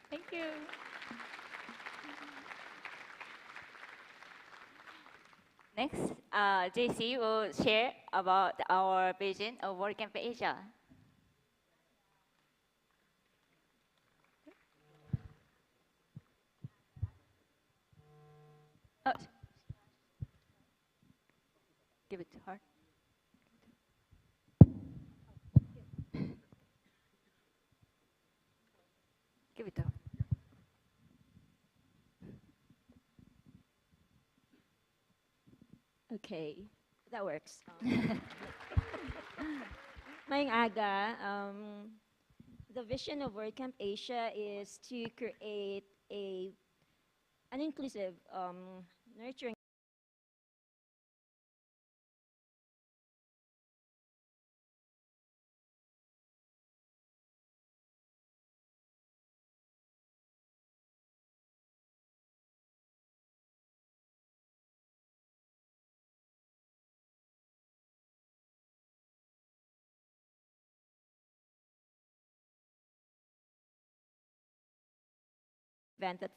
Thank you. Next, JC will share about our vision of WordCamp Asia. Oh, give it to her. Give it to her. Okay, that works. Mayang aga, the vision of WordCamp Asia is to create an inclusive, nurturing event that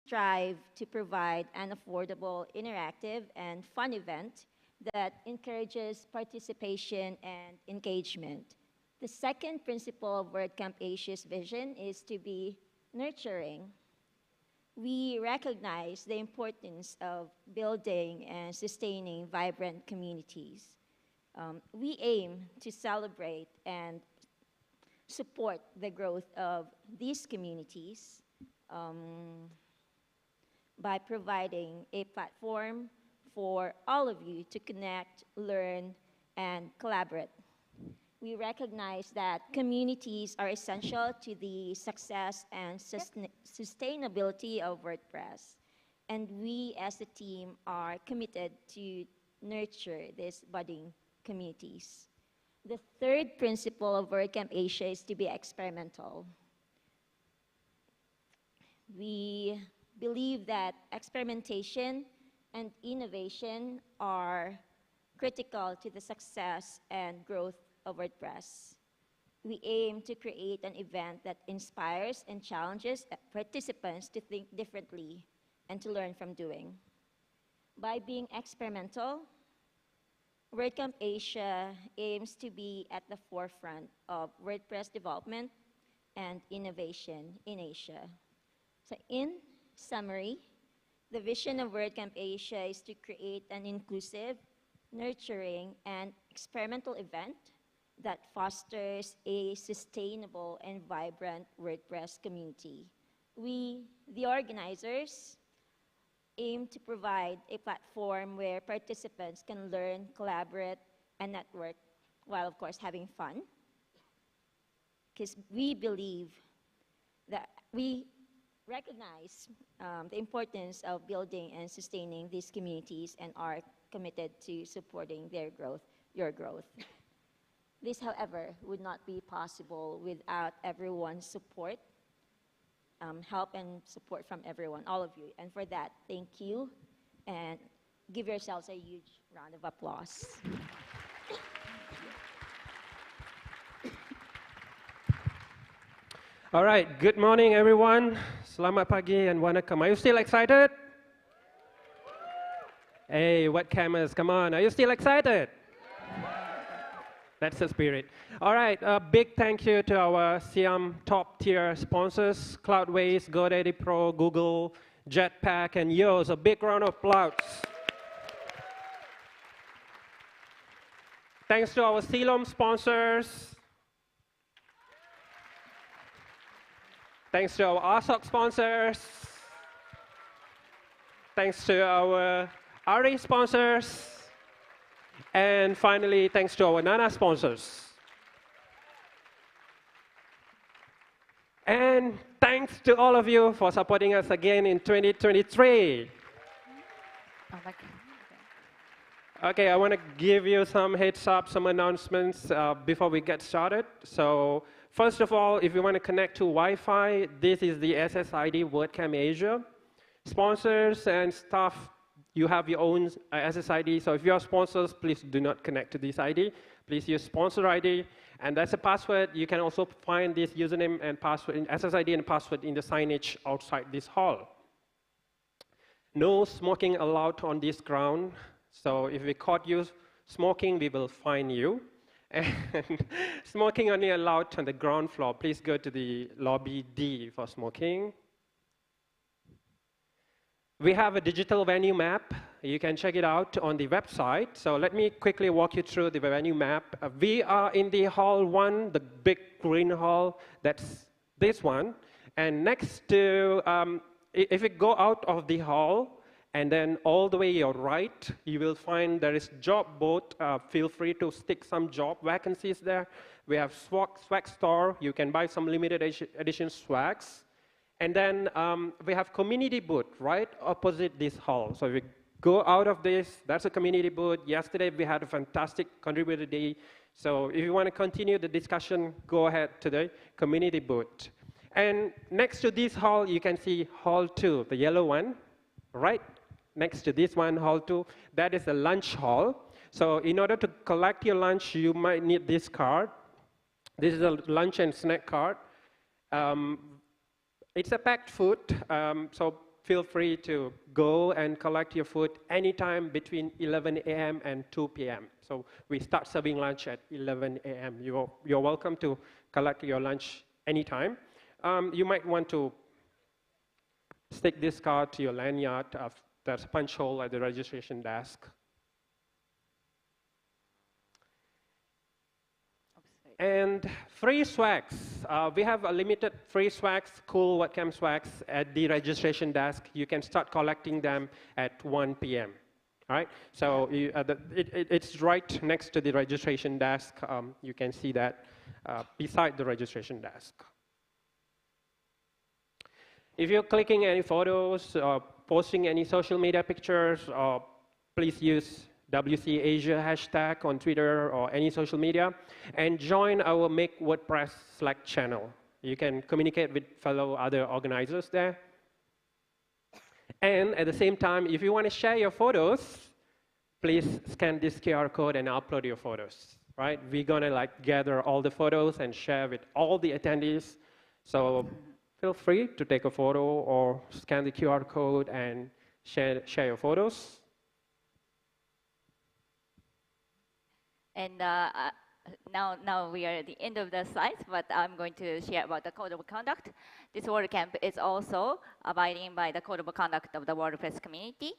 strive to provide an affordable, interactive, and fun event that encourages participation and engagement. The second principle of WordCamp Asia's vision is to be nurturing. We recognize the importance of building and sustaining vibrant communities. We aim to celebrate and support the growth of these communities by providing a platform for all of you to connect, learn, and collaborate. We recognize that communities are essential to the success and sustainability of WordPress. And we as a team are committed to nurture these budding communities. The third principle of WordCamp Asia is to be experimental. We believe that experimentation and innovation are critical to the success and growth of WordPress. We aim to create an event that inspires and challenges participants to think differently and to learn from doing. By being experimental, WordCamp Asia aims to be at the forefront of WordPress development and innovation in Asia. So in summary, the vision of WordCamp Asia is to create an inclusive, nurturing, and experimental event that fosters a sustainable and vibrant WordPress community. We, the organizers, aim to provide a platform where participants can learn, collaborate, and network while, of course, having fun. Because we believe that we recognize the importance of building and sustaining these communities and are committed to supporting their growth, your growth. This, however, would not be possible without everyone's support, help and support from everyone, all of you. And for that, thank you, and give yourselves a huge round of applause. All right, good morning, everyone. Selamat pagi and wanakam. Are you still excited? Hey, what cameras? Come on, are you still excited? That's the spirit. All right, a big thank you to our Siam top-tier sponsors, Cloudways, GoDaddy Pro, Google, Jetpack, and Yoast. A big round of applause. Thanks to our Silom sponsors. Thanks to our RSOC sponsors. Thanks to our RE sponsors. And finally, thanks to our Nana sponsors. And thanks to all of you for supporting us again in 2023. Okay, I want to give you some heads up, some announcements before we get started. So first of all, if you want to connect to Wi-Fi, this is the SSID WordCamp Asia. Sponsors and staff You have your own SSID. So if you are sponsors, please do not connect to this ID. Please use sponsor ID. And that's a password. You can also find this username and password, in SSID and password in the signage outside this hall. No smoking allowed on this ground. So if we caught you smoking, we will fine you. And smoking only allowed on the ground floor. Please go to the lobby D for smoking. We have a digital venue map. You can check it out on the website. So let me quickly walk you through the venue map. We are in the hall 1, the big green hall. That's this one. And next to, if you go out of the hall, and then all the way your right, you will find there is job board. Feel free to stick some job vacancies there. We have swag store. You can buy some limited edition swags. And then we have community booth right opposite this hall. So if we go out of this, that's a community booth. Yesterday we had a fantastic contributor day. So if you want to continue the discussion, go ahead to the community booth. And next to this hall, you can see hall 2, the yellow one, right next to this one, hall 2. That is the lunch hall. So in order to collect your lunch, you might need this card. This is a lunch and snack card. It's a packed food, so feel free to go and collect your food anytime between 11 a.m. and 2 p.m. So we start serving lunch at 11 a.m. You're welcome to collect your lunch anytime. You might want to stick this card to your lanyard. There's a punch hole at the registration desk. And free swags. We have a limited free swags, cool WordCamp swags at the registration desk. You can start collecting them at 1 p.m. All right? So it's right next to the registration desk. You can see that beside the registration desk. If you're clicking any photos or posting any social media pictures, please use WC Asia hashtag on Twitter or any social media, and join our Make WordPress Slack channel. You can communicate with fellow other organizers there. And at the same time, if you want to share your photos, please scan this QR code and upload your photos, right? We're going to gather all the photos and share with all the attendees. So feel free to take a photo or scan the QR code and share your photos. And now we are at the end of the slides, but I'm going to share about the code of conduct. This WordCamp is also abiding by the code of conduct of the WordPress community.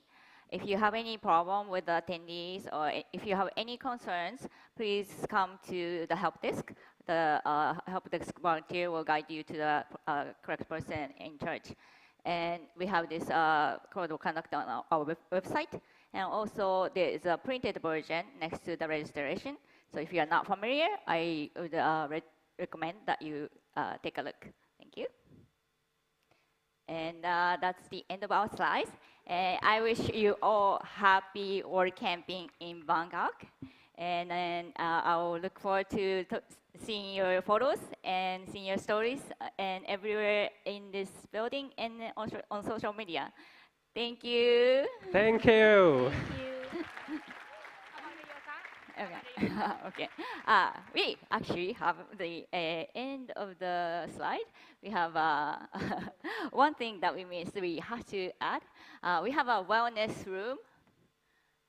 If you have any problem with the attendees or if you have any concerns, please come to the help desk. The help desk volunteer will guide you to the correct person in charge. And we have this code of conduct on our website. And also, there is a printed version next to the registration. So if you are not familiar, I would recommend that you take a look. Thank you. And that's the end of our slides. I wish you all happy WordCamping in Bangkok. And then I will look forward to seeing your photos and seeing your stories and everywhere in this building and also on social media. Thank you. Thank you. Okay. Okay. We actually have the end of the slide. We have one thing that we missed. We have to add. We have a wellness room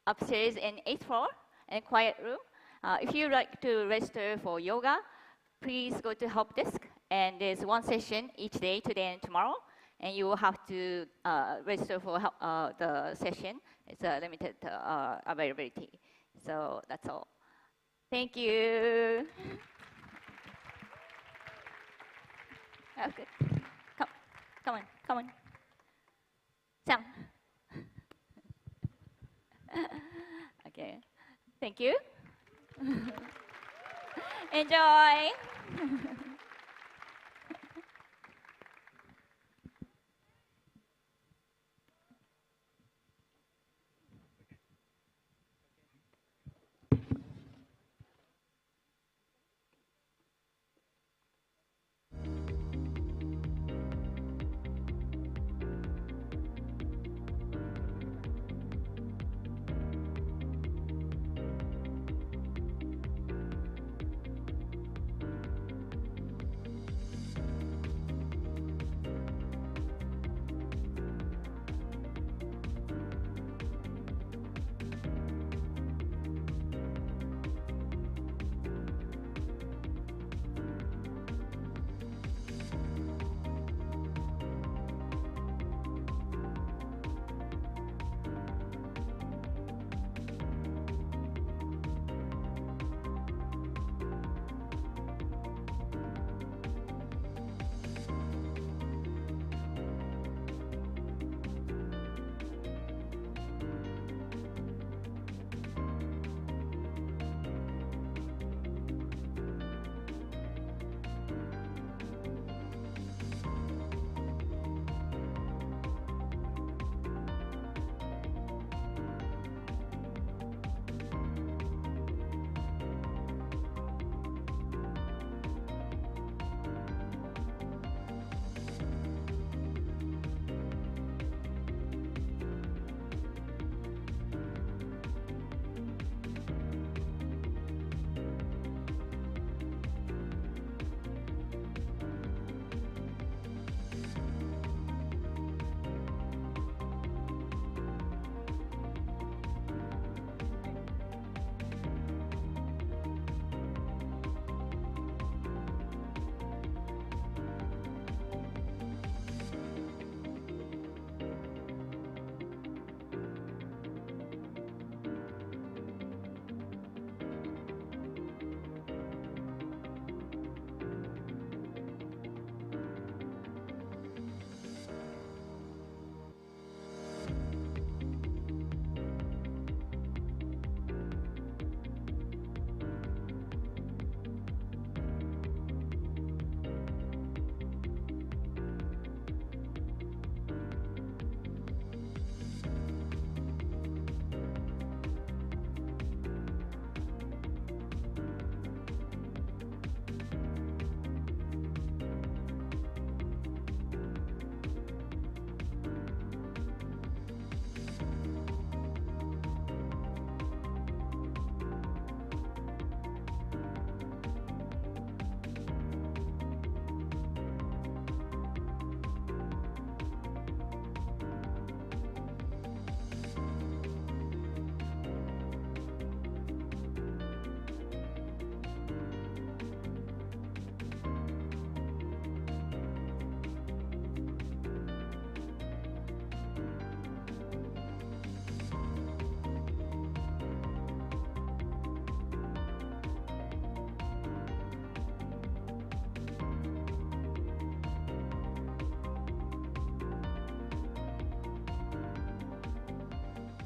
upstairs in 8th floor and quiet room. If you like to register for yoga, please go to help desk. And there's one session each day, today and tomorrow. And you will have to register for the session. It's a limited availability. So that's all. Thank you. That's good. Come on. Sam. Okay. Thank you. Enjoy.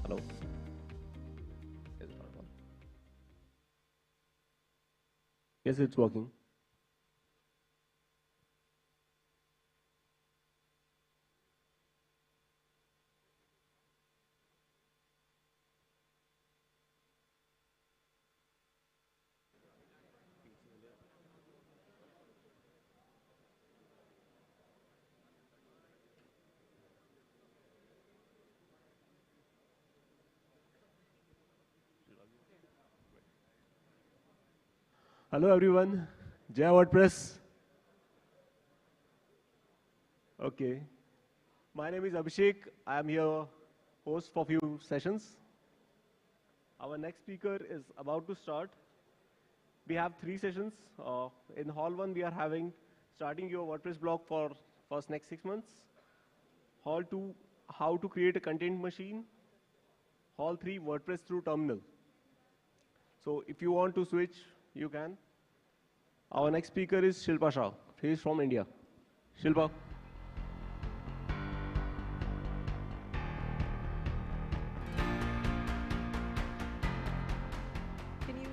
Hello? Is it not on? Yes, it's working. Hello, everyone. Jai WordPress. Okay. My name is Abhishek. I am here host for few sessions. Our next speaker is about to start. We have 3 sessions. In Hall 1, we are having starting your WordPress blog for first next 6 months. Hall 2, how to create a content machine. Hall 3, WordPress through terminal. So if you want to switch, you can. Our next speaker is Shilpa Shah. He is from India. Shilpa. Can you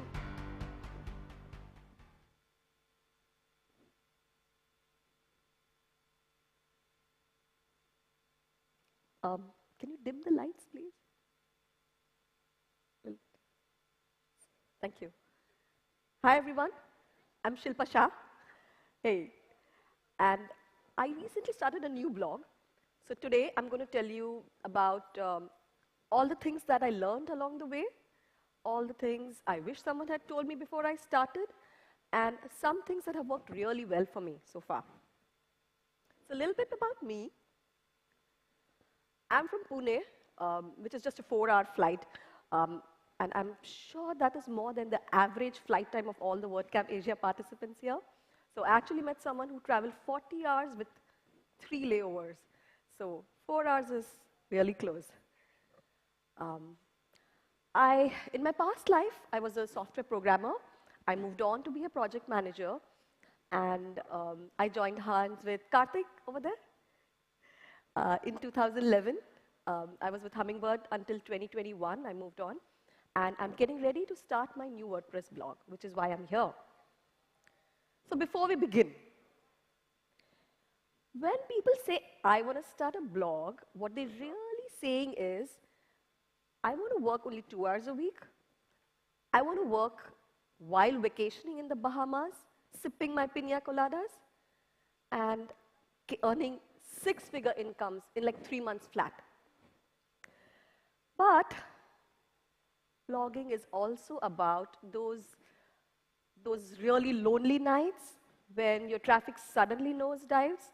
can you dim the lights, please? Well, thank you. Hi, everyone. I'm Shilpa Shah. Hey, and I recently started a new blog. So today I'm going to tell you about all the things that I learned along the way, all the things I wish someone had told me before I started, and some things that have worked really well for me so far. So a little bit about me. I'm from Pune, which is just a 4-hour flight. And I'm sure that is more than the average flight time of all the WordCamp Asia participants here. So I actually met someone who traveled 40 hours with 3 layovers. So 4 hours is really close. In my past life, I was a software programmer. I moved on to be a project manager. And I joined hands with Karthik over there. In 2011, I was with Hummingbird until 2021. I moved on. And I'm getting ready to start my new WordPress blog, which is why I'm here. So before we begin, when people say, I want to start a blog, what they're really saying is, I want to work only 2 hours a week. I want to work while vacationing in the Bahamas, sipping my pina coladas, and earning 6-figure incomes in like 3 months flat. But blogging is also about those really lonely nights when your traffic suddenly nosedives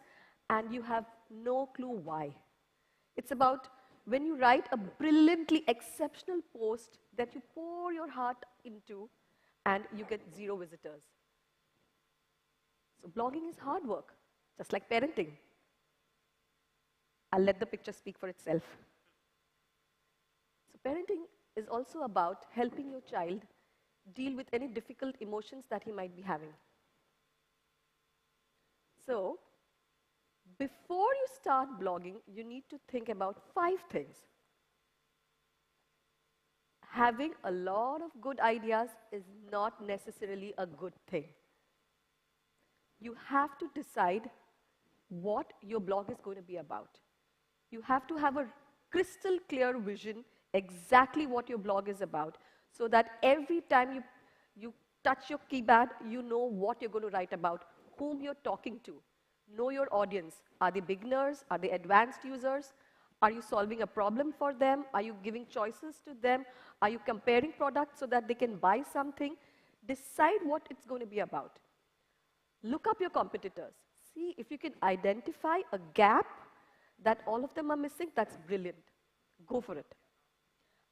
and you have no clue why. It's about when you write a brilliantly exceptional post that you pour your heart into and you get 0 visitors. So blogging is hard work, just like parenting. I'll let the picture speak for itself. So parenting is also about helping your child deal with any difficult emotions that he might be having. So, before you start blogging, you need to think about 5 things. Having a lot of good ideas is not necessarily a good thing. You have to decide what your blog is going to be about. You have to have a crystal clear vision exactly what your blog is about, so that every time you touch your keypad, you know what you're going to write about, whom you're talking to. Know your audience. Are they beginners? Are they advanced users? Are you solving a problem for them? Are you giving choices to them? Are you comparing products so that they can buy something? Decide what it's going to be about. Look up your competitors. See if you can identify a gap that all of them are missing. That's brilliant. Go for it.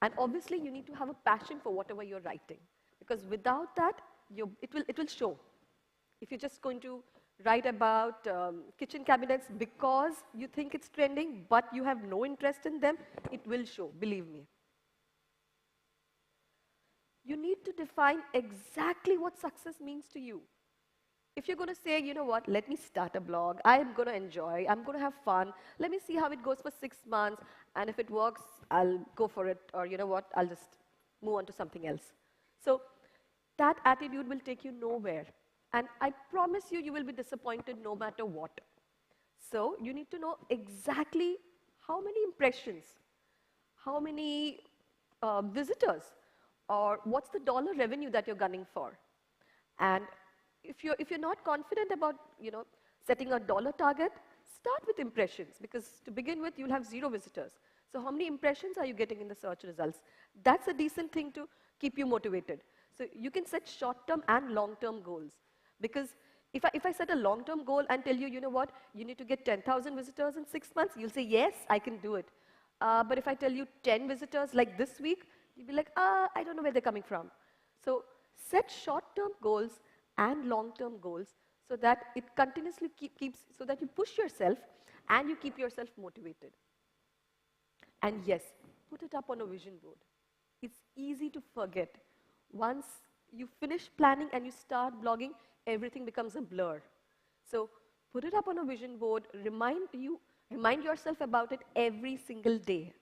And obviously, you need to have a passion for whatever you're writing, because without that, it will show. If you're just going to write about kitchen cabinets because you think it's trending, but you have no interest in them, it will show, believe me. You need to define exactly what success means to you. If you're going to say, you know what, let me start a blog, I'm going to enjoy, I'm going to have fun, let me see how it goes for 6 months, and if it works, I'll go for it, or you know what, I'll just move on to something else. So that attitude will take you nowhere. And I promise you, you will be disappointed no matter what. So you need to know exactly how many impressions, how many visitors, or what's the dollar revenue that you're gunning for. And if you're not confident about setting a dollar target, start with impressions, because to begin with you'll have 0 visitors. So how many impressions are you getting in the search results? That's a decent thing to keep you motivated. So you can set short-term and long-term goals, because if I set a long-term goal and tell you, you know what, you need to get 10,000 visitors in 6 months, you'll say, yes, I can do it. But if I tell you 10 visitors like this week, you'll be like, I don't know where they're coming from. So set short-term goals and long-term goals so that it continuously keeps, so that you push yourself and you keep yourself motivated. And yes, put it up on a vision board. It's easy to forget. Once you finish planning and you start blogging, everything becomes a blur. So put it up on a vision board, remind yourself about it every single day.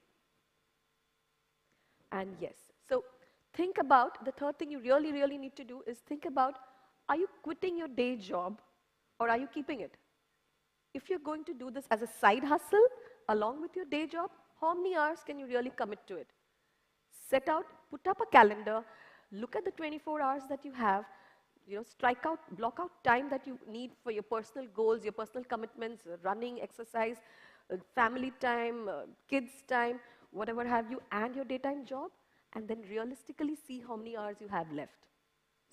And yes, so think about, the third thing you really, really need to do is think about, are you quitting your day job or are you keeping it? If you're going to do this as a side hustle along with your day job, how many hours can you really commit to it? Set out, put up a calendar, look at the 24 hours that you have, strike out, block out time that you need for your personal goals, your personal commitments, running, exercise, family time, kids time, whatever have you, and your daytime job, and then realistically see how many hours you have left.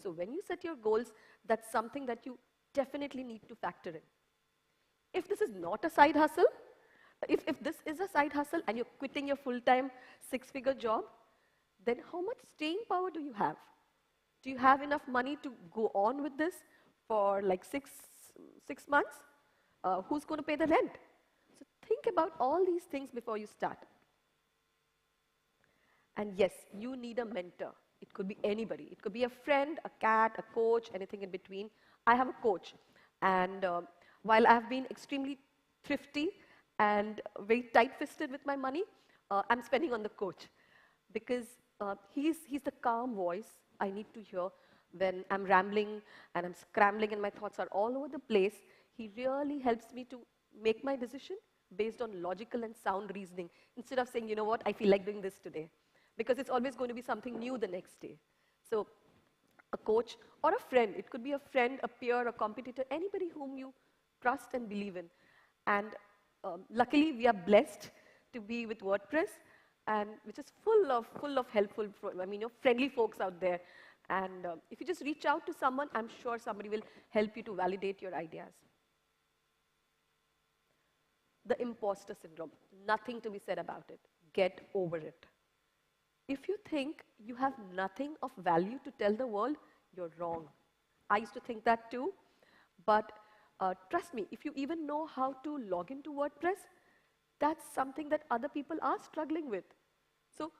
So when you set your goals, that's something that you definitely need to factor in. If this is not a side hustle, if this is a side hustle and you're quitting your full-time 6-figure job, then how much staying power do you have? Do you have enough money to go on with this for like six months? Who's going to pay the rent? So think about all these things before you start. And yes, you need a mentor. It could be anybody. It could be a friend, a cat, a coach, anything in between. I have a coach. And while I've been extremely thrifty and very tight-fisted with my money, I'm spending on the coach. Because he's the calm voice I need to hear when I'm rambling and I'm scrambling and my thoughts are all over the place. He really helps me to make my decision based on logical and sound reasoning, instead of saying, you know what, I feel like doing this today. Because it's always going to be something new the next day. So a coach or a friend, it could be a friend, a peer, a competitor, anybody whom you trust and believe in. And luckily, we are blessed to be with WordPress, and which is full of helpful, friendly folks out there. And if you just reach out to someone, I'm sure somebody will help you to validate your ideas. The imposter syndrome, nothing to be said about it. Get over it. If you think you have nothing of value to tell the world, you're wrong. I used to think that too, but trust me, if you even know how to log into WordPress, that's something that other people are struggling with. So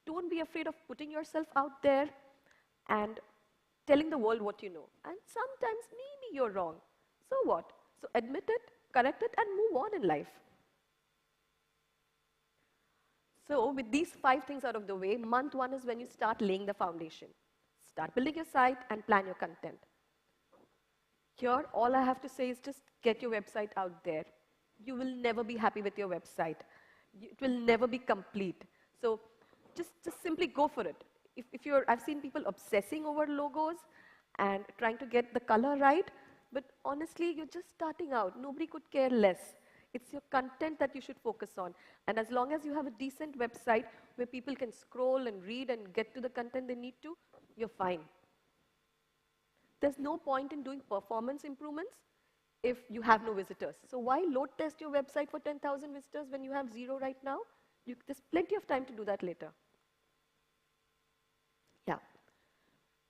don't be afraid of putting yourself out there and telling the world what you know. And sometimes maybe you're wrong. So what? So admit it, correct it, and move on in life. So with these 5 things out of the way, month 1 is when you start laying the foundation. Start building your site and plan your content. Here, all I have to say is just get your website out there. You will never be happy with your website. It will never be complete. So just simply go for it. I've seen people obsessing over logos and trying to get the color right, but honestly, you're just starting out. Nobody could care less. It's your content that you should focus on. And as long as you have a decent website where people can scroll and read and get to the content they need to, you're fine. There's no point in doing performance improvements if you have no visitors. So why load test your website for 10,000 visitors when you have 0 right now? There's plenty of time to do that later. Yeah.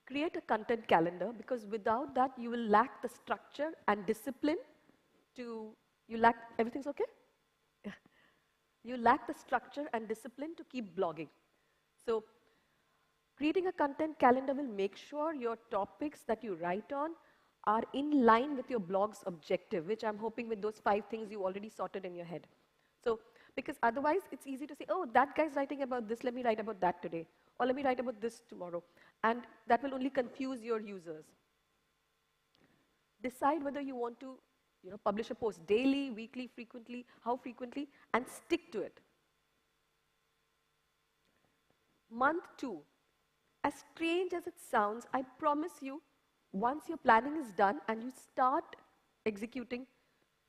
Create a content calendar, because without that, you will lack the structure and discipline everything's okay? Yeah. You lack the structure and discipline to keep blogging. So creating a content calendar will make sure your topics that you write on are in line with your blog's objective, which I'm hoping with those 5 things you already sorted in your head. So, because otherwise it's easy to say, oh, that guy's writing about this, let me write about that today, or let me write about this tomorrow, and that will only confuse your users. Decide whether you want to publish a post daily, weekly, frequently, how frequently, and stick to it. Month 2, as strange as it sounds, I promise you, once your planning is done and you start executing,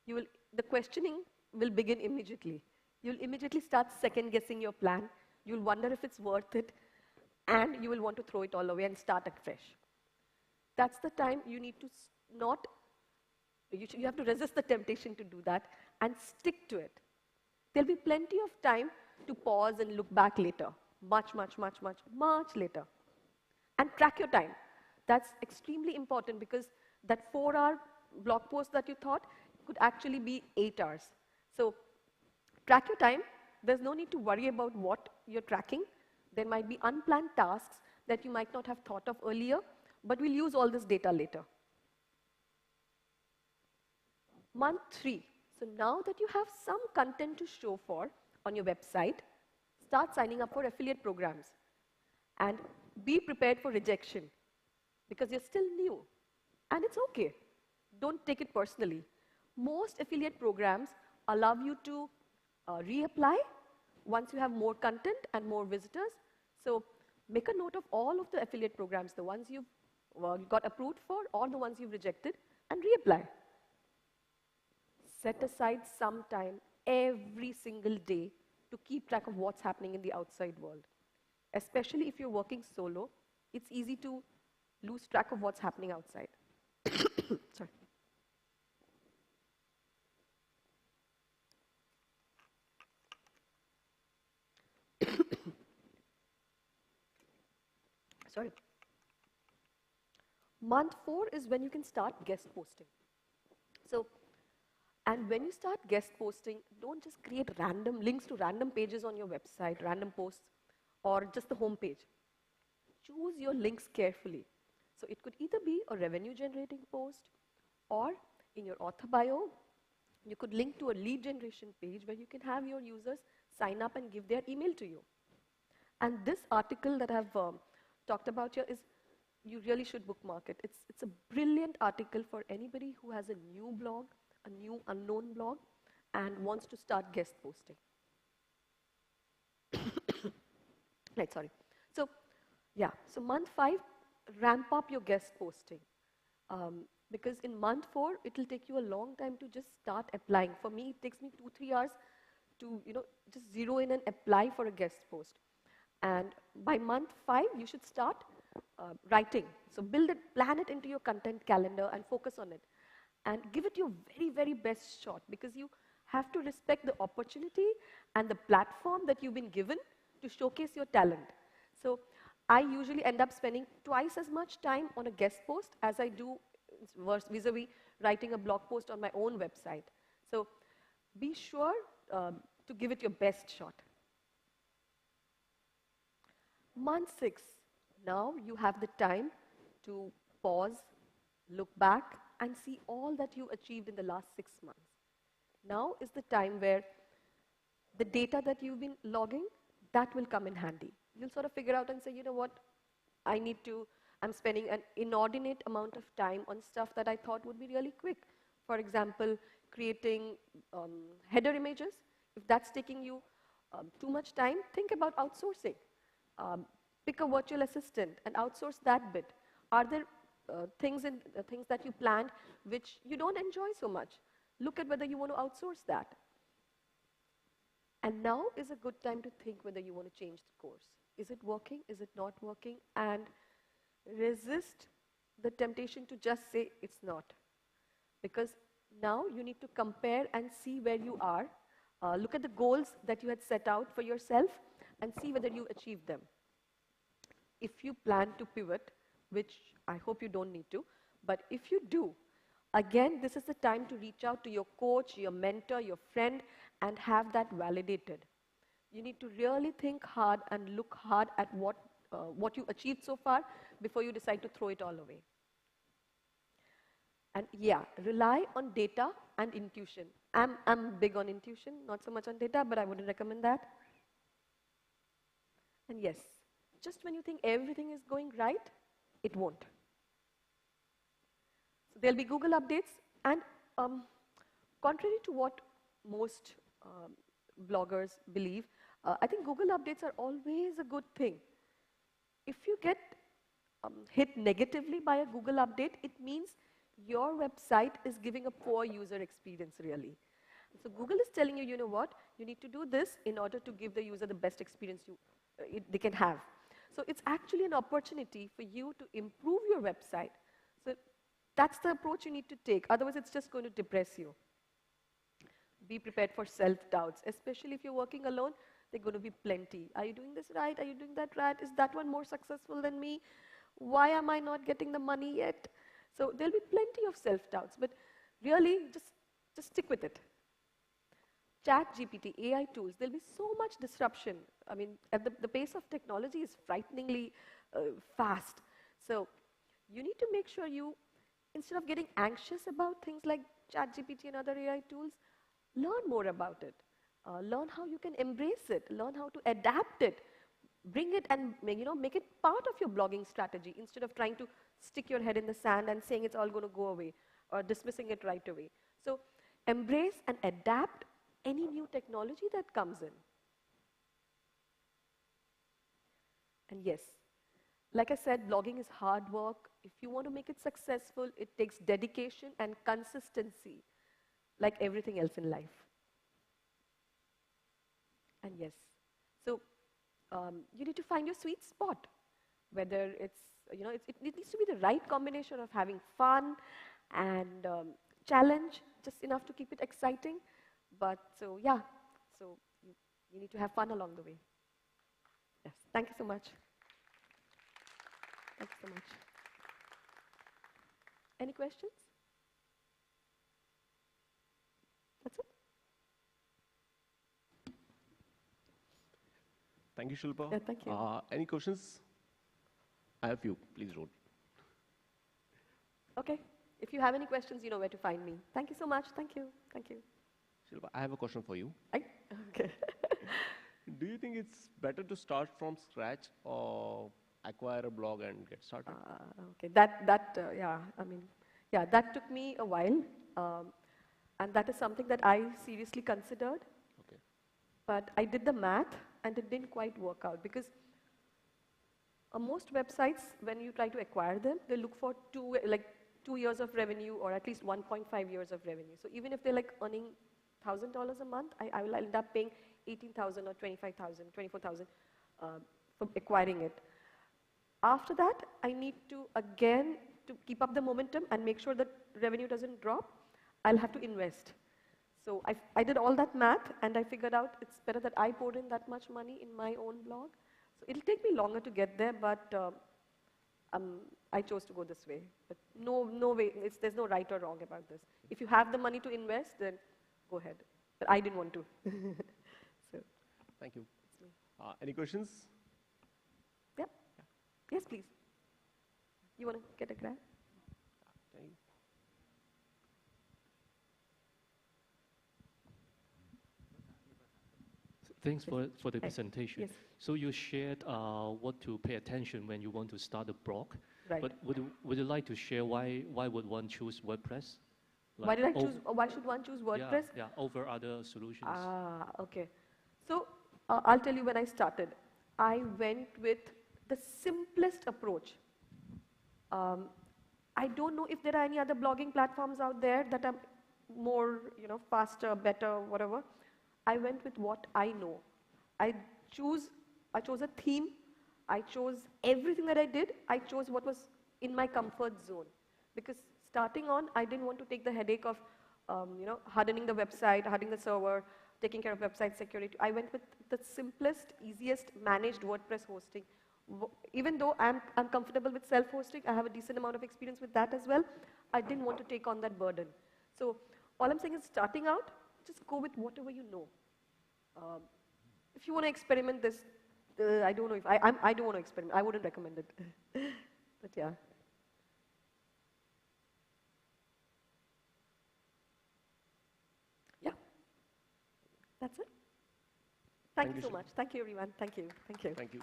the questioning will begin immediately. You'll immediately start second guessing your plan. You'll wonder if it's worth it, and you will want to throw it all away and start afresh. That's the time you need to you have to resist the temptation to do that and stick to it. There'll be plenty of time to pause and look back later, much later. And track your time. That's extremely important, because that 4-hour blog post that you thought could actually be 8 hours. So track your time. There's no need to worry about what you're tracking. There might be unplanned tasks that you might not have thought of earlier, but we'll use all this data later. Month 3. So now that you have some content to show for on your website, start signing up for affiliate programs. And be prepared for rejection, because you're still new. And it's okay. Don't take it personally. Most affiliate programs allow you to reapply once you have more content and more visitors. So make a note of all of the affiliate programs, the ones you've got approved for or the ones you've rejected, and reapply. Set aside some time every single day to keep track of what's happening in the outside world. Especially if you're working solo, it's easy to lose track of what's happening outside. Sorry. Sorry. Month 4 is when you can start guest posting. So, and when you start guest posting, don't just create random links to random pages on your website, random posts, or just the home page. Choose your links carefully. So it could either be a revenue generating post, or in your author bio, you could link to a lead generation page where you can have your users sign up and give their email to you. And this article that I've talked about here is, you really should bookmark it. It's a brilliant article for anybody who has a new blog, a new unknown blog, and wants to start guest posting. Right, sorry. So, yeah, so month 5, ramp up your guest posting. Because in month 4, it will take you a long time to just start applying. For me, it takes me 2-3 hours to just zero in and apply for a guest post. And by month 5, you should start writing. So build it, plan it into your content calendar and focus on it. And give it your very, very best shot, because you have to respect the opportunity and the platform that you've been given to showcase your talent. So I usually end up spending twice as much time on a guest post as I do vis-a-vis writing a blog post on my own website. So be sure to give it your best shot. Month 6, now you have the time to pause, look back, and see all that you achieved in the last 6 months. Now is the time where the data that you've been logging, that will come in handy. You'll sort of figure out and say, you know what, I'm spending an inordinate amount of time on stuff that I thought would be really quick. For example, creating header images. If that's taking you too much time, think about outsourcing. Pick a virtual assistant and outsource that bit. Are there things that you planned which you don't enjoy so much? Look at whether you want to outsource that. And now is a good time to think whether you want to change the course. Is it working? Is it not working? And resist the temptation to just say it's not. Because now you need to compare and see where you are. Look at the goals that you had set out for yourself and see whether you achieved them. If you plan to pivot, which I hope you don't need to, but if you do, again, this is the time to reach out to your coach, your mentor, your friend, and have that validated. You need to really think hard and look hard at what you achieved so far before you decide to throw it all away. And yeah, rely on data and intuition. I'm big on intuition, not so much on data, but I wouldn't recommend that. And yes, just when you think everything is going right, it won't. So there'll be Google updates, and contrary to what most bloggers believe, I think Google updates are always a good thing. If you get hit negatively by a Google update, it means your website is giving a poor user experience, really. So Google is telling you, you know what, you need to do this in order to give the user the best experience they can have. So it's actually an opportunity for you to improve your website. So that's the approach you need to take. Otherwise, it's just going to depress you. Be prepared for self-doubts, especially if you're working alone. There are going to be plenty. Are you doing this right? Are you doing that right? Is that one more successful than me? Why am I not getting the money yet? So there'll be plenty of self-doubts, but really just stick with it. Chat GPT, AI tools, there'll be so much disruption. I mean, at the pace of technology is frighteningly fast. So you need to make sure you, instead of getting anxious about things like Chat GPT and other AI tools, learn more about it. Learn how you can embrace it. Learn how to adapt it. Bring it and make it part of your blogging strategy instead of trying to stick your head in the sand and saying it's all going to go away or dismissing it right away. So embrace and adapt any new technology that comes in. And yes, like I said, blogging is hard work. If you want to make it successful, it takes dedication and consistency, like everything else in life. And yes, so you need to find your sweet spot, whether it's, it needs to be the right combination of having fun and challenge, just enough to keep it exciting. But so, yeah, so you need to have fun along the way. Yes, thank you so much. Thank you so much. Any questions? That's it? Thank you, Shilpa. Yeah, thank you. Any questions? I have few. Please roll. Okay. If you have any questions, you know where to find me. Thank you so much. Thank you. Thank you. Shilpa, I have a question for you. Okay. Do you think it's better to start from scratch or acquire a blog and get started? Okay. Yeah, I mean, yeah, that took me a while. And that is something that I seriously considered. Okay. But I did the math and it didn't quite work out because most websites, when you try to acquire them, they look for 2 years of revenue or at least 1.5 years of revenue. So even if they're like earning $1,000 a month, I will end up paying 18,000 or 25,000, 24,000 for acquiring it. After that, I need to, again, to keep up the momentum and make sure that revenue doesn't drop, I'll have to invest. So I did all that math and I figured out it's better that I pour in that much money in my own blog. So it'll take me longer to get there, but I chose to go this way. But no way, there's no right or wrong about this. If you have the money to invest, then go ahead. But I didn't want to. So, thank you. Any questions? Yep. Yeah. Yes, please. You want to get a grab? Thank you. Thanks for the presentation. Yes. So you shared what to pay attention when you want to start a blog. Right. But would you like to share why would one choose WordPress? Why should one choose WordPress? Yeah, over other solutions. Okay. So I'll tell you when I started. I went with the simplest approach. I don't know if there are any other blogging platforms out there that are more, faster, better, whatever. I went with what I know. I chose a theme. I chose everything that I did. I chose what was in my comfort zone. Because starting on, I didn't want to take the headache of, hardening the website, hardening the server, taking care of website security. I went with the simplest, easiest managed WordPress hosting. Even though I'm comfortable with self-hosting, I have a decent amount of experience with that as well, I didn't want to take on that burden. So all I'm saying is starting out, just go with whatever you know. If you want to experiment this, I don't know if, I don't want to experiment. I wouldn't recommend it. But yeah. That's it. Thank Thank you you, so much. Thank you, everyone. Thank you. Thank you. Thank you.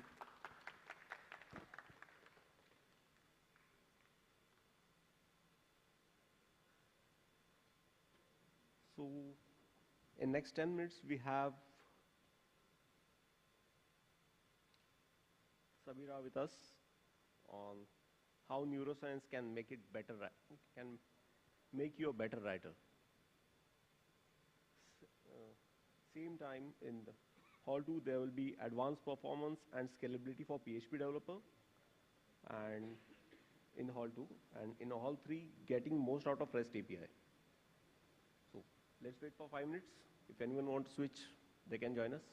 So, in next 10 minutes, we have Sabira with us on how neuroscience can make it better, can make you a better writer. Same time in the hall 2, there will be advanced performance and scalability for PHP developer, and in hall 2, and in hall 3, getting most out of REST API. So let's wait for 5 minutes. If anyone wants to switch, they can join us.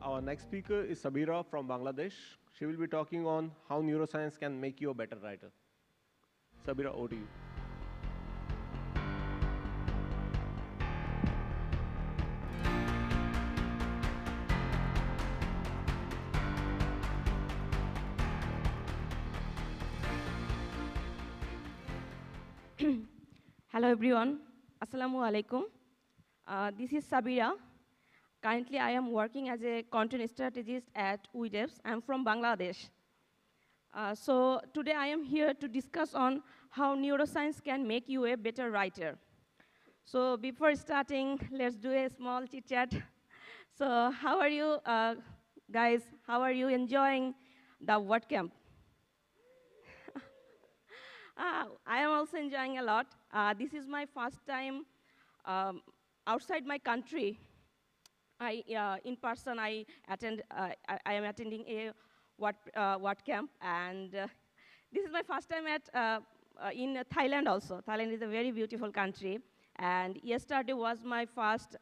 Our next speaker is Sabira from Bangladesh. She will be talking on how neuroscience can make you a better writer. Sabira, over to you. Hello everyone, Assalamu alaikum. This is Sabira. Currently I am working as a content strategist at WeDevs. I'm from Bangladesh. So today I am here to discuss on how neuroscience can make you a better writer. So before starting, let's do a small chit chat. So how are you guys? How are you enjoying the WordCamp? I am also enjoying a lot. This is my first time outside my country. In person, I am attending a WordCamp, and this is my first time in Thailand also. Thailand is a very beautiful country, and yesterday was my first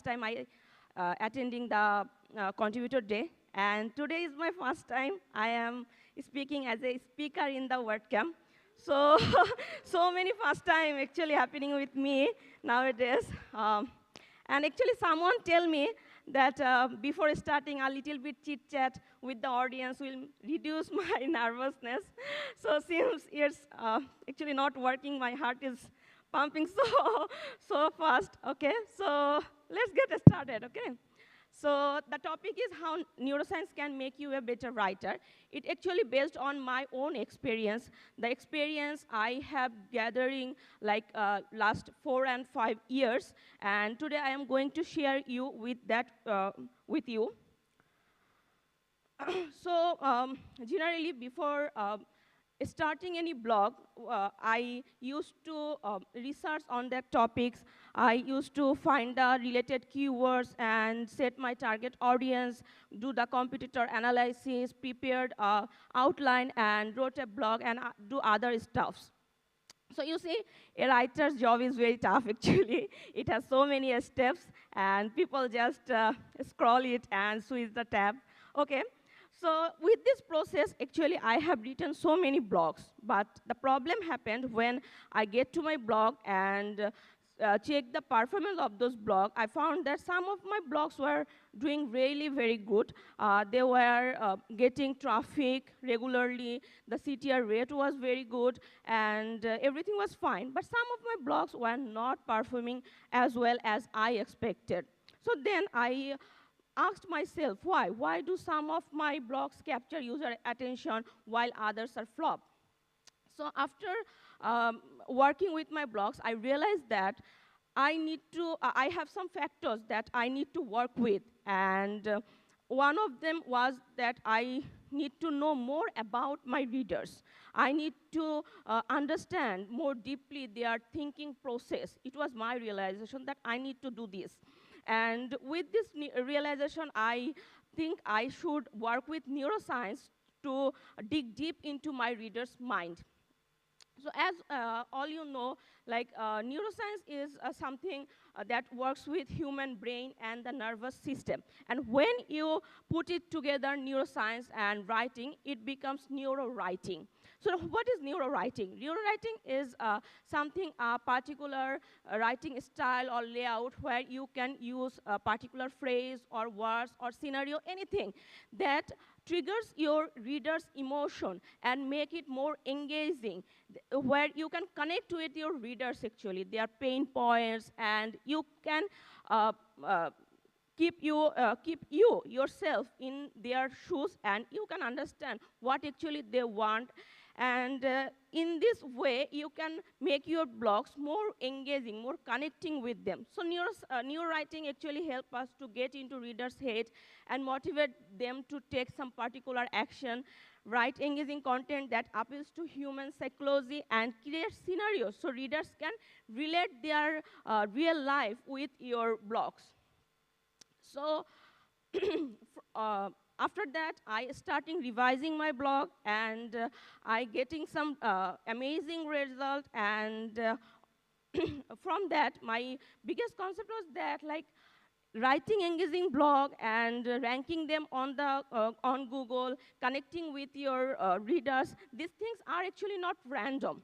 time attending the contributor day, and today is my first time I am speaking as a speaker in the WordCamp. So, so many first time actually happening with me nowadays. And actually someone tell me that before starting a little bit chit chat with the audience will reduce my nervousness. So since it's actually not working, my heart is pumping so fast. Okay, so let's get started. Okay. So the topic is how neuroscience can make you a better writer. It actually based on my own experience, the experience I have gathering like last 4 and 5 years, and today I am going to share you with that with you. So generally before starting any blog, I used to research on that topics. I used to find the related keywords and set my target audience, do the competitor analysis, prepared outline, and wrote a blog and do other stuffs. So you see, a writer's job is very tough actually. It has so many steps, and people just scroll it and switch the tab. Okay. So with this process, actually, I have written so many blogs, but the problem happened when I get to my blog and check the performance of those blogs. I found that some of my blogs were doing really very good. They were getting traffic regularly. The CTR rate was very good, and everything was fine. But some of my blogs were not performing as well as I expected. So then I asked myself, why? Why do some of my blogs capture user attention while others are flop? So after working with my blogs, I realized that I have some factors that I need to work with. And one of them was that I need to know more about my readers. I need to understand more deeply their thinking process. It was my realization that I need to do this. And with this realization, I think I should work with neuroscience to dig deep into my reader's mind. So as all you know, like neuroscience is something that works with human brain and the nervous system. And when you put it together, neuroscience and writing, it becomes neuro-writing. So what is neuro-writing? Neuro-writing is something, a particular writing style or layout where you can use a particular phrase or words or scenario, anything that triggers your reader's emotion and make it more engaging, where you can connect with your readers actually, their pain points, and you can keep you yourself in their shoes, and you can understand what actually they want. And in this way, you can make your blogs more engaging, more connecting with them. So neuro-writing actually helps us to get into readers' head and motivate them to take some particular action, write engaging content that appeals to human psychology, and create scenarios so readers can relate their real life with your blogs. So after that, I starting revising my blog, and I getting some amazing result. And from that, my biggest concept was that, like, writing engaging blog and ranking them on the on Google, connecting with your readers, these things are actually not random.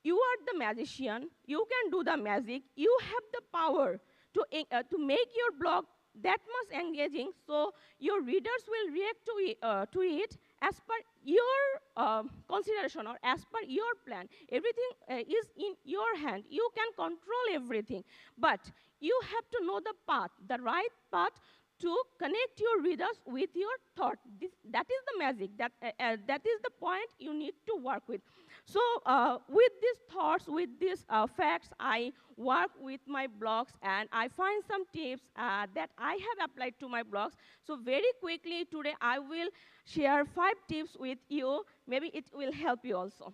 You are the magician, you can do the magic, you have the power to make your blog that much engaging, so your readers will react to it as per your consideration or as per your plan. Everything is in your hand. You can control everything, but you have to know the path, the right path to connect your readers with your thought. That is the magic. That is the point you need to work with. So with these thoughts, with these facts, I work with my blogs, and I find some tips that I have applied to my blogs. So very quickly today, I will share 5 tips with you. Maybe it will help you also.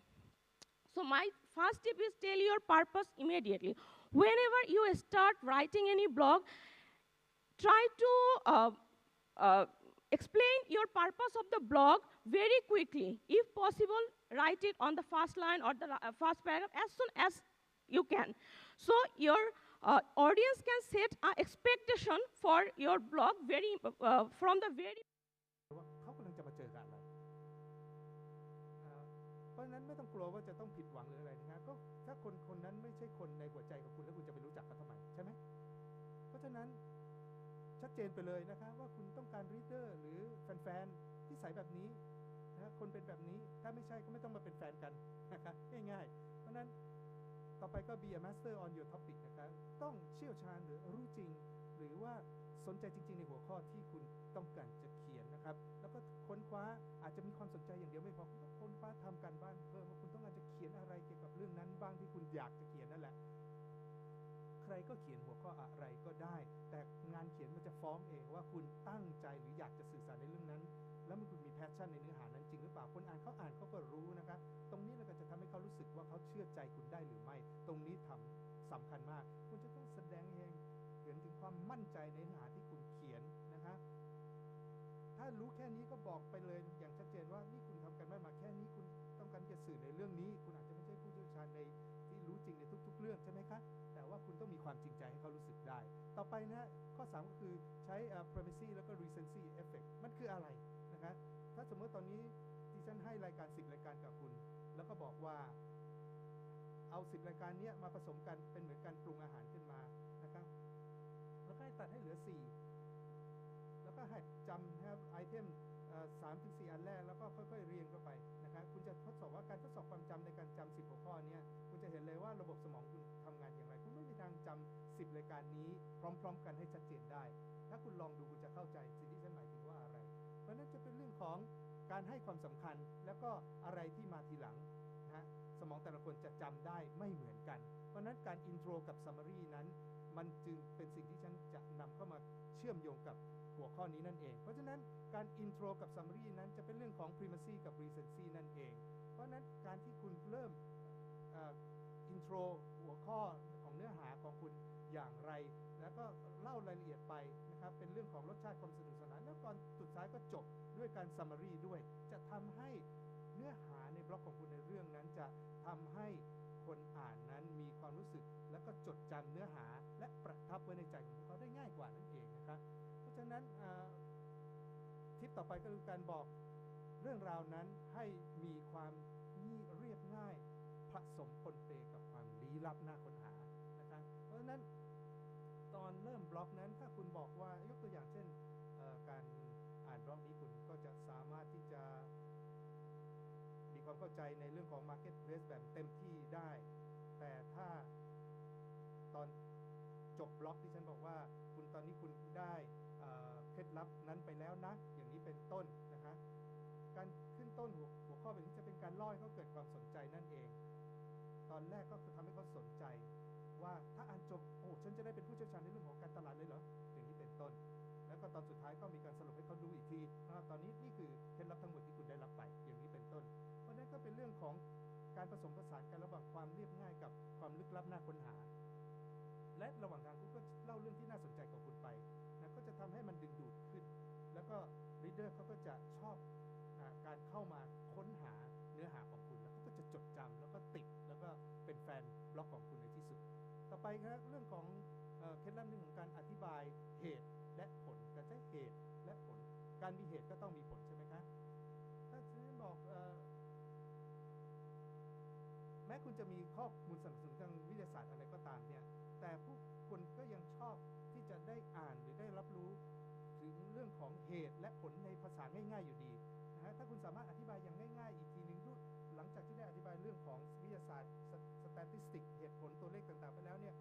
So my first tip is tell your purpose immediately. Whenever you start writing any blog, try to explain your purpose of the blog very quickly. If possible, write it on the first line or the first paragraph as soon as you can. So your audience can set an expectation for your blog from the very ว่าเขากำลังจะมาเจอกับอะไรเพราะฉะนั้นไม่ต้องกลัวว่าจะต้องผิดหวังหรืออะไรนะครับก็ถ้าคนนั้นไม่ใช่คนในหัวใจของคุณแล้วคุณจะไปรู้จักเขาทำไมใช่ไหมเพราะฉะนั้นชัดเจนไปเลยนะครับว่าคุณต้องการรีดเดอร์หรือแฟนๆที่ใส่แบบนี้นะคนเป็นแบบนี้ถ้าไม่ใช่ก็ไม่ต้องมาเป็นแฟนกันนะครับง่ายๆเพราะนั้นต่อไปก็ be a master on your topic นะครับต้องเชี่ยวชาญหรือรู้จริงหรือว่าสนใจจริงๆในหัวข้อที่คุณต้องการจะเขียนนะครับแล้วก็ค้นคว้าอาจจะมีความสนใจอย่างเดียวไม่พอคุณต้องค้นคว้าทำการบ้านเพิ่มว่าคุณต้องการจะเขียนอะไรเกี่ยวกับเรื่องนั้นบ้างที่คุณอยากจะเขียนนั่นแหละใครก็เขียนหัวข้ออะไรก็ได้แต่งานเขียนมันจะฟ้องเองว่าคุณตั้งใจหรืออยากจะสื่อสารในเรื่องนั้นแล้วมันคุณมีแพชชั่นในเนื้อหานั้นจริงหรือเปล่าคนอ่านเขาก็รู้นะครับตรงนี้เราก็จะทำให้เขารู้สึกว่าเขาเชื่อใจคุณได้หรือไม่ตรงนี้สำคัญมากคุณจะต้องแสดงเองเห็นถึงความมั่นใจในเนื้อหาที่คุณเขียนนะครับถ้ารู้แค่นี้ก็บอกไปเลยอย่างชัดเจนว่านี่คุณทำกันบ้านมาแค่นี้คุณต้องการจะสื่อในเรื่องนี้คุณอาจจะไม่ใช่ผู้เชี่ยวชาญในที่รู้จริงในทุกๆเรื่องใช่ไหมคะแต่ว่าคุณต้องมีความจริงใจให้เขารู้สึกได้ต่อไปนะข้อ3ก็คือใช้ primacy แล้วก็ recency effect มันคืออะไรนะครับถ้าสมมติตอนนี้ดิฉันให้รายการ10รายการกับคุณแล้วก็บอกว่าเอา10รายการนี้มาผสมกันเป็นเหมือนการปรุงอาหารขึ้นมานะครับแล้วก็ให้ตัดให้เหลือ4แล้วก็ให้จำนะครับไอเทม3-4 อันแรกแล้วก็ค่อยๆเรียงเข้าไปนะครับคุณจะทดสอบว่าการทดสอบความจำในการจำ10หัวข้อนี้คุณจะเห็นเลยว่าระบบสมองคุณทำงานอย่างไรคุณไม่มีทางจำ10รายการนี้พร้อมๆกันให้ชัดเจนได้ถ้าคุณลองดูคุณจะเข้าใจสิ่งที่ฉันหมายถึงว่าอะไรเพราะนั้นจะเป็นเรื่องของการให้ความสำคัญแล้วก็อะไรที่มาทีหลังนะสมองแต่ละคนจะจำได้ไม่เหมือนกันเพราะนั้นการอินโทรกับซัมมารีนั้นมันจึงเป็นสิ่งที่ฉันจะนำเข้ามาเชื่อมโยงกับหัวข้อนี้นั่นเองเพราะฉะนั้นการอินโทรกับซัมมารีนั้นจะเป็นเรื่องของ primacy กับ recency นั่นเองเพราะนั้นการที่คุณเริ่มอินโทรหัวข้อของเนื้อหาของคุณอย่างไรแล้วก็เล่ารายละเอียดไปนะครับเป็นเรื่องของรสชาติความสนุกสนานแล้วก่อนสุดท้ายก็จบด้วยการ summary ด้วยจะทำให้เนื้อหาในบล็อกของคุณในเรื่องนั้นจะทำให้คนอ่านนั้นมีความรู้สึกแล้วก็จดจำเนื้อหาและประทับไว้ในใจของเขาได้ง่ายกว่านั่นเองนะครับเพราะฉะนั้นทิปต่อไปก็คือการบอกเรื่องราวนั้นให้มีความเรียบง่ายผสมปนเปกับความลี้ลับน่าค้นหานะครับเพราะฉะนั้นตอนเริ่มบล็อกนั้นถ้าคุณบอกว่ายกตัวอย่างเช่นการอ่านบล็อกนี้คุณก็จะสามารถที่จะมีความเข้าใจในเรื่องของ Marketplace แบบเต็มที่ได้แต่ถ้าตอนจบบล็อกที่ฉันบอกว่าตอนนี้คุณได้เคล็ดลับนั้นไปแล้วนะอย่างนี้เป็นต้นนะคะการขึ้นต้นหัวข้อแบบนี้จะเป็นการล่อให้เขาเกิดความสนใจนั่นเองตอนแรกก็คือทำให้เขาสนใจว่าถ้าอ่านจบโอ้ฉันจะได้เป็นผู้เชี่ยวชาญในเรื่องของการตลาดเลยเหรออย่างนี้เป็นต้นแล้วก็ตอนสุดท้ายก็มีการสรุปให้เขาดูอีกทีว่าตอนนี้นี่คือเคล็ดลับทั้งหมดที่คุณได้รับไปอย่างนี้เป็นต้นเพราะนั้นก็เป็นเรื่องของการผสมผสานกันระหว่างความเรียบง่ายกับความลึกลับน่าค้นหาและระหว่างทางคุณก็เล่าเรื่องที่น่าสนใจกับคุณไปนะก็จะทำให้มันดึงดูดขึ้นแล้วก็รีดเดอร์เขาก็จะชอบการเข้ามาค้นหาเนื้อหาของคุณแล้วเขาก็จะจดจำแล้วก็ติดแล้วก็เป็นแฟนบล็อกของคุณในที่สุดต่อไปครับเรื่องของ เคล็ดลับหนึ่งของการอธิบายเหตุและผลการใช้เหตุและผลการมีเหตุก็ต้องมีผลใช่ไหมคะถ้าฉันบอกแม้คุณจะมีข้อมูลสนับสนุนทางวิทยาศาสตร์อะไรก็ตามเนี่ยแต่ผู้คนก็ยังชอบที่จะได้อ่านหรือได้รับรู้ถึงเรื่องของเหตุและผลในภาษาง่ายๆอยู่ดีนะฮะถ้าคุณสามารถอธิบายอย่างง่ายๆอีกทีหนึ่งด้วยหลังจากที่ได้อธิบายเรื่องของวิทยาศาสตร์สแตติสติกเหตุผลตัวเลขต่างๆไปแล้วเนี่ย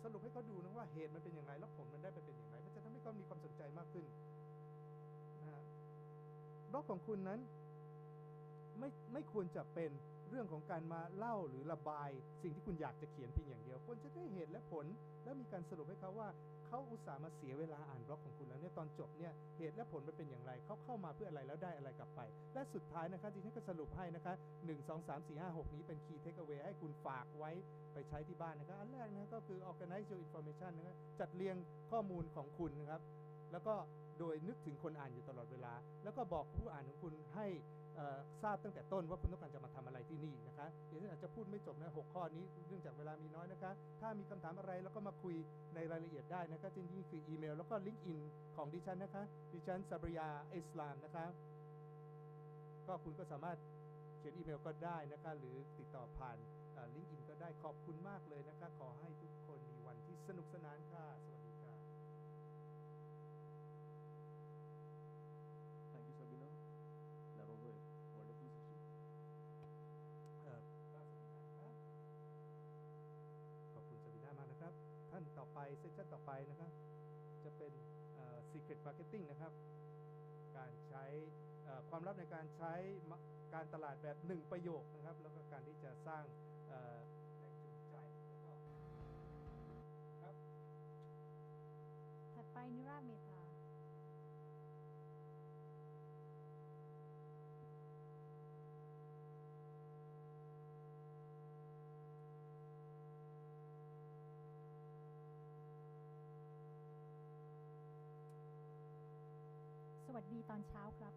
สรุปให้เขาดูนะว่าเหตุมันเป็นอย่างไรแล้วผลมันได้เป็นอย่างไรมันจะทำให้เขามีความสนใจมากขึ้นนะฮะบล็อกของคุณนั้นไม่ควรจะเป็นเรื่องของการมาเล่าหรือระบายสิ่งที่คุณอยากจะเขียนเพียงอย่างเดียวควรจะได้เหตุและผลแล้วมีการสรุปให้เขาว่าเขาอุตส่าห์มาเสียเวลาอ่านบล็อกของคุณแล้วเนี่ยตอนจบเนี่ยเหตุและผลมันเป็นอย่างไรเขาเข้ามาเพื่ออะไรแล้วได้อะไรกลับไปและสุดท้ายนะคะที่ฉันก็สรุปให้นะคะ1 2 3 4 5 6นี้เป็น key takeaway ให้คุณฝากไว้ไปใช้ที่บ้านนะครับอันแรกนะก็คือ organize your information นะครับจัดเรียงข้อมูลของคุณนะครับแล้วก็โดยนึกถึงคนอ่านอยู่ตลอดเวลาแล้วก็บอกผู้อ่านของคุณให้ทราบตั้งแต่ต้นว่าคุณต้องการจะมาทำอะไรที่นี่นะคะเดี๋ยวฉันอาจจะพูดไม่จบนะ6ข้อนี้เนื่องจากเวลามีน้อยนะคะถ้ามีคำถามอะไรแล้วก็มาคุยในรายละเอียดได้นะคะจริงๆคืออีเมลแล้วก็ลิงก์อินของดิฉันนะคะดิฉันซาบริยาอิสลามนะคะก็คุณก็สามารถเขียนอีเมลก็ได้นะคะหรือติดต่อผ่านลิงก์อินก็ได้ขอบคุณมากเลยนะคะขอให้ทุกคนมีวันที่สนุกสนานค่ะสวัสดีค่ะ Thank you, Sabina. That was a wonderful session. ขอบคุณซาบีน่ามากนะครับท่านต่อไปเซสชั่นต่อไปนะครับจะเป็นSecret Marketing นะครับการใช้ความลับในการใช้การตลาดแบบ1ประโยคนะครับแล้วก็การที่จะสร้างแรงจูงใจแล้วก็ครับถัดไปนิราเมธาสวัสดีตอนเช้าครับ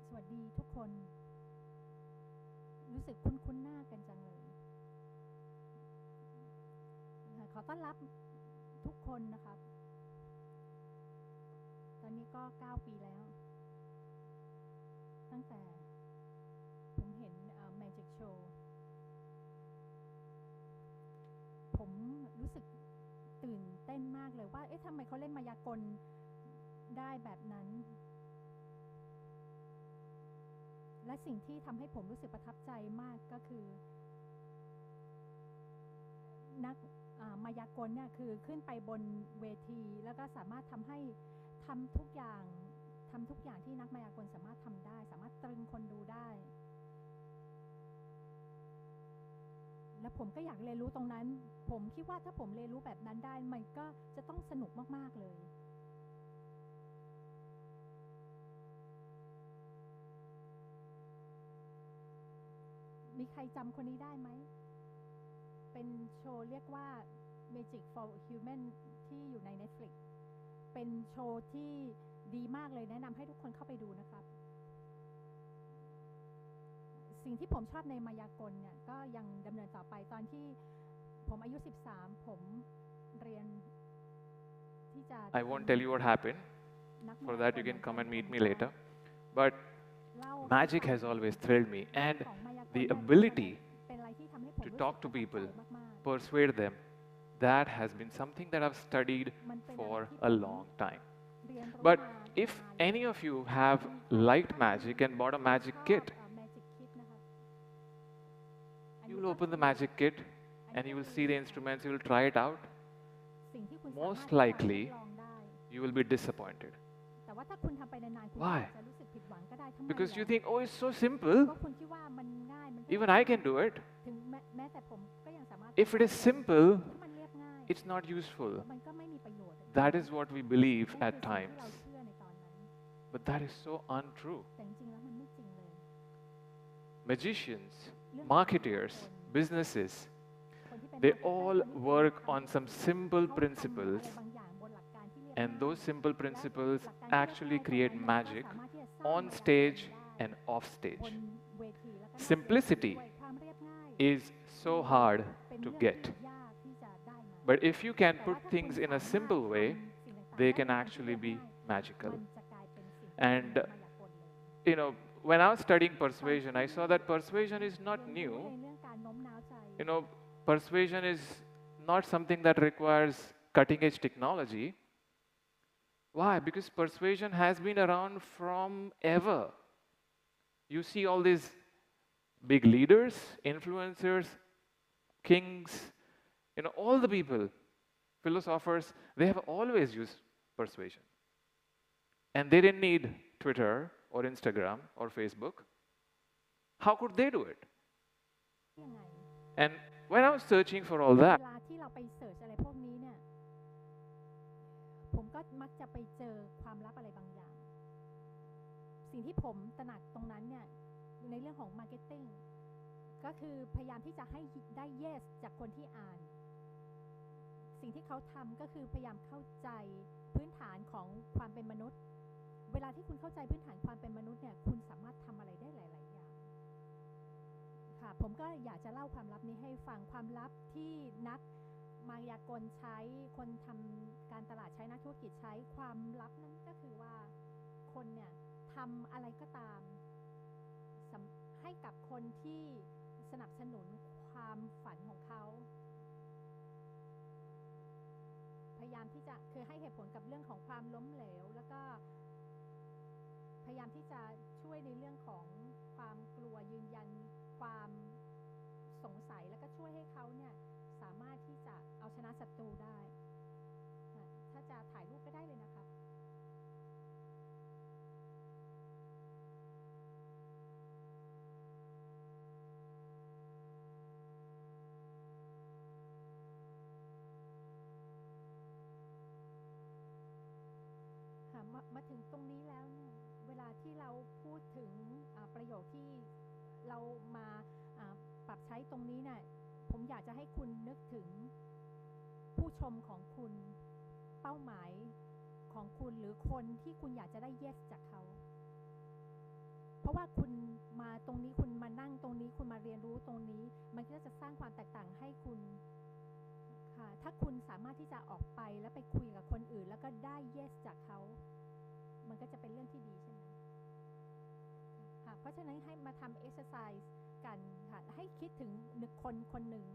สวัสดีทุกคนรู้สึกคุ้นๆหน้ากันจังเลยขอต้อนรับทุกคนนะครับตอนนี้ก็9 ปีแล้วตั้งแต่ผมเห็นMagic Show ผมรู้สึกตื่นเต้นมากเลยว่าเอ๊ะทำไมเขาเล่นมายากลได้แบบนั้นและสิ่งที่ทำให้ผมรู้สึกประทับใจมากก็คือนักมายากลเนี่ยคือขึ้นไปบนเวทีแล้วก็สามารถทำทุกอย่างที่นักมายากลสามารถทำได้สามารถตรึงคนดูได้และผมก็อยากเรียนรู้ตรงนั้นผมคิดว่าถ้าผมเรียนรู้แบบนั้นได้มันก็จะต้องสนุกมากๆเลยมีใครจำคนนี้ได้ไหมเป็นโชว์เรียกว่า Magic for Human ที่อยู่ใน Netflix เป็นโชว์ที่ดีมากเลยแนะนำให้ทุกคนเข้าไปดูนะครับสิ่งที่ผมชอบในมายากลเนี่ยก็ยังดำเนินต่อไปตอนที่ผมอายุ13ผมเรียนที่จะ I won't tell you what happened. For that you can come and meet me later. But magic has always thrilled me and the ability to talk to people, persuade them, that has been something that I've studied for a long time. But if any of you have liked magic and bought a magic kit, you will open the magic kit and you will see the instruments, you will try it out. Most likely, you will be disappointed. Why? Because you think, oh, it's so simple. Even I can do it. If it is simple, it's not useful. That is what we believe at times. But that is so untrue. Magicians, marketers, businesses, They all work on some simple principles, and those simple principles actually create magic on stage and off stage. Simplicity is so hard to get. But if you can put things in a simple way, they can actually be magical. And, when I was studying persuasion, I saw that persuasion is not new. Persuasion is not something that requires cutting-edge technology. Why? Because persuasion has been around from ever. You see all these big leaders, influencers, kings, all the people, philosophers, they have always used persuasion. And they didn't need Twitter or Instagram or Facebook. How could they do it? And when I was searching for all that, เวลาที่เราไปเสิร์ชอะไรพวกนี้เนี่ยผมก็มักจะไปเจอความลับอะไรบางอย่างสิ่งที่ผมตระหนักตรงนั้นเนี่ยในเรื่องของ marketing ก็คือพยายามที่จะให้ได้ yes จากคนที่อ่านสิ่งที่เขาทำก็คือพยายามเข้าใจพื้นฐานของความเป็นมนุษย์เวลาที่คุณเข้าใจพื้นฐานความเป็นมนุษย์เนี่ยคุณสามารถทำอะไรได้หลายๆอย่างค่ะผมก็อยากจะเล่าความลับนี้ให้ฟังความลับที่นักมายากลใช้คนทำการตลาดใช้นักธุรกิจใช้ความลับนั้นก็คือว่าคนเนี่ยทำอะไรก็ตามให้กับคนที่สนับสนุนความฝันของเขาพยายามที่จะคือให้เหตุผลกับเรื่องของความล้มเหลวแล้วก็พยายามที่จะช่วยในเรื่องของความกลัวยืนยันความสงสัยแล้วก็ช่วยให้เขาเนี่ยสามารถที่จะเอาชนะศัตรูได้ถ้าจะถ่ายรูปก็ได้เลยนะครับมาถึงตรงนี้แล้วเนี่ยเวลาที่เราพูดถึงประโยคที่เรามาปรับใช้ตรงนี้เนี่ยผมอยากจะให้คุณนึกถึงผู้ชมของคุณเป้าหมายของคุณหรือคนที่คุณอยากจะได้ yes จากเขาเพราะว่าคุณมาตรงนี้คุณมานั่งตรงนี้คุณมาเรียนรู้ตรงนี้มันก็จะสร้างความแตกต่างให้คุณค่ะถ้าคุณสามารถที่จะออกไปแล้วไปคุยกับคนอื่นแล้วก็ได้ yes จากเขามันก็จะเป็นเรื่องที่ดีใช่ไหมค่ะเพราะฉะนั้นให้มาทำ exercise กันค่ะให้คิดถึงคนหนึ่ง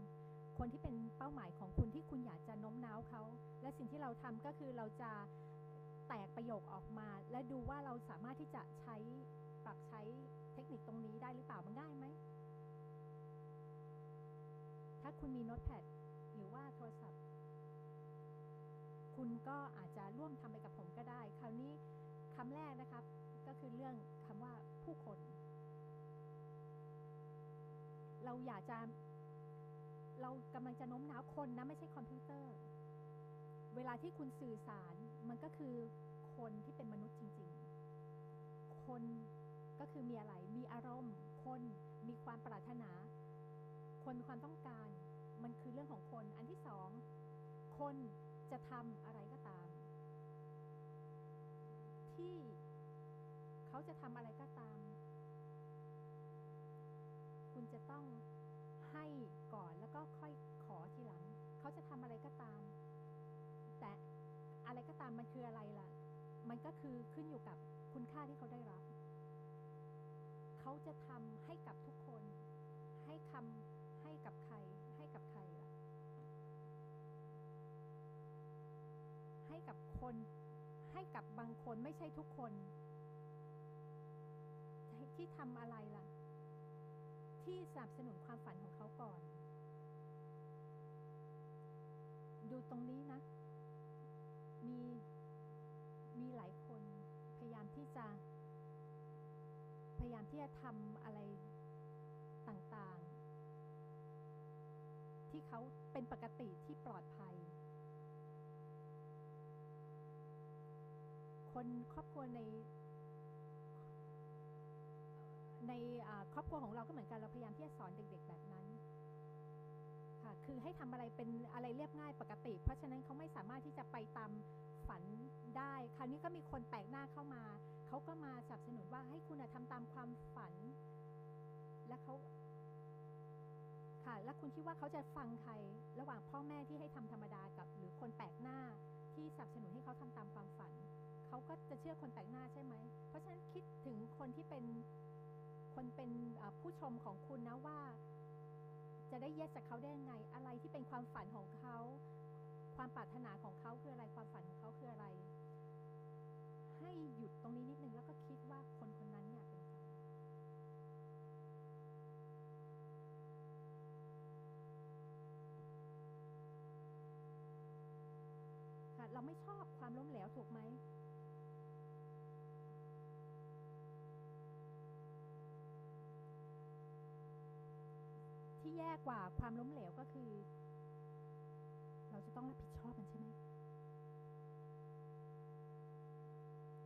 คนที่เป็นเป้าหมายของคุณที่คุณอยากจะโน้มน้าวเขาและสิ่งที่เราทำก็คือเราจะแตกประโยคออกมาและดูว่าเราสามารถที่จะปรับใช้เทคนิคตรงนี้ได้หรือเปล่ามันง่ายไหมถ้าคุณมีโน้ตแพดหรือว่าโทรศัพท์คุณก็อาจจะร่วมทำไปกับผมก็ได้คราวนี้คำแรกนะครับก็คือเรื่องคำว่าผู้คนเรากำลังจะโน้มน้าวคนนะไม่ใช่คอมพิวเตอร์เวลาที่คุณสื่อสารมันก็คือคนที่เป็นมนุษย์จริงๆคนก็คือมีอะไรมีอารมณ์คนมีความปรารถนาคนมีความต้องการมันคือเรื่องของคนอันที่สองคนจะทำอะไรก็ตามที่เขาจะทำอะไรก็ตามคุณจะต้องให้ก่อนแล้วก็ค่อยขอทีหลังเขาจะทำอะไรก็ตามแต่อะไรก็ตามมันคืออะไรล่ะมันก็คือขึ้นอยู่กับคุณค่าที่เขาได้รับเขาจะทำให้กับทุกคนให้กับใครล่ะให้กับคนให้กับบางคนไม่ใช่ทุกคนที่ทำอะไรล่ะที่สนับสนุนความฝันของเขาก่อนดูตรงนี้นะมีหลายคนพยายามที่จะทำอะไรต่างๆที่เขาเป็นปกติที่ปลอดภัยคนครอบครัวในครอบครัวของเราก็เหมือนกันเราพยายามที่จะสอนเด็กๆแบบนั้นค่ะ ค่ะคือให้ทำอะไรเป็นอะไรเรียบง่ายปกติเพราะฉะนั้นเขาไม่สามารถที่จะไปตามฝันได้คราวนี้ก็มีคนแปลกหน้าเข้ามาเขาก็มาสนับสนุนว่าให้คุณทำตามความฝันและเขาค่ะแล้วคุณคิดว่าเขาจะฟังใครระหว่างพ่อแม่ที่ให้ทำธรรมดากับหรือคนแปลกหน้าที่สนับสนุนให้เขาทำตามความฝันเขาก็จะเชื่อคนแปลกหน้าใช่ไหมเพราะฉะนั้นคิดถึงคนที่เป็นผู้ชมของคุณนะว่าจะได้เยสจากเขาได้ยังไงอะไรที่เป็นความฝันของเขาความปรารถนาของเขาคืออะไรความฝันของเขาคืออะไรให้หยุดตรงนี้นิดนึงแล้วก็คิดว่าคนคนนั้นเนี่ยเป็นใครค่ะเราไม่ชอบความล้มเหลวถูกไหมที่แย่กว่าความล้มเหลวก็คือเราจะต้องรับผิดชอบมันใช่ไหม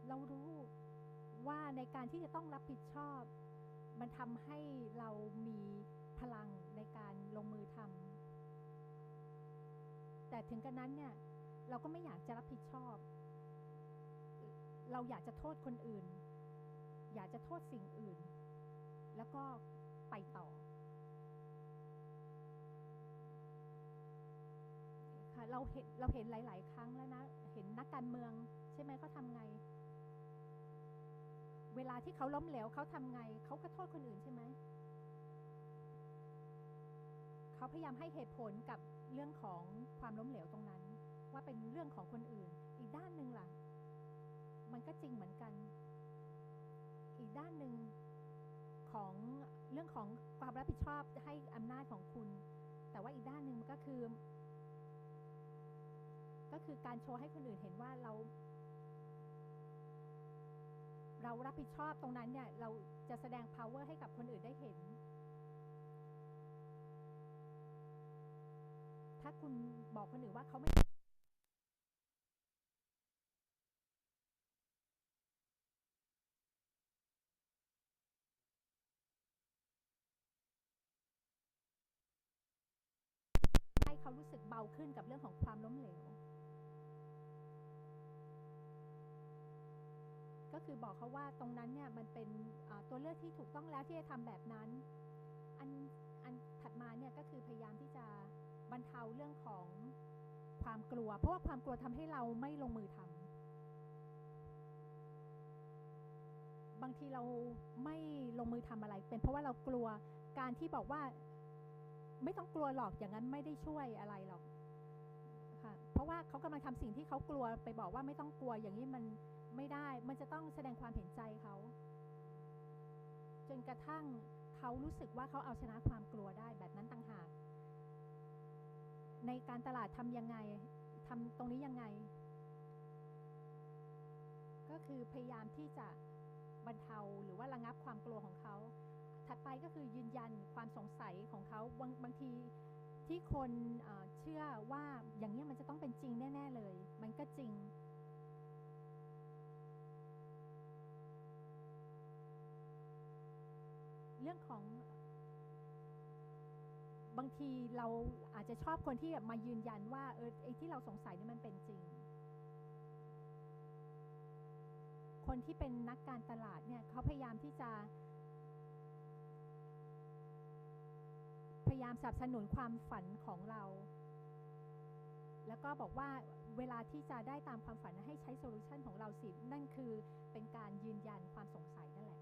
เรารู้ว่าในการที่จะต้องรับผิดชอบมันทำให้เรามีพลังในการลงมือทำแต่ถึงกระนั้นเนี่ยเราก็ไม่อยากจะรับผิดชอบเราอยากจะโทษคนอื่นอยากจะโทษสิ่งอื่นแล้วก็ไปต่อค่ะเราเห็นหลายๆครั้งแล้วนะเห็นนักการเมืองใช่ไหมเขาทำไงเวลาที่เขาล้มเหลวเขาทำไงเขาก็โทษคนอื่นใช่ไหมเขาพยายามให้เหตุผลกับเรื่องของความล้มเหลวตรงนั้นว่าเป็นเรื่องของคนอื่นอีกด้านหนึ่งล่ะมันก็จริงเหมือนกันอีกด้านหนึ่งของเรื่องของความรับผิดชอบให้อำนาจของคุณแต่ว่าอีกด้านหนึ่งมันก็คือการโชว์ให้คนอื่นเห็นว่าเรารับผิดชอบตรงนั้นเนี่ยเราจะแสดง power ให้กับคนอื่นได้เห็นถ้าคุณบอกคนอื่นว่าเขาไม่ให้เขารู้สึกเบาขึ้นกับเรื่องของความล้มเหลวก็คือบอกเขาว่าตรงนั้นเนี่ยมันเป็นตัวเลือกที่ถูกต้องแล้วที่จะทำแบบนั้นอันถัดมาเนี่ยก็คือพยายามที่จะบรรเทาเรื่องของความกลัวเพราะว่าความกลัวทำให้เราไม่ลงมือทำบางทีเราไม่ลงมือทำอะไรเป็นเพราะว่าเรากลัวการที่บอกว่าไม่ต้องกลัวหรอกอย่างนั้นไม่ได้ช่วยอะไรหรอกค่ะเพราะว่าเขากำลังทำสิ่งที่เขากลัวไปบอกว่าไม่ต้องกลัวอย่างนี้มันไม่ได้มันจะต้องแสดงความเห็นใจเขาจนกระทั่งเขารู้สึกว่าเขาเอาชนะความกลัวได้แบบนั้นต่างหากในการตลาดทำยังไงทำตรงนี้ยังไงก็คือพยายามที่จะบรรเทาหรือว่าระงับความกลัวของเขาถัดไปก็คือยืนยันความสงสัยของเขาบางทีที่คนเชื่อว่าอย่างนี้มันจะต้องเป็นจริงแน่ๆเลยมันก็จริงเรื่องของบางทีเราอาจจะชอบคนที่แบบมายืนยันว่าไอ้ที่เราสงสัยนี่มันเป็นจริงคนที่เป็นนักการตลาดเนี่ยเขาพยายามที่จะสนับสนุนความฝันของเราแล้วก็บอกว่าเวลาที่จะได้ตามความฝันให้ใช้โซลูชันของเราสินั่นคือเป็นการยืนยันความสงสัยนั่นแหละ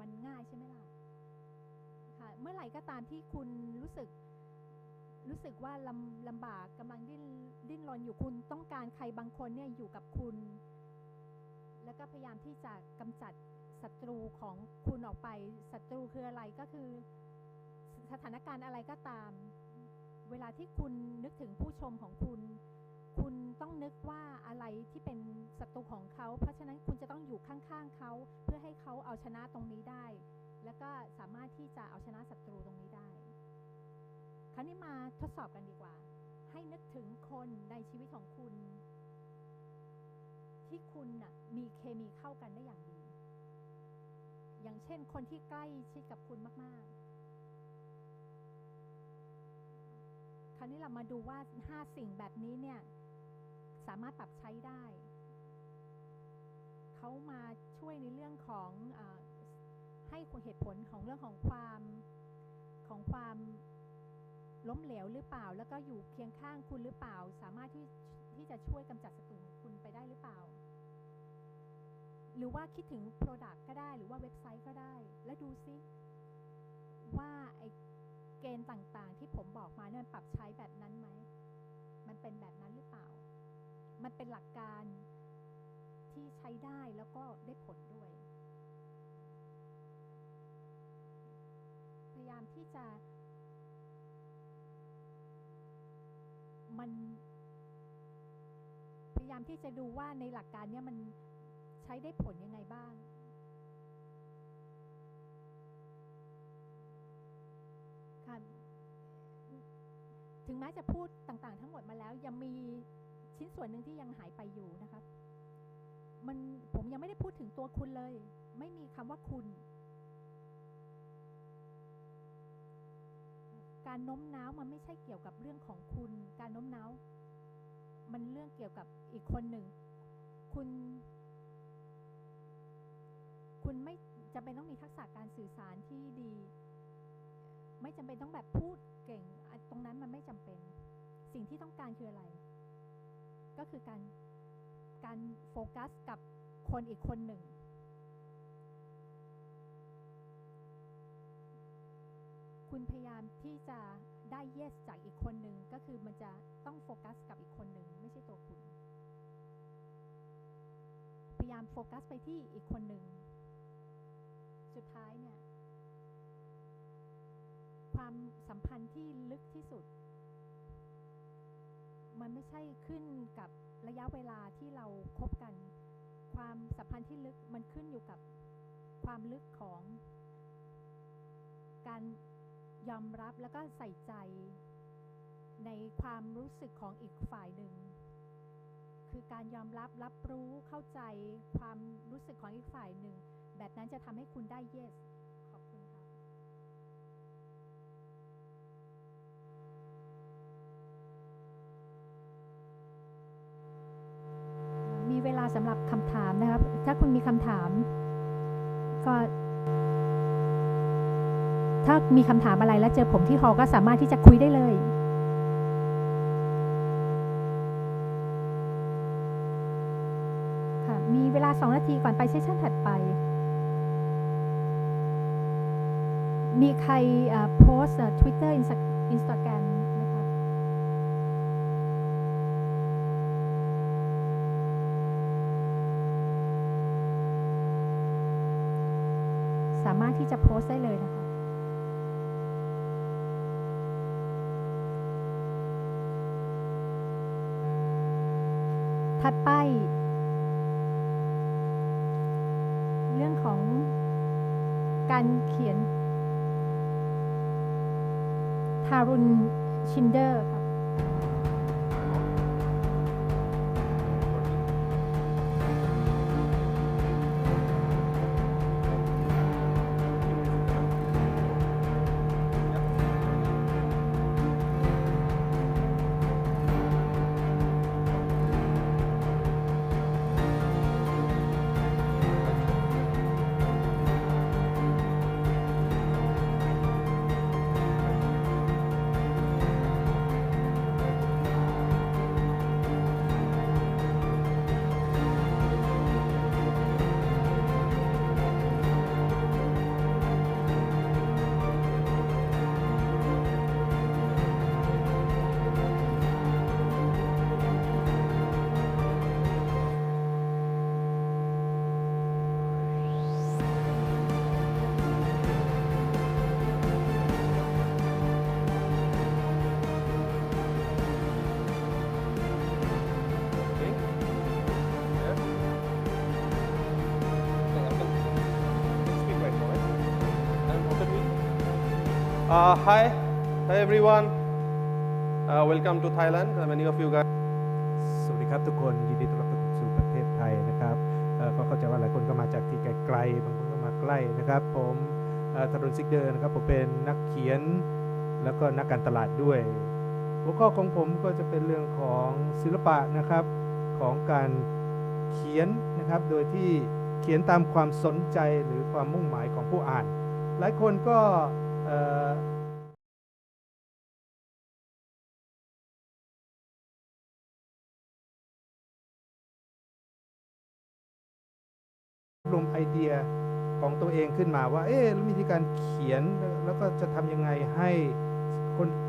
มันง่ายใช่ไหมล่ะค่ะเมื่อไหร่ก็ตามที่คุณรู้สึกว่าลำบากกำลังดิ้นรนอยู่คุณต้องการใครบางคนเนี่ยอยู่กับคุณแล้วก็พยายามที่จะกำจัดศัตรูของคุณออกไปศัตรูคืออะไรก็คือสถานการณ์อะไรก็ตามเวลาที่คุณนึกถึงผู้ชมของคุณต้องนึกว่าอะไรที่เป็นศัตรูของเขาเพราะฉะนั้นคุณจะต้องอยู่ข้างๆเขาเพื่อให้เขาเอาชนะตรงนี้ได้แล้วก็สามารถที่จะเอาชนะศัตรูตรงนี้ได้คราวนี้มาทดสอบกันดีกว่าให้นึกถึงคนในชีวิตของคุณที่คุณมีเคมีเข้ากันได้อย่างดีอย่างเช่นคนที่ใกล้ชิดกับคุณมากๆ ราวนี้เรามาดูว่า5สิ่งแบบนี้เนี่ยสามารถปรับใช้ได้เขามาช่วยในเรื่องของให้เหตุผลของเรื่องของความล้มเหลวหรือเปล่าแล้วก็อยู่เคียงข้างคุณหรือเปล่าสามารถที่จะช่วยกำจัดศัตรูของคุณไปได้หรือเปล่าหรือว่าคิดถึง Product ก็ได้หรือว่าเว็บไซต์ก็ได้แล้วดูซิว่าไอ้เกณฑ์ต่างๆที่ผมบอกมาเนี่ยปรับใช้แบบนั้นไหมมันเป็นแบบนั้นหรือเปล่ามันเป็นหลักการที่ใช้ได้แล้วก็ได้ผลด้วยพยายามที่จะพยายามที่จะดูว่าในหลักการนี้มันใช้ได้ผลยังไงบ้างค่ะถึงแม้จะพูดต่างๆทั้งหมดมาแล้วยังมีชิ้นส่วนหนึ่งที่ยังหายไปอยู่นะครับผมยังไม่ได้พูดถึงตัวคุณเลยไม่มีคำว่าคุณการโน้มน้าวมันไม่ใช่เกี่ยวกับเรื่องของคุณการโน้มน้าวมันเรื่องเกี่ยวกับอีกคนหนึ่งคุณไม่จำเป็นต้องมีทักษะการสื่อสารที่ดีไม่จำเป็นต้องแบบพูดเก่งตรงนั้นมันไม่จำเป็นสิ่งที่ต้องการคืออะไรก็คือการโฟกัสกับคนอีกคนหนึ่งคุณพยายามที่จะได้ yes จากอีกคนหนึ่งก็คือมันจะต้องโฟกัสกับอีกคนหนึ่งไม่ใช่ตัวคุณพยายามโฟกัสไปที่อีกคนหนึ่งสุดท้ายเนี่ยความสัมพันธ์ที่ลึกที่สุดมันไม่ใช่ขึ้นกับระยะเวลาที่เราคบกันความสัมพันธ์ที่ลึกมันขึ้นอยู่กับความลึกของการยอมรับแล้วก็ใส่ใจในความรู้สึกของอีกฝ่ายหนึ่งคือการยอมรับรู้เข้าใจความรู้สึกของอีกฝ่ายหนึ่งแบบนั้นจะทำให้คุณได้ yes ขอบคุณครับมีเวลาสำหรับคำถามนะครับถ้าคุณมีคำถามก็ถ้ามีคำถามอะไรแล้วเจอผมที่ฮอลก็สามารถที่จะคุยได้เลยค่ะมีเวลา2 นาทีก่อนไปเซสชั่นถัดไปมีใครโพสต์ Twitter Instagram นะครับสามารถที่จะโพสต์ได้เลยนะคะถัดไปเรื่องของการเขียนทารุณชินเดอร์ค่ะHi everyone. Welcome to Thailand. Many of you guys. สวัสดีครับทุกคนยินดีต้อนรับสู่ประเทศไทยนะครับก็เข้าใจว่าหลายคนก็มาจากที่ไกลๆบางคนก็มาใกล้นะครับผมธนรซิกเดอร์นะครับผมเป็นนักเขียนแล้วก็นักการตลาดด้วย หัวข้อของผมก็จะเป็นเรื่องของศิลปะนะครับของการเขียนนะครับโดยที่เขียนตามความสนใจหรือความมุ่งหมายของผู้อ่านหลายคนก็รวมไอเดียของตัวเองขึ้นมาว่าวิธีการเขียนแล้วก็จะทำยังไงให้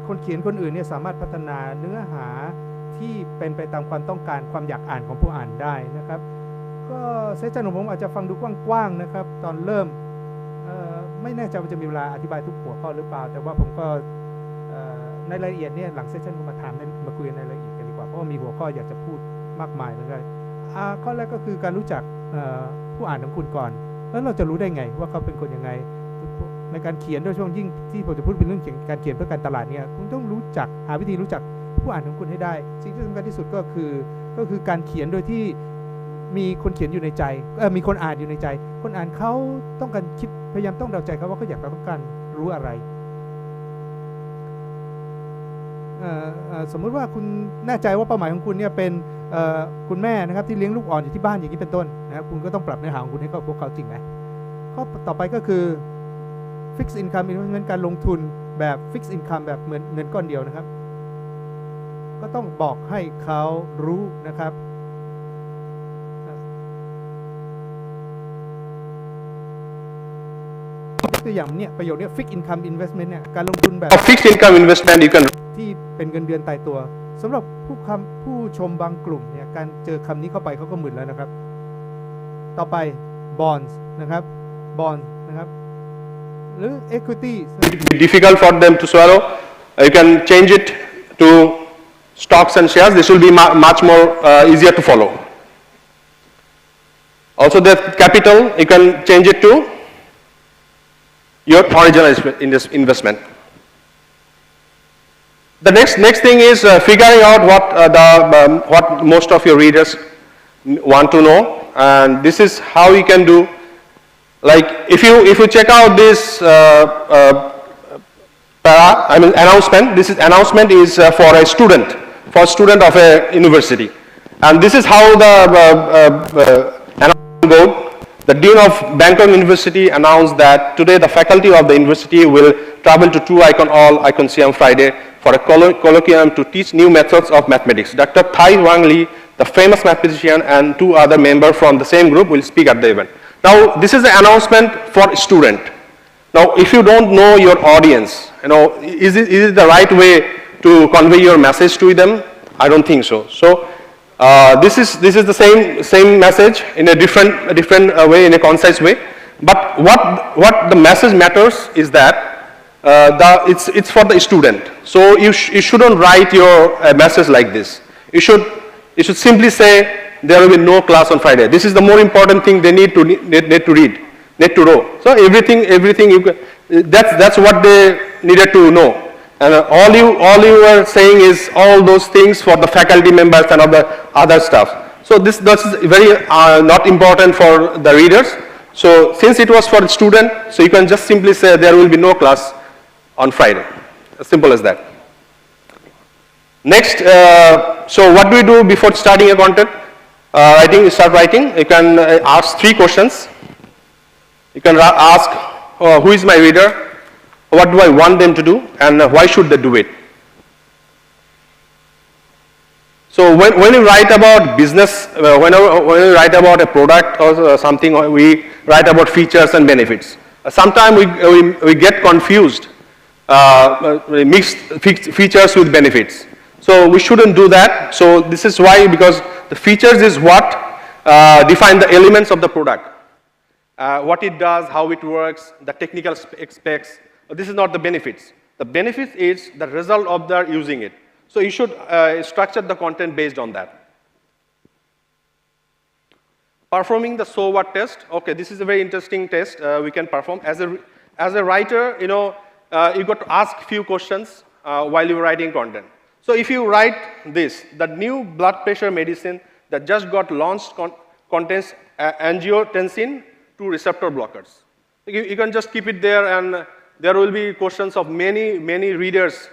คนเขียนคนอื่นเนี่ยสามารถพัฒนาเนื้อหาที่เป็นไปตามความต้องการความอยากอ่านของผู้อ่านได้นะครับก็เซสชั่นของผมอาจจะฟังดูกว้างๆนะครับตอนเริ่มไม่แน่ใจว่าจะมีเวลาอธิบายทุกหัวข้อหรือเปล่าแต่ว่าผมก็ในรายละเอียดเนี่ยหลังเซสชั่นก็มาถามมาคุยในรายละเอียดกันดีกว่าเพราะว่ามีหัวข้ออยากจะพูดมากมายเลยข้อแรกก็คือการรู้จักผู้อ่านของคุณก่อนแล้วเราจะรู้ได้ไงว่าเขาเป็นคนยังไงในการเขียนโดยเฉพาะยิ่งที่ผมจะพูดเป็นเรื่องการเขียนเพื่อการตลาดเนี่ยคุณต้องรู้จักหาวิธีรู้จักผู้อ่านของคุณให้ได้สิ่งที่สำคัญที่สุดก็คือการเขียนโดยที่มีคนเขียนอยู่ในใจมีคนอ่านอยู่ในใจคนอ่านเขาต้องการคิดพยายามต้องเดาใจเขาว่าเขาอยากต้องการรู้อะไรสมมุติว่าคุณแน่ใจว่าเป้าหมายของคุณเนี่ยเป็นคุณแม่นะครับที่เลี้ยงลูกอ่อนอยู่ที่บ้านอย่างนี้เป็นต้นนะครับคุณก็ต้องปรับเนื้อหาของคุณให้เข้าพวกเขาจริงไหมข้อต่อไปก็คือ fixed income investment การลงทุนแบบ fixed income แบบเหมือนเงินก้อนเดียวนะครับก็ต้องบอกให้เขารู้นะครับตัวอย่างเนี่ยประโยชน์เนี่ย fixed income investment เนี่ยการลงทุนแบบ fixed income investment you can ที่เป็นเงินเดือนตายตัวสำหรับผู้ชมบางกลุ่มเนี่ยการเจอคำนี้เข้าไปเขาก็มึนแล้วนะครับต่อไป bonds นะครับ bonds นะครับหรือ equity difficult for them to swallow you can change it to stocks and shares this will be much more easier to follow also the capital you can change it to your original investment. The next thing is figuring out what most of your readers want to know, and this is how you can do. Like if you check out this announcement, this announcement is for a student of a university, and this is how the announcement goes. The Dean of Bangkok University announced that today the faculty of the university will travel to 2 Icon C on Friday for a colloquium to teach new methods of mathematics. Dr. Thai Wang Lee, the famous mathematician, and 2 other members from the same group will speak at the event. Now, this is the announcement for a student. Now, if you don't know your audience, is it the right way to convey your message to them? I don't think so. So, this is the same message in a different way, in a concise way. But what the message matters is that it's for the student. So you shouldn't write your message like this. You should simply say there will be no class on Friday. This is the more important thing they need to read, need to know. So everything that's what they needed to know. And all you are saying is all those things for the faculty members and other stuff. So this is very not important for the readers. So since it was for the student, so you can just simply say there will be no class on Friday. As simple as that. Next, so what do we do before starting a content? Start writing. You can ask 3 questions. You can ask, who is my reader? What do I want them to do, and why should they do it? So when you write about business, when you write about a product or something, we write about features and benefits. Sometimes we get confused, mix features with benefits. So we shouldn't do that. So this is why, because the features is what define the elements of the product. What it does, how it works, the technical aspects. This is not the benefits. The benefits is the result of their using it. So you should structure the content based on that. Performing the so what test. Okay, this is a very interesting test we can perform. As a writer, you got to ask few questions while you're writing content. So if you write this, the new blood pressure medicine that just got launched contains angiotensin 2 receptor blockers. You can just keep it there, and there will be questions of many readers.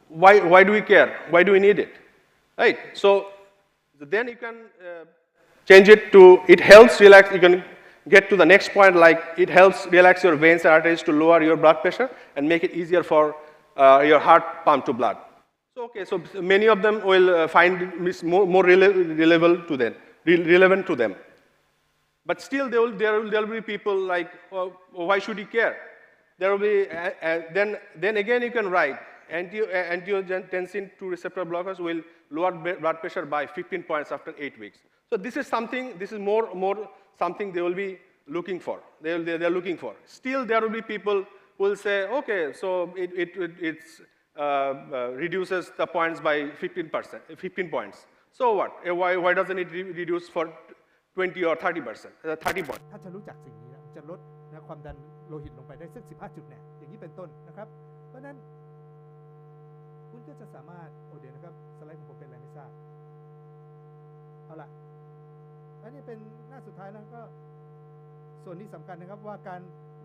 why do we care? Why do we need it? Right? So then you can change it to, it helps relax, you can get to the next point, like it helps relax your veins and arteries to lower your blood pressure and make it easier for your heart pump to blood. So okay, so many of them will find it more relevant to them. But still there will be people like, oh, why should you care? There will be, then again you can write, angiotensin II receptor blockers will lower blood pressure by 15 points after 8 weeks. So this is something, this is more something they will be looking for. They're looking for. Still there will be people who will say, okay, so it reduces the points by 15 points. So what? Why doesn't it reduce for 20 or 30%, 30 points? ถ้าจะรู้จักสิ่งนี้จะลดความดันโลหิตลงไปได้สัก15 จุดเนี่ยอย่างนี้เป็นต้นนะครับเพราะนั้นคุณก็จะสามารถเดี๋ยวนะครับสไลด์ของผมเป็นอะไรไม่ทราบเอาล่ะอันนี้เป็นหน้าสุดท้ายแล้วก็ส่วนนี้สำคัญนะครับว่าการ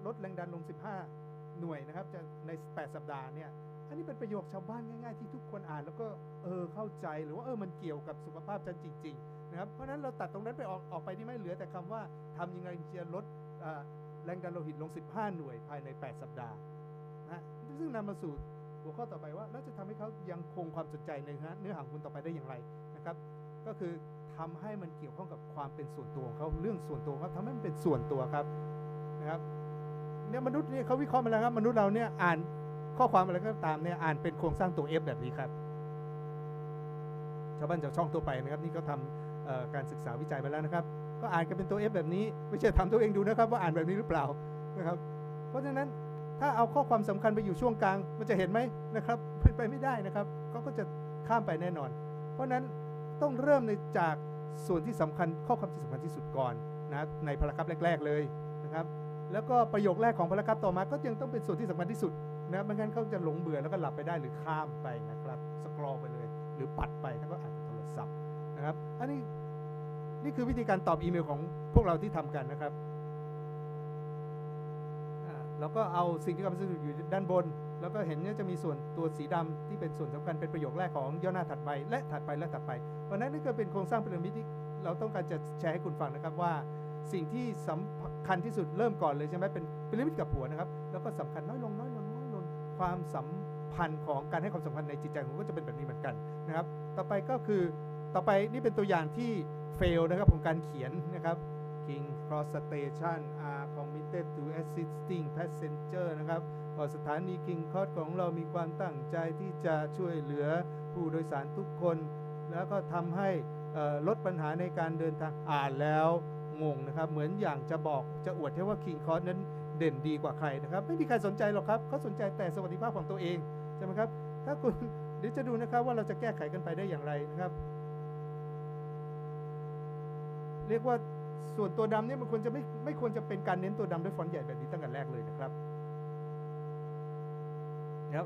ลดแรงดันลง15 หน่วยนะครับจะใน8 สัปดาห์เนี่ยอันนี้เป็นประโยคชาวบ้านง่ายๆที่ทุกคนอ่านแล้วก็เข้าใจหรือว่ามันเกี่ยวกับสุขภาพฉันจริงๆนะครับเพราะฉะนั้นเราตัดตรงนั้นไปออกไปที่ไม่เหลือแต่คำว่าทำยังไงจะลดแรงดันโลหิตลง15 หน่วยภายใน8 สัปดาห์นะซึ่งนำมาสู่หัวข้อต่อไปว่าแล้วจะทำให้เขายังคงความสนใจในเนื้อหาคุณต่อไปได้อย่างไรนะครับก็คือทำให้มันเกี่ยวข้องกับความเป็นส่วนตัวของเขาเรื่องส่วนตัวครับทำให้มันเป็นส่วนตัวครับนะครับเนี่ยมนุษย์เนี่ยเขาวิเคราะห์มาแล้วครับมนุษย์เราเนี่ยอ่านข้อความอะไรก็ตามเนี่ยอ่านเป็นโครงสร้างตัว F แบบนี้ครับชาวบ้านชาวช่องทั่วไปนะครับนี่ก็ทำการศึกษาวิจัยมาแล้วนะครับก็อ่านกันเป็นตัว F แบบนี้ไม่ใช่ทำตัวเองดูนะครับว่าอ่านแบบนี้หรือเปล่านะครับเพราะฉะนั้นถ้าเอาข้อความสำคัญไปอยู่ช่วงกลางมันจะเห็นไหมนะครับเป็นไปไม่ได้นะครับเขาก็จะข้ามไปแน่นอนเพราะนั้นต้องเริ่มจากส่วนที่สำคัญข้อความที่สำคัญที่สุดก่อนนะในพารากราฟแรกๆเลยนะครับแล้วก็ประโยคแรกของพารากราฟต่อมาก็ยังต้องเป็นส่วนที่สำคัญที่สุดนะไม่งั้นเขาจะหลงเบื่อแล้วก็หลับไปได้หรือข้ามไปนะครับสครอลไปเลยหรือปัดไปถ้าก็อ่านโทรศัพท์นะครับอันนี้นี่คือวิธีการตอบอีเมลของพวกเราที่ทำกันนะครับแล้วก็เอาสิ่งที่กำลังอยู่ด้านบนแล้วก็เห็นเนี่ยจะมีส่วนตัวสีดำที่เป็นส่วนสำคัญเป็นประโยคแรกของย่อหน้าถัดไปและถัดไปและถัดไปเพราะนั้นนี่ก็เป็นโครงสร้างพีระมิดที่เราต้องการจะแชร์ให้คุณฟังนะครับว่าสิ่งที่สำคัญที่สุดเริ่มก่อนเลยใช่ไหมเป็นพีระมิดกับหัวนะครับแล้วก็สำคัญน้อยลงความสัมพันธ์ของการให้ความสำคัญในจิตใจของก็จะเป็นแบบนี้เหมือนกันนะครับต่อไปก็คือนี่เป็นตัวอย่างที่ fail นะครับของการเขียนนะครับ King Cross Station are committed to assisting passenger นะครับสถานี King Cross ของเรามีความตั้งใจที่จะช่วยเหลือผู้โดยสารทุกคนแล้วก็ทำให้ลดปัญหาในการเดินทางอ่านแล้วงงนะครับเหมือนอย่างจะอวดให้ว่า King Cross นั้นเด่นดีกว่าใครนะครับไม่มีใครสนใจหรอกครับเขาสนใจแต่สวัสดิภาพของตัวเองใช่ไหมครับถ้าคุณเดี๋ยวจะดูนะครับว่าเราจะแก้ไขกันไปได้อย่างไรนะครับเรียกว่าส่วนตัวดำเนี่ยมันควรจะไม่ควรจะเป็นการเน้นตัวดำด้วยฟอนต์ใหญ่แบบนี้ตั้งแต่แรกเลยนะครับ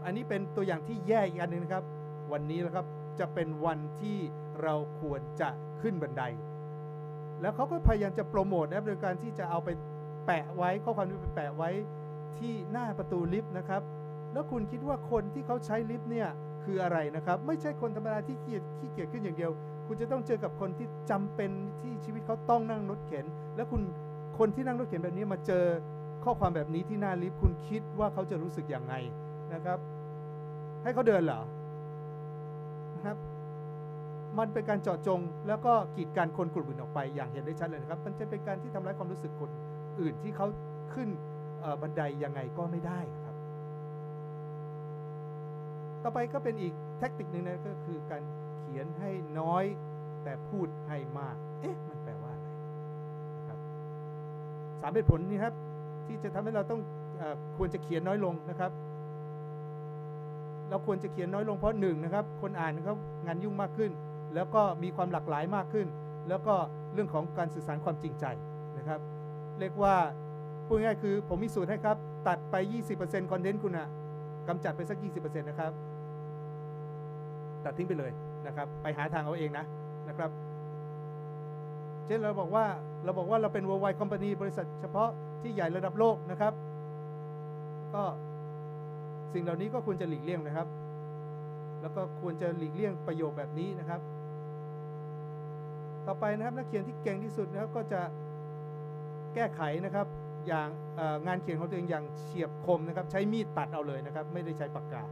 อันนี้เป็นตัวอย่างที่แย่อีกอันหนึ่งนะครับวันนี้นะครับจะเป็นวันที่เราควรจะขึ้นบันไดแล้วเขาก็พยายามจะโปรโมทนะโดยการที่จะเอาไปแปะไว้ข้อความนี้ไปแปะไว้ที่หน้าประตูลิฟต์นะครับแล้วคุณคิดว่าคนที่เขาใช้ลิฟต์เนี่ยคืออะไรนะครับไม่ใช่คนธรรมดาที่ขี้เกียจขึ้นอย่างเดียวคุณจะต้องเจอกับคนที่จำเป็นที่ชีวิตเขาต้องนั่งรถเข็นแล้วคนที่นั่งรถเข็นแบบนี้มาเจอข้อความแบบนี้ที่หน้าลิฟต์คุณคิดว่าเขาจะรู้สึกอย่างไงนะครับให้เขาเดินเหรอนะครับมันเป็นการเจาะจงแล้วก็กีดกันคนกลุ่มอื่นออกไปอย่างเห็นได้ชัดเลยนะครับมันจะเป็นการที่ทำร้ายความรู้สึกคนอื่นที่เขาขึ้นบันไดยังไงก็ไม่ได้ครับต่อไปก็เป็นอีกแทคนิคนึงนะก็คือการเขียนให้น้อยแต่พูดให้มากมันแปลว่าอะไรครับ3 เหตุผลนี้ครับที่จะทำให้เราต้องควรจะเขียนน้อยลงนะครับเราควรจะเขียนน้อยลงเพราะ1นะครับคนอ่านเขางานยุ่งมากขึ้นแล้วก็มีความหลากหลายมากขึ้นแล้วก็เรื่องของการสื่อสารความจริงใจนะครับเรียกว่าพูดง่ายๆคือผมมีสูตรให้ครับตัดไป 20% คอนเทนต์คุณนะกำจัดไปสัก 20% นะครับตัดทิ้งไปเลยนะครับไปหาทางเอาเองนะครับเช่นเราบอกว่าเราเป็น worldwide company บริษัทเฉพาะที่ใหญ่ระดับโลกนะครับก็สิ่งเหล่านี้ก็ควรจะหลีกเลี่ยงนะครับ แล้วก็ควรจะหลีกเลี่ยงประโยคแบบนี้นะครับต่อไปนะครับนักเขียนที่เก่งที่สุดนะครับก็จะแก้ไขนะครับอย่างงานเขียนของตัวเองอย่างเฉียบคมนะครับใช้มีดตัดเอาเลยนะครับไม่ได้ใช้ปากกา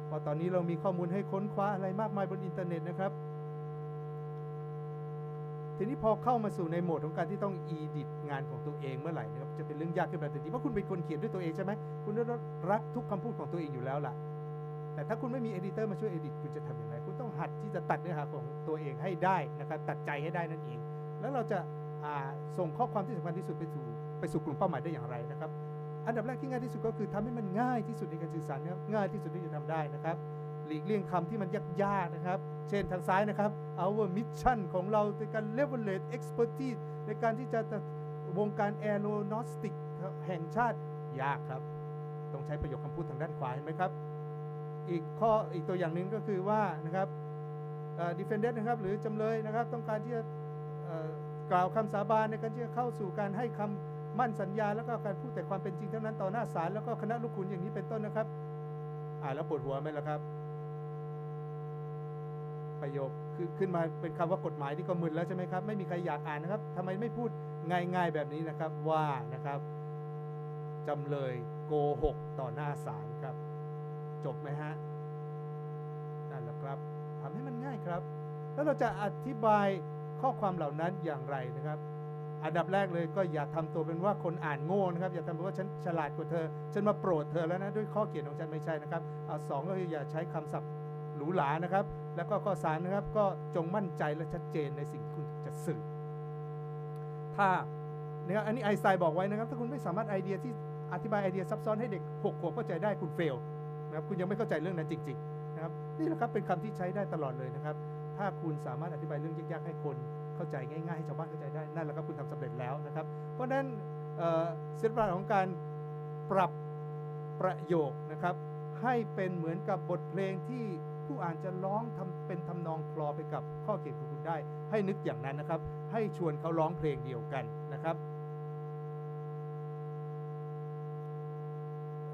เพราะตอนนี้เรามีข้อมูลให้ค้นคว้าอะไรมากมายบนอินเทอร์เน็ตนะครับทีนี้พอเข้ามาสู่ในโหมดของการที่ต้องอีดิทงานของตัวเองเมื่อไหร่นะครับจะเป็นเรื่องยากขึ้นไปทันทีเพราะคุณเป็นคนเขียนด้วยตัวเองใช่ไหมคุณรักทุกคำพูดของตัวเองอยู่แล้วล่ะแต่ถ้าคุณไม่มีเอดิเตอร์มาช่วยเอดิทคุณจะทำอย่างไรคุณต้องหัดที่จะตัดเนื้อหาของตัวเองให้ได้นะครับตัดใจให้ได้นั่นเองแล้วเราจะส่งข้อความที่สำคัญที่สุดไปสู่กลุ่มเป้าหมายได้อย่างไรนะครับอันดับแรกที่ง่ายที่สุดก็คือทำให้มันง่ายที่สุดในการสื่อสารนะครับง่ายที่สุดที่จะทำได้นะครับหลีกเลี่ยงคำที่มันยากๆนะครับเช่นทางซ้ายนะครับ our mission ของเราในการ leverage expertise ในการที่จะวงการ aeronautic แห่งชาติยากครับต้องใช้ประโยคคำพูดทางด้านขวาเห็นไหมครับอีกตัวอย่างหนึ่งก็คือว่านะครับdefendant นะครับหรือจำเลยนะครับต้องการที่จะกล่าวคำสาบานในการที่จะเข้าสู่การให้คำมั่นสัญญาแล้วก็การพูดแต่ความเป็นจริงเท่านั้นต่อหน้าศาลแล้วก็คณะลูกขุนอย่างนี้เป็นต้นนะครับแล้วปวดหัวไหมล่ะครับประโยคคือขึ้นมาเป็นคำว่ากฎหมายที่ก็มึนแล้วใช่ไหมครับไม่มีใครอยากอ่านนะครับทำไมไม่พูดง่ายๆแบบนี้นะครับว่านะครับจำเลยโกหกต่อหน้าศาลครับจบไหมฮะนั่นแหละครับทำให้มันง่ายครับแล้วเราจะอธิบายข้อความเหล่านั้นอย่างไรนะครับอันดับแรกเลยก็อย่าทำตัวเป็นว่าคนอ่านโง่นะครับอย่าทำตัวว่าฉันฉลาดกว่าเธอฉันมาโปรดเธอแล้วนะด้วยข้อเขียนของฉันไม่ใช่นะครับสองก็คืออย่าใช้คำศัพท์หรูหรานะครับแล้วก็ข้อ3นะครับก็จงมั่นใจและชัดเจนในสิ่งที่คุณจะสื่อถ้านะครับอันนี้ไอน์สไตน์บอกไว้นะครับถ้าคุณไม่สามารถอธิบายไอเดียซับซ้อนให้เด็ก6 ขวบเข้าใจได้คุณเฟลนะครับคุณยังไม่เข้าใจเรื่องนั้นจริงๆนะครับนี่แหละครับเป็นคำที่ใช้ได้ตลอดเลยนะครับถ้าคุณสามารถอธิบายเรื่องยากๆให้คนเข้าใจง่ายๆให้ชาวบ้านเข้าใจได้นั่นแหละครับคุณทำสำเร็จแล้วนะครับเพราะฉะนั้นศิลปะของการปรับประโยคนะครับให้เป็นเหมือนกับบทเพลงที่ผู้อ่านจะร้องเป็นทำนองคลอไปกับข้อเขียนของคุณได้ให้นึกอย่างนั้นนะครับให้ชวนเขาร้องเพลงเดียวกันนะครับ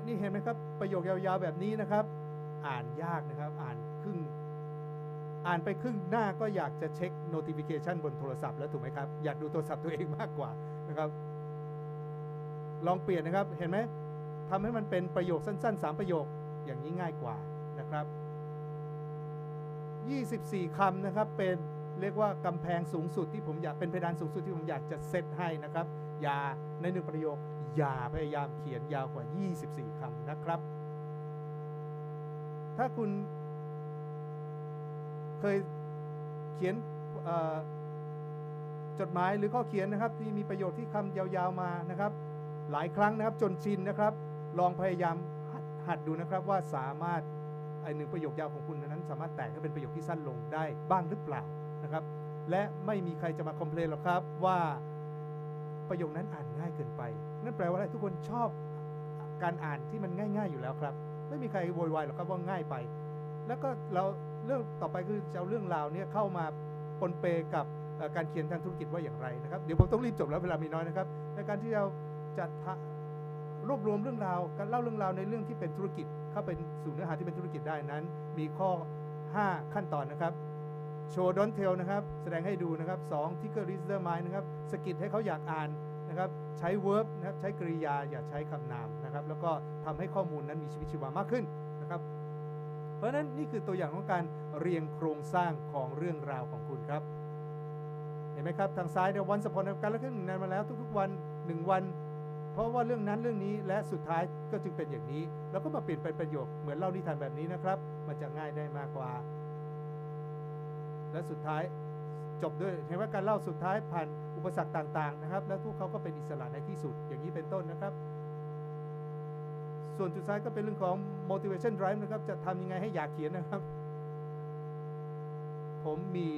นี่เห็นไหมครับประโยคยาวๆแบบนี้นะครับอ่านยากนะครับอ่านไปครึ่งหน้าก็อยากจะเช็ค notification บนโทรศัพท์แล้วถูกไหมครับอยากดูโทรศัพท์ตัวเองมากกว่านะครับลองเปลี่ยนนะครับเห็นไหมทำให้มันเป็นประโยคสั้นๆ3 ประโยคอย่างนี้ง่ายกว่านะครับ24 คำนะครับเป็นเรียกว่ากำแพงสูงสุดที่ผมอยากเป็นเพดานสูงสุดที่ผมอยากจะเซตให้นะครับอย่าใน1 ประโยคอย่าพยายามเขียนยาวกว่า24 คำนะครับถ้าคุณเคยเขียนจดหมายหรือข้อเขียนนะครับที่มีประโยคที่คำยาวๆมานะครับหลายครั้งนะครับจนชินนะครับลองพยายามหัดดูนะครับว่าสามารถ1 ประโยคยาวของคุณนั้นสามารถแตกให้เป็นประโยคที่สั้นลงได้บ้างหรือเปล่านะครับและไม่มีใครจะมาคอมเพลนหรอกครับว่าประโยคนั้นอ่านง่ายเกินไปนั่นแปลว่าอะไรทุกคนชอบการอ่านที่มันง่ายๆอยู่แล้วครับไม่มีใครโวยวายหรอกครับว่าง่ายไปแล้วก็เราเรื่องต่อไปคือจะเอาเรื่องราวนี้เข้ามาปนเปกับการเขียนทางธุรกิจว่าอย่างไรนะครับเดี๋ยวผมต้องรีบจบแล้วเวลามีน้อยนะครับในการที่เราจะรวบรวมเรื่องราวการเล่าเรื่องราวในเรื่องที่เป็นธุรกิจเข้าเป็นสู่เนื้อหาที่เป็นธุรกิจได้นั้นมีข้อ5 ขั้นตอนนะครับโชว์ don't tell นะครับแสดงให้ดูนะครับ2 trigger reader mind นะครับสกิดให้เขาอยากอ่านนะครับใช้ verb นะครับใช้กริยาอย่าใช้คำนามนะครับแล้วก็ทำให้ข้อมูลนั้นมีชีวิตชีวามากขึ้นนะครับเพราะฉะนั้นนี่คือตัวอย่างของการเรียงโครงสร้างของเรื่องราวของคุณครับเห็นไหมครับทางซ้ายเนี่ยวันสปอนกันแล้วก็1 นานมาแล้วทุกๆวัน1 วันเพราะว่าเรื่องนั้นเรื่องนี้และสุดท้ายก็จึงเป็นอย่างนี้แล้วก็มาเปลี่ยนเป็นประโยคเหมือนเล่านิทานแบบนี้นะครับมันจะง่ายได้มากกว่าและสุดท้ายจบด้วยเห็นว่าการเล่าสุดท้ายผ่านอุปสรรคต่างๆนะครับและพวกเขาก็เป็นอิสระในที่สุดอย่างนี้เป็นต้นนะครับส่วนสุดท้ายก็เป็นเรื่องของ motivation drive นะครับจะทำยังไงให้อยากเขียนนะครับผมมี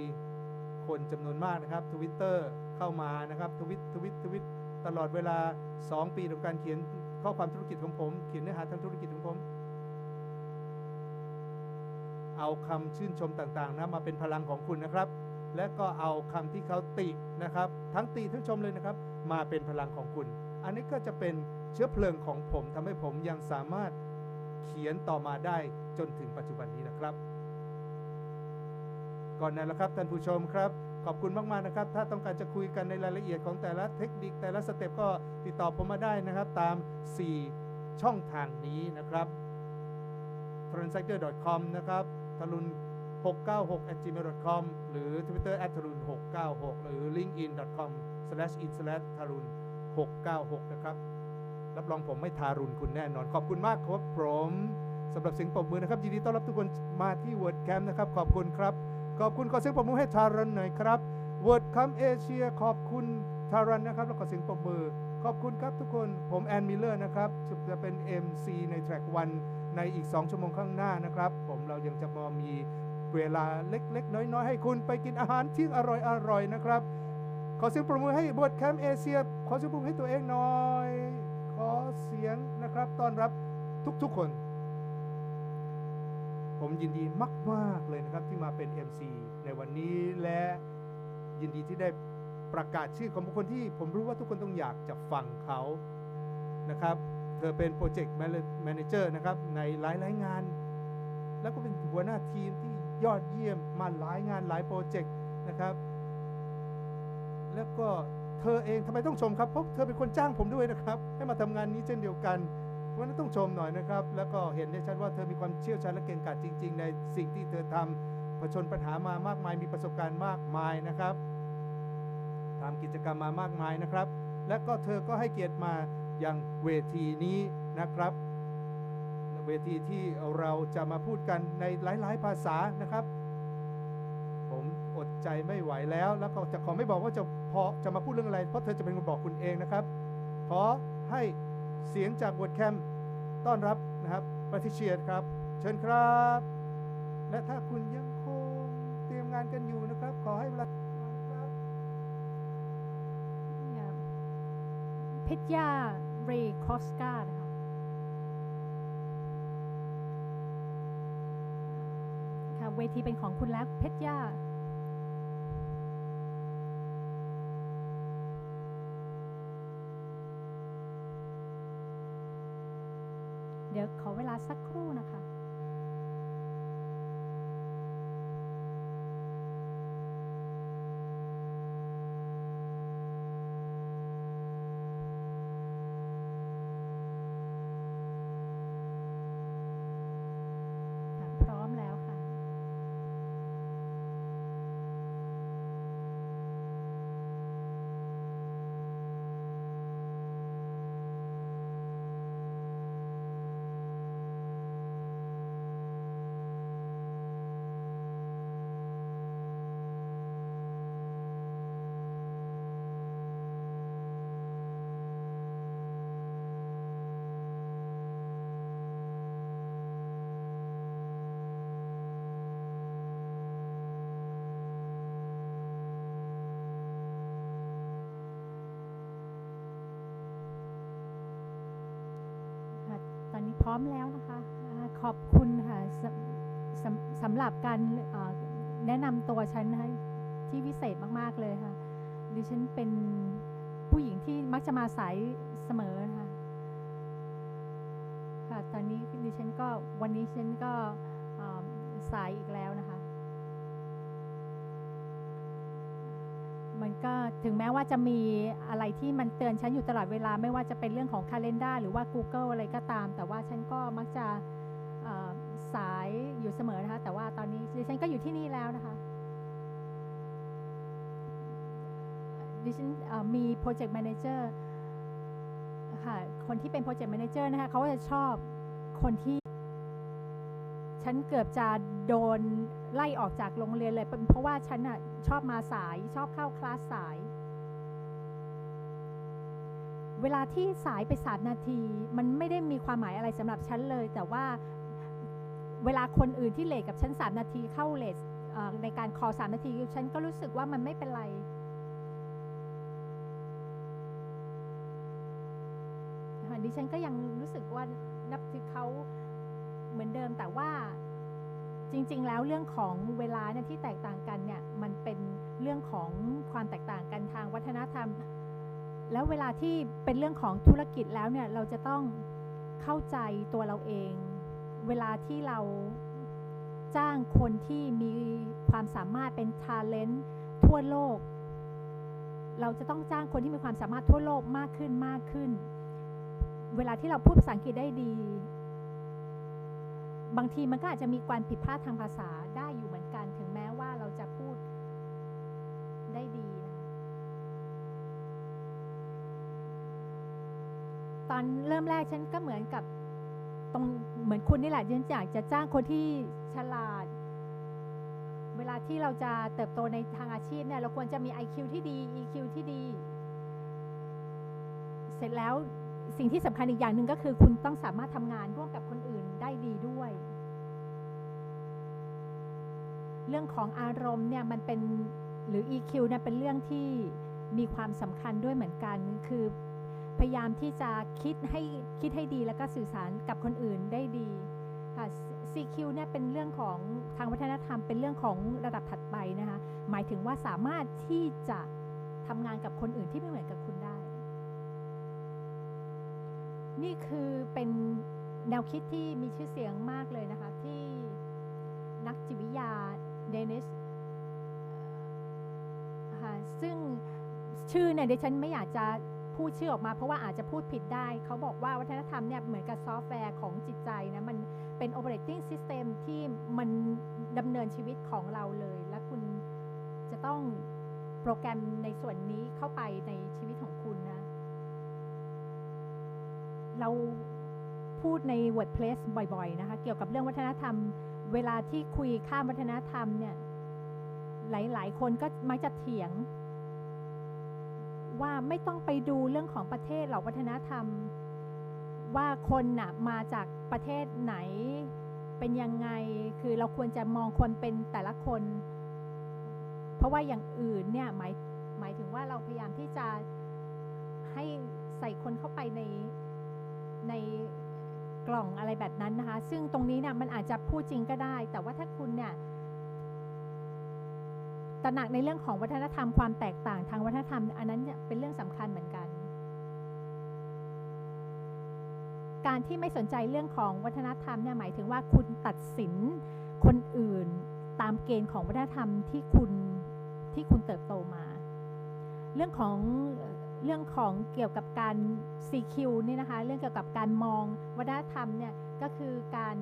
คนจำนวนมากนะครับ Twitter เข้ามานะครับทวิตตลอดเวลา2 ปีของการเขียนข้อความธุรกิจของผมเขียนเนื้อหาทางธุรกิจของผมเอาคำชื่นชมต่างๆนะมาเป็นพลังของคุณนะครับและก็เอาคำที่เขาตินะครับทั้งติทั้งชมเลยนะครับมาเป็นพลังของคุณอันนี้ก็จะเป็นเชื้อเพลิงของผมทำให้ผมยังสามารถ เขียนต่อมาได้จนถึงปัจจุบันนี้นะครับก่อนนั้นแล้วครับท่านผู้ชมครับขอบคุณมากๆนะครับถ้าต้องการจะคุยกันในรายละเอียดของแต่ละเทคนิคแต่ละสเต็ปก็ติดต่อผมมาได้นะครับตาม4ช่องทางนี้นะครับ transactor.com นะครับทรุณ696@gmail.com หรือ Twitter @tharun696 หรือ linkedin.com/in/tharun 696นะครับรับรองผมไม่ทารุณคุณแน่นอนขอบคุณมากครับผมสำหรับเสียงปรบมือนะครับยินดีต้อนรับทุกคนมาที่ WordCamp นะครับขอบคุณครับขอบคุณขอเสียงปรบมือให้ทารันหน่อยครับ WordCamp เอเชียขอบคุณทารันนะครับแล้วขอเสียงปรบมือขอบคุณครับทุกคนผมแอนมิลเลอร์นะครับจะเป็น MC ใน Track 1ในอีก2ชั่วโมงข้างหน้านะครับเรายังจะมีเวลาเล็กๆน้อยๆให้คุณไปกินอาหารที่อร่อยๆนะครับขอเสียงปรบมือให้ WordCamp เอเชียขอเสียงปรบมือให้ตัวเองหน่อยขอเสียงนะครับต้อนรับทุกๆคนผมยินดีมากๆเลยนะครับที่มาเป็น MC ในวันนี้และยินดีที่ได้ประกาศชื่อของบุคคลที่ผมรู้ว่าทุกคนต้องอยากจะฟังเขานะครับเธอเป็นโปรเจกต์แมเนเจอร์นะครับในหลายๆงานแล้วก็เป็นหัวหน้าทีมที่ยอดเยี่ยมมาหลายงานหลายโปรเจกต์นะครับแล้วก็เธอเองทำไมต้องชมครับเพราะเธอเป็นคนจ้างผมด้วยนะครับให้มาทำงานนี้เช่นเดียวกันเพราะนั้นต้องชมหน่อยนะครับแล้วก็เห็นได้ชัดว่าเธอมีความเชี่ยวชาญและเก่งกาจจริงๆในสิ่งที่เธอทำผจญปัญหามามากมายมีประสบการณ์มากมายนะครับทำกิจกรรมมามากมายนะครับและก็เธอก็ให้เกียรติมาอย่างเวทีนี้นะครับเวทีที่เราจะมาพูดกันในหลายๆภาษานะครับผมอดใจไม่ไหวแล้วแล้วก็จะขอไม่บอกว่าจะมาพูดเรื่องอะไรเพราะเธอจะเป็นคนบอกคุณเองนะครับขอให้เสียงจาก WordCamp ต้อนรับนะครับปฏิเชียร์ครับเชิญครับและถ้าคุณยังคงเตรียมงานกันอยู่นะครับขอให้เวลาครับเพชรยาเรย์คอสกานะคะค่ะเวทีเป็นของคุณแล้วเพชรยาเดี๋ยวขอเวลาสักครู่นะคะพร้อมแล้วค่ะตอนนี้พร้อมแล้วนะคะขอบคุณค่ะสำหรับการแนะนำตัวฉันนะคะที่วิเศษมากๆเลยค่ะดิฉันเป็นผู้หญิงที่มักจะมาสายเสมอนะคะค่ะตอนนี้ดิฉันก็วันนี้ฉันก็สายอีกแล้วนะคะมันก็ถึงแม้ว่าจะมีอะไรที่มันเตือนฉันอยู่ตลอดเวลาไม่ว่าจะเป็นเรื่องของ Calendar หรือว่า Google อะไรก็ตามแต่ว่าฉันก็มักจะสายอยู่เสมอนะคะแต่ว่าตอนนี้ดิฉันก็อยู่ที่นี่แล้วนะคะดิฉันมี Project Manager ค่ะคนที่เป็น Project Manager นะคะเขาจะชอบคนที่ฉันเกือบจะโดนไล่ออกจากโรงเรียนเลยเพราะว่าฉันน่ะชอบมาสายชอบเข้าคลาสสายเวลาที่สายไป3 นาทีมันไม่ได้มีความหมายอะไรสำหรับฉันเลยแต่ว่าเวลาคนอื่นที่เลทกับฉัน3 นาทีเข้าเลทในการคอล3 นาทีฉันก็รู้สึกว่ามันไม่เป็นไรดิฉันก็ยังรู้สึกว่านับถือเขาเหมือนเดิมแต่ว่าจริงๆแล้วเรื่องของเวลาเนี่ยที่แตกต่างกันเนี่ยมันเป็นเรื่องของความแตกต่างกันทางวัฒนธรรมแล้วเวลาที่เป็นเรื่องของธุรกิจแล้วเนี่ยเราจะต้องเข้าใจตัวเราเอง เวลาที่เราจ้างคนที่มีความสามารถเป็น talent ทั่วโลกเราจะต้องจ้างคนที่มีความสามารถทั่วโลกมากขึ้นเวลาที่เราพูดภาษาอังกฤษได้ดีบางทีมันก็อาจจะมีความผิดพลาดทางภาษาได้อยู่เหมือนกันถึงแม้ว่าเราจะพูดได้ดีนะตอนเริ่มแรกฉันก็เหมือนกับเหมือนคุณนี่แหละฉันอยากจะจ้างคนที่ฉลาดเวลาที่เราจะเติบโตในทางอาชีพเนี่ยเราควรจะมี IQ ที่ดี EQ ที่ดีเสร็จแล้วสิ่งที่สำคัญอีกอย่างหนึ่งก็คือคุณต้องสามารถทำงานร่วมกับคนอื่นได้ดีด้วยเรื่องของอารมณ์เนี่ยมันเป็นหรือ EQ เนี่ยเป็นเรื่องที่มีความสำคัญด้วยเหมือนกันคือพยายามที่จะคิดให้ดีแล้วก็สื่อสารกับคนอื่นได้ดีค่ะ CQ เนี่ยเป็นเรื่องของทางวัฒนธรรมเป็นเรื่องของระดับถัดไปนะคะหมายถึงว่าสามารถที่จะทำงานกับคนอื่นที่ไม่เหมือนกับคุณได้นี่คือเป็นแนวคิดที่มีชื่อเสียงมากเลยนะคะที่นักจิตวิทยาเดนิสซึ่งชื่อเนี่ยดิฉันไม่อยากจะพูดชื่อออกมาเพราะว่าอาจจะพูดผิดได้เขาบอกว่าวัฒนธรรมเนี่ยเหมือนกับซอฟต์แวร์ของจิตใจนะมันเป็น operating system ที่มันดำเนินชีวิตของเราเลยและคุณจะต้องโปรแกรมในส่วนนี้เข้าไปในชีวิตของคุณนะเราพูดใน WordPress บ่อยๆนะคะเกี่ยวกับเรื่องวัฒนธรรมเวลาที่คุยข้ามวัฒนธรรมเนี่ยหลายๆคนก็มักจะเถียงว่าไม่ต้องไปดูเรื่องของประเทศหรอกวัฒนธรรมว่าคนน่ะมาจากประเทศไหนเป็นยังไงคือเราควรจะมองคนเป็นแต่ละคนเพราะว่าอย่างอื่นเนี่ยหมายถึงว่าเราพยายามที่จะให้ใส่คนเข้าไปในกล่องอะไรแบบนั้นนะคะซึ่งตรงนี้เนี่ยมันอาจจะพูดจริงก็ได้แต่ว่าถ้าคุณเนี่ยตระหนักในเรื่องของวัฒนธรรมความแตกต่างทางวัฒนธรรมอันนั้นเป็นเรื่องสำคัญเหมือนกันการที่ไม่สนใจเรื่องของวัฒนธรรมเนี่ยหมายถึงว่าคุณตัดสินคนอื่นตามเกณฑ์ของวัฒนธรรมที่คุณเติบโตมาเรื่องของเกี่ยวกับการ CQ นี่นะคะเรื่องเกี่ยวกับการมองวัฒนธรรมเนี่ยก็คือการ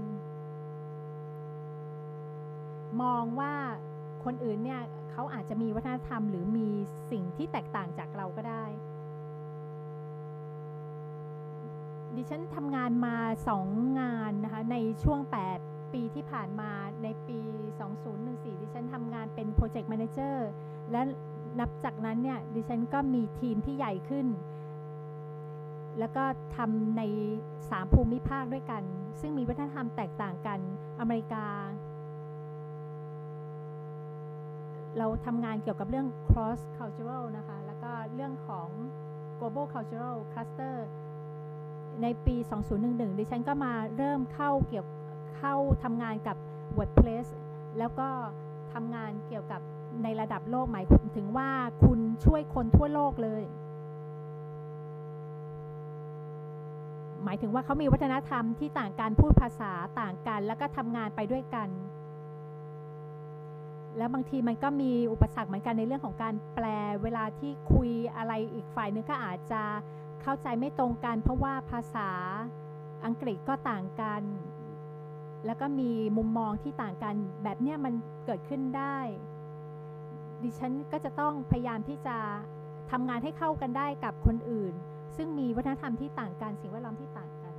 มองว่าคนอื่นเนี่ยเขาอาจจะมีวัฒนธรรมหรือมีสิ่งที่แตกต่างจากเราก็ได้ดิฉันทำงานมา2 งานนะคะในช่วง8 ปีที่ผ่านมาในปี 2014 ดิฉันทำงานเป็นโปรเจกต์แมเนเจอร์และนับจากนั้นเนี่ยดิฉันก็มีทีมที่ใหญ่ขึ้นแล้วก็ทำใน3 ภูมิภาคด้วยกันซึ่งมีวัฒนธรรมแตกต่างกันอเมริกาเราทำงานเกี่ยวกับเรื่อง cross cultural นะคะแล้วก็เรื่องของ global cultural cluster ในปี 2011 ดิฉันก็มาเริ่มเข้าทำงานกับ WordPress แล้วก็ทำงานเกี่ยวกับในระดับโลกหมายถึงว่าคุณช่วยคนทั่วโลกเลยหมายถึงว่าเขามีวัฒนธรรมที่ต่างกันพูดภาษาต่างกันแล้วก็ทำงานไปด้วยกันแล้วบางทีมันก็มีอุปสรรคเหมือนกันในเรื่องของการแปลเวลาที่คุยอะไรอีกฝ่ายนึงก็อาจจะเข้าใจไม่ตรงกันเพราะว่าภาษาอังกฤษก็ต่างกันแล้วก็มีมุมมองที่ต่างกันแบบนี้มันเกิดขึ้นได้ดิฉันก็จะต้องพยายามที่จะทำงานให้เข้ากันได้กับคนอื่นซึ่งมีวัฒนธรรมที่ต่างกันสิ่งแวดล้อมที่ต่างกัน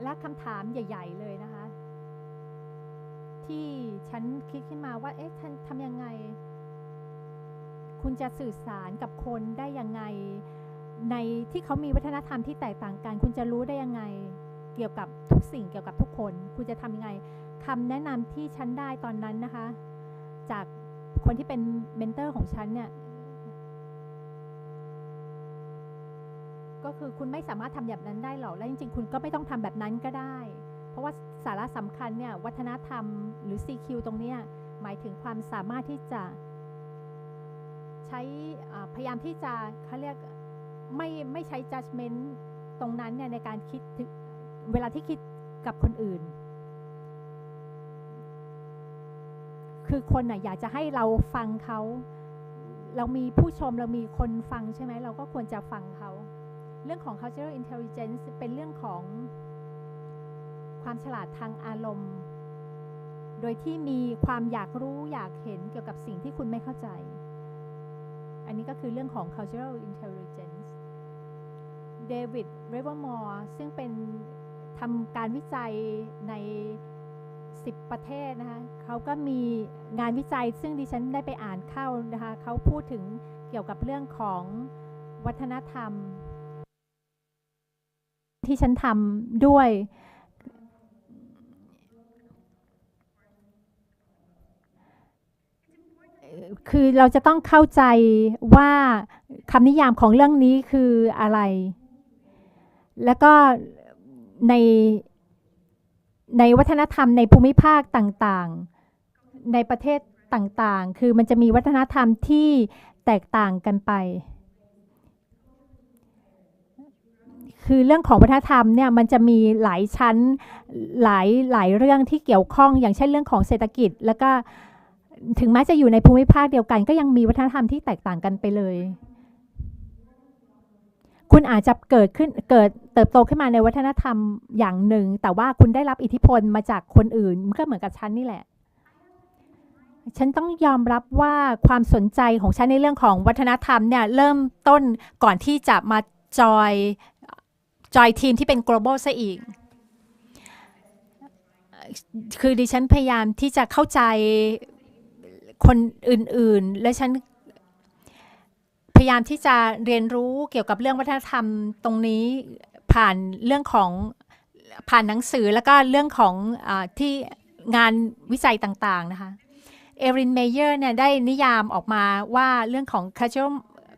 และคำถามใหญ่ๆเลยนะคะที่ฉันคิดขึ้นมาว่าฉันทำยังไงคุณจะสื่อสารกับคนได้ยังไงในที่เขามีวัฒนธรรมที่แตกต่างกันคุณจะรู้ได้ยังไงเกี่ยวกับทุกสิ่งเกี่ยวกับทุกคนคุณจะทำยังไงคำแนะนำที่ฉันได้ตอนนั้นนะคะจากคนที่เป็นเมนเตอร์ของฉันเนี่ยก็คือคุณไม่สามารถทำแบบนั้นได้หรอกและจริงๆคุณก็ไม่ต้องทำแบบนั้นก็ได้เพราะว่าสาระสำคัญเนี่ยวัฒนธรรมหรือ CQ ตรงนี้หมายถึงความสามารถที่จะใช้พยายามที่จะเขาเรียกไม่ใช้ judgment ตรงนั้นเนี่ยในการคิดเวลาที่คิดกับคนอื่นคือคนน่ะอยากจะให้เราฟังเขาเรามีผู้ชมเรามีคนฟังใช่ไหมเราก็ควรจะฟังเขาเรื่องของ cultural intelligence เป็นเรื่องของความฉลาดทางอารมณ์โดยที่มีความอยากรู้อยากเห็นเกี่ยวกับสิ่งที่คุณไม่เข้าใจอันนี้ก็คือเรื่องของ cultural intelligence เดวิด เรเวอร์มอร์ซึ่งเป็นทำการวิจัยใน10 ประเทศนะคะเขาก็มีงานวิจัยซึ่งดิฉันได้ไปอ่านเข้านะคะเขาพูดถึงเกี่ยวกับเรื่องของวัฒนธรรมที่ฉันทำด้วยคือเราจะต้องเข้าใจว่าคำนิยามของเรื่องนี้คืออะไรแล้วก็ในวัฒนธรรมในภูมิภาคต่างๆในประเทศต่างๆคือมันจะมีวัฒนธรรมที่แตกต่างกันไปคือเรื่องของวัฒนธรรมเนี่ยมันจะมีหลายชั้นหลายเรื่องที่เกี่ยวข้องอย่างเช่นเรื่องของเศรษฐกิจแล้วก็ถึงแม้จะอยู่ในภูมิภาคเดียวกันก็ยังมีวัฒนธรรมที่แตกต่างกันไปเลยคุณอาจจะเติบโตขึ้นมาในวัฒนธรรมอย่างหนึ่งแต่ว่าคุณได้รับอิทธิพลมาจากคนอื่นมันก็เหมือนกับฉันนี่แหละฉันต้องยอมรับว่าความสนใจของฉันในเรื่องของวัฒนธรรมเนี่ยเริ่มต้นก่อนที่จะมาจอยทีมที่เป็น global ซะอีกคือดิฉันพยายามที่จะเข้าใจคนอื่นๆและฉันพยายามที่จะเรียนรู้เกี่ยวกับเรื่องวัฒนธรรมตรงนี้ผ่านหนังสือแล้วก็เรื่องของที่งานวิจัยต่างๆนะคะเอริน เมเยอร์เนี่ยได้นิยามออกมาว่าเรื่องของ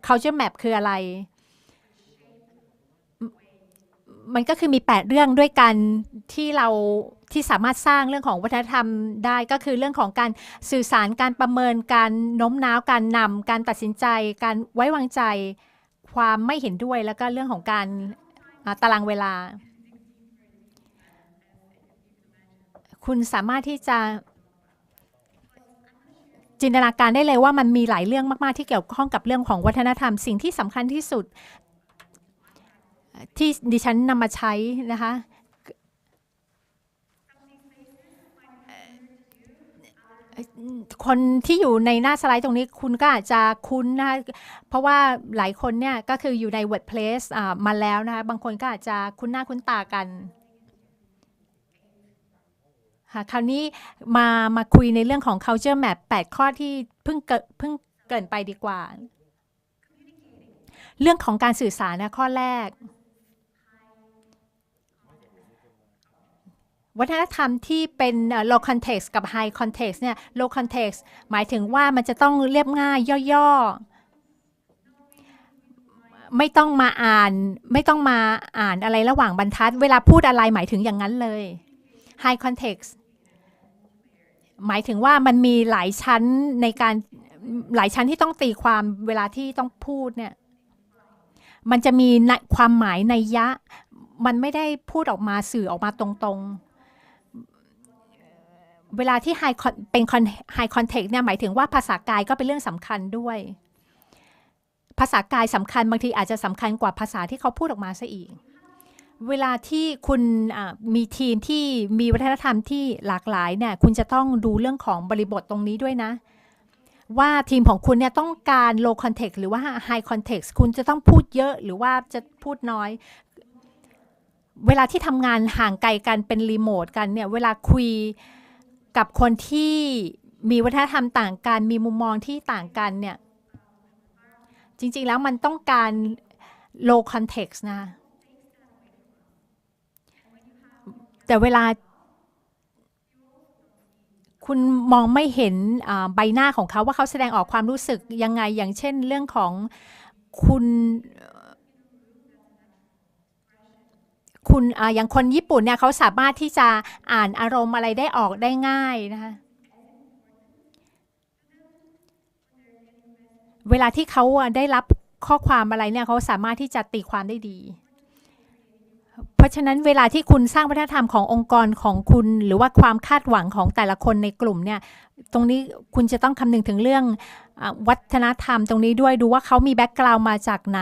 culture map คืออะไรมันก็คือมี8เรื่องด้วยกันที่สามารถสร้างเรื่องของวัฒนธรรมได้ก็คือเรื่องของการสื่อสารการประเมินการโน้มน้าวการนำการตัดสินใจการไว้วางใจความไม่เห็นด้วยแล้วก็เรื่องของการตารางเวลาคุณสามารถที่จะจินตนาการได้เลยว่ามันมีหลายเรื่องมากๆที่เกี่ยวข้องกับเรื่องของวัฒนธรรมสิ่งที่สำคัญที่สุดที่ดิฉันนำมาใช้นะคะคนที่อยู่ในหน้าสไลด์ตรงนี้คุณก็อาจจะคุ้นนะคะเพราะว่าหลายคนเนี่ยก็คืออยู่ใน WordPress มาแล้วนะคะบางคนก็อาจจะคุ้นหน้าคุ้นตากันคราวนี้มาคุยในเรื่องของ culture map 8 ข้อที่เพิ่งเกริ่นไปดีกว่าเรื่องของการสื่อสารนะข้อแรกวัฒนธรรมที่เป็น low context กับ high context เนี่ย low context หมายถึงว่ามันจะต้องเรียบง่ายย่อๆไม่ต้องมาอ่านอะไรระหว่างบรรทัดเวลาพูดอะไรหมายถึงอย่างนั้นเลย high context หมายถึงว่ามันมีหลายชั้นที่ต้องตีความเวลาที่ต้องพูดเนี่ยมันจะมีความหมายนัยยะมันไม่ได้พูดออกมาสื่อออกมาตรงๆเวลาที่เป็น high context เนี่ยหมายถึงว่าภาษากายก็เป็นเรื่องสำคัญด้วยภาษากายสำคัญบางทีอาจจะสำคัญกว่าภาษาที่เขาพูดออกมาซะอีกเวลาที่คุณมีทีมที่มีวัฒนธรรมที่หลากหลายเนี่ยคุณจะต้องดูเรื่องของบริบทตรงนี้ด้วยนะว่าทีมของคุณเนี่ยต้องการ low context หรือว่า high context คุณจะต้องพูดเยอะหรือว่าจะพูดน้อยเวลาที่ทำงานห่างไกลกันเป็นรีโมทกันเนี่ยเวลาคุยกับคนที่มีวัฒนธรรมต่างกันมีมุมมองที่ต่างกันเนี่ยจริงๆแล้วมันต้องการ low context นะแต่เวลาคุณมองไม่เห็นใบหน้าของเขาว่าเขาแสดงออกความรู้สึกยังไงอย่างเช่นเรื่องของคุณอย่างคนญี่ปุ่นเนี่ยเขาสามารถที่จะอ่านอารมณ์อะไรได้ออกได้ง่ายนะคะเวลาที่เขาได้รับข้อความอะไรเนี่ยเขาสามารถที่จะตีความได้ดี เพราะฉะนั้นเวลาที่คุณสร้างวัฒนธรรมขององค์กรของคุณหรือว่าความคาดหวังของแต่ละคนในกลุ่มเนี่ยตรงนี้คุณจะต้องคำนึงถึงเรื่องวัฒนธรรมตรงนี้ด้วยดูว่าเขามีแบ็กกราวด์มาจากไหน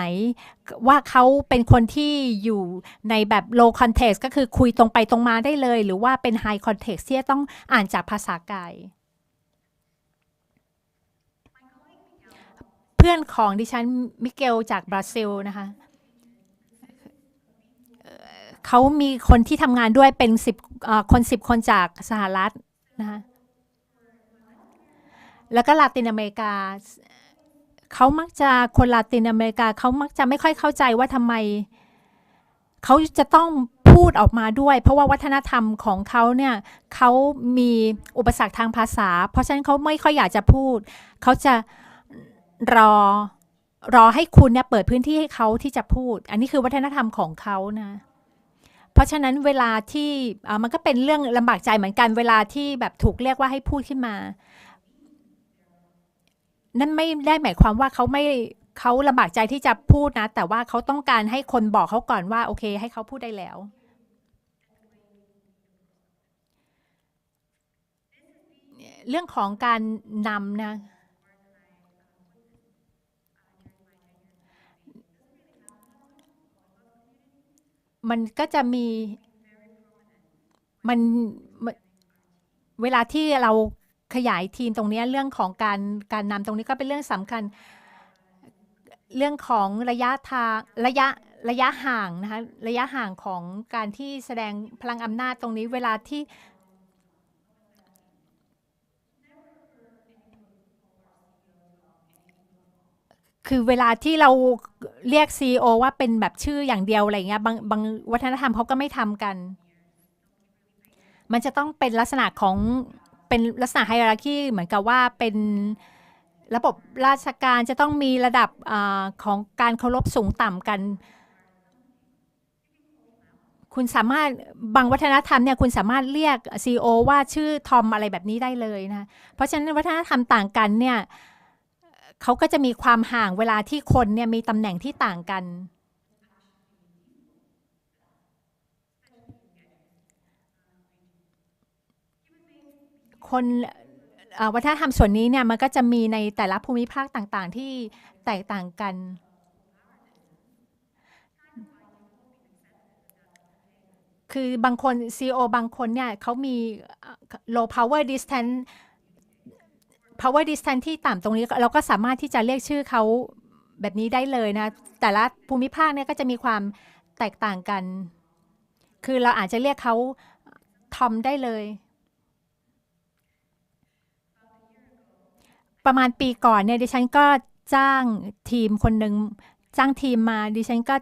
ว่าเขาเป็นคนที่อยู่ในแบบ low context ก็คือคุยตรงไปตรงมาได้เลยหรือว่าเป็น high context ที่จะต้องอ่านจากภาษากายเพื่อนของดิฉันมิเกลจากบราซิลนะคะเขามีคนที่ทำงานด้วยเป็น10 คนจากสหรัฐนะคะแล้วก็ลาตินอเมริกาเขามักจะคนลาตินอเมริกาเขามักจะไม่ค่อยเข้าใจว่าทำไมเขาจะต้องพูดออกมาด้วยเพราะว่าวัฒนธรรมของเขาเนี่ยเขามีอุปสรรคทางภาษาเพราะฉะนั้นเขาไม่ค่อยอยากจะพูดเขาจะรอให้คุณเนี่ยเปิดพื้นที่ให้เขาที่จะพูดอันนี้คือวัฒนธรรมของเขานะเพราะฉะนั้นเวลาที่มันก็เป็นเรื่องลำบากใจเหมือนกันเวลาที่แบบถูกเรียกว่าให้พูดขึ้นมานั่นไม่ได้หมายความว่าเขาลำบากใจที่จะพูดนะแต่ว่าเขาต้องการให้คนบอกเขาก่อนว่าโอเคให้เขาพูดได้แล้วเรื่องของการนำนะมันก็จะมีมันเวลาที่เราขยายทีมตรงนี้เรื่องของการนำตรงนี้ก็เป็นเรื่องสำคัญเรื่องของระยะห่างนะคะระยะห่างของการที่แสดงพลังอำนาจตรงนี้เวลาที่คือเวลาที่เราเรียก CEO ว่าเป็นแบบชื่ออย่างเดียวอะไรเงี้ยบางวัฒนธรรมเขาก็ไม่ทำกันมันจะต้องเป็นลักษณะของเป็นลักษณะไฮรักีเหมือนกับว่าเป็นระบบราชการจะต้องมีระดับของการเคารพสูงต่ำกันคุณสามารถบางวัฒนธรรมเนี่ยคุณสามารถเรียก CEO ว่าชื่อทอมอะไรแบบนี้ได้เลยนะเพราะฉะนั้นวัฒนธรรมต่างกันเนี่ยเขาก็จะมีความห่างเวลาที่คนเนี่ยมีตำแหน่งที่ต่างกันคนวัฒนธรรมส่วนนี้เนี่ยมันก็จะมีในแต่ละภูมิภาคต่างๆที่แตกต่างกันคือบางคน CEO บางคนเนี่ยเขามี low power distance ที่ต่ำตรงนี้เราก็สามารถที่จะเรียกชื่อเขาแบบนี้ได้เลยนะแต่ละภูมิภาคเนี่ยก็จะมีความแตกต่างกันคือเราอาจจะเรียกเขาทอมได้เลยประมาณปีก่อนเนี่ยดิฉันก็จ้างทีมคนหนึ่งจ้างทีมมาดิฉันก็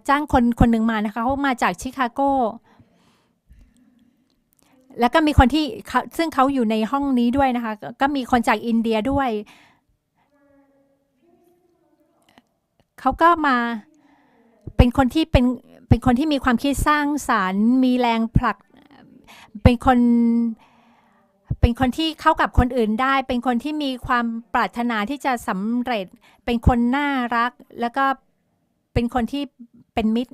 จ้างคนหนึ่งมานะคะเขามาจากชิคาโกแล้วก็มีคนที่ซึ่งเขาอยู่ในห้องนี้ด้วยนะคะก็มีคนจากอินเดียด้วยเขาก็มาเป็นคนที่มีความคิดสร้างสรรค์มีแรงผลักเป็นคนที่เข้ากับคนอื่นได้เป็นคนที่มีความปรารถนาที่จะสำเร็จเป็นคนน่ารักแล้วก็เป็นคนที่เป็นมิตร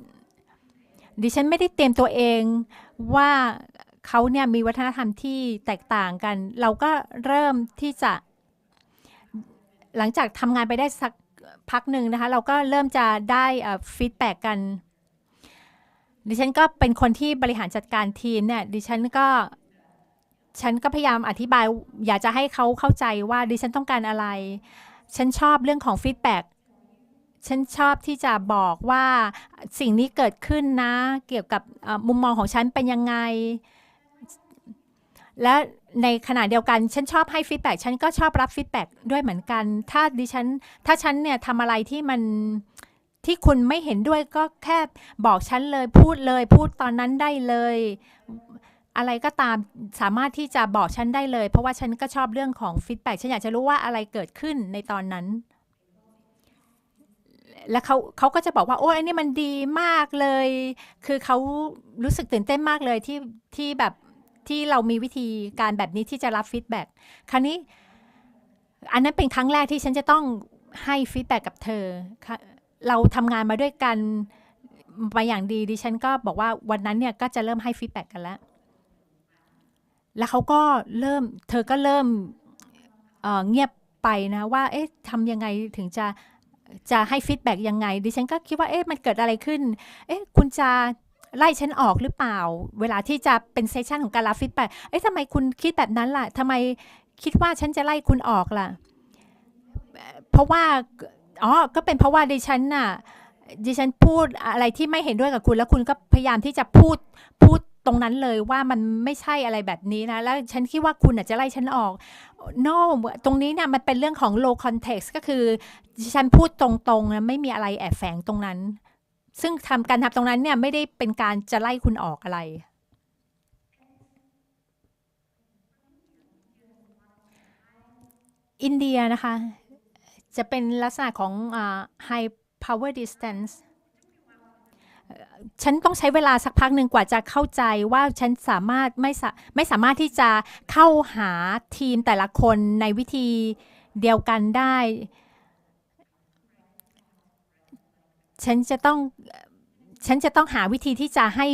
ดิฉันไม่ได้เตรียมตัวเองว่าเขาเนี่ยมีวัฒนธรรมที่แตกต่างกันเราก็เริ่มที่จะหลังจากทำงานไปได้สักพักหนึ่งนะคะเราก็เริ่มจะได้ฟีดแบ็กกันดิฉันก็เป็นคนที่บริหารจัดการทีมเนี่ยดิฉันก็พยายามอธิบายอยากจะให้เขาเข้าใจว่าดิฉันต้องการอะไรฉันชอบเรื่องของฟีดแบ็กฉันชอบที่จะบอกว่าสิ่งนี้เกิดขึ้นนะเกี่ยวกับมุมมองของฉันเป็นยังไงและในขณะเดียวกันฉันชอบให้ฟีดแบ็กฉันก็ชอบรับฟีดแบ็กด้วยเหมือนกันถ้าฉันเนี่ยทำอะไรที่คุณไม่เห็นด้วยก็แค่บอกฉันเลยพูดตอนนั้นได้เลยอะไรก็ตามสามารถที่จะบอกฉันได้เลยเพราะว่าฉันก็ชอบเรื่องของฟีดแบ็กฉันอยากจะรู้ว่าอะไรเกิดขึ้นในตอนนั้นแล้วเขาก็จะบอกว่าโอ้ยอันนี้มันดีมากเลยคือเขารู้สึกตื่นเต้นมากเลยที่แบบ ที่เรามีวิธีการแบบนี้ที่จะรับฟีดแบ็กคราวนี้อันนั้นเป็นครั้งแรกที่ฉันจะต้องให้ฟีดแบ็กกับเธอเราทำงานมาด้วยกันมาอย่างดีดิฉันก็บอกว่าวันนั้นเนี่ยก็จะเริ่มให้ฟีดแบ็กกันแล้วเขาก็เธอก็เริ่มเงียบไปนะว่าเอ๊ะทำยังไงถึงจะให้ฟีดแบ็กยังไงดิฉันก็คิดว่าเอ๊ะมันเกิดอะไรขึ้นเอ๊ะคุณจะไล่ฉันออกหรือเปล่าเวลาที่จะเป็นเซสชันของการรับฟีดแบ็กเอ๊ะทำไมคุณคิดแบบนั้นล่ะทำไมคิดว่าฉันจะไล่คุณออกล่ะเพราะว่าก็เป็นเพราะว่าดิฉันพูดอะไรที่ไม่เห็นด้วยกับคุณแล้วคุณก็พยายามที่จะพูดตรงนั้นเลยว่ามันไม่ใช่อะไรแบบนี้นะแล้วฉันคิดว่าคุณจะไล่ฉันออก no ตรงนี้เนี่ยมันเป็นเรื่องของ low context ก็คือฉันพูดตรงๆนะไม่มีอะไรแอบแฝงตรงนั้นซึ่งการทำตรงนั้นเนี่ยไม่ได้เป็นการจะไล่คุณออกอะไรอินเดียนะคะจะเป็นลักษณะของ high power distance ฉันต้องใช้เวลาสักพักหนึ่งกว่าจะเข้าใจว่าฉันไม่สามารถที่จะเข้าหาทีมแต่ละคนในวิธีเดียวกันได้ฉันจะต้องหาวิธีที่จะให้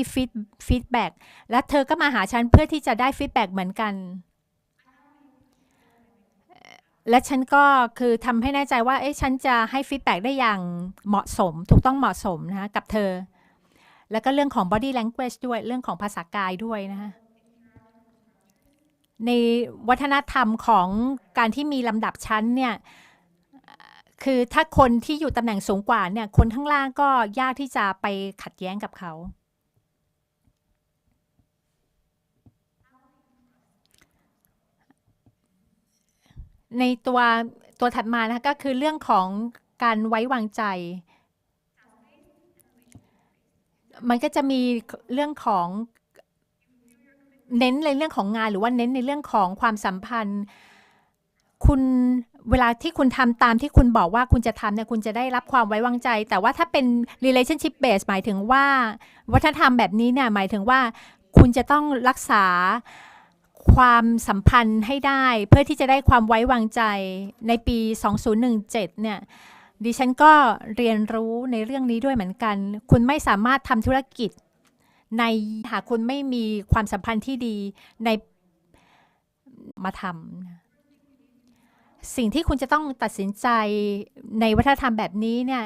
ฟีดแบ็กและเธอก็มาหาฉันเพื่อที่จะได้ฟีดแบ็กเหมือนกันและฉันก็คือทำให้แน่ใจว่าฉันจะให้ฟีดแบ็กได้อย่างเหมาะสมถูกต้องเหมาะสมนะกับเธอแล้วก็เรื่องของ body language ด้วยเรื่องของภาษากายด้วยนะคะในวัฒนธรรมของการที่มีลำดับชั้นเนี่ยคือถ้าคนที่อยู่ตำแหน่งสูงกว่าเนี่ยคนข้างล่างก็ยากที่จะไปขัดแย้งกับเขาในตัวถัดมานะคะก็คือเรื่องของการไว้วางใจมันก็จะมีเรื่องของเน้นในเรื่องของงานหรือว่าเน้นในเรื่องของความสัมพันธ์คุณเวลาที่คุณทำตามที่คุณบอกว่าคุณจะทำเนี่ยคุณจะได้รับความไว้วางใจแต่ว่าถ้าเป็น relationship base หมายถึงว่าวัฒนธรรมแบบนี้เนี่ยหมายถึงว่าคุณจะต้องรักษาความสัมพันธ์ให้ได้เพื่อที่จะได้ความไว้วางใจในปี 2017 เนี่ยดิฉันก็เรียนรู้ในเรื่องนี้ด้วยเหมือนกันคุณไม่สามารถทำธุรกิจหากคุณไม่มีความสัมพันธ์ที่ดีมาทำสิ่งที่คุณจะต้องตัดสินใจในวัฒนธรรมแบบนี้เนี่ย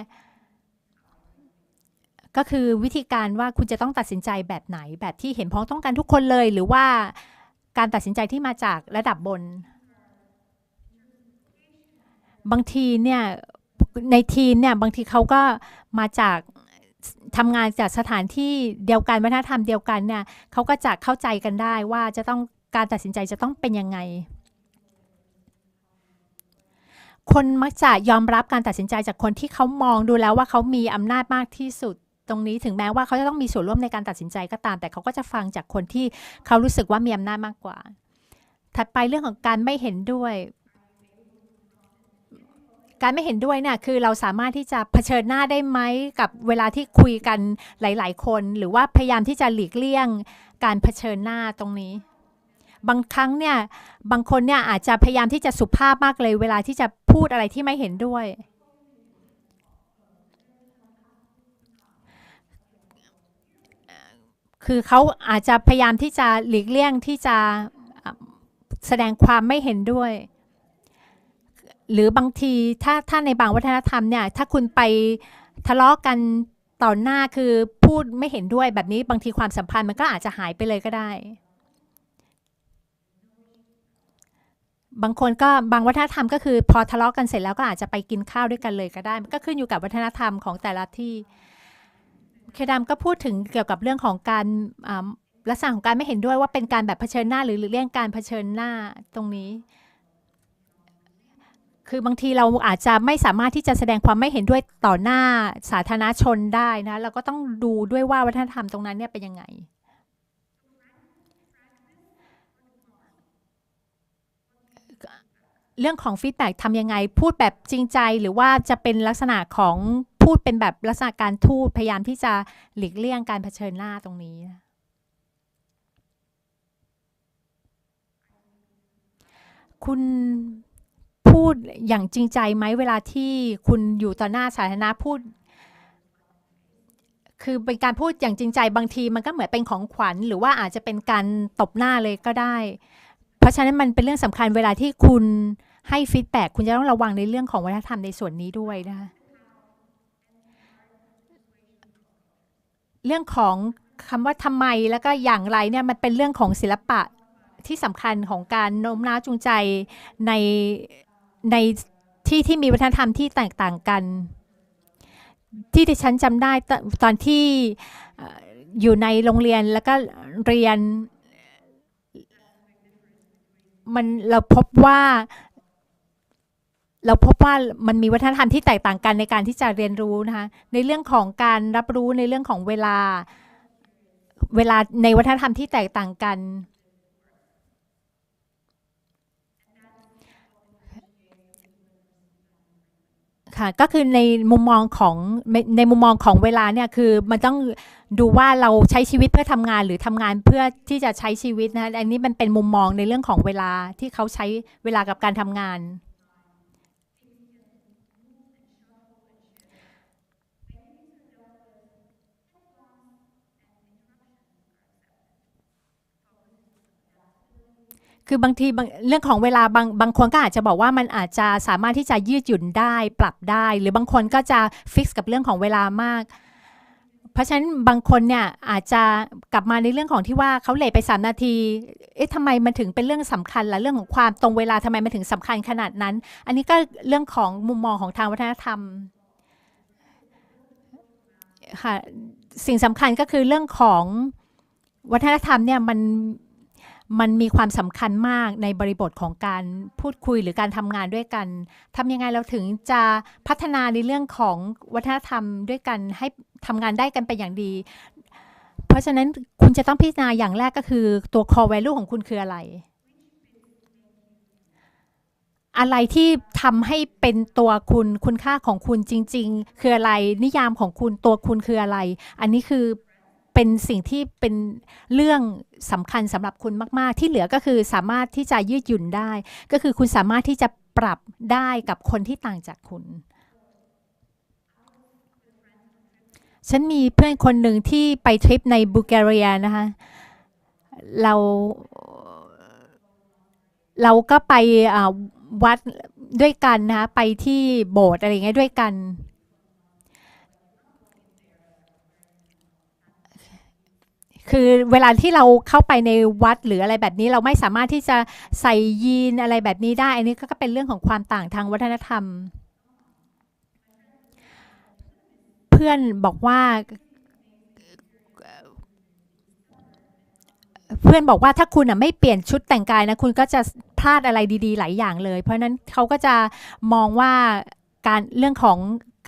ก็คือวิธีการว่าคุณจะต้องตัดสินใจแบบไหนแบบที่เห็นพ้องต้องกันทุกคนเลยหรือว่าการตัดสินใจที่มาจากระดับบนบางทีเนี่ยในทีมเนี่ยบางทีเขาก็มาจากทำงานจากสถานที่เดียวกันวัฒนธรรมเดียวกันเนี่ยเขาก็จะเข้าใจกันได้ว่าจะต้องการตัดสินใจจะต้องเป็นยังไงคนมักจะยอมรับการตัดสินใจจากคนที่เขามองดูแล้วว่าเขามีอำนาจมากที่สุดตรงนี้ถึงแม้ว่าเขาจะต้องมีส่วนร่วมในการตัดสินใจก็ตามแต่เขาก็จะฟังจากคนที่เขารู้สึกว่ามีอำนาจมากกว่าถัดไปเรื่องของการไม่เห็นด้วยเนี่ยคือเราสามารถที่จะเผชิญหน้าได้ไหมกับเวลาที่คุยกันหลายๆคนหรือว่าพยายามที่จะหลีกเลี่ยงการเผชิญหน้าตรงนี้บางครั้งเนี่ยบางคนเนี่ยอาจจะพยายามที่จะสุภาพมากเลยเวลาที่จะพูดอะไรที่ไม่เห็นด้วยคือเขาอาจจะพยายามที่จะหลีกเลี่ยงที่จะแสดงความไม่เห็นด้วยหรือบางทีถ้าในบางวัฒนธรรมเนี่ยถ้าคุณไปทะเลาะกันต่อหน้าคือพูดไม่เห็นด้วยแบบนี้บางทีความสัมพันธ์มันก็อาจจะหายไปเลยก็ได้บางคนก็บางวัฒนธรรมก็คือพอทะเลาะกันเสร็จแล้วก็อาจจะไปกินข้าวด้วยกันเลยก็ได้ก็ขึ้นอยู่กับวัฒนธรรมของแต่ละที่เคดามก็พูดถึงเกี่ยวกับเรื่องของการลักษณะของการไม่เห็นด้วยว่าเป็นการแบบเผชิญหน้าหรือเลี่ยงการเผชิญหน้าตรงนี้คือบางทีเราอาจจะไม่สามารถที่จะแสดงความไม่เห็นด้วยต่อหน้าสาธารณชนได้นะเราก็ต้องดูด้วยว่าวัฒนธรรมตรงนั้นเนี่ยเป็นยังไงเรื่องของฟีดแบ็กทำยังไงพูดแบบจริงใจหรือว่าจะเป็นลักษณะของพูดเป็นแบบลักษณะการทูตพยายามที่จะหลีกเลี่ยงการเผชิญหน้าตรงนี้ คุณพูดอย่างจริงใจไหมเวลาที่คุณอยู่ต่อหน้าสาธารณะพูดคือเป็นการพูดอย่างจริงใจบางทีมันก็เหมือนเป็นของขวัญหรือว่าอาจจะเป็นการตบหน้าเลยก็ได้เพราะฉะนั้นมันเป็นเรื่องสำคัญเวลาที่คุณให้ฟีดแบ็กคุณจะต้องระวังในเรื่องของวัฒนธรรมในส่วนนี้ด้วยนะคะเรื่องของคำว่าทำไมแล้วก็อย่างไรเนี่ยมันเป็นเรื่องของศิลปะที่สำคัญของการโน้มน้าวจูงใจในที่มีวัฒนธรรมที่แตกต่างกันที่ดิฉันจำได้ตอนที่อยู่ในโรงเรียนแล้วก็เรียนเราพบว่ามันมีวัฒนธรรมที่แตกต่างกันในการที่จะเรียนรู้นะคะในเรื่องของการรับรู้ในเรื่องของเวลาในวัฒนธรรมที่แตกต่างกันค่ะก็คือในมุมมองของเวลาเนี่ยคือมันต้องดูว่าเราใช้ชีวิตเพื่อทำงานหรือทำงานเพื่อที่จะใช้ชีวิตนะอันนี้มันเป็นมุมมองในเรื่องของเวลาที่เขาใช้เวลากับการทำงานคือบางทีเรื่องของเวลาบางคนก็อาจจะบอกว่ามันอาจจะสามารถที่จะยืดหยุ่นได้ปรับได้หรือบางคนก็จะฟิกซ์กับเรื่องของเวลามากเพราะฉะนั้นบางคนเนี่ยอาจจะกลับมาในเรื่องของที่ว่าเขาเลทไป3 นาทีทำไมมันถึงเป็นเรื่องสำคัญล่ะเรื่องของความตรงเวลาทำไมมันถึงสำคัญขนาดนั้นอันนี้ก็เรื่องของมุมมองของทางวัฒนธรรมค่ะสิ่งสำคัญก็คือเรื่องของวัฒนธรรมเนี่ยมันมีความสำคัญมากในบริบทของการพูดคุยหรือการทำงานด้วยกันทำยังไงเราถึงจะพัฒนาในเรื่องของวัฒนธรรมด้วยกันให้ทำงานได้กันเป็นอย่างดีเพราะฉะนั้นคุณจะต้องพิจารณาอย่างแรกก็คือตัว core value ของคุณคืออะไรที่ทำให้เป็นตัวคุณค่าของคุณจริงๆคืออะไรนิยามของคุณตัวคุณคืออะไรอันนี้คือเป็นสิ่งที่เป็นเรื่องสำคัญสำหรับคุณมากๆที่เหลือก็คือสามารถที่จะยืดหยุ่นได้ก็คือคุณสามารถที่จะปรับได้กับคนที่ต่างจากคุณฉันมีเพื่อนคนหนึ่งที่ไปทริปในบูลแกเรียนะคะเราก็ไปวัดด้วยกันนะคะไปที่โบสถ์อะไรอย่างเงี้ยด้วยกันคือเวลาที่เราเข้าไปในวัดหรืออะไรแบบนี้เราไม่สามารถที่จะใส่ยีนอะไรแบบนี้ได้อันนี้ก็เป็นเรื่องของความต่างทางวัฒนธรรมเพื่อนบอกว่าถ้าคุณไม่เปลี่ยนชุดแต่งกายนะคุณก็จะพลาดอะไรดีๆหลายอย่างเลยเพราะนั้นเขาก็จะมองว่าเรื่องของ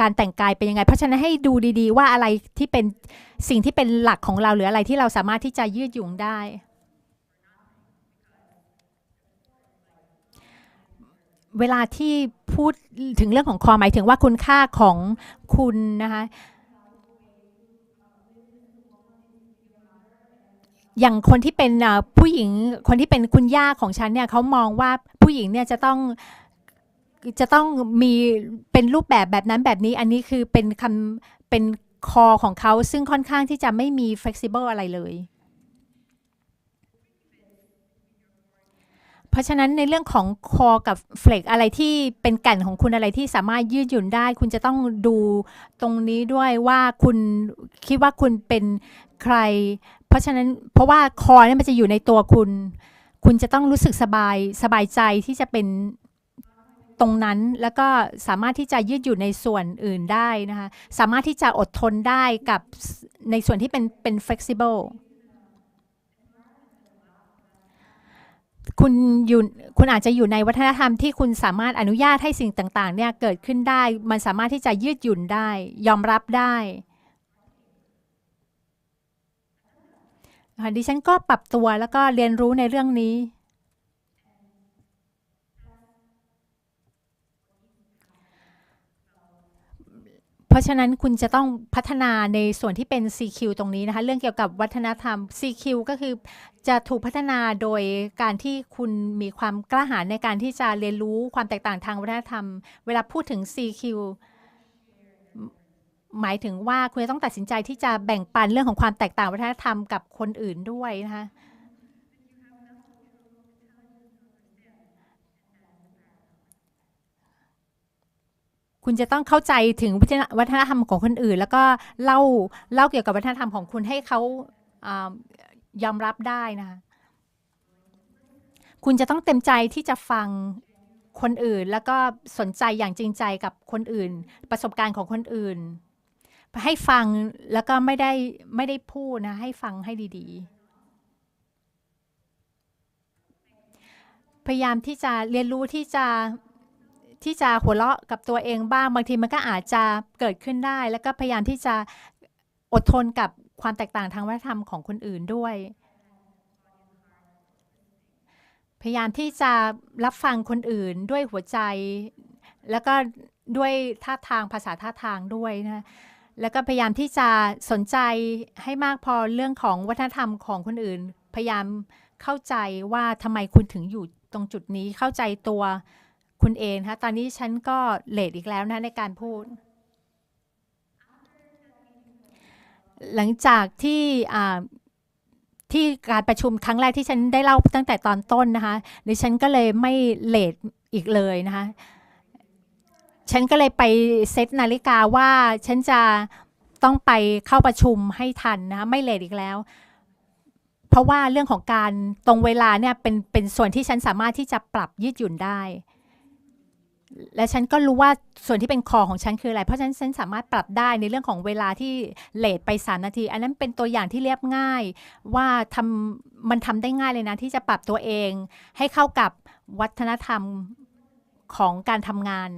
การแต่งกายเป็นยังไงเพราะฉะนั้นให้ดูดีๆว่าอะไรที่เป็นสิ่งที่เป็นหลักของเราหรืออะไรที่เราสามารถที่จะยืดหยุ่นได้เวลาที่พูดถึงเรื่องของคอหมายถึงว่าคุณค่าของคุณนะคะอย่างคนที่เป็นผู้หญิงคนที่เป็นคุณย่าของฉันเนี่ยเขามองว่าผู้หญิงเนี่ยจะต้องมีเป็นรูปแบบนั้นแบบนี้อันนี้คือเป็นคอของเขาซึ่งค่อนข้างที่จะไม่มี flexible อะไรเลยเพราะฉะนั้นในเรื่องของคอกับเฟลกอะไรที่เป็นแก่นของคุณอะไรที่สามารถยืดหยุ่นได้คุณจะต้องดูตรงนี้ด้วยว่าคุณคิดว่าคุณเป็นใครเพราะฉะนั้นเพราะว่าคอเนี่ยมันจะอยู่ในตัวคุณจะต้องรู้สึกสบายใจที่จะเป็นตรงนั้นแล้วก็สามารถที่จะยืดหยุ่นในส่วนอื่นได้นะคะสามารถที่จะอดทนได้กับในส่วนที่เป็น flexible คุณอาจจะอยู่ในวัฒนธรรมที่คุณสามารถอนุญาตให้สิ่งต่างๆเนี่ยเกิดขึ้นได้มันสามารถที่จะยืดหยุ่นได้ยอมรับได้ดิฉันก็ปรับตัวแล้วก็เรียนรู้ในเรื่องนี้ เพราะฉะนั้นคุณจะต้องพัฒนาในส่วนที่เป็น CQ ตรงนี้นะคะเรื่องเกี่ยวกับวัฒนธรรม CQ ก็คือจะถูกพัฒนาโดยการที่คุณมีความกล้าหาญในการที่จะเรียนรู้ความแตกต่างทางวัฒนธรรมเวลาพูดถึง CQ หมายถึงว่าคุณจะต้องตัดสินใจที่จะแบ่งปันเรื่องของความแตกต่างวัฒนธรรมกับคนอื่นด้วยนะคะคุณจะต้องเข้าใจถึงวัฒนธรรมของคนอื่นแล้วก็เล่าเกี่ยวกับวัฒนธรรมของคุณให้เขายอมรับได้นะคะคุณจะต้องเต็มใจที่จะฟังคนอื่นแล้วก็สนใจอย่างจริงใจกับคนอื่นประสบการณ์ของคนอื่นให้ฟังแล้วก็ไม่ได้พูดนะให้ฟังให้ดีๆพยายามที่จะเรียนรู้ที่จะหัวเราะกับตัวเองบ้างบางทีมันก็อาจจะเกิดขึ้นได้แล้วก็พยายามที่จะอดทนกับความแตกต่างทางวัฒนธรรมของคนอื่นด้วยพยายามที่จะรับฟังคนอื่นด้วยหัวใจแล้วก็ด้วยท่าทางภาษาท่าทางด้วยนะแล้วก็พยายามที่จะสนใจให้มากพอเรื่องของวัฒนธรรมของคนอื่นพยายามเข้าใจว่าทำไมคุณถึงอยู่ตรงจุดนี้เข้าใจตัวคุณเองนะคะตอนนี้ฉันก็เลทอีกแล้วนะในการพูดหลังจากที่การประชุมครั้งแรกที่ฉันได้เล่าตั้งแต่ตอนต้นนะคะดิฉันก็เลยไม่เลทอีกเลยนะคะฉันก็เลยไปเซตนาฬิกาว่าฉันจะต้องไปเข้าประชุมให้ทันนะคะไม่เลทอีกแล้วเพราะว่าเรื่องของการตรงเวลาเนี่ยเป็นส่วนที่ฉันสามารถที่จะปรับยืดหยุ่นได้และฉันก็รู้ว่าส่วนที่เป็นคอของฉันคืออะไรเพราะฉะนั้นฉันสามารถปรับได้ในเรื่องของเวลาที่เลทไป3 นาทีอันนั้นเป็นตัวอย่างที่เรียบง่ายว่ามันทำได้ง่ายเลยนะที่จะปรับตัวเองให้เข้ากับวัฒนธรรมของการทำงาน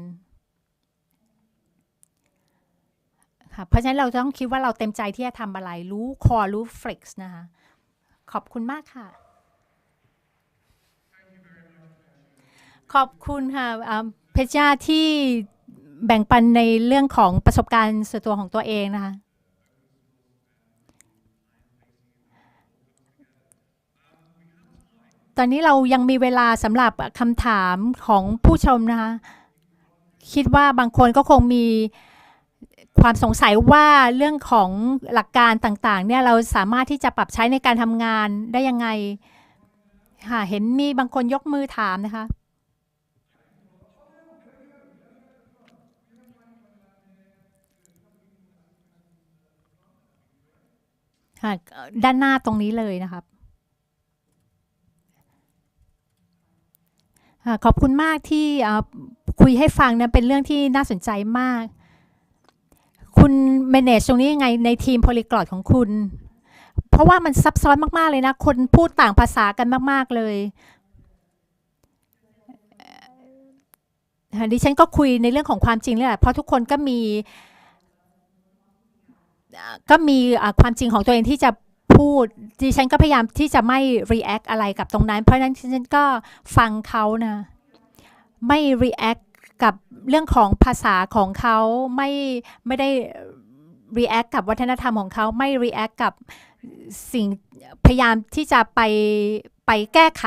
เพราะฉะนั้นเราต้องคิดว่าเราเต็มใจที่จะทำอะไรรู้คอรู้เฟล็กซ์นะคะขอบคุณมากค่ะขอบคุณค่ะเพชรจ้าที่แบ่งปันในเรื่องของประสบการณ์ส่วนตัวของตัวเองนะคะตอนนี้เรายังมีเวลาสำหรับคำถามของผู้ชมนะคะคิดว่าบางคนก็คงมีความสงสัยว่าเรื่องของหลักการต่างๆเนี่ยเราสามารถที่จะปรับใช้ในการทำงานได้ยังไงค่ะเห็นมีบางคนยกมือถามนะคะด้านหน้าตรงนี้เลยนะครับขอบคุณมากที่คุยให้ฟังนะเป็นเรื่องที่น่าสนใจมากคุณ manage ตรงนี้ยังไงในทีม Polyglot ของคุณเพราะว่ามันซับซ้อนมากๆเลยนะคนพูดต่างภาษากันมากๆเลยดิฉันก็คุยในเรื่องของความจริงเลยแหละเพราะทุกคนก็มีความจริงของตัวเองที่จะพูดดิฉันก็พยายามที่จะไม่ react อะไรกับตรงนั้นเพราะฉะนั้นฉันก็ฟังเขานะไม่ react กับเรื่องของภาษาของเขาไม่ได้ react กับวัฒนธรรมของเขาไม่ react กับสิ่งพยายามที่จะไปแก้ไข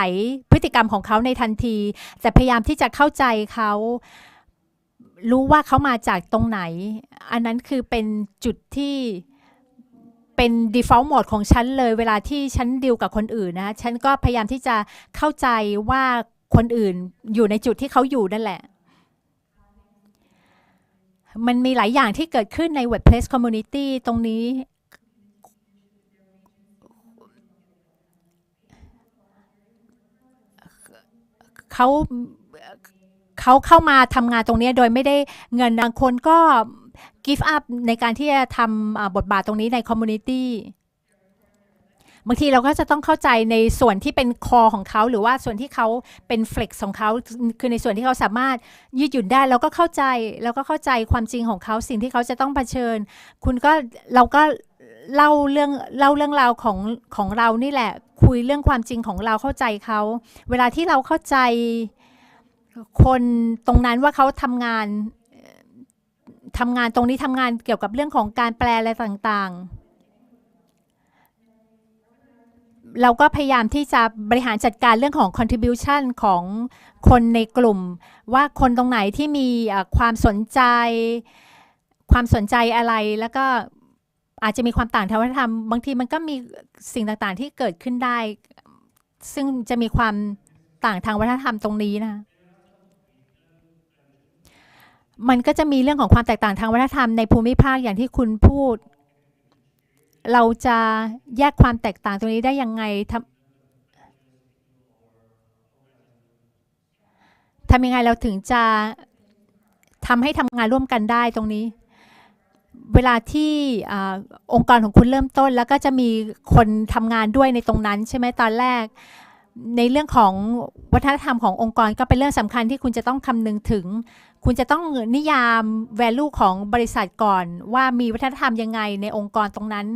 พฤติกรรมของเขาในทันทีแต่พยายามที่จะเข้าใจเขารู้ว่าเขามาจากตรงไหนอันนั้นคือเป็นจุดที่เป็น default mode ของฉันเลยเวลาที่ฉันดีลกับคนอื่นนะฉันก็พยายามที่จะเข้าใจว่าคนอื่นอยู่ในจุดที่เขาอยู่นั่นแหละมันมีหลายอย่างที่เกิดขึ้นใน Workplace Community ตรงนี้เขาเข้ามาทำงานตรงนี้โดยไม่ได้เงินบางคนก็ give up ในการที่จะทำบทบาทตรงนี้ใน community บางทีเราก็จะต้องเข้าใจในส่วนที่เป็นคอของเขาหรือว่าส่วนที่เขาเป็น flex ของเขาคือในส่วนที่เขาสามารถยืดหยุ่นได้เราก็เข้าใจความจริงของเขาสิ่งที่เขาจะต้องเผชิญเราก็เล่าเรื่องราวของเรานี่แหละคุยเรื่องความจริงของเราเข้าใจเขาเวลาที่เราเข้าใจคนตรงนั้นว่าเขาทำงาน ทำงานตรงนี้ทำงานเกี่ยวกับเรื่องของการแปลอะไรต่างๆเราก็พยายามที่จะบริหารจัดการเรื่องของ contribution ของคนในกลุ่มว่าคนตรงไหนที่มีความสนใจอะไรแล้วก็อาจจะมีความต่างทางวัฒนธรรมบางทีมันก็มีสิ่งต่างๆที่เกิดขึ้นได้ซึ่งจะมีความต่างทางวัฒนธรรมตรงนี้นะมันก็จะมีเรื่องของความแตกต่างทางวัฒนธรรมในภูมิภาคอย่างที่คุณพูดเราจะแยกความแตกต่างตรงนี้ได้ยังไงทำยังไงเราถึงจะทำให้ทำงานร่วมกันได้ตรงนี้เวลาที่องค์กรของคุณเริ่มต้นแล้วก็จะมีคนทำงานด้วยในตรงนั้นใช่ไหมตอนแรกในเรื่องของวัฒนธรรมขององค์กรก็เป็นเรื่องสำคัญที่คุณจะต้องคำนึงถึงคุณจะต้องนิยาม value ของบริษัทก่อนว่ามีวัฒนธรรมยังไงในองค์กรตรงนั้น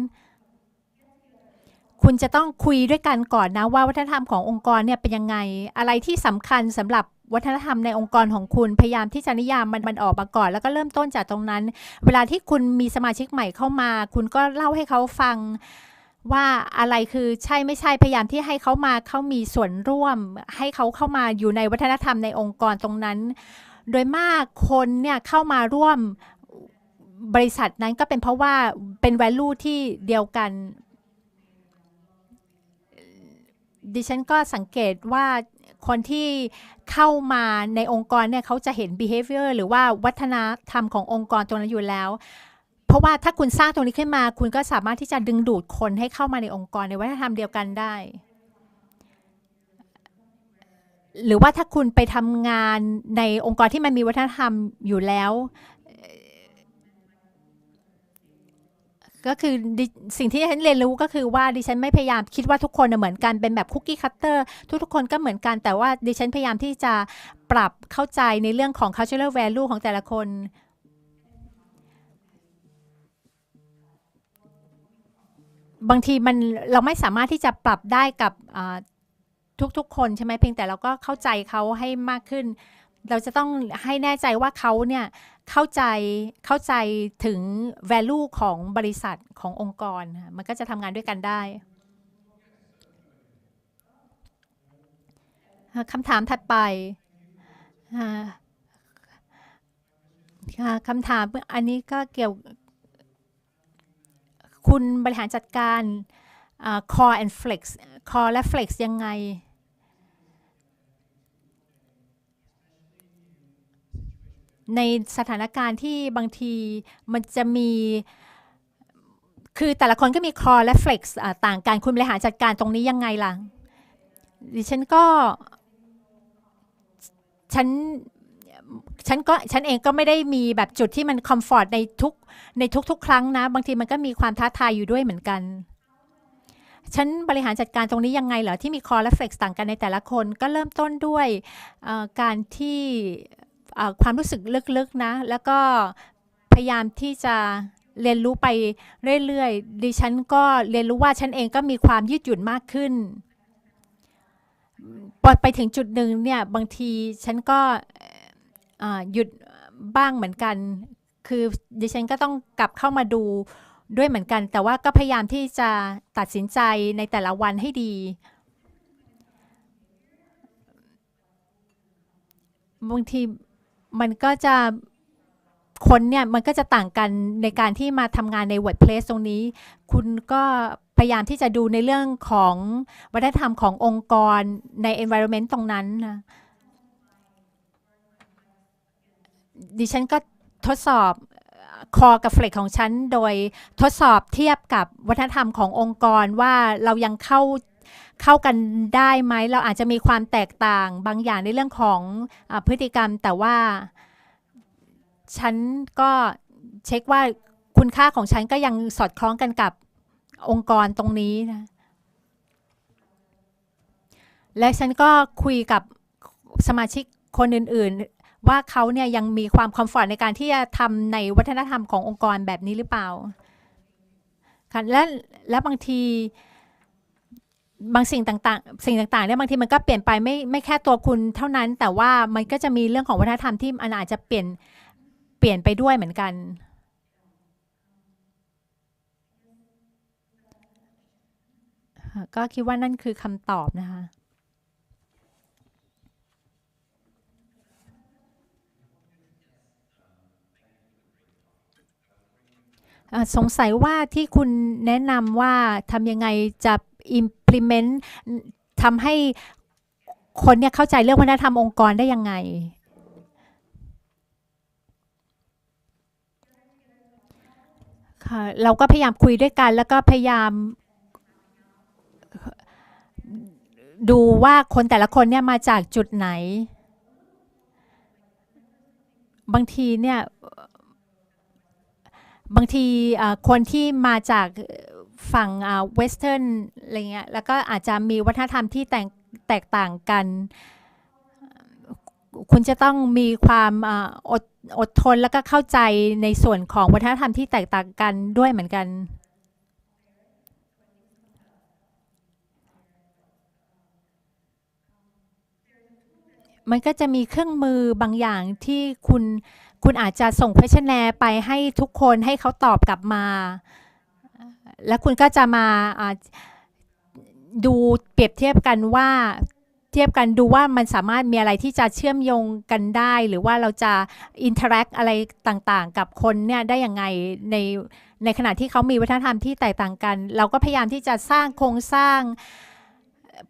คุณจะต้องคุยด้วยกันก่อนนะว่าวัฒนธรรมขององค์กรเนี่ยเป็นยังไงอะไรที่สำคัญสำหรับวัฒนธรรมในองค์กรของคุณพยายามที่จะนิยามมันออกมาก่อนแล้วก็เริ่มต้นจากตรงนั้นเวลาที่คุณมีสมาชิกใหม่เข้ามาคุณก็เล่าให้เขาฟังว่าอะไรคือใช่ไม่ใช่พยายามที่ให้เขามีส่วนร่วมให้เขาเข้ามาอยู่ในวัฒนธรรมในองค์กรตรงนั้นโดยมากคนเนี่ยเข้ามาร่วมบริษัทนั้นก็เป็นเพราะว่าเป็น value ที่เดียวกันดิฉันก็สังเกตว่าคนที่เข้ามาในองค์กรเนี่ยเขาจะเห็น behavior หรือว่าวัฒนธรรมขององค์กรตรงนั้นอยู่แล้วเพราะว่าถ้าคุณสร้างตรงนี้ขึ้นมาคุณก็สามารถที่จะดึงดูดคนให้เข้ามาในองค์กรในวัฒนธรรมเดียวกันได้หรือว่าถ้าคุณไปทำงานในองค์กรที่มันมีวัฒนธรรมอยู่แล้วก็คือสิ่งที่ฉันเรียนรู้ก็คือว่าดิฉันไม่พยายามคิดว่าทุกคนเหมือนกันเป็นแบบคุกกี้คัตเตอร์ทุกคนก็เหมือนกันแต่ว่าดิฉันพยายามที่จะปรับเข้าใจในเรื่องของ cultural value ของแต่ละคนบางทีเราไม่สามารถที่จะปรับได้กับทุกคนใช่ไหมเพียงแต่เราก็เข้าใจเขาให้มากขึ้นเราจะต้องให้แน่ใจว่าเขาเนี่ยเข้าใจถึง value ของบริษัทขององค์กรมันก็จะทำงานด้วยกันได้คำถามถัดไปคำถามอันนี้ก็เกี่ยวคุณบริหารจัดการ core and flex core และ flex ยังไงในสถานการณ์ที่บางทีมันจะมีคือแต่ละคนก็มี core และ flex ต่างกันคุณบริหารจัดการตรงนี้ยังไงล่ะดิฉันก็ฉันเองก็ไม่ได้มีแบบจุดที่มันคอมฟอร์ตในทุกครั้งนะบางทีมันก็มีความท้าทายอยู่ด้วยเหมือนกันฉันบริหารจัดการตรงนี้ยังไงเหรอที่มี core และ flex ต่างกันในแต่ละคนก็เริ่มต้นด้วยการที่ความรู้สึกลึกๆนะแล้วก็พยายามที่จะเรียนรู้ไปเรื่อยๆดิฉันก็เรียนรู้ว่าฉันเองก็มีความยืดหยุ่นมากขึ้นพอไปถึงจุดหนึ่งเนี่ยบางทีฉันก็หยุดบ้างเหมือนกันคือดิฉันก็ต้องกลับเข้ามาดูด้วยเหมือนกันแต่ว่าก็พยายามที่จะตัดสินใจในแต่ละวันให้ดีบางทีมันก็จะคนเนี่ยมันก็จะต่างกันในการที่มาทำงานใน workplace ตรงนี้คุณก็พยายามที่จะดูในเรื่องของวัฒนธรรมขององค์กรใน environment ตรงนั้นนะดิฉันก็ทดสอบcore กับ flex ของฉันโดยทดสอบเทียบกับวัฒนธรรมขององค์กรว่าเรายังเข้ากันได้ไหมเราอาจจะมีความแตกต่างบางอย่างในเรื่องของพฤติกรรมแต่ว่าฉันก็เช็คว่าคุณค่าของฉันก็ยังสอดคล้องกันกับองค์กรตรงนี้นะและฉันก็คุยกับสมาชิกคนอื่นๆว่าเขาเนี่ยยังมีความคอมฟอร์ตในการที่จะทำในวัฒนธรรมขององค์กรแบบนี้หรือเปล่าค่ะและบางทีบางสิ่งต่างๆเนี่ยบางทีมันก็เปลี่ยนไปไม่แค่ตัวคุณเท่านั้นแต่ว่ามันก็จะมีเรื่องของวัฒนธรรมที่มันอาจจะเปลี่ยน เปลี่ยนไปด้วยเหมือนกันก็คิดว่านั่นคือคำตอบนะคะสงสัยว่าที่คุณแนะนำว่าทำยังไงจะ implement ทำให้คนเนี่ยเข้าใจเรื่องวัฒนธรรมองค์กรได้ยังไงค่ะเราก็พยายามคุยด้วยกันแล้วก็พยายามดูว่าคนแต่ละคนเนี่ยมาจากจุดไหนบางทีเนี่ยคนที่มาจากฝั่งเวสเทิร์นอะไรเงี้ยแล้วก็อาจจะมีวัฒนธรรมที่แตกต่างกันคุณจะต้องมีความอดทนแล้วก็เข้าใจในส่วนของวัฒนธรรมที่แตกต่างกันด้วยเหมือนกันมันก็จะมีเครื่องมือบางอย่างที่คุณอาจจะส่ง questionnaire ไปให้ทุกคนให้เขาตอบกลับมาแล้วคุณก็จะมาดูเปรียบเทียบกันว่าดูว่ามันสามารถมีอะไรที่จะเชื่อมโยงกันได้หรือว่าเราจะ interact อะไรต่างๆกับคนเนี่ยได้ยังไงในขณะที่เขามีวัฒนธรรมที่แตกต่างกันเราก็พยายามที่จะสร้างโครงสร้าง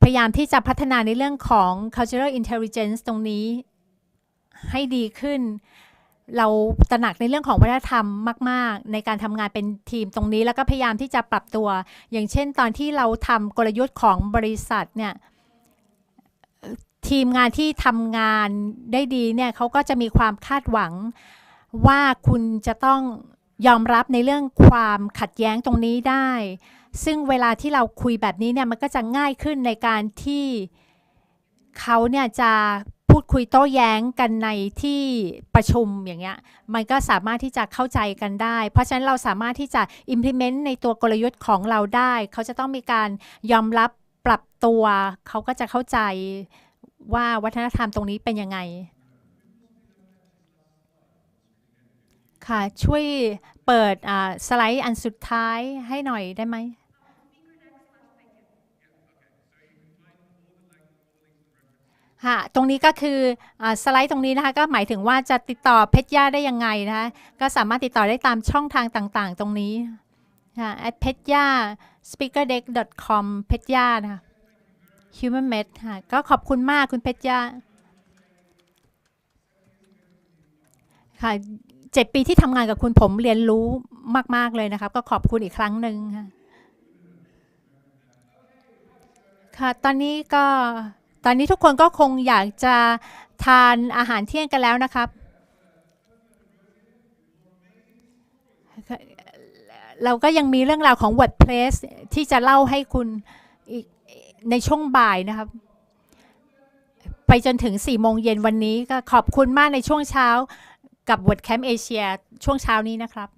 พยายามที่จะพัฒนาในเรื่องของ cultural intelligence ตรงนี้ให้ดีขึ้นเราตระหนักในเรื่องของวัฒนธรรมมากๆในการทำงานเป็นทีมตรงนี้แล้วก็พยายามที่จะปรับตัวอย่างเช่นตอนที่เราทำกลยุทธ์ของบริษัทเนี่ยทีมงานที่ทำงานได้ดีเนี่ยเขาก็จะมีความคาดหวังว่าคุณจะต้องยอมรับในเรื่องความขัดแย้งตรงนี้ได้ซึ่งเวลาที่เราคุยแบบนี้เนี่ยมันก็จะง่ายขึ้นในการที่เขาเนี่ยจะพูดคุยโต้แย้งกันในที่ประชุมอย่างเงี้ยมันก็สามารถที่จะเข้าใจกันได้เพราะฉะนั้นเราสามารถที่จะ implement ในตัวกลยุทธ์ของเราได้เขาจะต้องมีการยอมรับปรับตัวเขาก็จะเข้าใจว่าวัฒนธรรมตรงนี้เป็นยังไงค่ะช่วยเปิดสไลด์อันสุดท้ายให้หน่อยได้ไหมค่ะตรงนี้ก็คือสไลด์ตรงนี้นะคะก็หมายถึงว่าจะติดต่อเพชรย่าได้ยังไงนะคะก็สามารถติดต่อได้ตามช่องทางต่างๆตรงนี้ค่ะ @petya speakerdeck.com เพชรย่านะคะ HumanMed ค่ะก็ขอบคุณมากคุณเพชรย่าค่ะ7 ปีที่ทำงานกับคุณผมเรียนรู้มากๆเลยนะครับก็ขอบคุณอีกครั้งหนึ่งค่ะตอนนี้ทุกคนก็คงอยากจะทานอาหารเที่ยงกันแล้วนะครับเราก็ยังมีเรื่องราวของ WordPress ที่จะเล่าให้คุณอีกในช่วงบ่ายนะครับไปจนถึง 4 โมงเย็นวันนี้ก็ขอบคุณมากในช่วงเช้ากับ WordCamp Asia ช่วงเช้านี้นะครับ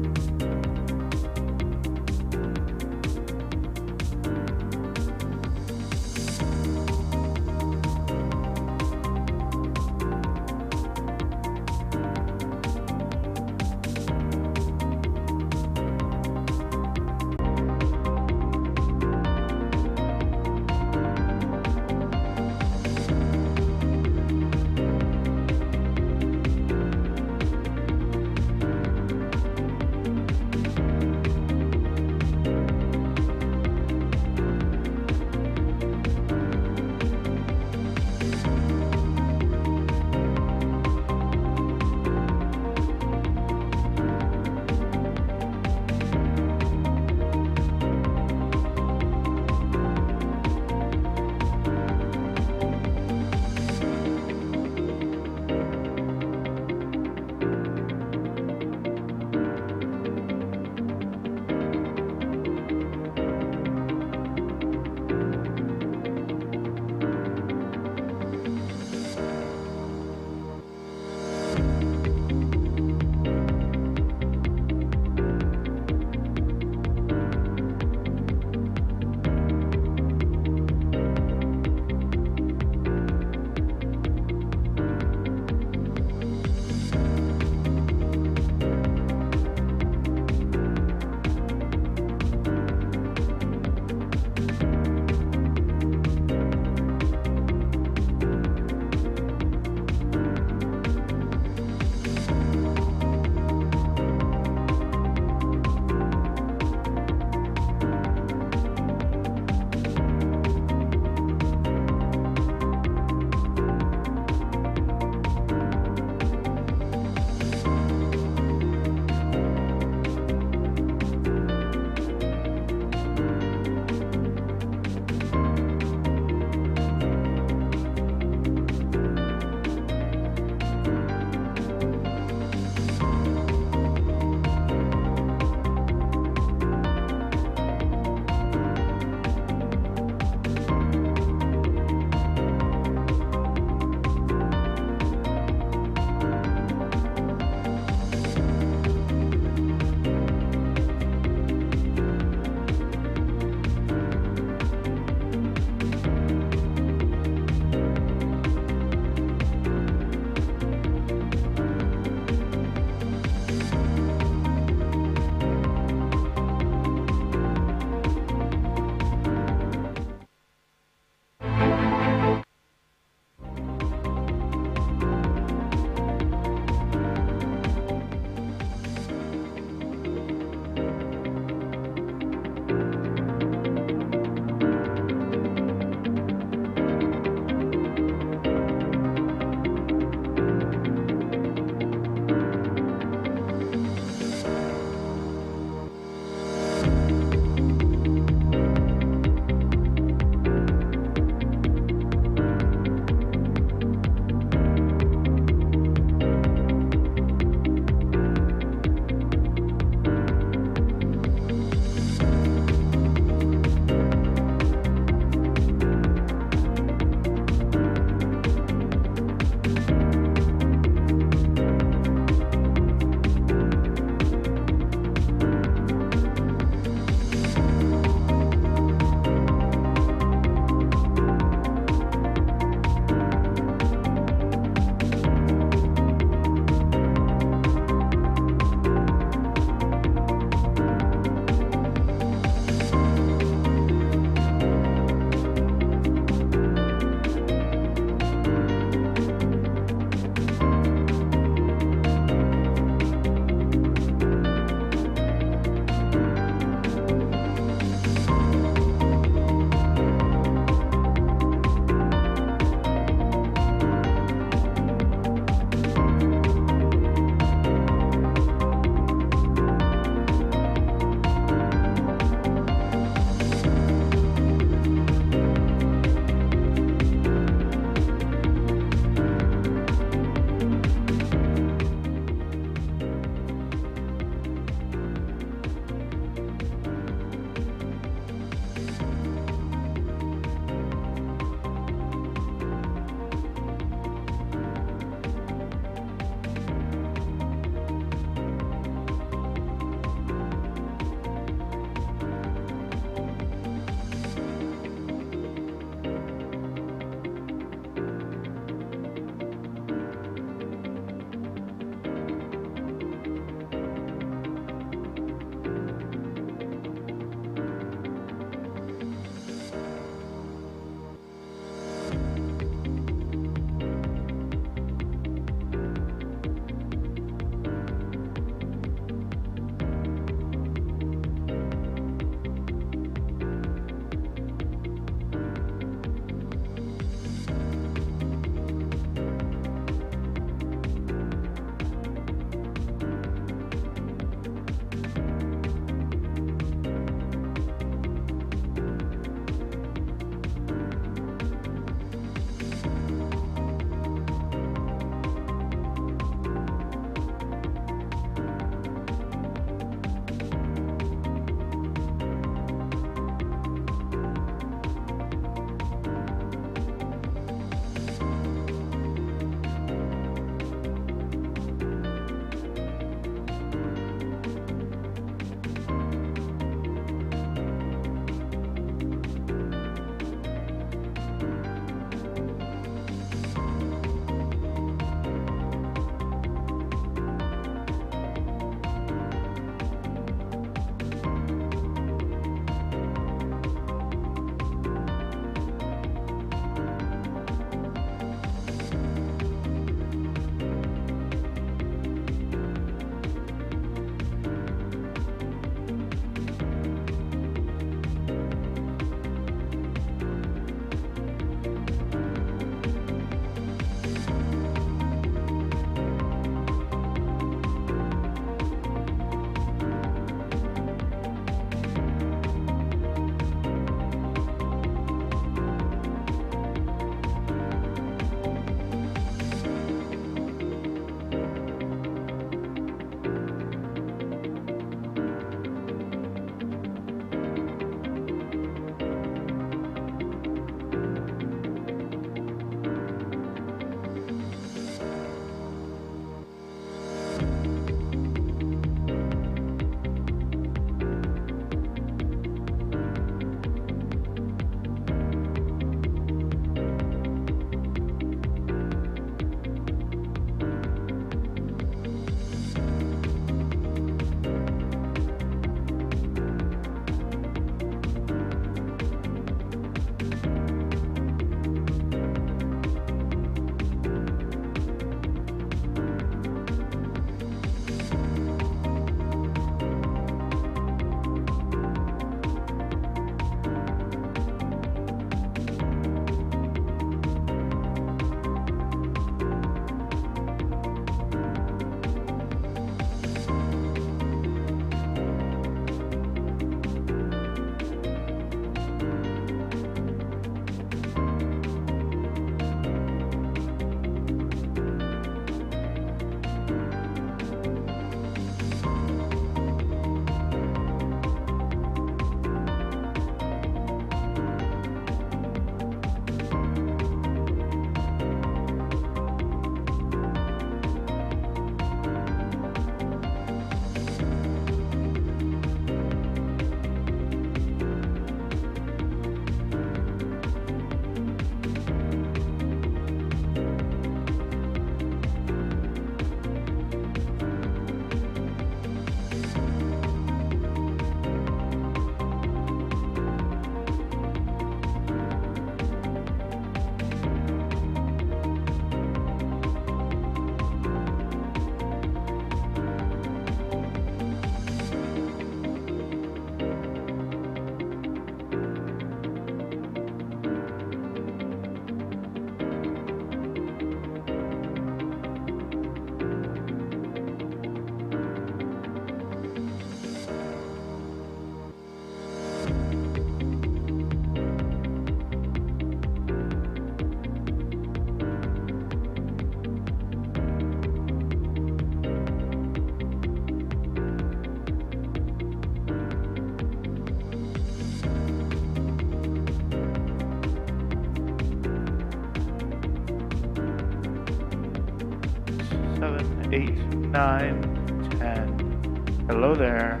8, 9, 10. Hello there.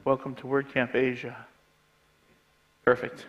Welcome to WordCamp Asia. Perfect.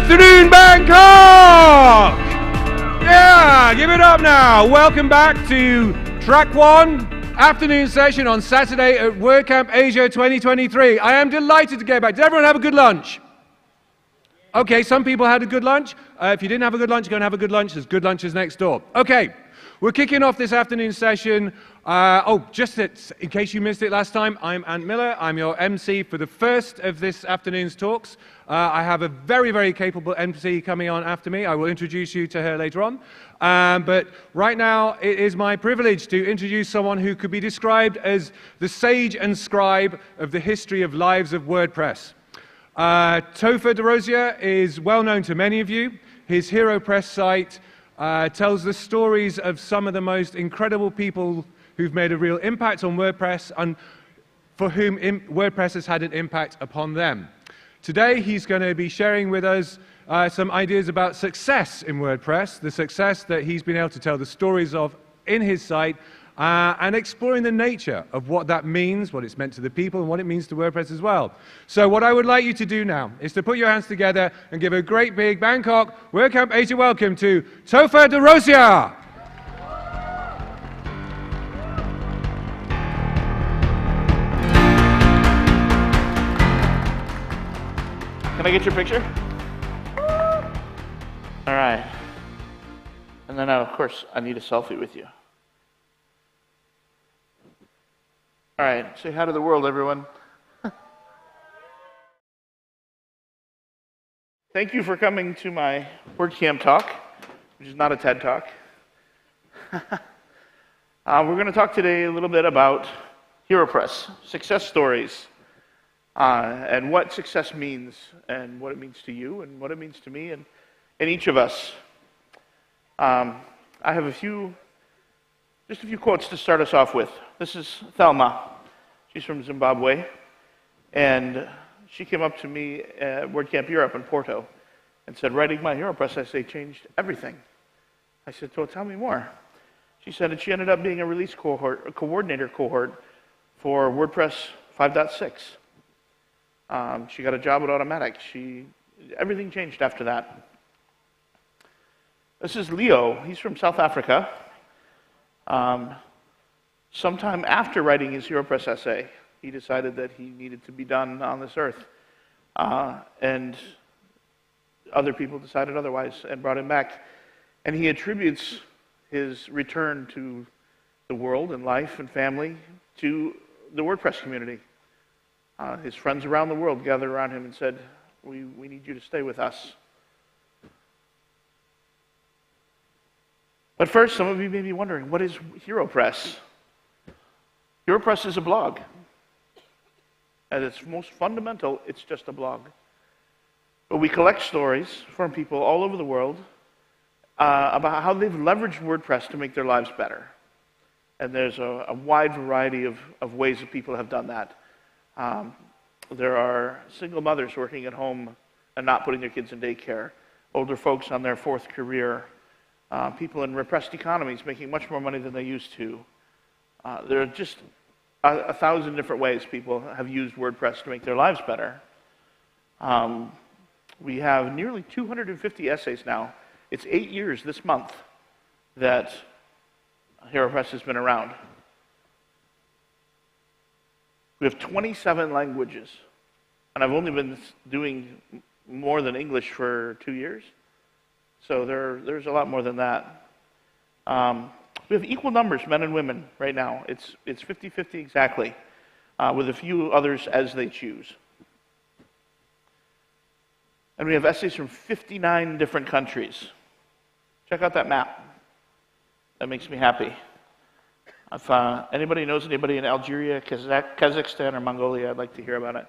afternoon, Bangkok! Yeah, give it up now. Welcome back to track 1, afternoon session on Saturday at WordCamp Asia 2023. I am delighted to get back. Did everyone have a good lunch? Okay, some people had a good lunch. If you didn't have a good lunch, go and have a good lunch. There's good lunches next door. Okay, we're kicking off this afternoon session. Just in case you missed it last time, I'm Ant Miller. I'm your MC for the first of this afternoon's talks. I have a very, very capable MC coming on after me. I will introduce you to her later on. But right now, it is my privilege to introduce someone who could be described as the sage and scribe of the history of lives of WordPress. Topher DeRosier is well known to many of you. His HeroPress site tells the stories of some of the most incredible people who've made a real impact on WordPress and for whom WordPress has had an impact upon them. Today, he's going to be sharing with us some ideas about success in WordPress, the success that he's been able to tell the stories of in his site, and exploring the nature of what that means, what it's meant to the people, and what it means to WordPress as well. So what I would like you to do now is to put your hands together and give a great big Bangkok WordCamp Asia welcome to Topher DeRosier. Can I get your picture? All right. And then, of course, I need a selfie with you. All right, say hi to the world, everyone. Thank you for coming to my WordCamp talk, which is not a TED Talk. We're going to talk today a little bit about HeroPress, success stories, and what success means, and what it means to you, and what it means to me, and each of us. I have just a few quotes to start us off with. This is Thelma. She's from Zimbabwe, and she came up to me at WordCamp Europe in Porto and said, writing my HeroPress essay changed everything. I said, well, tell me more. She said that she ended up being a release cohort, a coordinator cohort for WordPress 5.6. She got a job at Automatic. Everything changed after that. This is Leo. He's from South Africa. Sometime after writing his HeroPress essay, he decided that he needed to be done on this earth. And other people decided otherwise and brought him back. And he attributes his return to the world and life and family to the WordPress community. His friends around the world gathered around him and said, we need you to stay with us. But first, some of you may be wondering, what is HeroPress? HeroPress is a blog. At its most fundamental, it's just a blog. But we collect stories from people all over the world about how they've leveraged WordPress to make their lives better. And there's a wide variety of ways that people have done that. There are single mothers working at home and not putting their kids in daycare, older folks on their 4th career, people in repressed economies making much more money than they used to. There are just 1,000 different ways people have used WordPress to make their lives better. We have nearly 250 essays now. It's 8 years this month that HeroPress has been around. We have 27 languages, and I've only been doing more than English for 2 years, so there's a lot more than that. We have equal numbers, men and women, right now. It's 50-50 exactly, with a few others as they choose. And we have essays from 59 different countries. Check out that map. That makes me happy. If anybody knows anybody in Algeria, Kazakhstan, or Mongolia, I'd like to hear about it.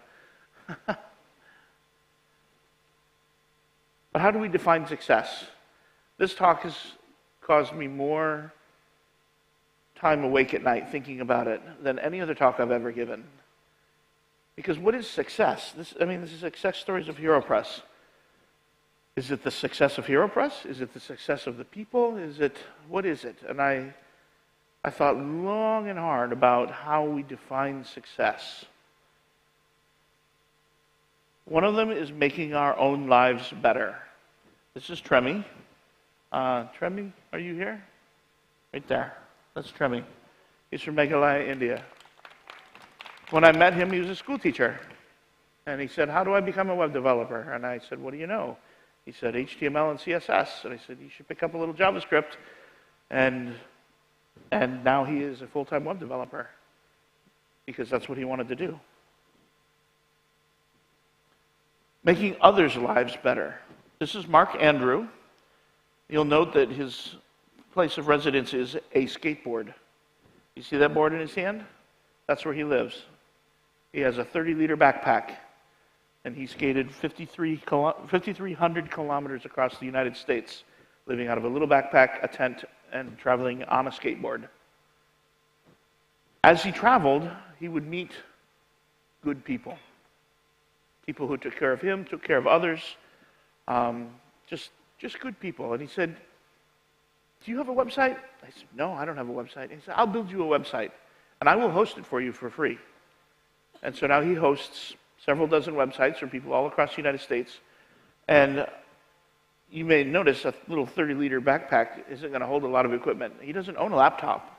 But how do we define success? This talk has caused me more time awake at night thinking about it than any other talk I've ever given. Because what is success? This is success stories of HeroPress. Is it the success of HeroPress? Is it the success of the people? What is it? And I thought long and hard about how we define success. One of them is making our own lives better. This is Tremi. Tremi, are you here? Right there. That's Tremi. He's from Meghalaya, India. When I met him, he was a school teacher. And he said, how do I become a web developer? And I said, what do you know? He said, HTML and CSS. And I said, you should pick up a little JavaScript. And now he is a full-time web developer because that's what he wanted to do. Making others' lives better. This is Mark Andrew. You'll note that his place of residence is a skateboard. You see that board in his hand? That's where he lives. He has a 30-liter backpack, and he skated 5,300 kilometers across the United States, living out of a little backpack, a tent, and traveling on a skateboard. As he traveled, he would meet good people. People who took care of him, took care of others, just good people. And he said, do you have a website? I said, no, I don't have a website. He said, I'll build you a website, and I will host it for you for free. And so now he hosts several dozen websites for people all across the United States. And you may notice a little 30-liter backpack isn't going to hold a lot of equipment. He doesn't own a laptop.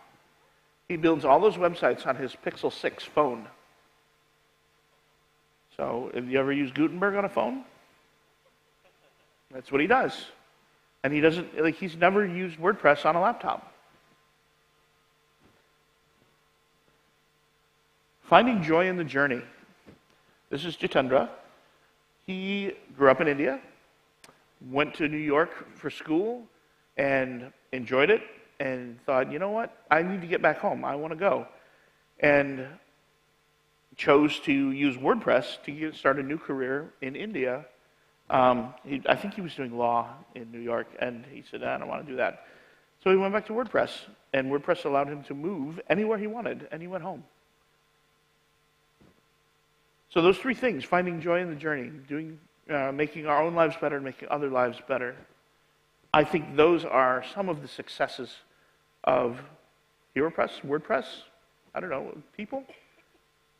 He builds all those websites on his Pixel 6 phone. So have you ever used Gutenberg on a phone? That's what he does. And he doesn't, like, he's never used WordPress on a laptop. Finding joy in the journey. This is Jitendra. He grew up in India, went to New York for school, and enjoyed it, and thought, you know what, I need to get back home. I want to go. And chose to use WordPress to start a new career in India. I think he was doing law in New York, and he said, I don't want to do that. So he went back to WordPress, and WordPress allowed him to move anywhere he wanted, and he went home. So those three things, finding joy in the journey, making our own lives better, and making other lives better, I think those are some of the successes of HeroPress, WordPress, I don't know, people.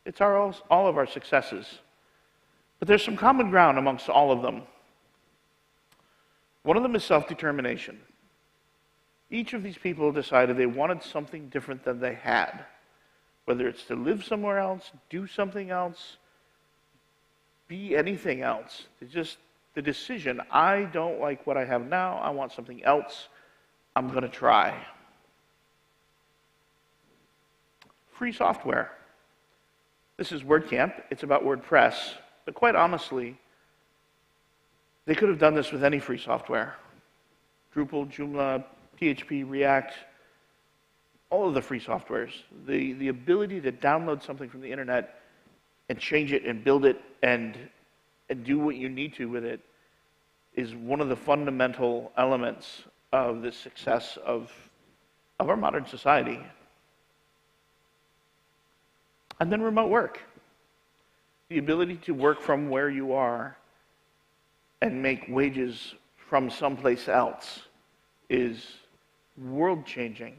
It's all of our successes. But there's some common ground amongst all of them. One of them is self-determination. Each of these people decided they wanted something different than they had, whether it's to live somewhere else, do something else, be anything else. It's just the decision, I don't like what I have now, I want something else, I'm going to try. Free software. This is WordCamp, it's about WordPress, but quite honestly, they could have done this with any free software. Drupal, Joomla, PHP, React, all of the free softwares. The ability to download something from the internet and change it and build it and do what you need to with it is one of the fundamental elements of the success of our modern society. And then remote work. The ability to work from where you are and make wages from someplace else is world-changing.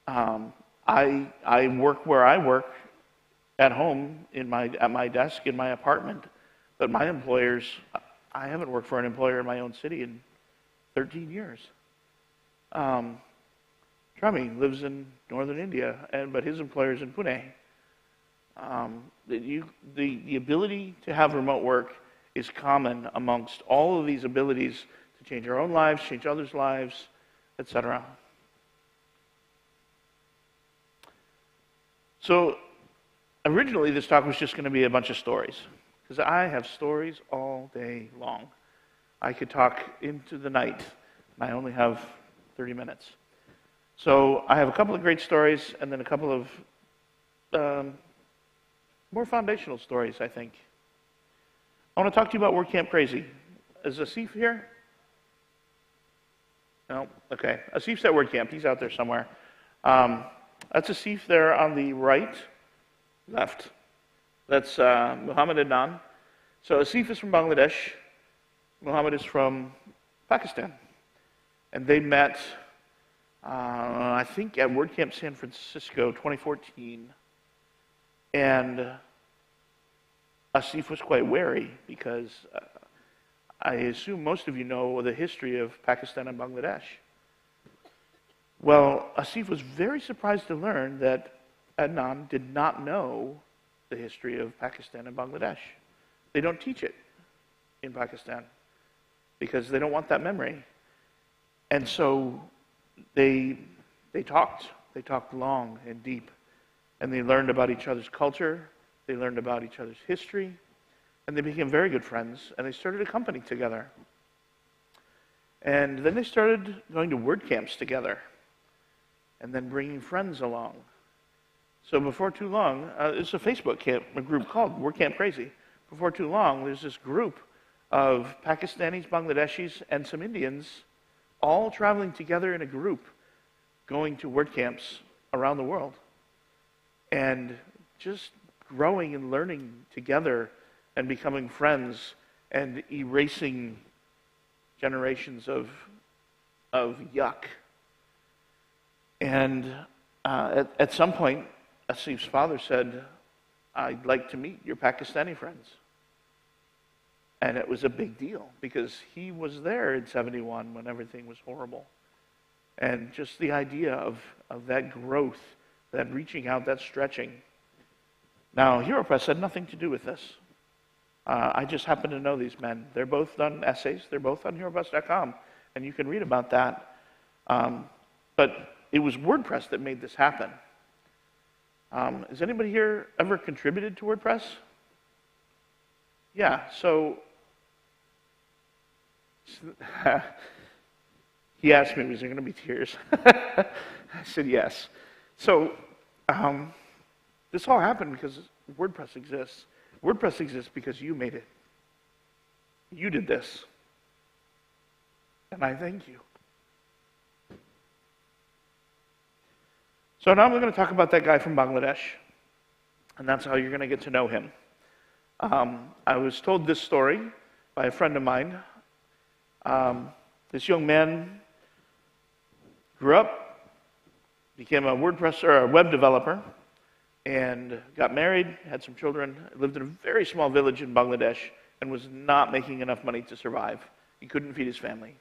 I work where I work at home, at my desk, in my apartment, but my employers, I haven't worked for an employer in my own city in 13 years. Tremi lives in northern India, but his employer is in Pune. The ability to have remote work is common amongst all of these abilities to change our own lives, change others' lives, etc. So originally this talk was just going to be a bunch of stories, because I have stories all day long. I could talk into the night, and I only have 30 minutes. So I have a couple of great stories, and then a couple of more foundational stories, I think. I want to talk to you about WordCamp Crazy. Is Asif here? No? Okay. Asif's at WordCamp. He's out there somewhere. That's Asif there on the left. That's Muhammad Adnan. So Asif is from Bangladesh. Muhammad is from Pakistan. And they met, I think, at WordCamp San Francisco 2014. And Asif was quite wary because I assume most of you know the history of Pakistan and Bangladesh. Well, Asif was very surprised to learn that Adnan did not know the history of Pakistan and Bangladesh. They don't teach it in Pakistan because they don't want that memory. And so they talked. They talked long and deep. And they learned about each other's culture. They learned about each other's history. And they became very good friends. And they started a company together. And then they started going to WordCamps together. And then bringing friends along. So before too long, it's a Facebook group called WordCamp Crazy. Before too long, there's this group of Pakistanis, Bangladeshis, and some Indians all traveling together in a group, going to WordCamps around the world, and just growing and learning together and becoming friends and erasing generations of yuck. And at some point, Asif's father said, "I'd like to meet your Pakistani friends." And it was a big deal because he was there in '71 when everything was horrible. And just the idea of that growth, that reaching out, that stretching. Now, HeroPress had nothing to do with this. I just happen to know these men. They're both done essays. They're both on HeroPress.com, and you can read about that. But it was WordPress that made this happen. Has anybody here ever contributed to WordPress? Yeah, so he asked me, was there going to be tears? I said yes. So this all happened because WordPress exists. WordPress exists because you made it. You did this. And I thank you. So now we're going to talk about that guy from Bangladesh. And that's how you're going to get to know him. I was told this story by a friend of mine. This young man grew up, became a WordPress or a web developer, and got married, had some children, lived in a very small village in Bangladesh, and was not making enough money to survive. He couldn't feed his family.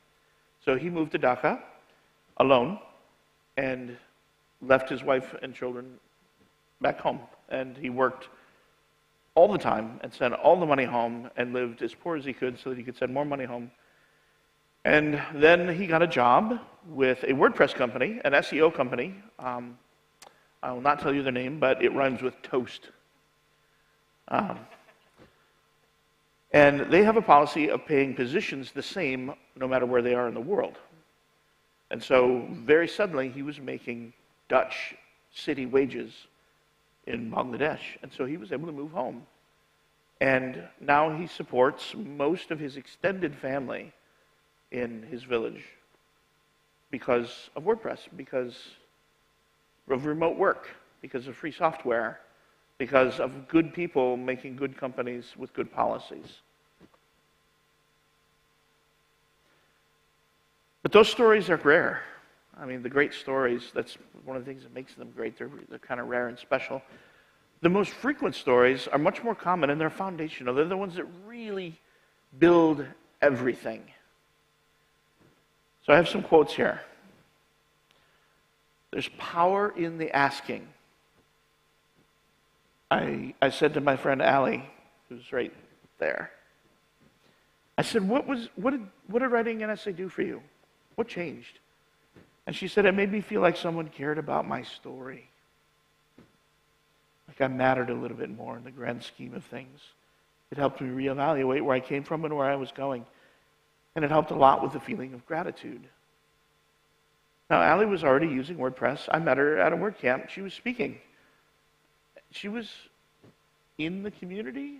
So he moved to Dhaka alone and left his wife and children back home. And he worked all the time and sent all the money home and lived as poor as he could so that he could send more money home. And then he got a job with a WordPress company, an SEO company. I will not tell you the name, but it rhymes with toast. And they have a policy of paying positions the same no matter where they are in the world. And so very suddenly he was making Dutch city wages in Bangladesh. And so he was able to move home. And now he supports most of his extended family in his village because of WordPress, because of remote work, because of free software, because of good people making good companies with good policies. But those stories are rare. I mean, the great stories, that's one of the things that makes them great. They're kind of rare and special. The most frequent stories are much more common and they're foundational. They're the ones that really build everything. So I have some quotes here. There's power in the asking. I said to my friend Allie, who's right there, I said, what did writing an essay do for you? What changed? And she said, it made me feel like someone cared about my story. Like I mattered a little bit more in the grand scheme of things. It helped me reevaluate where I came from and where I was going. And it helped a lot with the feeling of gratitude. Now, Allie was already using WordPress. I met her at a WordCamp. She was speaking. She was in the community,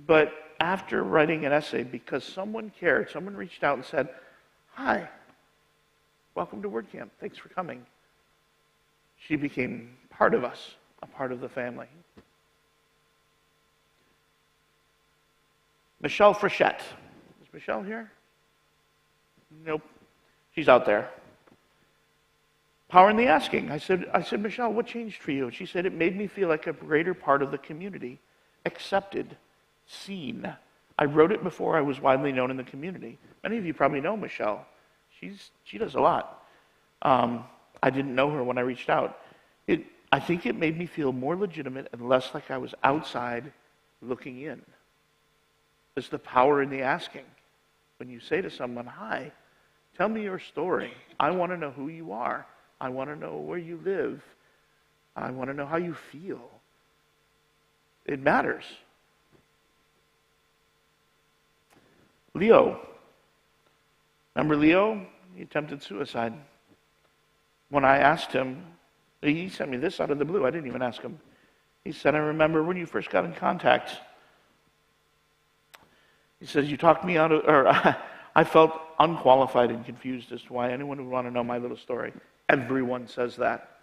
but after writing an essay, because someone cared, someone reached out and said, "Hi, welcome to WordCamp. Thanks for coming." She became part of us, a part of the family. Michelle Frechette. Is Michelle here? Nope. She's out there. Power in the asking. I said, Michelle, what changed for you? And she said, it made me feel like a greater part of the community, accepted, seen. I wrote it before I was widely known in the community. Many of you probably know Michelle. She does a lot. I didn't know her when I reached out. I think it made me feel more legitimate and less like I was outside looking in. There's the power in the asking. When you say to someone, hi, tell me your story. I want to know who you are. I want to know where you live. I want to know how you feel. It matters. Leo. Remember Leo? He attempted suicide. When I asked him, he sent me this out of the blue. I didn't even ask him. He said, I remember when you first got in contact. He says, you talked me out of, or I felt unqualified and confused as to why anyone would want to know my little story. Everyone says that.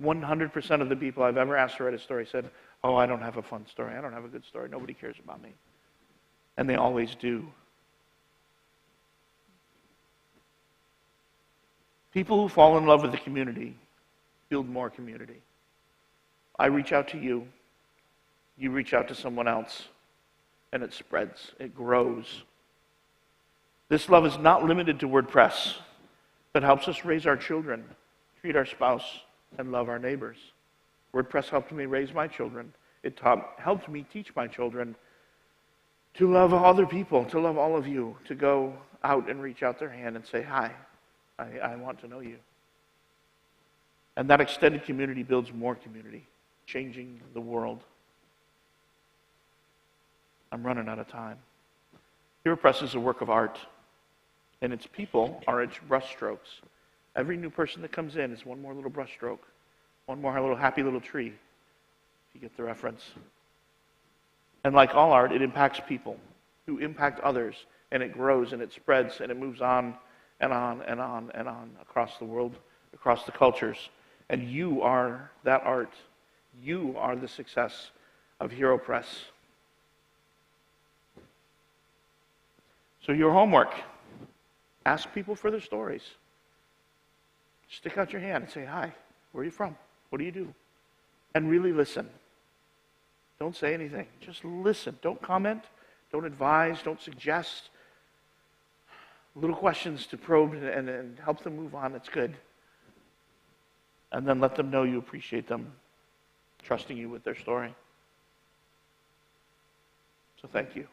100% of the people I've ever asked to write a story said, oh, I don't have a fun story. I don't have a good story. Nobody cares about me. And they always do. People who fall in love with the community build more community. I reach out to you. You reach out to someone else. And it spreads. It grows. This love is not limited to WordPress, but helps us raise our children, treat our spouse, and love our neighbors. WordPress helped me raise my children. It helped me teach my children to love other people, to love all of you, to go out and reach out their hand and say, hi, I want to know you. And that extended community builds more community, changing the world. I'm running out of time. HeroPress is a work of art, and its people are its brushstrokes. Every new person that comes in is one more little brushstroke, one more little happy little tree, if you get the reference. And like all art, it impacts people who impact others, and it grows and it spreads and it moves on and on and on and on across the world, across the cultures. And you are that art. You are the success of HeroPress. So your homework, ask people for their stories. Stick out your hand and say, hi, where are you from? What do you do? And really listen. Don't say anything. Just listen. Don't comment. Don't advise. Don't suggest. Little questions to probe and help them move on. It's good. And then let them know you appreciate them trusting you with their story. So thank you.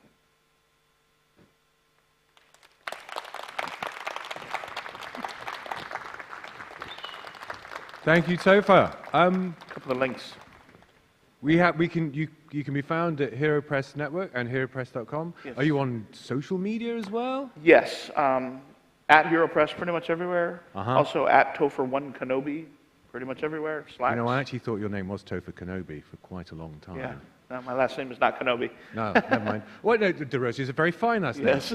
Thank you, Topher. A couple of links. You can be found at HeroPress Network and HeroPress.com. Yes. Are you on social media as well? Yes. At HeroPress, pretty much everywhere. Also at Topher1Kenobi, pretty much everywhere. Slacks. You know, I actually thought your name was Topher Kenobi for quite a long time. Yeah. No, my last name is not Kenobi. No, never mind. Well, no, DeRosa is a very fine last name. Yes.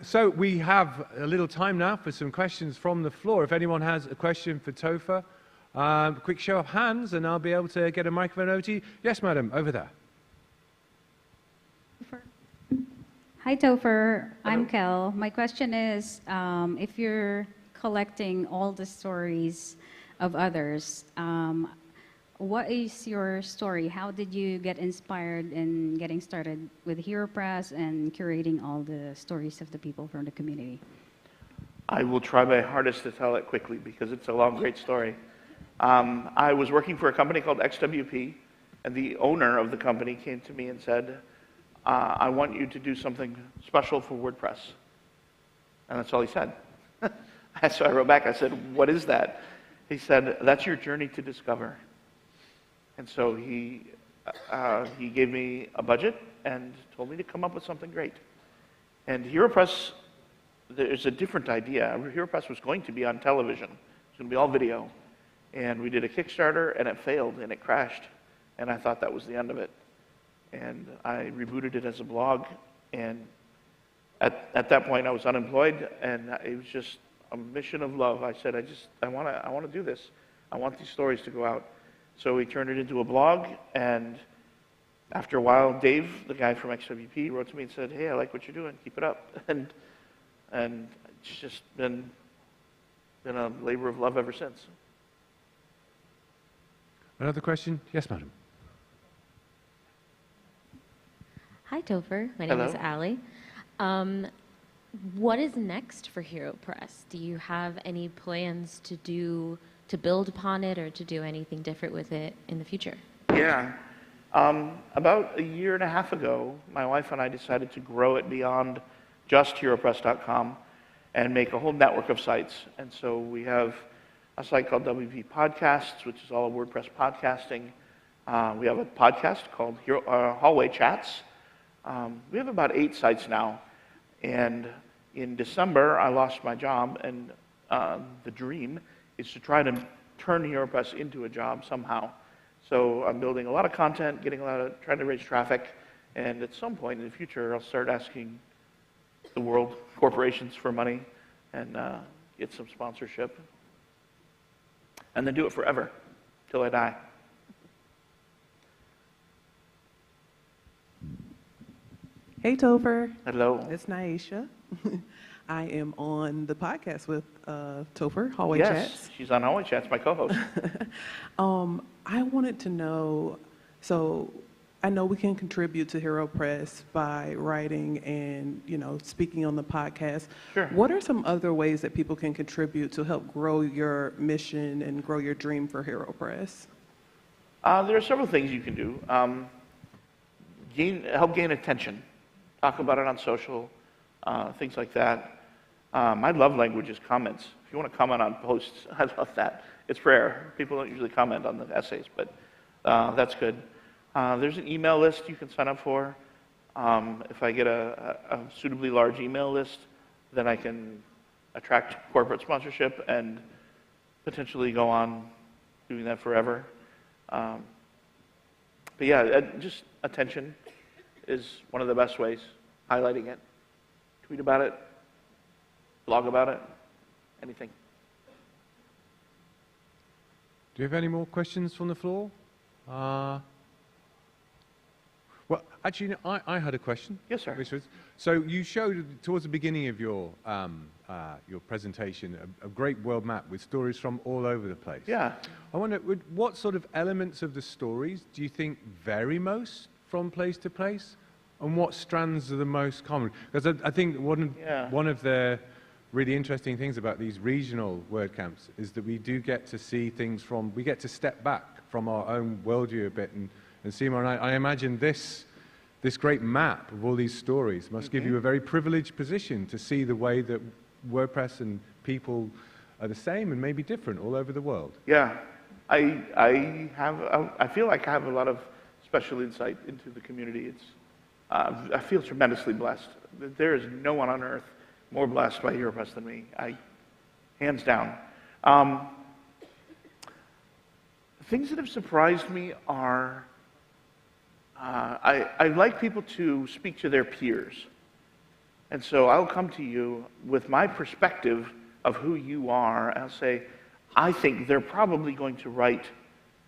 So we have a little time now for some questions from the floor. If anyone has a question for Topher, quick show of hands, and I'll be able to get a microphone over to you. Yes, madam, over there. Hi, Topher. I'm Kel. My question is, if you're collecting all the stories of others, what is your story? How did you get inspired in getting started with HeroPress and curating all the stories of the people from the community? I will try my hardest to tell it quickly because it's a long, great story. I was working for a company called XWP, and the owner of the company came to me and said, I want you to do something special for WordPress. And that's all he said. So I wrote back, I said, what is that? He said, that's your journey to discover. And so he gave me a budget and told me to come up with something great. And HeroPress, there's a different idea. HeroPress was going to be on television. It was going to be all video. And we did a Kickstarter, and it failed, and it crashed. And I thought that was the end of it. And I rebooted it as a blog. And at that point, I was unemployed, and it was just a mission of love. I said, I want to do this. I want these stories to go out. So we turned it into a blog, and after a while, Dave, the guy from XWP, wrote to me and said, hey, I like what you're doing. Keep it up. And it's just been a labor of love ever since. Another question? Yes, madam. Hi, Topher. My name is Hello. Allie. What is next for Hero Press? Do you have any plans to build upon it or to do anything different with it in the future? Yeah. About a year and a half ago, my wife and I decided to grow it beyond just HeroPress.com and make a whole network of sites. And so we have a site called WP Podcasts, which is all WordPress podcasting. We have a podcast called Hallway Chats. We have about 8 sites now. And in December, I lost my job, and the dream is to try to turn HeroPress into a job somehow. So I'm building a lot of content, trying to raise traffic, and at some point in the future, I'll start asking the world, corporations for money, and get some sponsorship, and then do it forever, till I die. Hey, Topher. Hello. It's Naisha. I am on the podcast with Topher, Hallway Yes, Chats. she's on Hallway Chats, my co-host. I wanted to know, so I know we can contribute to Hero Press by writing and, speaking on the podcast. Sure. What are some other ways that people can contribute to help grow your mission and grow your dream for Hero Press? There are several things you can do. Help gain attention. Talk about it on social, things like that. My love language is comments. If you want to comment on posts, I love that. It's rare. People don't usually comment on the essays, but that's good. There's an email list you can sign up for. If I get a suitably large email list, then I can attract corporate sponsorship and potentially go on doing that forever. But yeah, just attention is one of the best ways. Highlighting it, tweet about it, blog about it, anything. Do you have any more questions from the floor? Well, actually, I had a question. Yes, sir. Which was, so you showed towards the beginning of your presentation a great world map with stories from all over the place. Yeah. I wonder, what sort of elements of the stories do you think vary most from place to place? And what strands are the most common? Because I think one of the really interesting things about these regional WordCamps is that we do get to see things we get to step back from our own worldview a bit and see more. And I imagine this great map of all these stories must give you a very privileged position to see the way that WordPress and people are the same and maybe different all over the world. Yeah, I feel like I have a lot of special insight into the community. I feel tremendously blessed. There is no one on earth more blessed by HeroPress than me, hands down. Things that have surprised me are, I like people to speak to their peers. And so I'll come to you with my perspective of who you are, and I'll say, I think they're probably going to write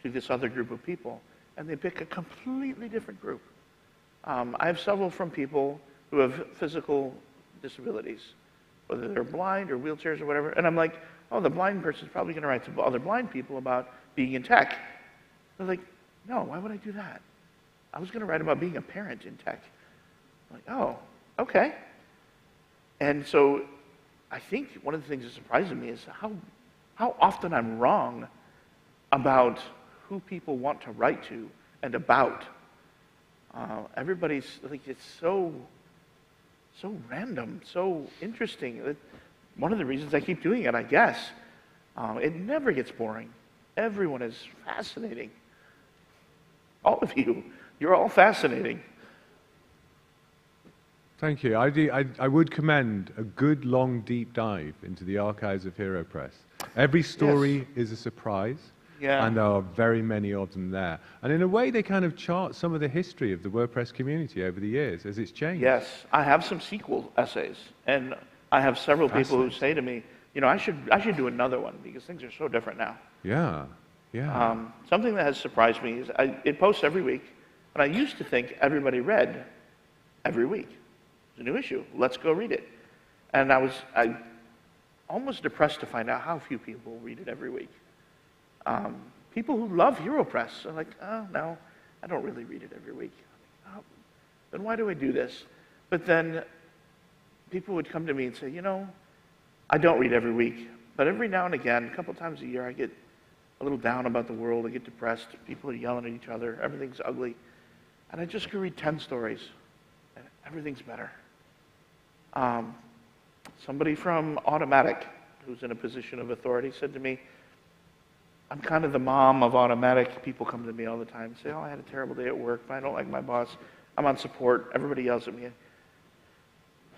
to this other group of people. And they pick a completely different group. I have several from people who have physical disabilities, whether they're blind or wheelchairs or whatever. And I'm like, oh, the blind person's probably going to write to other blind people about being in tech. They're like, no, why would I do that? I was going to write about being a parent in tech. I'm like, oh, okay. And so I think one of the things that surprises me is how often I'm wrong about who people want to write to and about. Everybody's like, it's so random, so interesting. One of the reasons I keep doing it, I guess. It never gets boring. Everyone is fascinating. All of you, you're all fascinating. Thank you. I would commend a good, long, deep dive into the archives of Hero Press. Every story is a surprise. Yeah. And there are very many of them there. And in a way, they kind of chart some of the history of the WordPress community over the years as it's changed. Yes, I have some sequel essays, and I have several people who say to me, I should do another one because things are so different now. Yeah, yeah. Something that has surprised me is it posts every week, and I used to think everybody read every week. It's a new issue. Let's go read it. And I almost depressed to find out how few people read it every week. People who love HeroPress are like, oh, no, I don't really read it every week. Oh, then why do I do this? But then people would come to me and say, you know, I don't read every week, but every now and again, a couple times a year, I get a little down about the world. I get depressed. People are yelling at each other. Everything's ugly. And I just could read 10 stories, and everything's better. Somebody from Automatic, who's in a position of authority, said to me, I'm kind of the mom of Automatic. People come to me all the time and say, oh, I had a terrible day at work, but I don't like my boss. I'm on support. Everybody yells at me.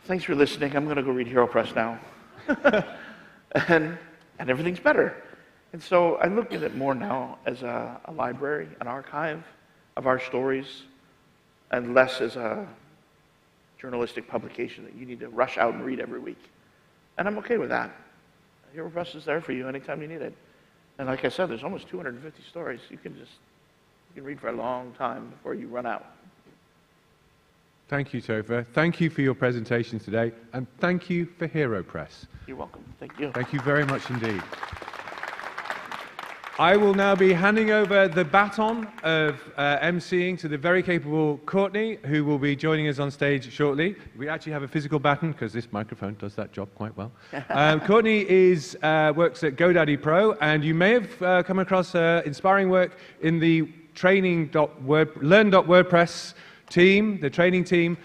Thanks for listening. I'm going to go read Hero Press now. and everything's better. And so I look at it more now as a library, an archive of our stories, and less as a journalistic publication that you need to rush out and read every week. And I'm okay with that. Hero Press is there for you anytime you need it. And like I said, there's almost 250 stories. You can read for a long time before you run out. Thank you, Topher. Thank you for your presentation today, and thank you for Hero Press. You're welcome. Thank you. Thank you very much indeed. I will now be handing over the baton of emceeing to the very capable Courtney, who will be joining us on stage shortly. We actually have a physical baton because this microphone does that job quite well. Courtney works at GoDaddy Pro, and you may have come across her inspiring work in the learn.wordpress team, the training team.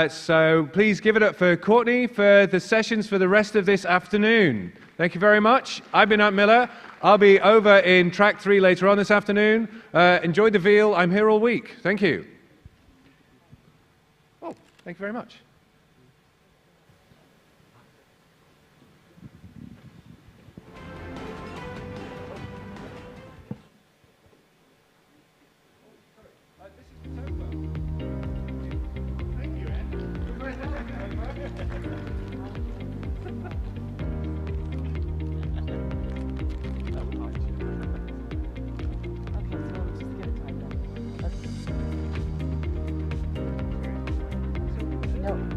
So please give it up for Courtney for the sessions for the rest of this afternoon. Thank you very much. I've been Ant Miller. I'll be over in track 3 later on this afternoon. Enjoy the veal. I'm here all week. Thank you. Oh, thank you very much. No.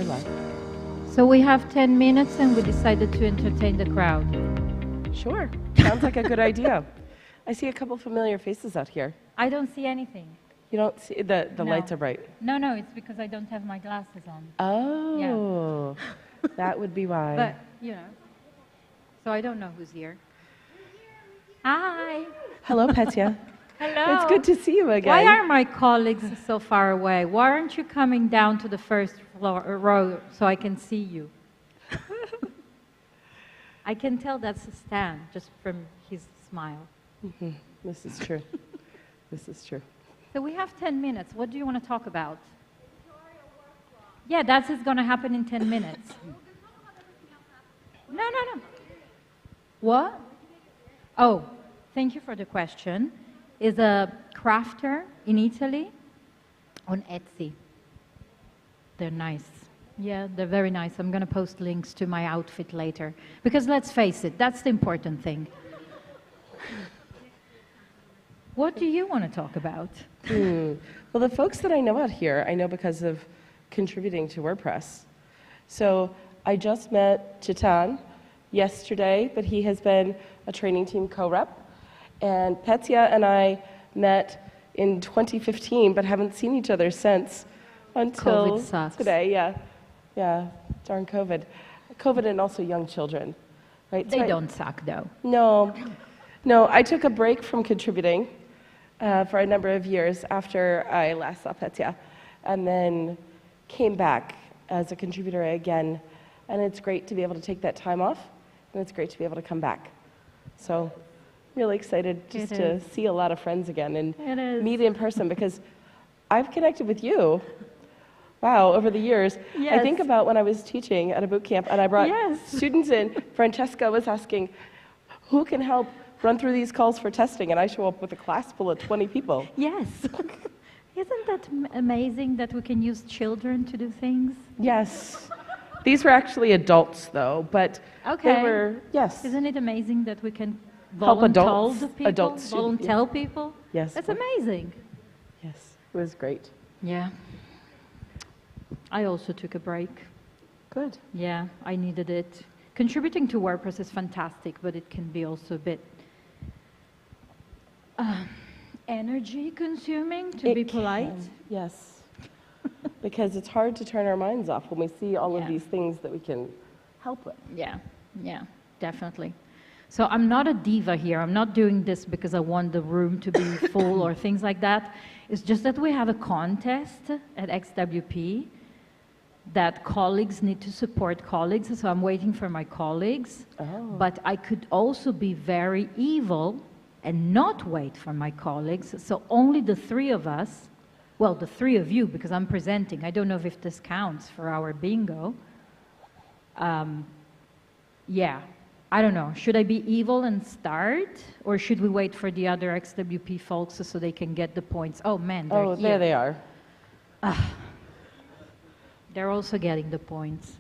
Carla. So we have 10 minutes and we decided to entertain the crowd. Sure. Sounds like a good idea. I see a couple familiar faces out here. I don't see anything. You don't see the No. lights are bright. No, no, it's because I don't have my glasses on. Oh, that would be why. But, you know, so I don't know who's here. Hi. Hello, Petya. Hello. It's good to see you again. Why are my colleagues so far away? Why aren't you coming down to the first floor, row so I can see you? I can tell that's Stan just from his smile. This is true. This is true. So we have 10 minutes. What do you want to talk about? Yeah, that's going to happen in 10 minutes. No, no, no. What? Oh, thank you for the question. Is a crafter in Italy on Etsy. They're nice. Yeah, they're very nice. I'm going to post links to my outfit later. Because let's face it, that's the important thing. What do you want to talk about? Well, the folks that I know out here, I know because of contributing to WordPress. So I just met Chitan yesterday, but he has been a training team co-rep. And Petya and I met in 2015, but haven't seen each other since until COVID sucks. today. Yeah, yeah, darn COVID. COVID and also young children, right? They So don't suck, though. No, no. I took a break from contributing for a number of years after I last saw Petya, and then came back as a contributor again. And it's great to be able to take that time off, and it's great to be able to come back. So really excited just to see a lot of friends again and meet in person, because I've connected with you, wow, over the years. I think about when I was teaching at a boot camp and I brought students in. Francesca was asking, who can help run through these calls for testing? And I show up with a class full of 20 people. Yes. Isn't that amazing that we can use children to do things? Yes. These were actually adults, though, but they were, yes. Isn't it amazing that we can Help adults, volunteer people? Yes. That's amazing. Yes, it was great. Yeah. I also took a break. Good. Yeah, I needed it. Contributing to WordPress is fantastic, but it can be also a bit energy consuming, to be polite. Yes. Because it's hard to turn our minds off when we see all of these things that we can help with. Yeah, yeah, definitely. So I'm not a diva here. I'm not doing this because I want the room to be full or things like that. It's just that we have a contest at XWP that colleagues need to support colleagues. So I'm waiting for my colleagues. But I could also be very evil and not wait for my colleagues. So only the three of us, well, the three of you, because I'm presenting. I don't know if this counts for our bingo. Yeah. I don't know. Should I be evil and start? Or should we wait for the other XWP folks so they can get the points? Oh, man, they're here. There they are. They're also getting the points.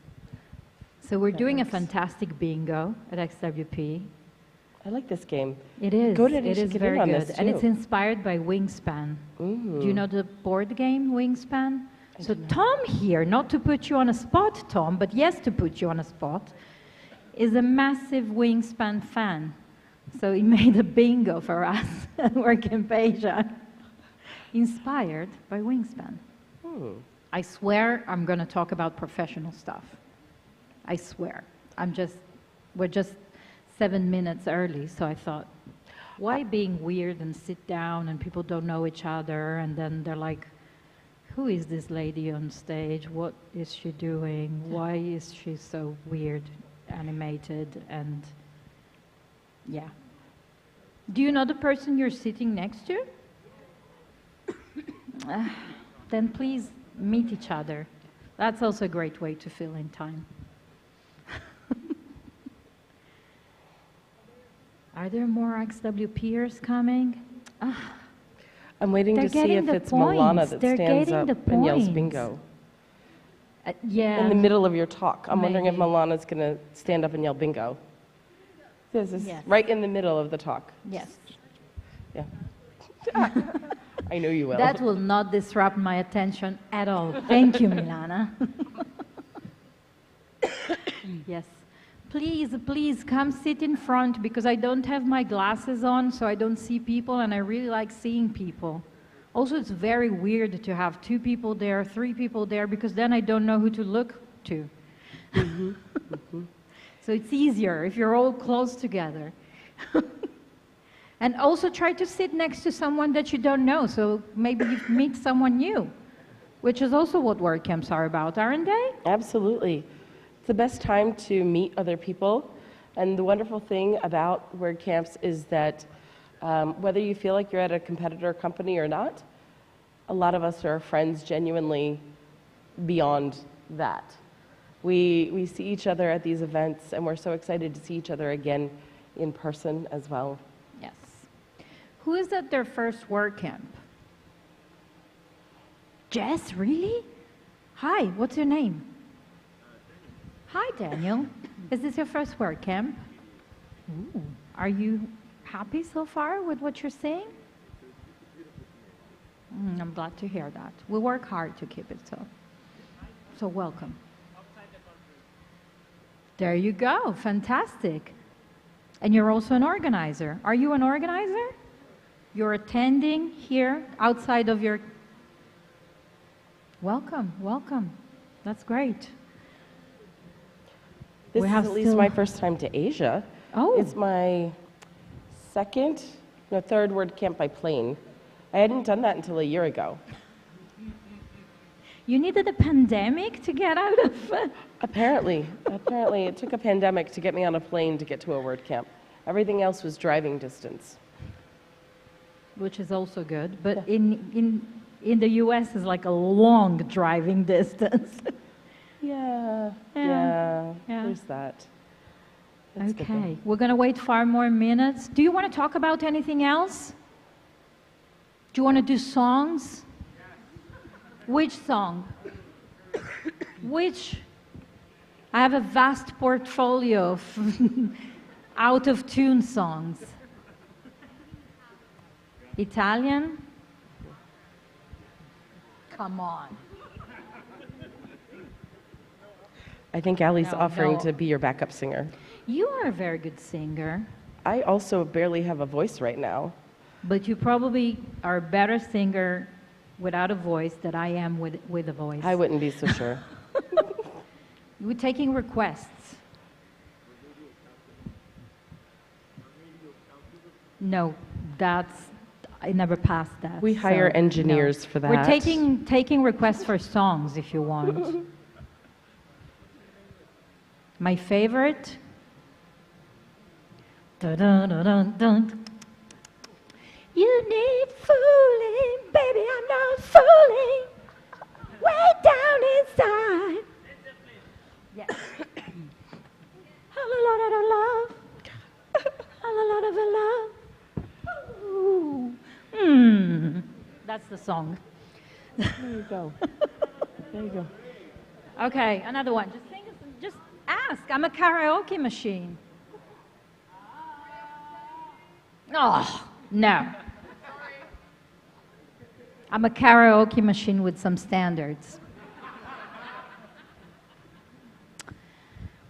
So we're doing a fantastic bingo at XWP. I like this game. It is. Go ahead and it is get very in on good. this, And too. it's inspired by Wingspan. Do you know the board game, Wingspan? So Tom here, not to put you on a spot, Tom, but yes to put you on a spot, is a massive Wingspan fan. So he made a bingo for us at WordCamp Asia, inspired by Wingspan. I swear I'm going to talk about professional stuff. I swear. We're just 7 minutes early, so I thought, why being weird and sit down and people don't know each other and then they're like, who is this lady on stage? What is she doing? Why is she so weird, animated, and yeah. Do you know the person you're sitting next to? Then please meet each other. That's also a great way to fill in time. Are there more XWPers coming? I'm waiting to see if it's Milana that stands up and yells bingo. Yeah. In the middle of your talk. I'm wondering if Milana's going to stand up and yell bingo. This is right in the middle of the talk. Yes. Yeah. I know you will. That will not disrupt my attention at all. Thank you, Milana. Yes. Please, please come sit in front because I don't have my glasses on, so I don't see people, and I really like seeing people. Also, it's very weird to have 2 people there, 3 people there, because then I don't know who to look to. So it's easier if you're all close together. And also try to sit next to someone that you don't know, so maybe you meet someone new, which is also what WordCamps are about, aren't they? Absolutely. It's the best time to meet other people. And the wonderful thing about WordCamps is that whether you feel like you're at a competitor company or not, a lot of us are friends genuinely beyond that. We see each other at these events, and we're so excited to see each other again in person as well. Yes. Who is at their first WordCamp? Jess, really? Hi, what's your name? Hi, Daniel. Is this your first WordCamp? Ooh. Are you happy so far with what you're saying? I'm glad to hear that. We work hard to keep it so. So welcome. There you go. Fantastic. And you're also an organizer. Are you an organizer? You're attending here outside of your... Welcome, welcome. That's great. This is at least my first time to Asia. Oh. It's my third WordCamp by plane. I hadn't done that until a year ago. You needed a pandemic to get out of... Apparently it took a pandemic to get me on a plane to get to a WordCamp. Everything else was driving distance. Which is also good, but in the US is like a long driving distance. Yeah, there's that. That's okay, we're going to wait 5 more minutes. Do you want to talk about anything else? Do you want to do songs? Which song? Which? I have a vast portfolio of out-of-tune songs. Italian? Come on. I think Ali's No, offering no. to be your backup singer. You are a very good singer. I also barely have a voice right now. But you probably are a better singer without a voice than I am with a voice. I wouldn't be so sure. We're taking requests. No, I never passed that. We hire so, engineers no. for that. We're taking requests for songs if you want. My favorite. Dun-dun-dun-dun-dun. You need fooling, baby, I'm not fooling. Way down inside. Yes. A lot of love. A lot of love. Ooh. That's the song. There you go. There you go. Okay, another one. Just sing, just ask. I'm a karaoke machine. Oh, no. I'm a karaoke machine with some standards.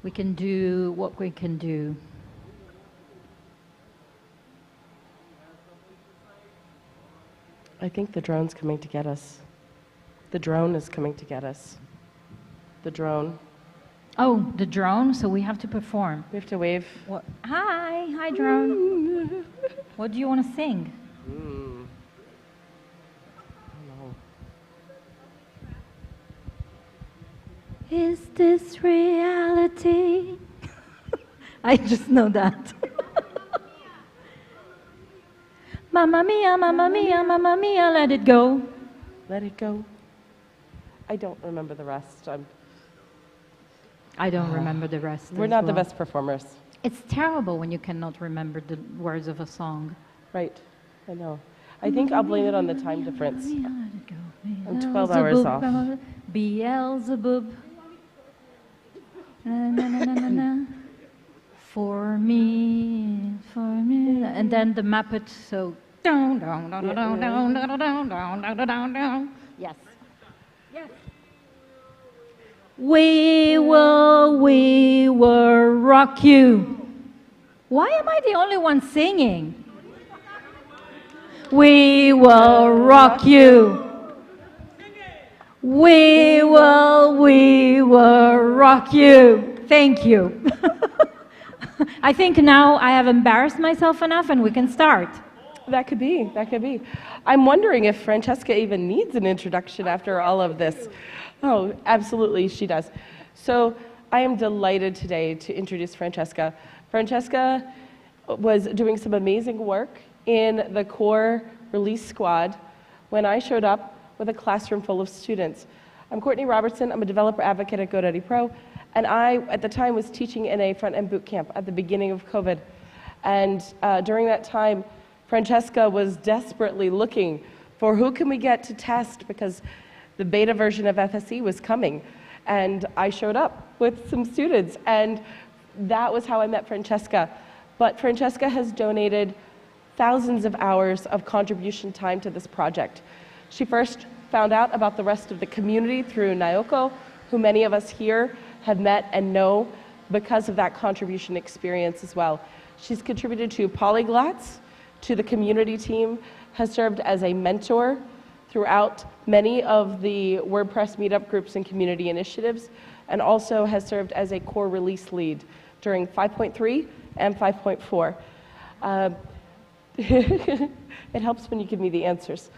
We can do what we can do. I think the drone's coming to get us. The drone is coming to get us. The drone. Oh, the drone, so we have to perform. We have to wave. What? Hi, drone. What do you want to sing? Is this reality? I just know that. Mamma mia, mamma mia, mamma mia, let it go. Let it go. I don't remember the rest. I don't remember the rest. We're as not the well. best performers. It's terrible when you cannot remember the words of a song. Right, I know. I think I'll blame it on the time difference. I'm 12 hours off. Beelzebub. Na, na, na, na, na, na. For me. And then the Muppet, so down, down, down, down, down, down, down, down, down, down, down, down. Yes. Yes. We will rock you. Why am I the only one singing? We will rock you. We will rock you. Thank you. I think now I have embarrassed myself enough and we can start. That could be, that could be. I'm wondering if Francesca even needs an introduction after all of this. Oh, absolutely, she does. So I am delighted today to introduce Francesca. Francesca was doing some amazing work in the core release squad when I showed up with a classroom full of students. I'm Courtney Robertson, I'm a developer advocate at GoDaddy Pro, and I, at the time, was teaching in a front-end boot camp at the beginning of COVID. And during that time, Francesca was desperately looking for who can we get to test because the beta version of FSE was coming. And I showed up with some students, and that was how I met Francesca. But Francesca has donated thousands of hours of contribution time to this project. She first found out about the rest of the community through Naoko, who many of us here have met and know because of that contribution experience as well. She's contributed to Polyglots, to the community team, has served as a mentor throughout many of the WordPress meetup groups and community initiatives, and also has served as a core release lead during 5.3 and 5.4. It helps when you give me the answers.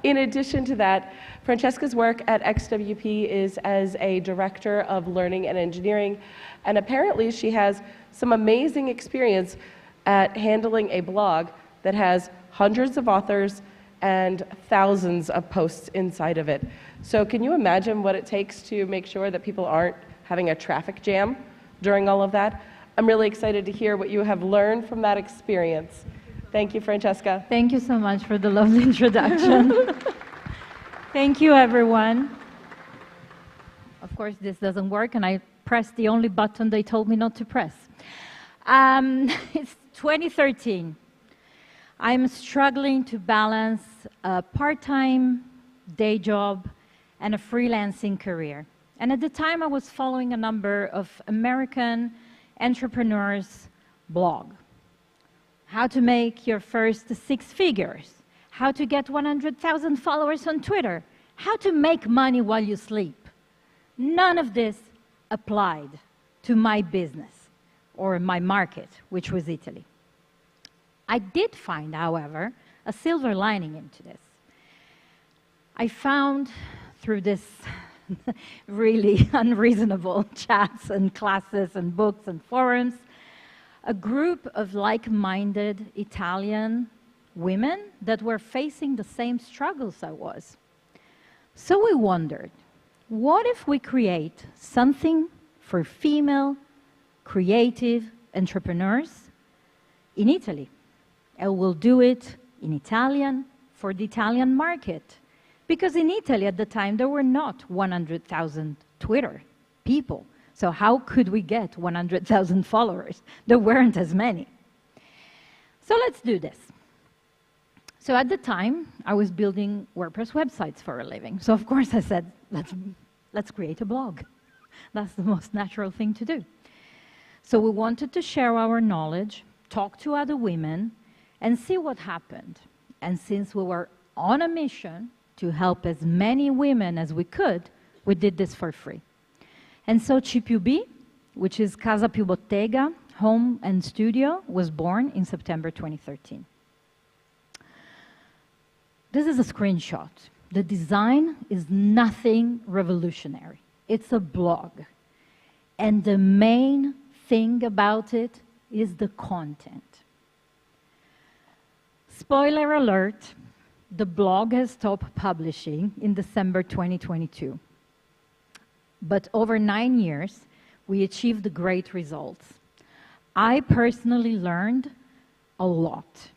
In addition to that, Francesca's work at XWP is as a director of learning and engineering, and apparently she has some amazing experience at handling a blog that has hundreds of authors and thousands of posts inside of it. So can you imagine what it takes to make sure that people aren't having a traffic jam during all of that? I'm really excited to hear what you have learned from that experience. Thank you, Francesca. Thank you so much for the lovely introduction. Thank you, everyone. Of course, this doesn't work, and I pressed the only button they told me not to press. It's 2013. I'm struggling to balance a part-time day job and a freelancing career. And at the time, I was following a number of American entrepreneurs' blog. How to make your first 6 figures, how to get 100,000 followers on Twitter, how to make money while you sleep. None of this applied to my business or my market, which was Italy. I did find, however, a silver lining into this. I found through this really unreasonable chats and classes and books and forums, a group of like-minded Italian women that were facing the same struggles I was. So we wondered, what if we create something for female creative entrepreneurs in Italy? And we'll do it in Italian for the Italian market. Because in Italy at the time, there were not 100,000 Twitter people. So how could we get 100,000 followers? There weren't as many. So let's do this. So at the time, I was building WordPress websites for a living. So of course I said, let's create a blog. That's the most natural thing to do. So we wanted to share our knowledge, talk to other women, and see what happened. And since we were on a mission to help as many women as we could, we did this for free. And so CPUB, which is Casa Più Bottega, Home and Studio, was born in September 2013. This is a screenshot. The design is nothing revolutionary. It's a blog. And the main thing about it is the content. Spoiler alert, the blog has stopped publishing in December 2022. But over 9 years, we achieved great results. I personally learned a lot.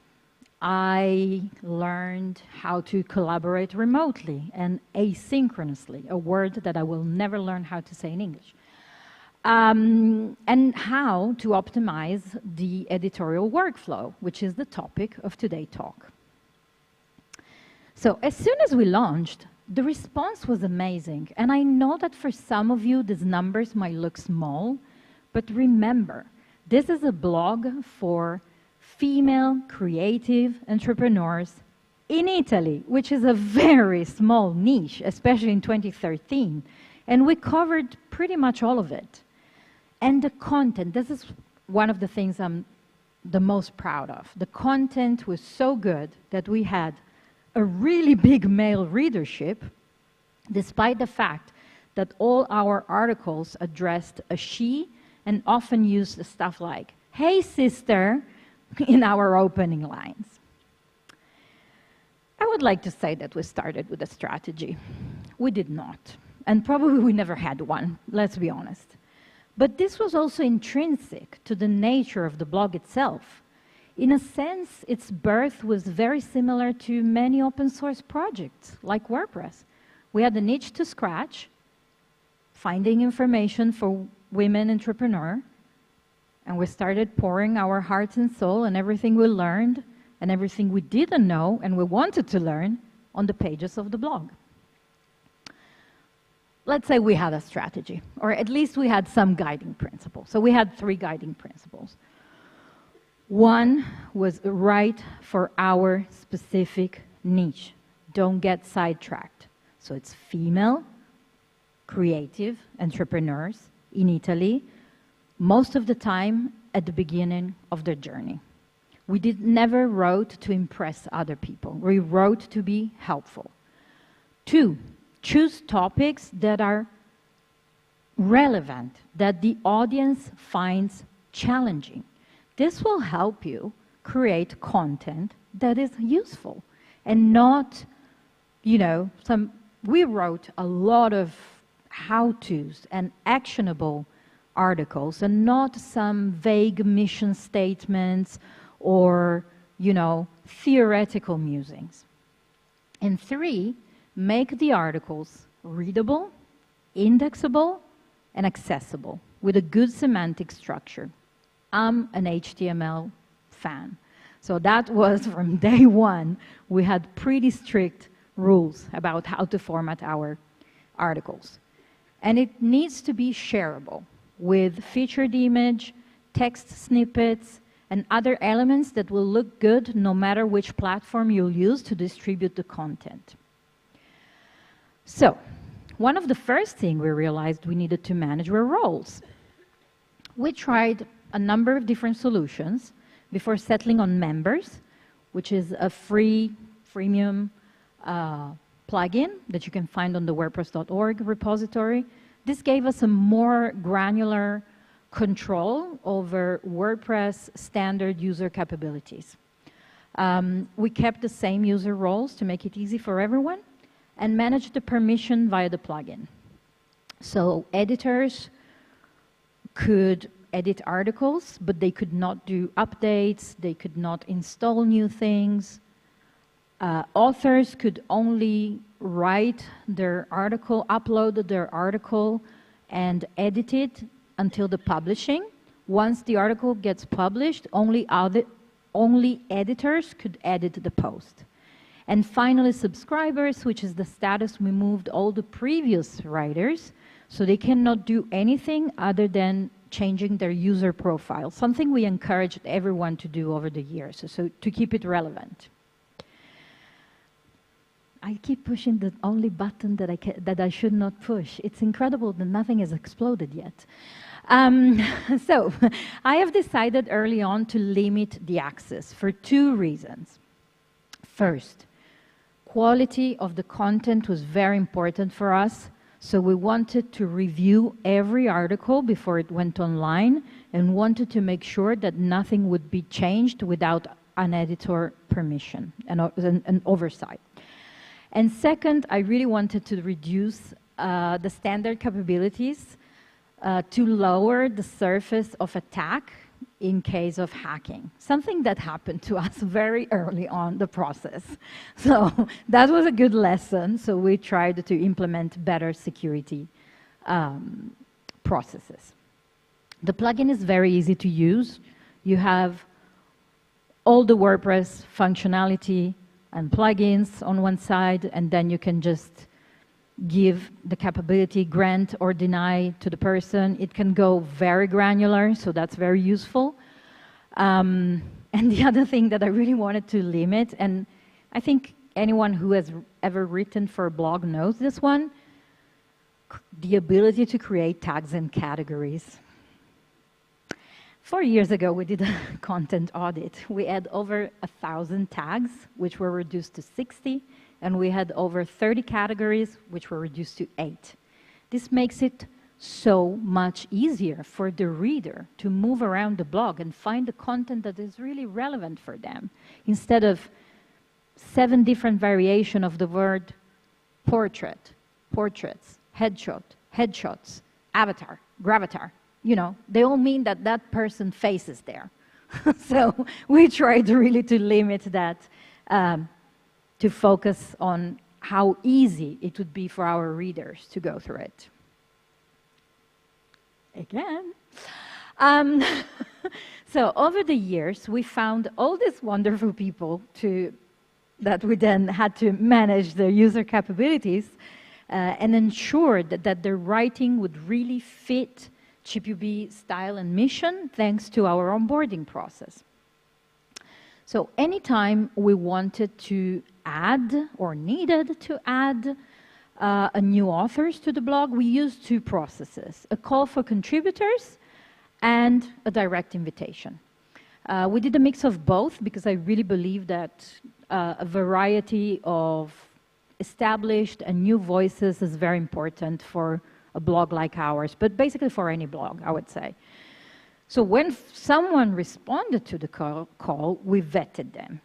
I learned how to collaborate remotely and asynchronously, a word that I will never learn how to say in English. And how to optimize the editorial workflow, which is the topic of today's talk. So as soon as we launched, the response was amazing. And I know that for some of you, these numbers might look small, but remember, this is a blog for female creative entrepreneurs in Italy, which is a very small niche, especially in 2013. And we covered pretty much all of it. And the content, this is one of the things I'm the most proud of. The content was so good that we had a really big male readership, despite the fact that all our articles addressed a she and often used stuff like, "Hey sister," in our opening lines. I would like to say that we started with a strategy. We did not. And probably we never had one, let's be honest. But this was also intrinsic to the nature of the blog itself. In a sense, its birth was very similar to many open source projects, like WordPress. We had a niche to scratch, finding information for women entrepreneurs, and we started pouring our hearts and soul and everything we learned and everything we didn't know and we wanted to learn on the pages of the blog. Let's say we had a strategy, or at least we had some guiding principles. So we had 3 guiding principles. One was right for our specific niche. Don't get sidetracked. So it's female, creative entrepreneurs in Italy, most of the time at the beginning of their journey. We never wrote to impress other people. We wrote to be helpful. 2, choose topics that are relevant, that the audience finds challenging. This will help you create content that is useful and not, you know, we wrote a lot of how-tos and actionable articles and not some vague mission statements or, you know, theoretical musings. And 3, make the articles readable, indexable, and accessible with a good semantic structure. I'm an HTML fan. So that was from day one, we had pretty strict rules about how to format our articles. And it needs to be shareable with featured image, text snippets, and other elements that will look good no matter which platform you'll use to distribute the content. So, one of the first things we realized we needed to manage were roles. We tried a number of different solutions before settling on Members, which is a freemium plugin that you can find on the WordPress.org repository. This gave us a more granular control over WordPress standard user capabilities. We kept the same user roles to make it easy for everyone and managed the permission via the plugin. So editors could edit articles, but they could not do updates, they could not install new things. Authors could only write their article, upload their article, and edit it until the publishing. Once the article gets published, only editors could edit the post. And finally, subscribers, which is the status we moved all the previous writers, so they cannot do anything other than changing their user profile, something we encouraged everyone to do over the years, so to keep it relevant. I keep pushing the only button that I should not push. It's incredible that nothing has exploded yet. So I have decided early on to limit the access for 2 reasons. First, quality of the content was very important for us, so we wanted to review every article before it went online and wanted to make sure that nothing would be changed without an editor permission and oversight. And second, I really wanted to reduce the standard capabilities to lower the surface of attack in case of hacking, something that happened to us very early on the process. So that was a good lesson, so we tried to implement better security processes. The plugin is very easy to use. You have all the WordPress functionality and plugins on one side, and then you can just give the capability, grant or deny to the person. It can go very granular, so that's very useful. And the other thing that I really wanted to limit, and I think anyone who has ever written for a blog knows this one, the ability to create tags and categories. 4 years ago, we did a content audit. We had over 1,000 tags, which were reduced to 60, and we had over 30 categories, which were reduced to 8. This makes it so much easier for the reader to move around the blog and find the content that is really relevant for them, instead of 7 different variations of the word portrait, portraits, headshot, headshots, avatar, gravatar. You know, they all mean that that person face is there. So we tried really to limit that, to focus on how easy it would be for our readers to go through it. Again. So over the years, we found all these wonderful people that we then had to manage their user capabilities and ensure that their writing would really fit ChipUB style and mission, thanks to our onboarding process. So anytime we wanted to add or needed to add a new authors to the blog, we used 2 processes: a call for contributors and a direct invitation. We did a mix of both because I really believe that a variety of established and new voices is very important for a blog like ours, but basically for any blog, I would say. So when someone responded to the call, we vetted them.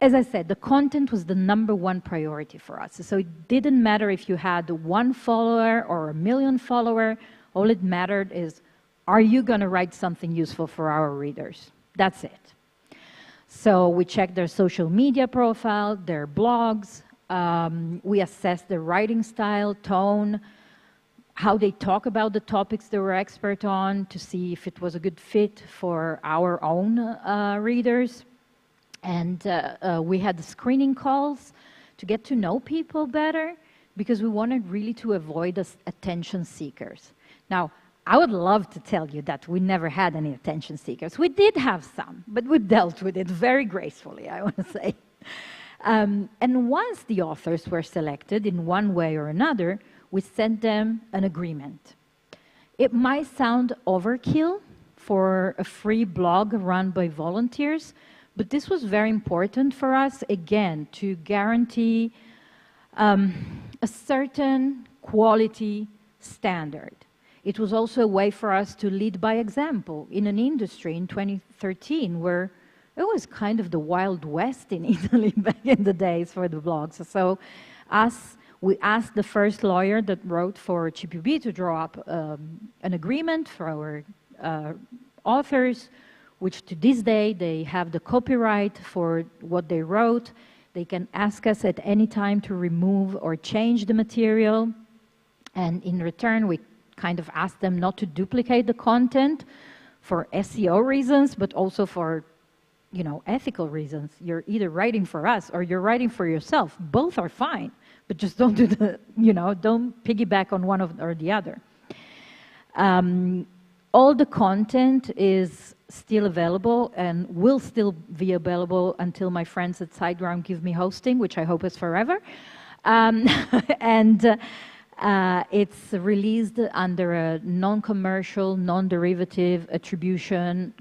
As I said, the content was the #1 priority for us. So it didn't matter if you had 1 follower or 1 million follower. All it mattered is, are you going to write something useful for our readers? That's it. So we checked their social media profile, their blogs. We assessed their writing style, tone, how they talk about the topics they were expert on, to see if it was a good fit for our own readers. And we had the screening calls to get to know people better, because we wanted really to avoid attention seekers. Now, I would love to tell you that we never had any attention seekers. We did have some, but we dealt with it very gracefully, I want to say. And once the authors were selected in one way or another, we sent them an agreement. It might sound overkill for a free blog run by volunteers, but this was very important for us, again, to guarantee a certain quality standard. It was also a way for us to lead by example in an industry in 2013 where it was kind of the Wild West in Italy back in the days for the blogs. So we asked the first lawyer that wrote for ChipUB to draw up an agreement for our authors, which to this day, they have the copyright for what they wrote. They can ask us at any time to remove or change the material. And in return, we kind of asked them not to duplicate the content for SEO reasons, but also for, you know, ethical reasons. You're either writing for us or you're writing for yourself. Both are fine. But just don't do don't piggyback on one or the other. All the content is still available and will still be available until my friends at SiteGround give me hosting, which I hope is forever. It's released under a non-commercial, non-derivative attribution,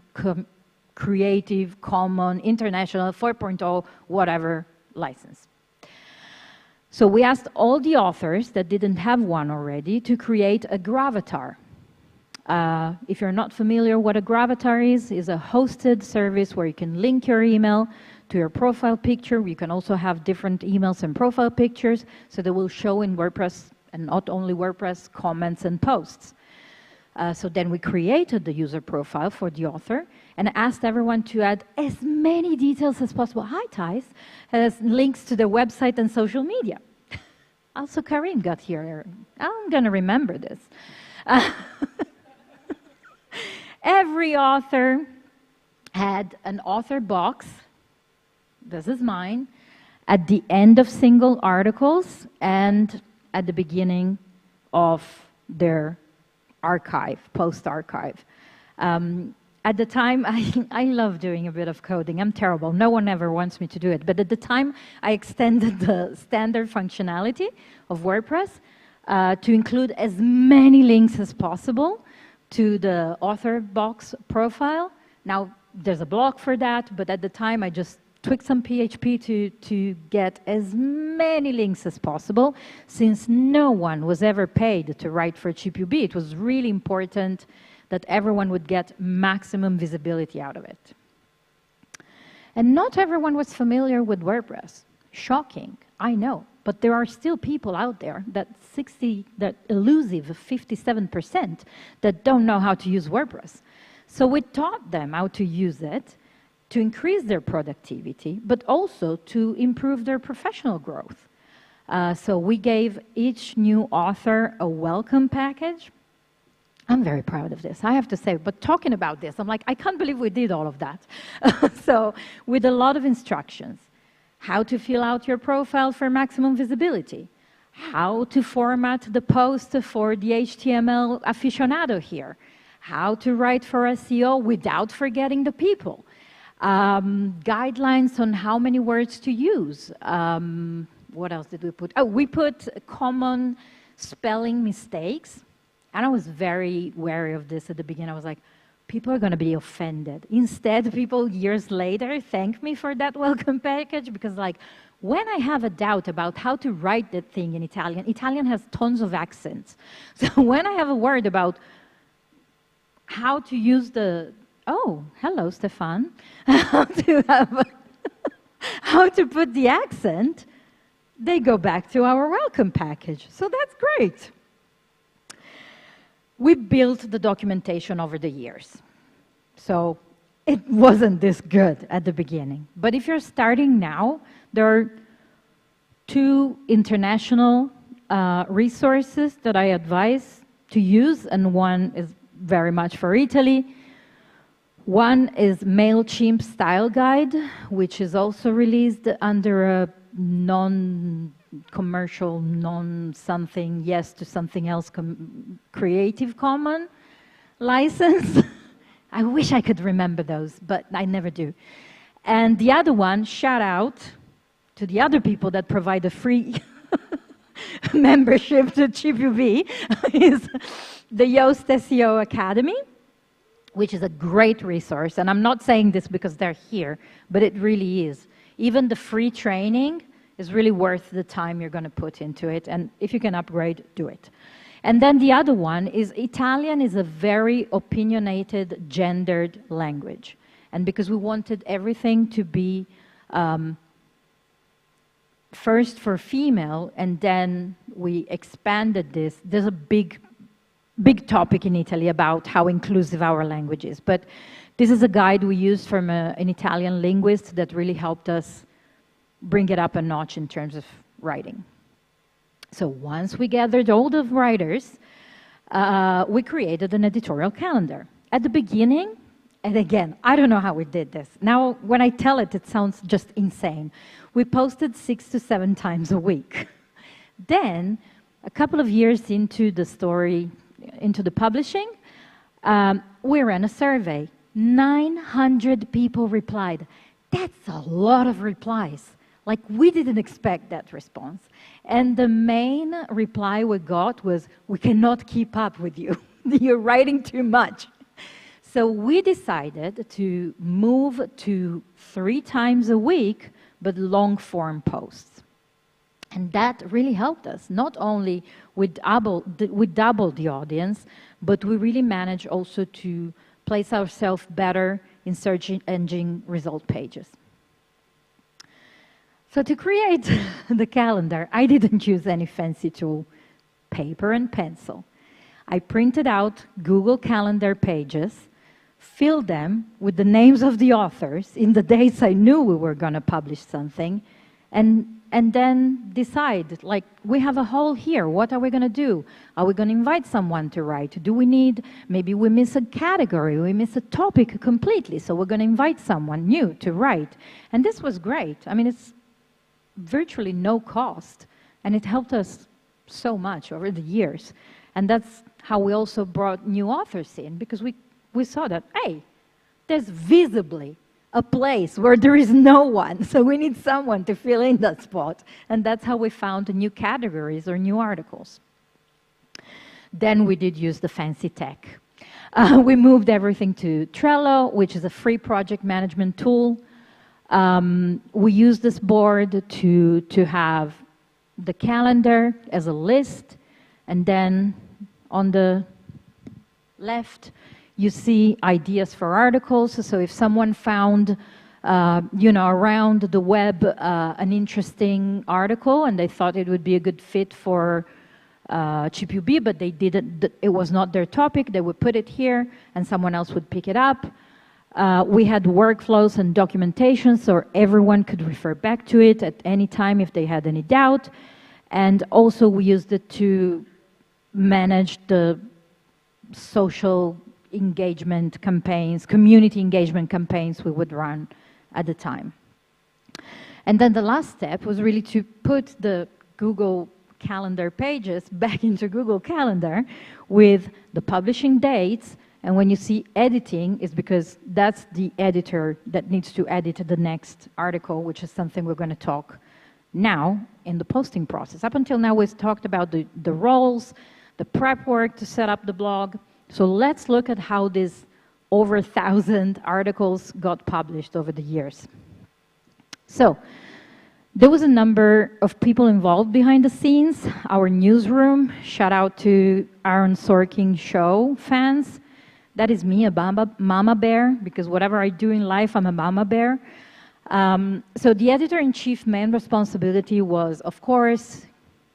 Creative Commons, International 4.0, whatever license. So we asked all the authors that didn't have one already to create a gravatar. If you're not familiar what a gravatar is a hosted service where you can link your email to your profile picture. You can also have different emails and profile pictures, so they will show in WordPress, and not only WordPress, comments and posts. So then we created the user profile for the author and asked everyone to add as many details as possible. Hi, Thijs. As links to their website and social media. Also, Karim got here. I'm going to remember this. Every author had an author box. This is mine. At the end of single articles and at the beginning of their archive, post-archive. At the time, I love doing a bit of coding. I'm terrible. No one ever wants me to do it. But at the time, I extended the standard functionality of WordPress to include as many links as possible to the author box profile. Now, there's a block for that, but at the time, I just tweaked some PHP to get as many links as possible. Since no one was ever paid to write for ChipUB, it was really important that everyone would get maximum visibility out of it. And not everyone was familiar with WordPress. Shocking, I know. But there are still people out there, that elusive 57%, that don't know how to use WordPress. So we taught them how to use it to increase their productivity, but also to improve their professional growth. So we gave each new author a welcome package. I'm very proud of this, I have to say. But talking about this, I'm like, I can't believe we did all of that. So with a lot of instructions. How to fill out your profile for maximum visibility. How to format the post for the HTML aficionado here. How to write for SEO without forgetting the people. Guidelines on how many words to use. What else did we put? Oh, we put common spelling mistakes. And I was very wary of this at the beginning. I was like, people are going to be offended. Instead, people years later thank me for that welcome package because, like, when I have a doubt about how to write that thing in Italian, Italian has tons of accents. So when I have a word about how to use the, oh, hello, Stefan, how to put the accent, they go back to our welcome package. So that's great. We built the documentation over the years. So it wasn't this good at the beginning. But if you're starting now, there are 2 international resources that I advise to use, and one is very much for Italy. One is MailChimp Style Guide, which is also released under a non-commercial, non-something, yes to something else, Creative Commons license. I wish I could remember those, but I never do. And the other one, shout out to the other people that provide a free membership to ChipUB, is the Yoast SEO Academy, which is a great resource. And I'm not saying this because they're here, but it really is. Even the free training is really worth the time you're going to put into it. And if you can upgrade, do it. And then the other one is Italian is a very opinionated, gendered language. And because we wanted everything to be first for female, and then we expanded this. There's a big topic in Italy about how inclusive our language is. But this is a guide we used from an Italian linguist that really helped us bring it up a notch in terms of writing. So once we gathered all the writers, we created an editorial calendar. At the beginning, and again, I don't know how we did this. Now, when I tell it, it sounds just insane. We posted 6 to 7 times a week. Then, a couple of years into the story, into the publishing, we ran a survey. 900 people replied. That's a lot of replies. Like, we didn't expect that response. And the main reply we got was, we cannot keep up with you. You're writing too much. So we decided to move to 3 times a week, but long-form posts. And that really helped us. Not only we doubled the audience, but we really managed also to place ourselves better in search engine result pages. So to create the calendar, I didn't use any fancy tool, paper and pencil. I printed out Google Calendar pages, filled them with the names of the authors in the dates I knew we were going to publish something, and then decide, like, we have a hole here, what are we going to do? Are we going to invite someone to write? Do we need, maybe we miss a category, we miss a topic completely, so we're going to invite someone new to write. And this was great. I mean, it's virtually no cost, and it helped us so much over the years. And that's how we also brought new authors in, because we saw that, hey, there's visibly a place where there is no one, so we need someone to fill in that spot. And that's how we found new categories or new articles. Then we did use the fancy tech. We moved everything to Trello, which is a free project management tool. We use this board to have the calendar as a list, and then on the left, you see ideas for articles. So if someone found, around the web an interesting article and they thought it would be a good fit for ChipUB, but they didn't, it was not their topic, they would put it here and someone else would pick it up. We had workflows and documentation so everyone could refer back to it at any time if they had any doubt. And also we used it to manage the social engagement campaigns, community engagement campaigns we would run at the time. And then the last step was really to put the Google Calendar pages back into Google Calendar with the publishing dates. And when you see editing, it's because that's the editor that needs to edit the next article, which is something we're going to talk now in the posting process. Up until now, we've talked about the roles, the prep work to set up the blog. So let's look at how these over 1,000 articles got published over the years. So there was a number of people involved behind the scenes. Our newsroom, shout out to Aaron Sorkin show fans. That is me, a mama bear, because whatever I do in life, I'm a mama bear. So the editor-in-chief main responsibility was, of course,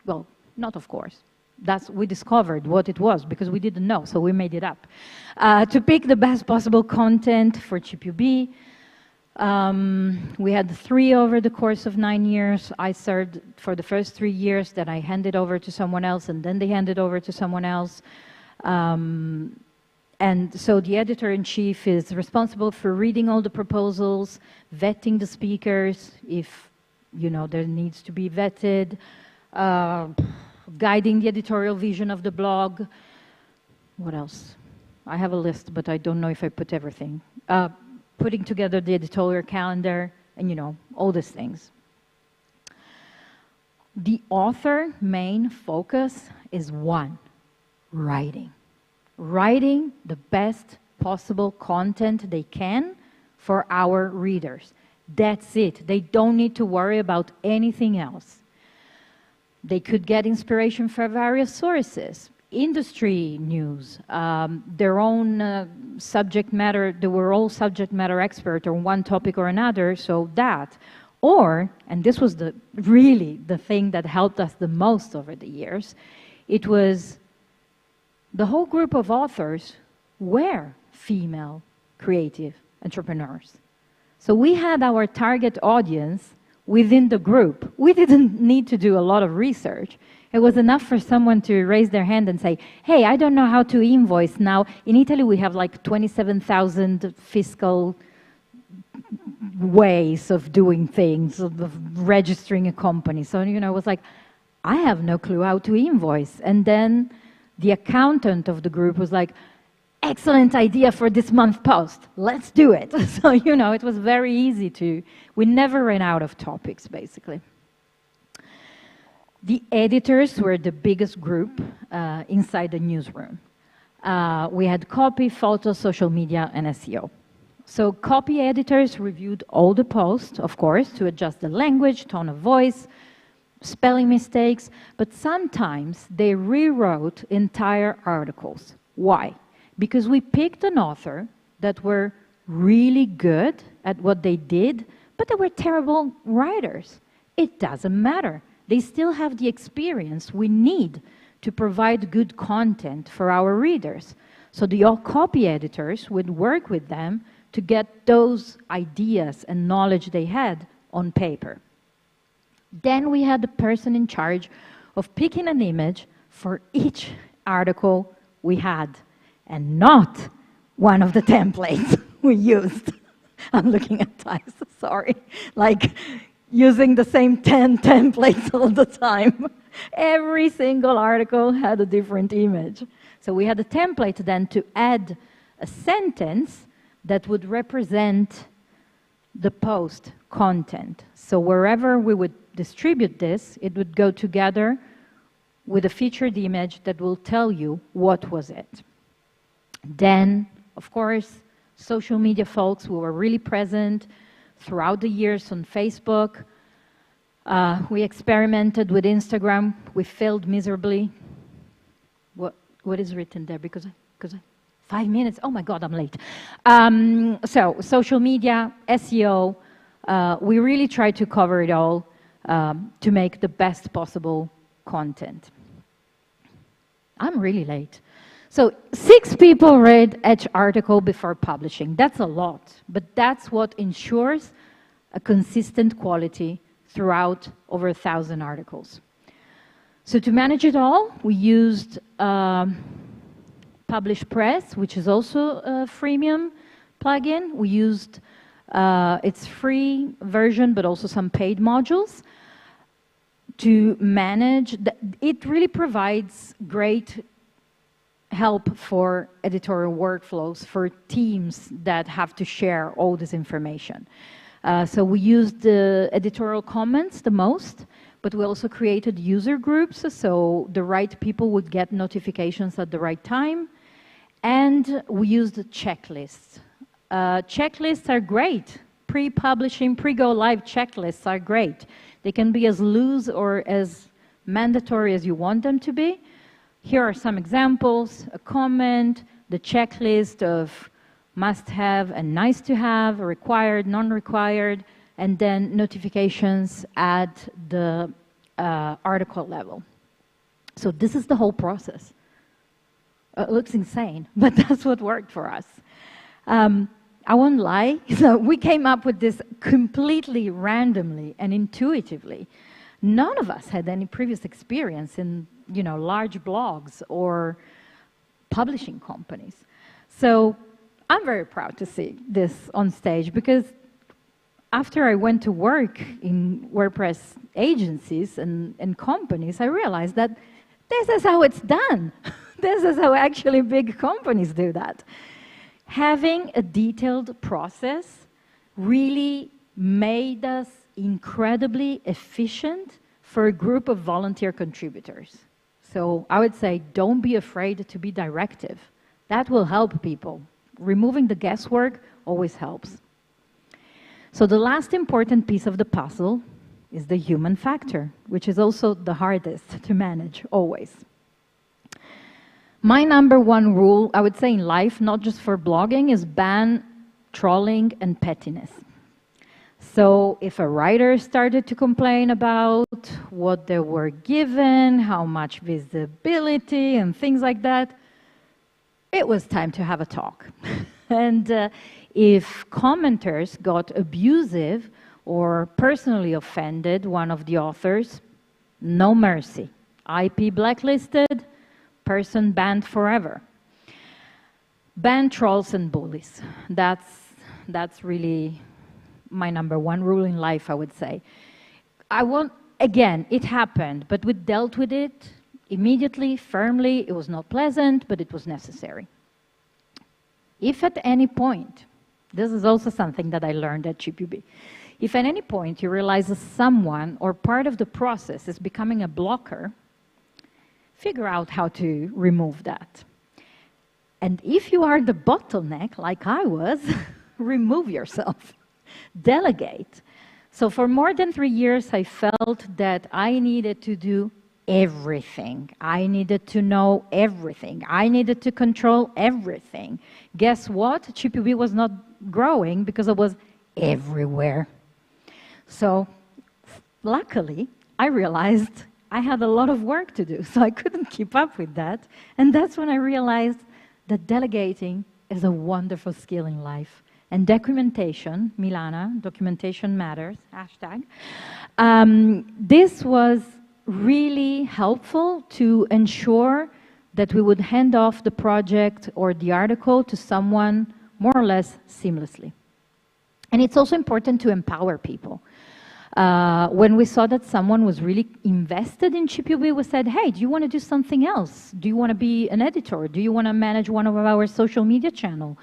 well, not of course, we discovered what it was because we didn't know, so we made it up. To pick the best possible content for ChipUB. We had 3 over the course of 9 years. I served for the first 3 years, then I handed over to someone else, and then they handed over to someone else. And so the editor-in-chief is responsible for reading all the proposals, vetting the speakers if there needs to be vetted, guiding the editorial vision of the blog. What else? I have a list, but I don't know if I put everything. Putting together the editorial calendar, and all these things. The author main focus is one, writing. Writing the best possible content they can for our readers. That's it. They don't need to worry about anything else. They could get inspiration from various sources, industry news, their own subject matter. They were all subject matter expert on one topic or another, so that. Or, and this was really the thing that helped us the most over the years, it was the whole group of authors were female creative entrepreneurs. So we had our target audience within the group. We didn't need to do a lot of research. It was enough for someone to raise their hand and say, hey, I don't know how to invoice now. In Italy, we have like 27,000 fiscal ways of doing things, of registering a company. So, it was like, I have no clue how to invoice. And then the accountant of the group was like, excellent idea for this month post. Let's do it. So, it was very easy we never ran out of topics, basically. The editors were the biggest group inside the newsroom. We had copy, photo, social media, and SEO. So copy editors reviewed all the posts, of course, to adjust the language, tone of voice, spelling mistakes, but sometimes they rewrote entire articles. Why? Because we picked an author that were really good at what they did, but they were terrible writers. It doesn't matter. They still have the experience we need to provide good content for our readers. So the copy editors would work with them to get those ideas and knowledge they had on paper. Then we had the person in charge of picking an image for each article we had, and not one of the templates we used. I'm looking at Thais, sorry. Like, using the same 10 templates all the time. Every single article had a different image. So we had a template then to add a sentence that would represent the post content. So wherever we would distribute this, it would go together with a featured image that will tell you what was it. Then, of course, social media folks who were really present throughout the years on Facebook. We experimented with Instagram. We failed miserably. What is written there? Because 5 minutes. Oh my God, I'm late. So social media, SEO. We really tried to cover it all to make the best possible content. I'm really late. So 6 people read each article before publishing. That's a lot, but that's what ensures a consistent quality throughout over 1,000 articles. So to manage it all, we used Publish Press, which is also a freemium plugin. We used its free version, but also some paid modules to manage. It really provides great help for editorial workflows, for teams that have to share all this information. So we used the editorial comments the most, but we also created user groups so the right people would get notifications at the right time. And we used checklists. Checklists are great. Pre-publishing, pre-go live checklists are great. They can be as loose or as mandatory as you want them to be. Here are some examples: a comment, the checklist of must-have and nice-to-have, required, non-required, and then notifications at the article level. So this is the whole process. It looks insane, but that's what worked for us. I won't lie, so we came up with this completely randomly and intuitively. None of us had any previous experience in, large blogs or publishing companies. So I'm very proud to see this on stage, because after I went to work in WordPress agencies and companies, I realized that this is how it's done. This is how actually big companies do that. Having a detailed process really made us incredibly efficient for a group of volunteer contributors. So I would say, don't be afraid to be directive. That will help people. Removing the guesswork always helps. So the last important piece of the puzzle is the human factor, which is also the hardest to manage, always. My #1 rule, I would say in life, not just for blogging, is ban trolling and pettiness. So if a writer started to complain about what they were given, how much visibility and things like that, it was time to have a talk. And if commenters got abusive or personally offended one of the authors, no mercy. IP blacklisted, person banned forever. Ban trolls and bullies. That's really my #1 rule in life, I would say. Again, it happened, but we dealt with it immediately, firmly. It was not pleasant, but it was necessary. If at any point, this is also something that I learned at GPB, if at any point you realize that someone or part of the process is becoming a blocker, figure out how to remove that. And if you are the bottleneck, like I was, remove yourself. Delegate. So for more than 3 years, I felt that I needed to do everything. I needed to know everything. I needed to control everything. Guess what? GPB was not growing because I was everywhere. So luckily, I realized I had a lot of work to do, so I couldn't keep up with that. And that's when I realized that delegating is a wonderful skill in life. And documentation, Milana, documentation matters, hashtag. This was really helpful to ensure that we would hand off the project or the article to someone more or less seamlessly. And it's also important to empower people. When we saw that someone was really invested in ChipUB, we said, hey, do you want to do something else? Do you want to be an editor? Do you want to manage one of our social media channel?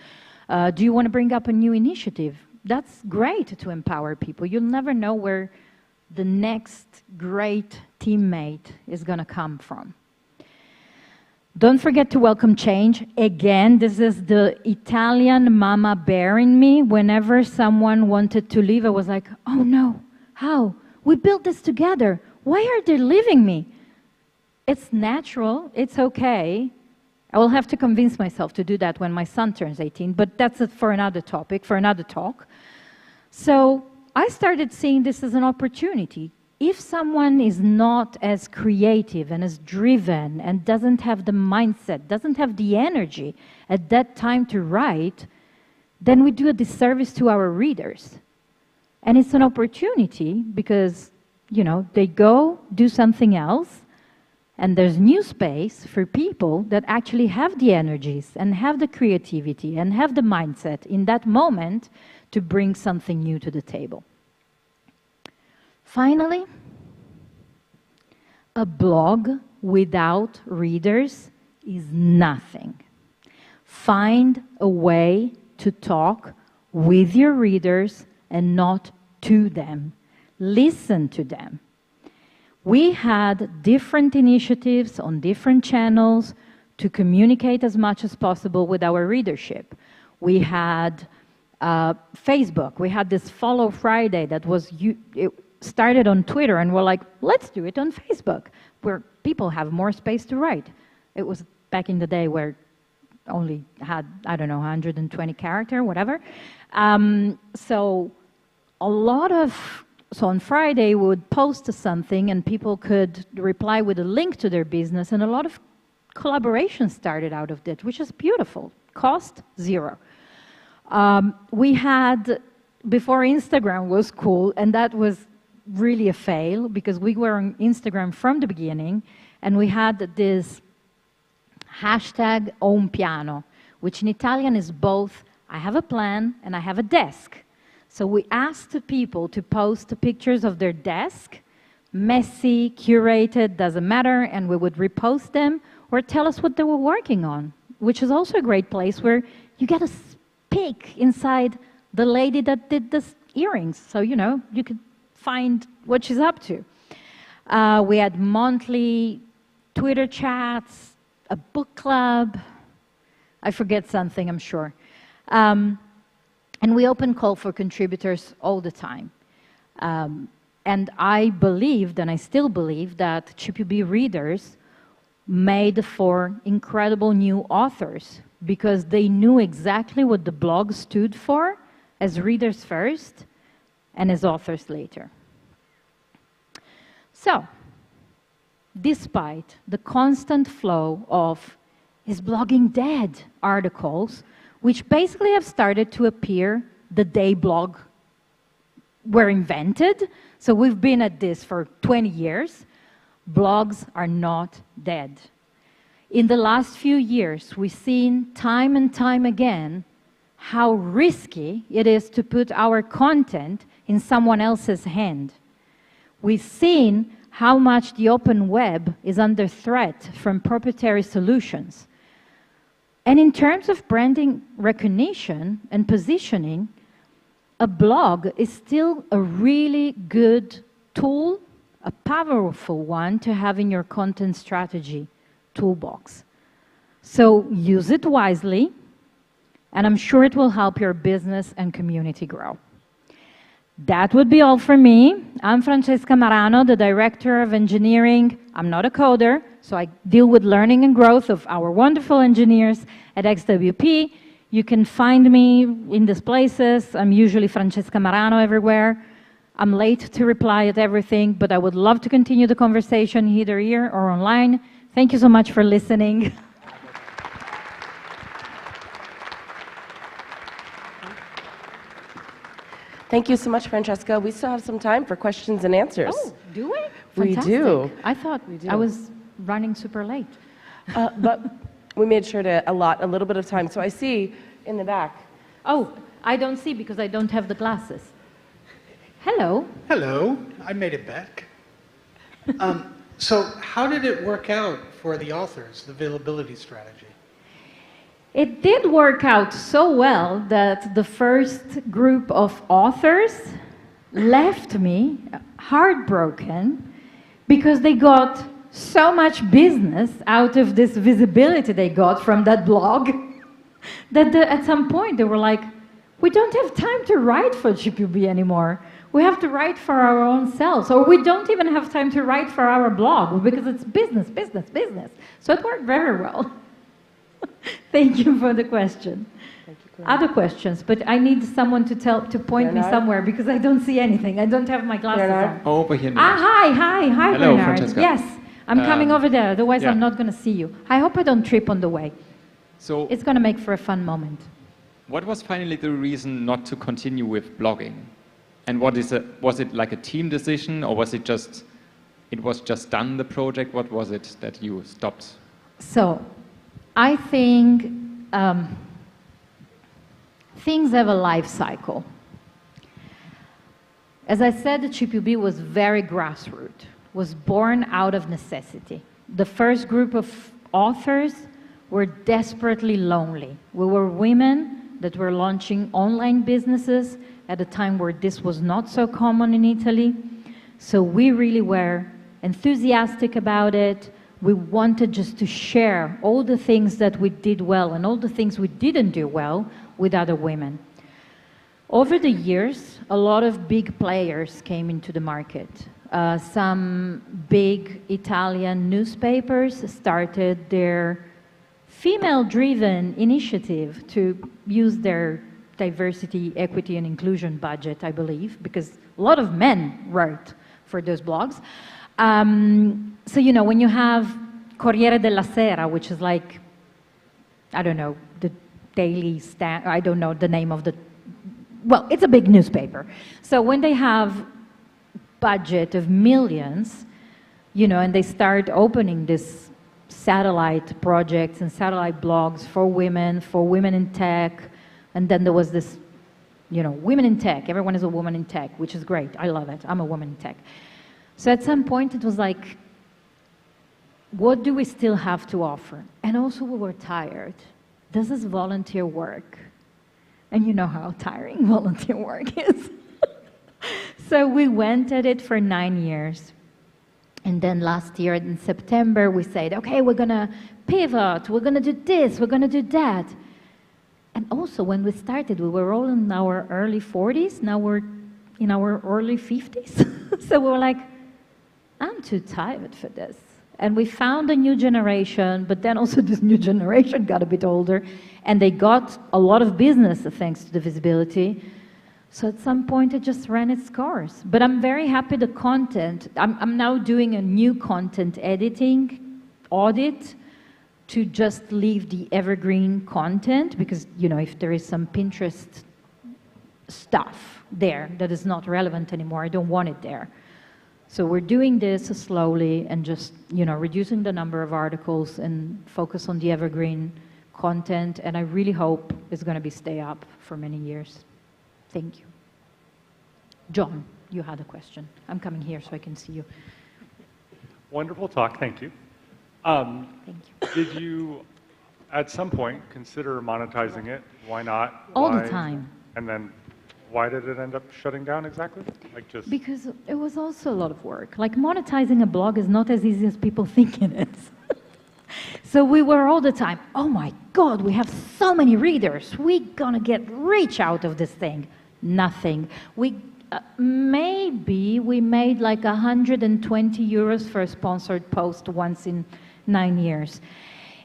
Do you want to bring up a new initiative? That's great to empower people. You'll never know where the next great teammate is going to come from. Don't forget to welcome change. Again, this is the Italian mama bear in me. Whenever someone wanted to leave, I was like, oh no, how? We built this together. Why are they leaving me? It's natural, it's okay. I will have to convince myself to do that when my son turns 18, but that's it for another topic, for another talk. So I started seeing this as an opportunity. If someone is not as creative and as driven and doesn't have the mindset, doesn't have the energy at that time to write, then we do a disservice to our readers. And it's an opportunity because, you know, they go do something else and there's new space for people that actually have the energies and have the creativity and have the mindset in that moment to bring something new to the table. Finally, a blog without readers is nothing. Find a way to talk with your readers and not to them. Listen to them. We had different initiatives on different channels to communicate as much as possible with our readership. We had Facebook. We had this Follow Friday that was, it started on Twitter, and we're like, let's do it on Facebook, where people have more space to write. It was back in the day where only had, I don't know, 120 characters, whatever. So a lot of, so on Friday we would post something and people could reply with a link to their business, and a lot of collaboration started out of that, which is beautiful. Cost, zero. We had, before Instagram was cool, and that was really a fail because we were on Instagram from the beginning, and we had this hashtag un piano, which in Italian is both I have a plan and I have a desk. So we asked the people to post pictures of their desk, messy, curated, doesn't matter, and we would repost them or tell us what they were working on, which is also a great place where you get a peek inside the lady that did the earrings. So, you know, you could find what she's up to. We had monthly Twitter chats, a book club. I forget something, I'm sure. And we open call for contributors all the time. And I believed, and I still believe, that ChipUB readers made for incredible new authors because they knew exactly what the blog stood for as readers first and as authors later. So, despite the constant flow of "Is blogging dead?" articles, which basically have started to appear the day blog were invented, so we've been at this for 20 years, blogs are not dead. In the last few years, we've seen time and time again how risky it is to put our content in someone else's hand. We've seen how much the open web is under threat from proprietary solutions. And in terms of branding recognition and positioning, a blog is still a really good tool, a powerful one to have in your content strategy toolbox. So use it wisely, and I'm sure it will help your business and community grow. That would be all for me. I'm Francesca Marano, the Director of Engineering. I'm not a coder, so I deal with learning and growth of our wonderful engineers at XWP. You can find me in these places. I'm usually Francesca Marano everywhere. I'm late to reply at everything, but I would love to continue the conversation either here or online. Thank you so much for listening. Thank you so much, Francesca. We still have some time for questions and answers. Oh, do we? We Fantastic. do. I thought I was running super late. But we made sure to allot a little bit of time. So I see in the back. Oh, I don't see because I don't have the glasses. Hello. Hello. I made it back. So how did it work out for the authors, the availability strategy? It did work out so well that the first group of authors left me heartbroken because they got so much business out of this visibility they got from that blog that at some point they were like, we don't have time to write for GPB anymore. We have to write for our own selves, or we don't even have time to write for our blog because it's business, business, business. So it worked very well. Thank you for the question. Other questions, but I need someone to point me somewhere because I don't see anything. I don't have my glasses on. Over here. Hi, Hello, Bernard. Francesca. Yes, I'm coming over there. Otherwise, yeah. I'm not going to see you. I hope I don't trip on the way. So it's going to make for a fun moment. what was finally the reason not to continue with blogging? And was it like a team decision, or was it just done, the project? What was it that you stopped? So, I think things have a life cycle. As I said, the GPB was very grassroots, was born out of necessity. The first group of authors were desperately lonely. We were women that were launching online businesses at a time where this was not so common in Italy. So we really were enthusiastic about it. We wanted just to share all the things that we did well and all the things we didn't do well with other women. Over the years, a lot of big players came into the market. Some big Italian newspapers started their female-driven initiative to use their diversity, equity, and inclusion budget, I believe, because a lot of men wrote for those blogs. So, you know, when you have Corriere della Sera, which is like, I don't know, the daily stand, I don't know the name of the, well, it's a big newspaper. So when they have budget of millions, you know, and they start opening this satellite projects and satellite blogs for women in tech, and then there was this, you know, women in tech, everyone is a woman in tech, which is great, I love it, I'm a woman in tech. So at some point it was like, what do we still have to offer? And also we were tired. This is volunteer work. And you know how tiring volunteer work is. So we went at it for 9 years. And then last year in September, we said, okay, we're going to pivot, we're going to do this, we're going to do that. And also when we started, we were all in our early 40s, now we're in our early 50s. So we were like, I'm too tired for this. And we found a new generation, but then also this new generation got a bit older, and they got a lot of business thanks to the visibility. So at some point, it just ran its course. But I'm very happy the content. I'm now doing a new content editing audit to just leave the evergreen content, because, you know, if there is some Pinterest stuff there that is not relevant anymore, I don't want it there. So we're doing this slowly and just, you know, reducing the number of articles and focus on the evergreen content. And I really hope it's going to be stay up for many years. Thank you. John, you had a question. I'm coming here so I can see you. Wonderful talk. Thank you. Thank you. Did you, at some point, consider monetizing it? Why not? All Why? the time. And then why did it end up shutting down exactly? Like just Because it was also a lot of work. Like monetizing a blog is not as easy as people think it is. So we were all the time, oh my God, we have so many readers. We're gonna get rich out of this thing. Nothing. Maybe we made like 120 euros for a sponsored post once in 9 years.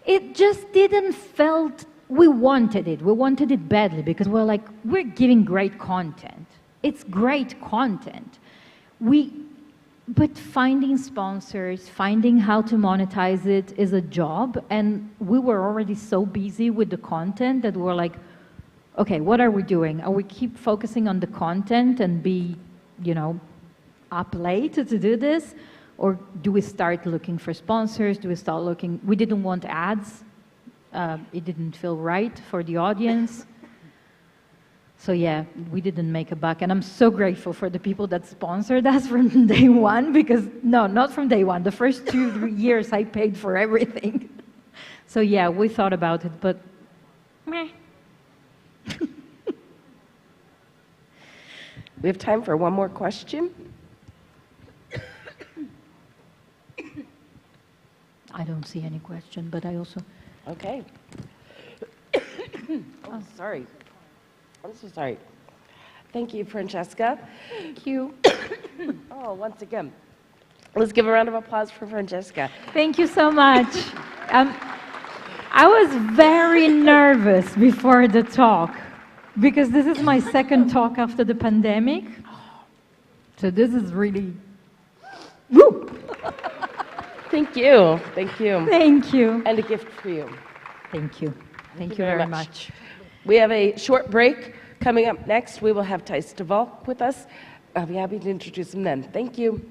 It just didn't felt, we wanted it badly because we're like, we're giving great content. It's great content. But finding sponsors, finding how to monetize it is a job, and we were already so busy with the content that we're like, okay, what are we doing? Are we keep focusing on the content and be, you know, up late to do this? Or do we start looking for sponsors? Do we start looking, we didn't want ads. It didn't feel right for the audience. So yeah, we didn't make a buck, and I'm so grateful for the people that sponsored us from day one, because, no, not from day one. The first 2 years I paid for everything. So yeah, we thought about it, but meh. We have time for one more question. I don't see any question, but I also... Okay. Oh, sorry. I'm so sorry. Thank you, Francesca. Thank you. Oh, once again, let's give a round of applause for Francesca. Thank you so much. I was very nervous before the talk, because this is my second talk after the pandemic. So this is really... Woo! Thank you. Thank you. Thank you. And a gift for you. Thank you. Thank you very much. We have a short break. Coming up next, we will have Thijs de Valk with us. I'll be happy to introduce him then. Thank you.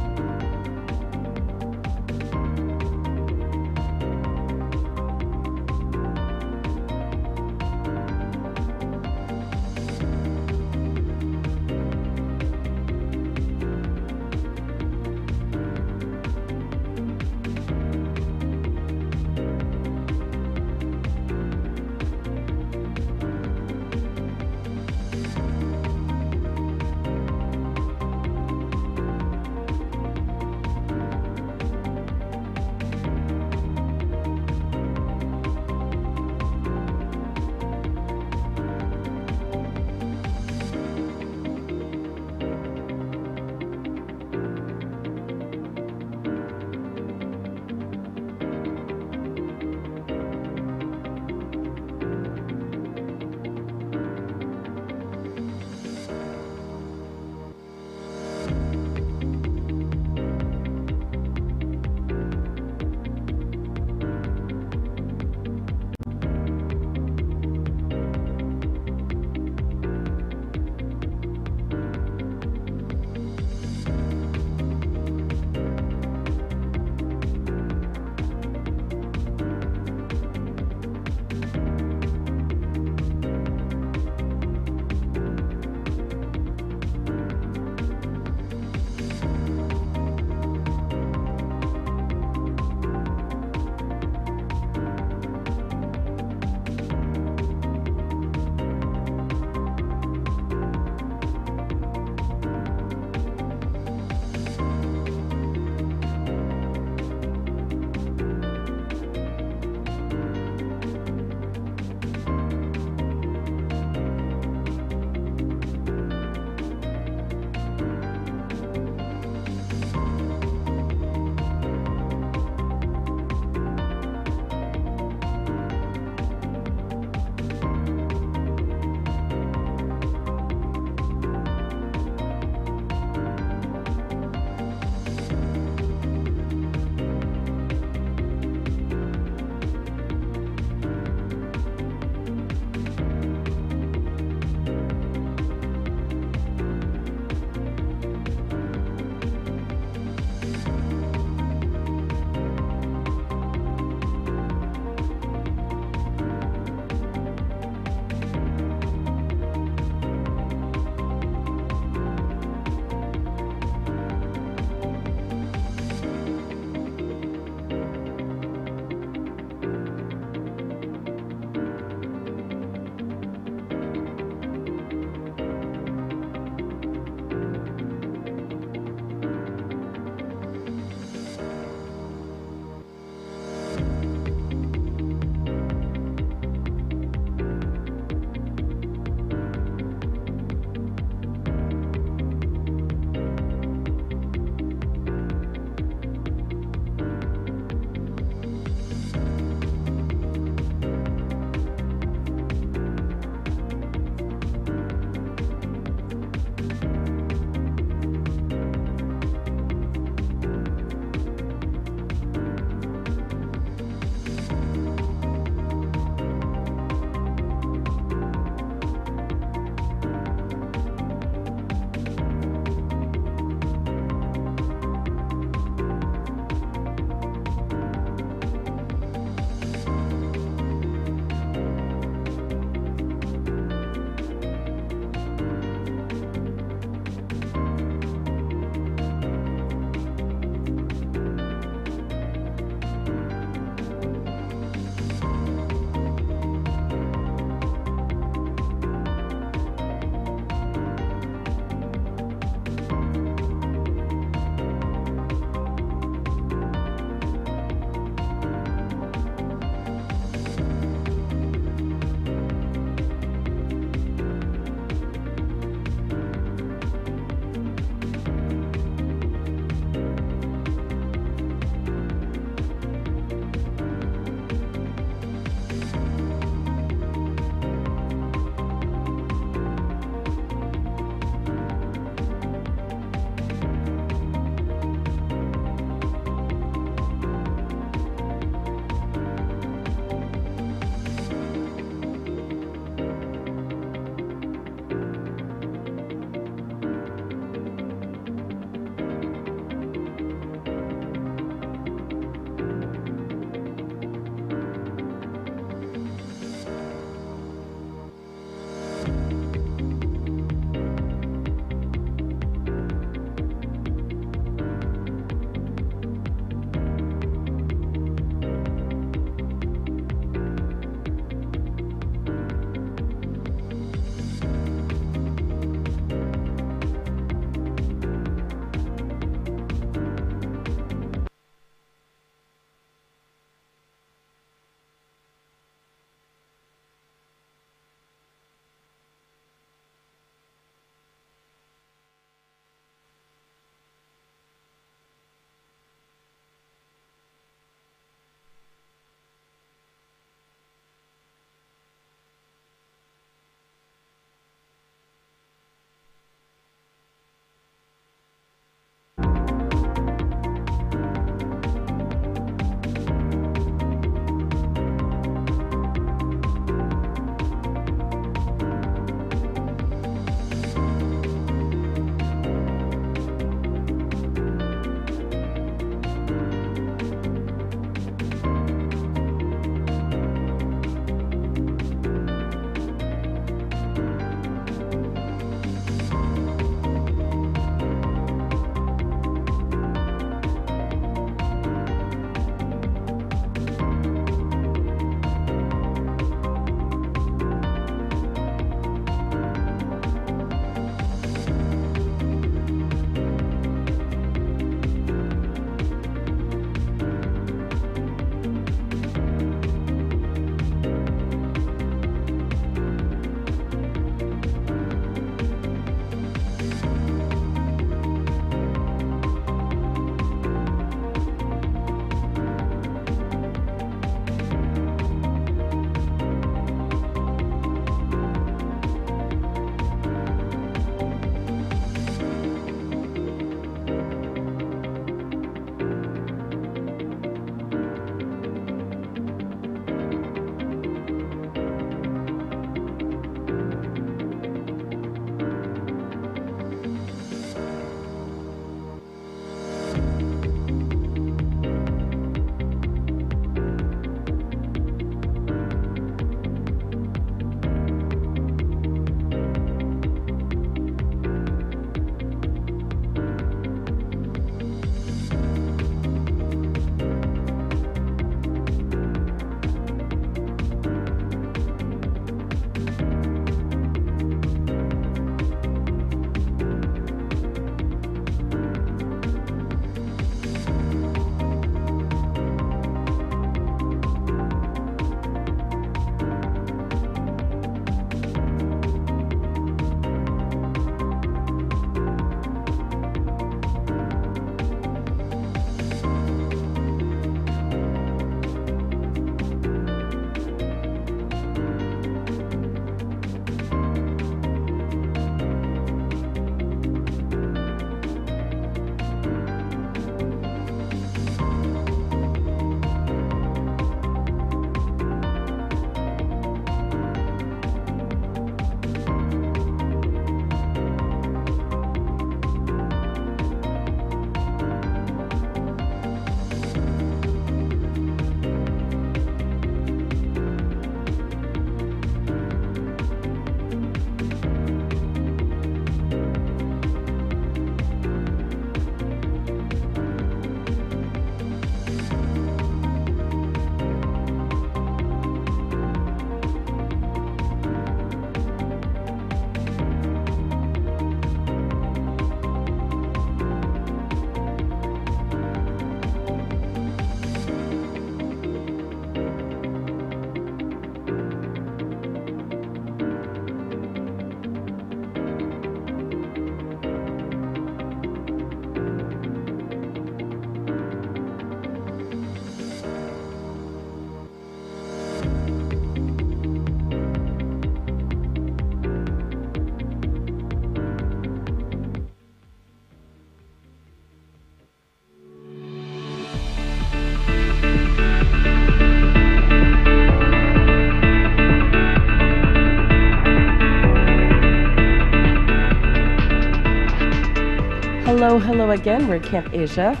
Hello, hello again, WordCamp Asia.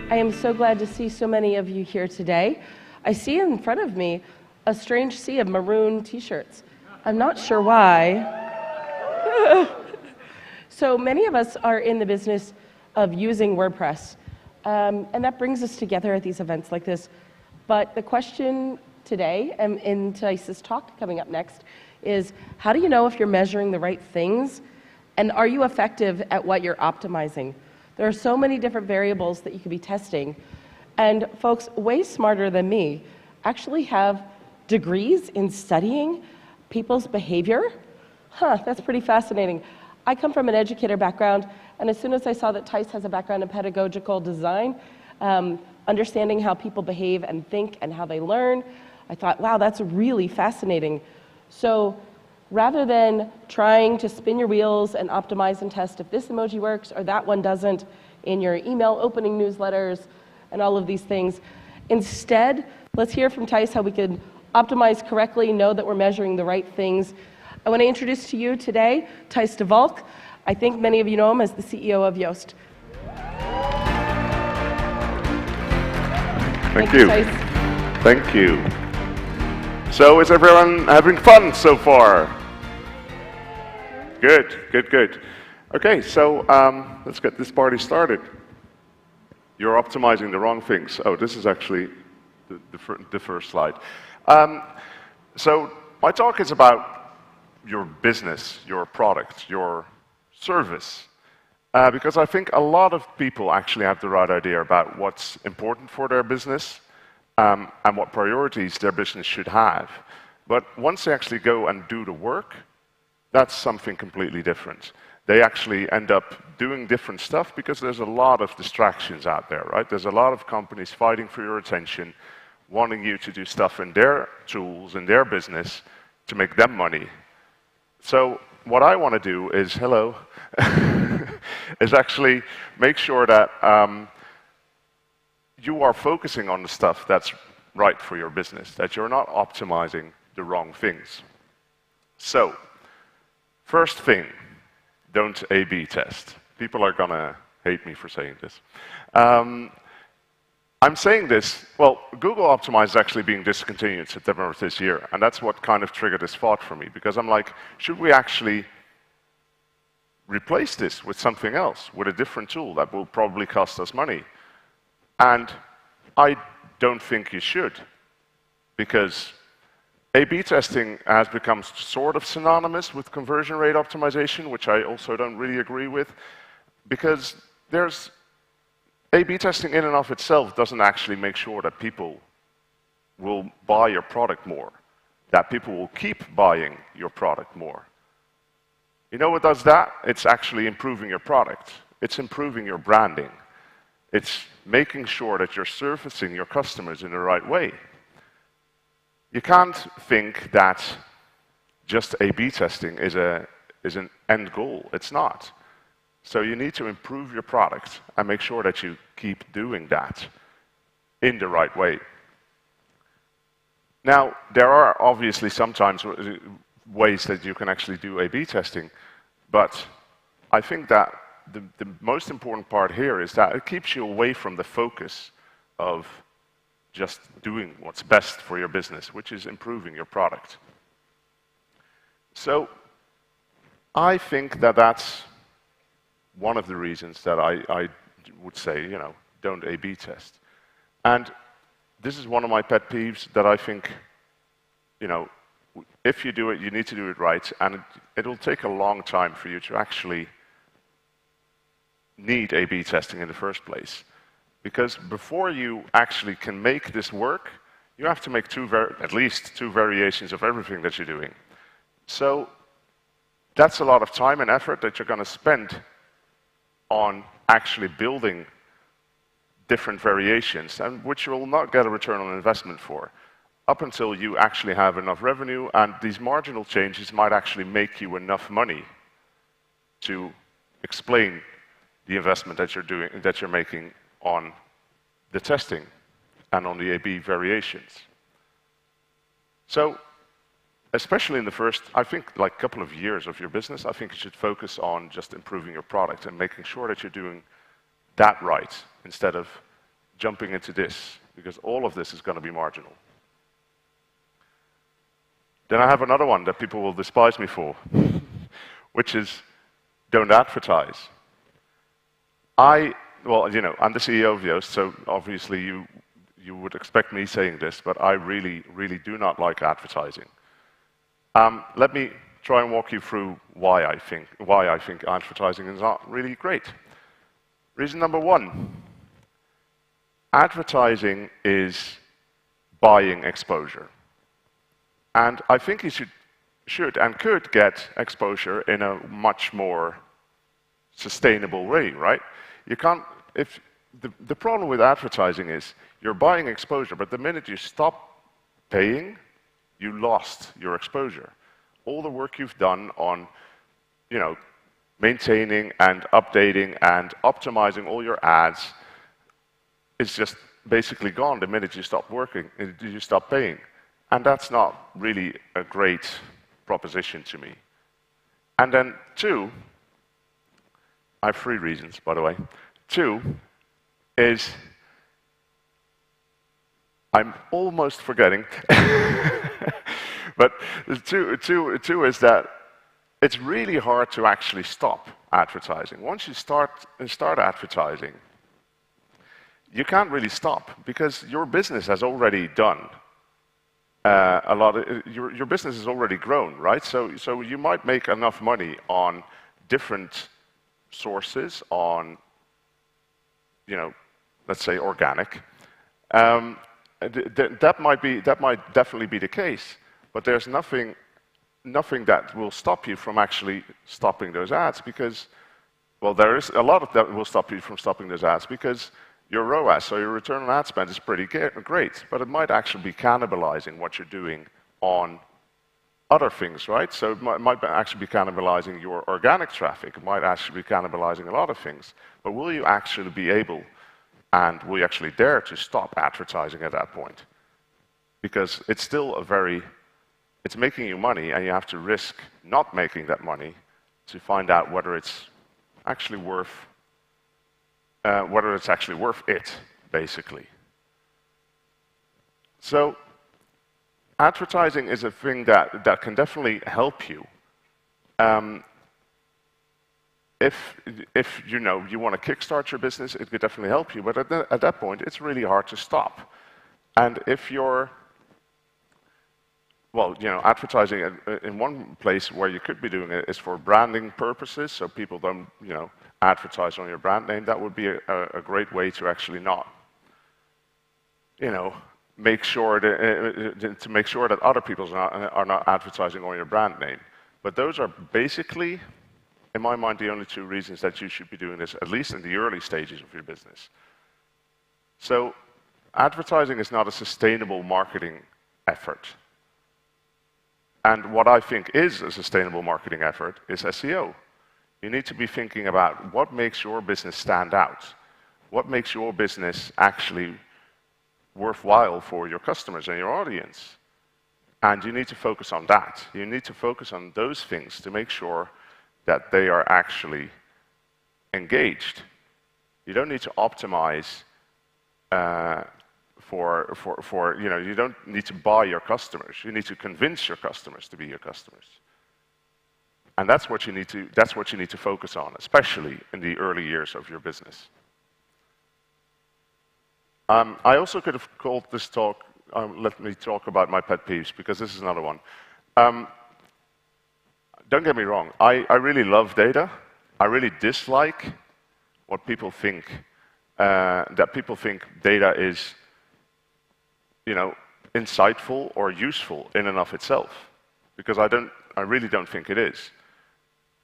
I am so glad to see so many of you here today. I see in front of me a strange sea of maroon t-shirts. I'm not sure why. So many of us are in the business of using WordPress, and that brings us together at these events like this. But the question today, and in Theis's talk coming up next, is how do you know if you're measuring the right things, and are you effective at what you're optimizing? There are so many different variables that you could be testing, and folks way smarter than me actually have degrees in studying people's behavior. That's pretty fascinating. I come from an educator background, and as soon as I saw that Theis has a background in pedagogical design, understanding how people behave and think and how they learn, I thought, wow, that's really fascinating. So rather than trying to spin your wheels and optimize and test if this emoji works or that one doesn't in your email opening newsletters and all of these things, instead, let's hear from Theis how we can optimize correctly, know that we're measuring the right things. I want to introduce to you today Theis de Valk. I think many of you know him as the CEO of Yoast. Thank you. Theis. Thank you. So is everyone having fun so far? Good, good, good. Okay, so let's get this party started. You're optimizing the wrong things. Oh, this is actually the first slide. So my talk is about your business, your product, your service. Because I think a lot of people actually have the right idea about what's important for their business and what priorities their business should have. But once they actually go and do the work, that's something completely different. They actually end up doing different stuff because there's a lot of distractions out there, right? There's a lot of companies fighting for your attention, wanting you to do stuff in their tools, in their business, to make them money. So what I want to do is, is actually make sure that you are focusing on the stuff that's right for your business, that you're not optimizing the wrong things. So, first thing, don't A/B test. People are going to hate me for saying this. I'm saying this, well, Google Optimize is actually being discontinued September of this year, and that's what kind of triggered this thought for me, because I'm like, should we actually replace this with something else, with a different tool that will probably cost us money? And I don't think you should, because A/B testing has become sort of synonymous with conversion rate optimization, which I also don't really agree with, because A/B testing in and of itself doesn't actually make sure that people will buy your product more, that people will keep buying your product more. You know what does that? It's actually improving your product. It's improving your branding. It's making sure that you're servicing your customers in the right way. You can't think that just A/B testing is an end goal. It's not. So you need to improve your product and make sure that you keep doing that in the right way. Now, there are obviously sometimes ways that you can actually do A/B testing, but I think that the most important part here is that it keeps you away from the focus of just doing what's best for your business, which is improving your product. So I think that that's one of the reasons that I would say, don't A/B test. And this is one of my pet peeves that I think, if you do it, you need to do it right, and it'll take a long time for you to actually need A/B testing in the first place. Because before you actually can make this work, you have to make at least two variations of everything that you're doing. So that's a lot of time and effort that you're going to spend on actually building different variations, and which you will not get a return on investment for, up until you actually have enough revenue, and these marginal changes might actually make you enough money to explain the investment that you're making on the testing and on the A/B variations. So, especially in the first, I think, couple of years of your business, I think you should focus on just improving your product and making sure that you're doing that right instead of jumping into this, because all of this is going to be marginal. Then I have another one that people will despise me for, which is don't advertise. Well, you know, I'm the CEO of Yoast, so obviously you would expect me saying this, but I really, really do not like advertising. Let me try and walk you through why I think advertising is not really great. Reason number one, advertising is buying exposure. And I think you should and could get exposure in a much more sustainable way, right? You can't, if the problem with advertising is you're buying exposure, but the minute you stop paying, you lost your exposure. All the work you've done on, you know, maintaining and updating and optimizing all your ads is just basically gone the minute you stop working, you stop paying. And that's not really a great proposition to me. And then two, I have three reasons, by the way. Two is, I'm almost forgetting, but two is that it's really hard to actually stop advertising. Once you start advertising, you can't really stop because your business has already done a lot of, your business has already grown, right? So you might make enough money on different sources, on, you know, let's say organic. That might definitely be the case, but there's nothing that will stop you from actually stopping those ads because, well, there is a lot of that will stop you from stopping those ads because your ROAS, so your return on ad spend, is pretty great, but it might actually be cannibalizing what you're doing on other things, right? So it might actually be cannibalizing your organic traffic. It might actually be cannibalizing a lot of things. But will you actually be able, and will you actually dare to stop advertising at that point? Because it's still it's making you money, and you have to risk not making that money to find out whether it's actually worth it, basically. So advertising is a thing that can definitely help you. If you know you want to kickstart your business, it could definitely help you. But at that point, it's really hard to stop. And if you're, well, you know, advertising in one place where you could be doing it is for branding purposes, so people don't, you know, advertise on your brand name. That would be a great way to actually not, you know, make sure that other people are not advertising on your brand name. But those are basically, in my mind, the only two reasons that you should be doing this, at least in the early stages of your business. So advertising is not a sustainable marketing effort. And what I think is a sustainable marketing effort is SEO. You need to be thinking about what makes your business stand out, what makes your business actually worthwhile for your customers and your audience. And you need to focus on that. You need to focus on those things to make sure that they are actually engaged. You don't need to optimize for you know, you don't need to buy your customers. You need to convince your customers to be your customers. And that's what you need to focus on, especially in the early years of your business. I also could have called this talk, let me talk about my pet peeves, because this is another one. Don't get me wrong, I really love data. I really dislike what people think, that people think data is, you know, insightful or useful in and of itself, because I really don't think it is.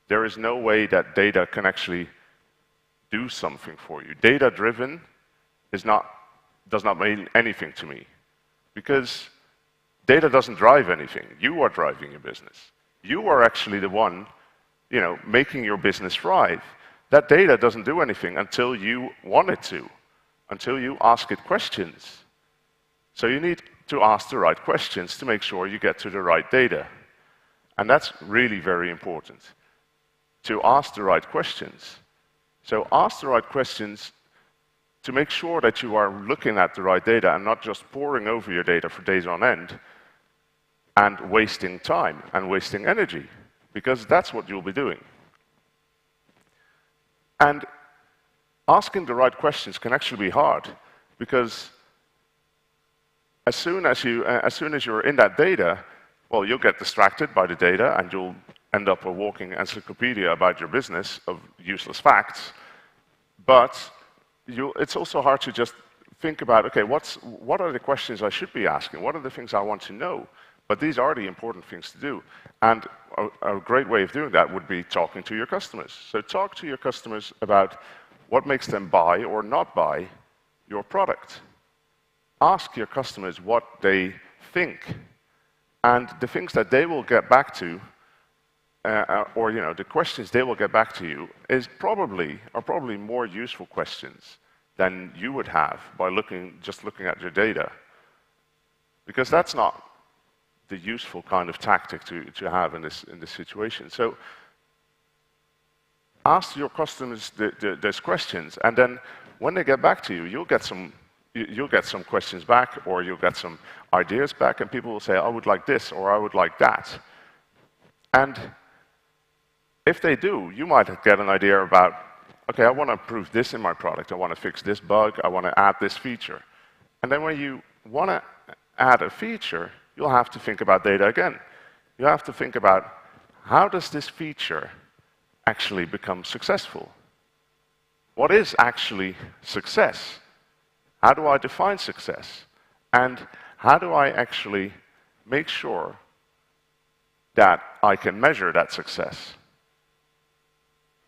There is no way that data can actually do something for you. Data-driven does not mean anything to me, because data doesn't drive anything. You are driving your business. You are actually the one, you know, making your business thrive. That data doesn't do anything until you want it to, until you ask it questions. So you need to ask the right questions to make sure you get to the right data. And that's really very important, to ask the right questions. So ask the right questions to make sure that you are looking at the right data and not just poring over your data for days on end and wasting time and wasting energy, because that's what you'll be doing. And asking the right questions can actually be hard, because as soon as you're in that data, well, you'll get distracted by the data and you'll end up a walking encyclopedia about your business of useless facts. But it's also hard to just think about, okay, what are the questions I should be asking? What are the things I want to know? But these are the important things to do. And a great way of doing that would be talking to your customers. So talk to your customers about what makes them buy or not buy your product. Ask your customers what they think. And the things that they will get back to, or the questions they will get back to you, are probably more useful questions than you would have by just looking at your data. Because that's not the useful kind of tactic to have in this situation. So ask your customers those questions, and then when they get back to you, you'll get some questions back, or you'll get some ideas back, and people will say, I would like this, or I would like that. And if they do, you might get an idea about, okay, I want to improve this in my product, I want to fix this bug, I want to add this feature. And then when you want to add a feature, you'll have to think about data again. You have to think about, how does this feature actually become successful? What is actually success? How do I define success? And how do I actually make sure that I can measure that success?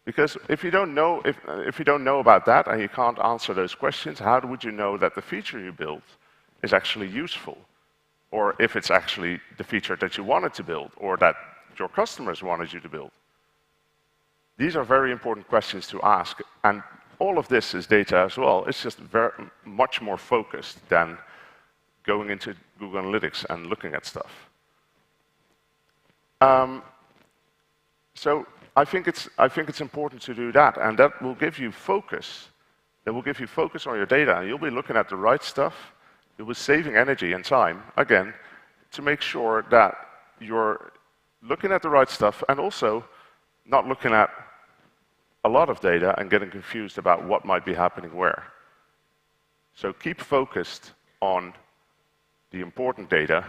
Because if you don't know about that and you can't answer those questions, how would you know that the feature you built is actually useful? Or if it's actually the feature that you wanted to build, or that your customers wanted you to build? These are very important questions to ask, and all of this is data as well. It's just much more focused than going into Google Analytics and looking at stuff. So I think it's important to do that, and that will give you focus. That will give you focus on your data, and you'll be looking at the right stuff. You'll be saving energy and time, again, to make sure that you're looking at the right stuff, and also not looking at a lot of data and getting confused about what might be happening where. So keep focused on the important data,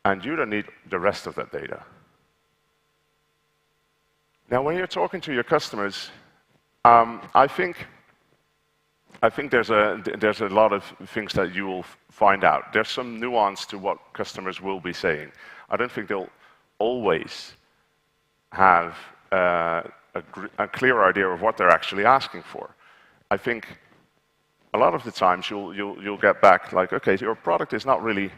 and you don't need the rest of that data. Now, when you're talking to your customers, I think there's a lot of things that you will find out. There's some nuance to what customers will be saying. I don't think they'll always have a clear idea of what they're actually asking for. I think a lot of the times you'll get back like, okay, your product is not really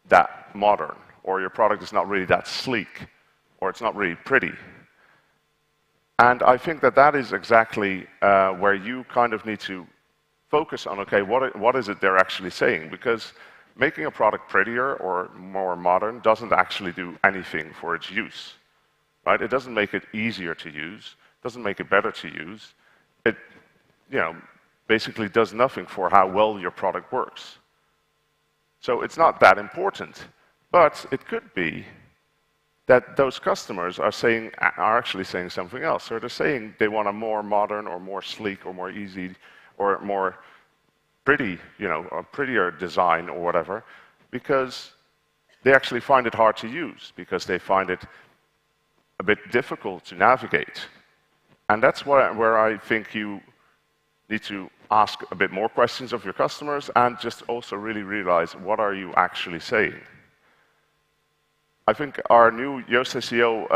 that modern, or your product is not really that sleek, or it's not really pretty. And I think that is exactly where you kind of need to focus on, okay, what is it they're actually saying? Because making a product prettier or more modern doesn't actually do anything for its use, right? It doesn't make it easier to use, doesn't make it better to use. It, basically does nothing for how well your product works. So it's not that important, but it could be that those customers are actually saying something else. So they're saying they want a more modern or more sleek or more easy or more pretty, a prettier design or whatever, because they actually find it hard to use, because they find it a bit difficult to navigate. And that's where I think you need to ask a bit more questions of your customers, and just also really realize, what are you actually saying? I think our new Yoast SEO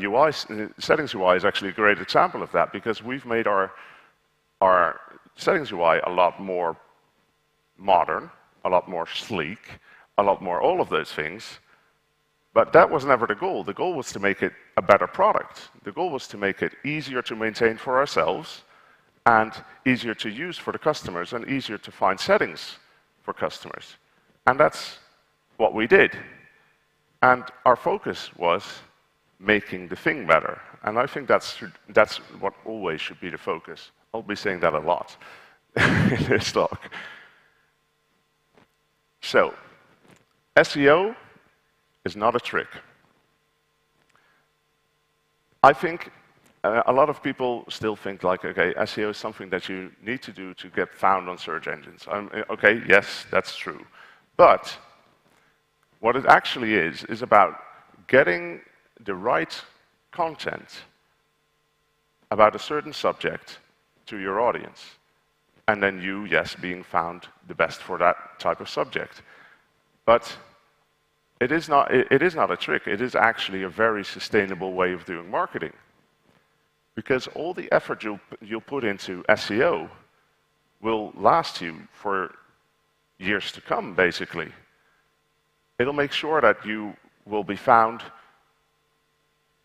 UI, settings UI, is actually a great example of that, because we've made our settings UI a lot more modern, a lot more sleek, a lot more all of those things. But that was never the goal. The goal was to make it a better product. The goal was to make it easier to maintain for ourselves, and easier to use for the customers, and easier to find settings for customers. And that's what we did. And our focus was making the thing better. And I think that's what always should be the focus. I'll be saying that a lot. in this talk. So, SEO is not a trick. I think a lot of people still think like, okay, SEO is something that you need to do to get found on search engines. Okay, yes, that's true. But what it actually is about getting the right content about a certain subject to your audience. And then you, yes, being found the best for that type of subject. But it is not a trick. It is actually a very sustainable way of doing marketing. Because all the effort you'll put into SEO will last you for years to come, basically. It'll make sure that you will be found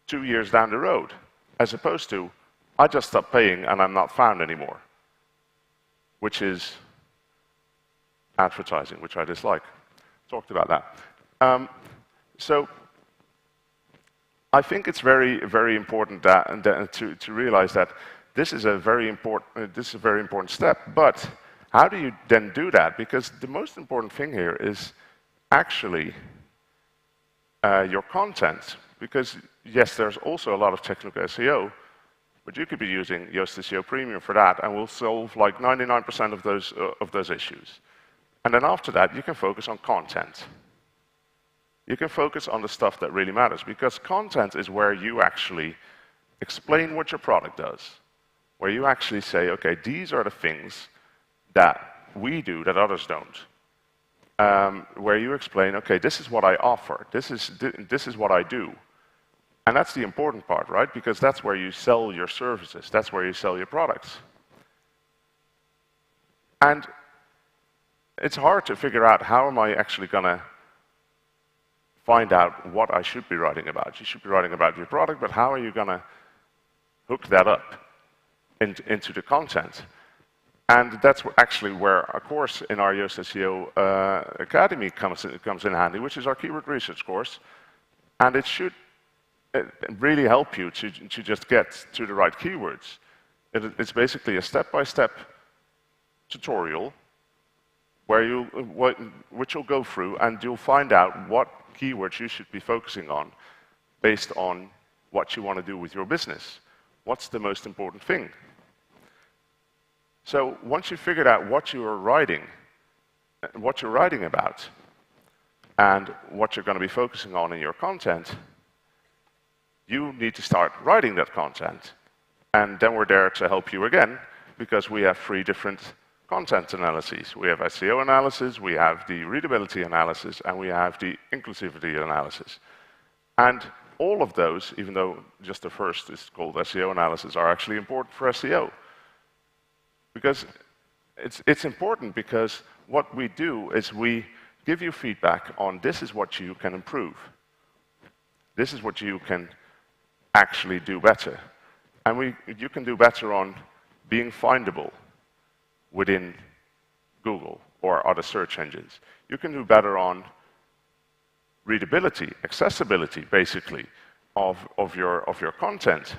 2 years down the road, as opposed to, I just stopped paying and I'm not found anymore, which is advertising, which I dislike. Talked about that. So I think it's very, very important to realize that this is a very important step. But how do you then do that? Because the most important thing here is actually your content. Because yes, there's also a lot of technical SEO, but you could be using Yoast SEO Premium for that, and we'll solve like 99% of those issues. And then after that, you can focus on content. You can focus on the stuff that really matters, because content is where you actually explain what your product does, where you actually say, okay, these are the things that we do that others don't. Where you explain, okay, this is what I offer, this is what I do. And that's the important part, right? Because that's where you sell your services, that's where you sell your products. And it's hard to figure out how am I actually going to find out what I should be writing about. You should be writing about your product, but how are you going to hook that up into the content? And that's actually where a course in our Yoast SEO Academy comes in handy, which is our keyword research course. And it should really help you to just get to the right keywords. It's basically a step-by-step tutorial which you'll go through, and you'll find out what keywords you should be focusing on based on what you want to do with your business. What's the most important thing? So once you've figured out what you're writing about, and what you're going to be focusing on in your content, you need to start writing that content. And then we're there to help you again, because we have 3 different content analyses. We have SEO analysis, we have the readability analysis, and we have the inclusivity analysis. And all of those, even though just the first is called SEO analysis, are actually important for SEO. Because it's important, because what we do is we give you feedback on this is what you can improve. This is what you can actually do better. And you can do better on being findable within Google or other search engines. You can do better on readability, accessibility, basically, of your content,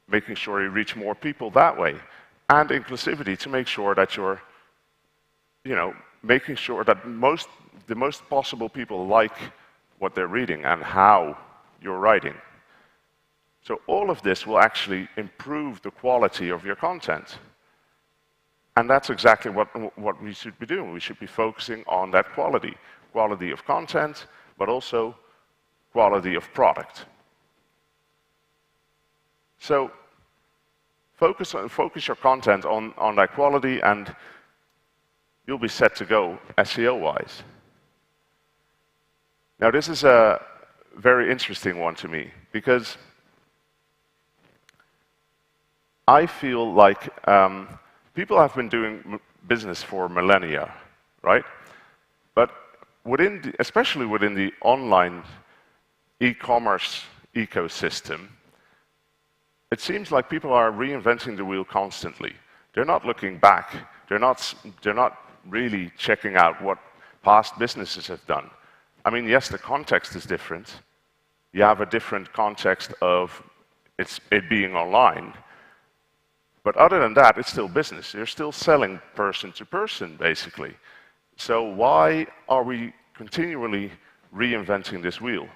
making sure you reach more people that way, and inclusivity to make sure that you're, making sure that the most possible people like what they're reading and how you're writing. So all of this will actually improve the quality of your content. And that's exactly what we should be doing. We should be focusing on that quality of content, but also quality of product. So focus your content on that quality, and you'll be set to go SEO-wise. Now, this is a very interesting one to me, because I feel like people have been doing business for millennia, right? But especially within the online e-commerce ecosystem, it seems like people are reinventing the wheel constantly. They're not looking back. They're not really checking out what past businesses have done. I mean, yes, the context is different. You have a different context of it being online. But other than that, it's still business. You're still selling person to person, basically. So why are we continually reinventing this wheel?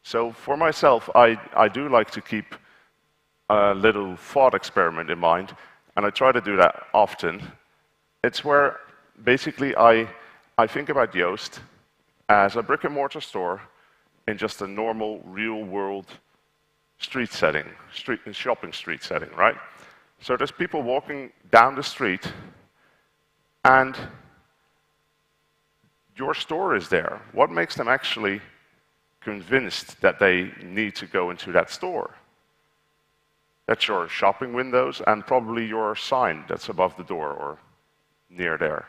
So for myself, I do like to keep a little thought experiment in mind, and I try to do that often. It's where basically I think about Yoast as a brick-and-mortar store in just a normal, real-world street setting, shopping street setting, right? So there's people walking down the street, and your store is there. What makes them actually convinced that they need to go into that store? That's your shopping windows and probably your sign that's above the door or near there.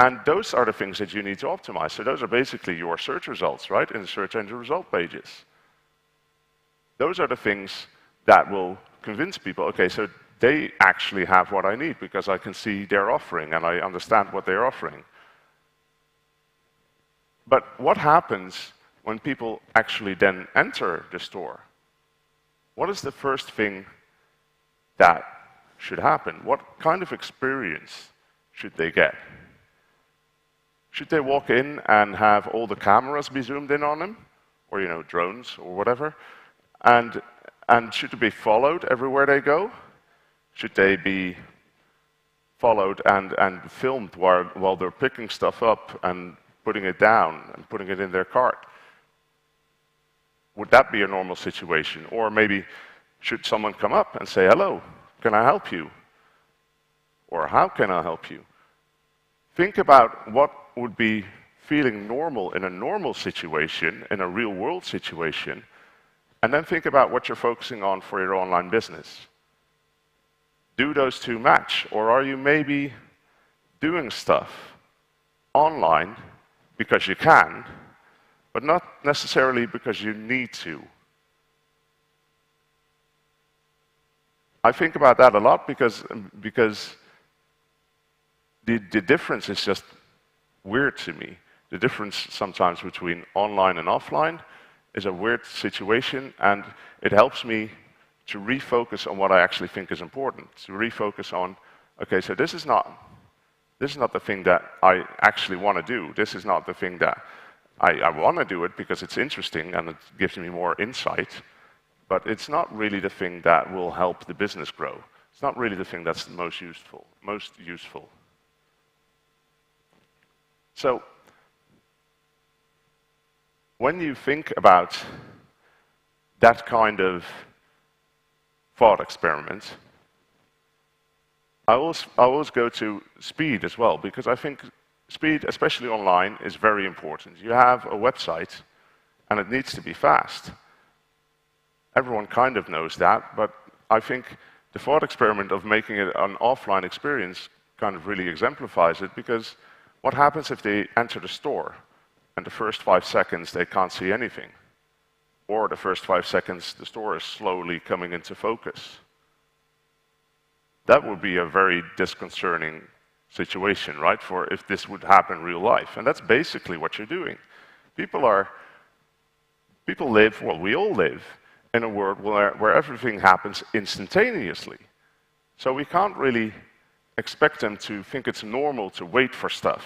And those are the things that you need to optimize. So those are basically your search results, right, in the search engine result pages. Those are the things that will convince people, okay, so they actually have what I need because I can see their offering and I understand what they're offering. But what happens when people actually then enter the store? What is the first thing that should happen? What kind of experience should they get? Should they walk in and have all the cameras be zoomed in on them? Or, you know, drones or whatever? And should they be followed everywhere they go? Should they be followed and filmed while they're picking stuff up and putting it down and putting it in their cart? Would that be a normal situation? Or maybe should someone come up and say, hello, can I help you? Or how can I help you? Think about what would be feeling normal in a normal situation, in a real world situation, and then think about what you're focusing on for your online business. Do those two match? Or are you maybe doing stuff online because you can, but not necessarily because you need to? I think about that a lot because the difference is just weird to me. The difference sometimes between online and offline is a weird situation, and it helps me to refocus on what I actually think is important, to refocus on, okay, so this is not the thing that I actually want to do. This is not the thing that I want to do it because it's interesting and it gives me more insight, but it's not really the thing that will help the business grow. It's not really the thing that's most useful. So, when you think about that kind of thought experiment, I always go to speed as well, because I think speed, especially online, is very important. You have a website, and it needs to be fast. Everyone kind of knows that, but I think the thought experiment of making it an offline experience kind of really exemplifies it, because what happens if they enter the store and the first 5 seconds they can't see anything? Or the first 5 seconds the store is slowly coming into focus? That would be a very disconcerting situation, right, for if this would happen in real life. And that's basically what you're doing. People live, well, we all live in a world where everything happens instantaneously. So we can't really expect them to think it's normal to wait for stuff,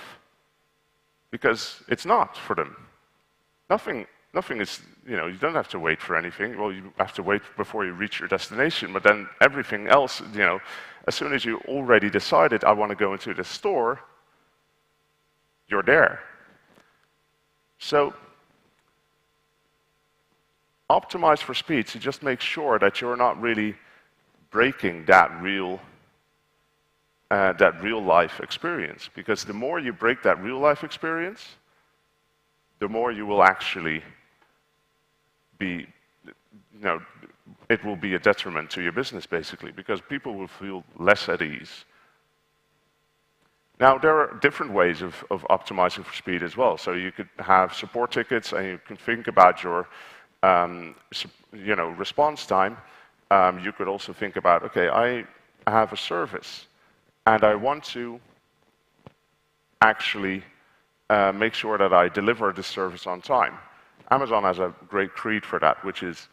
because it's not for them. Nothing is, you know, you don't have to wait for anything. Well, you have to wait before you reach your destination, but then everything else, you know, as soon as you already decided, I want to go into the store, you're there. So, optimize for speed to just make sure that you're not really breaking that real life experience. Because the more you break that real life experience, the more you will actually be, you know, it will be a detriment to your business, basically, because people will feel less at ease. Now, there are different ways of optimizing for speed as well. So you could have support tickets, and you can think about your you know, response time. You could also think about, okay, I have a service, and I want to actually make sure that I deliver this service on time. Amazon has a great creed for that, which is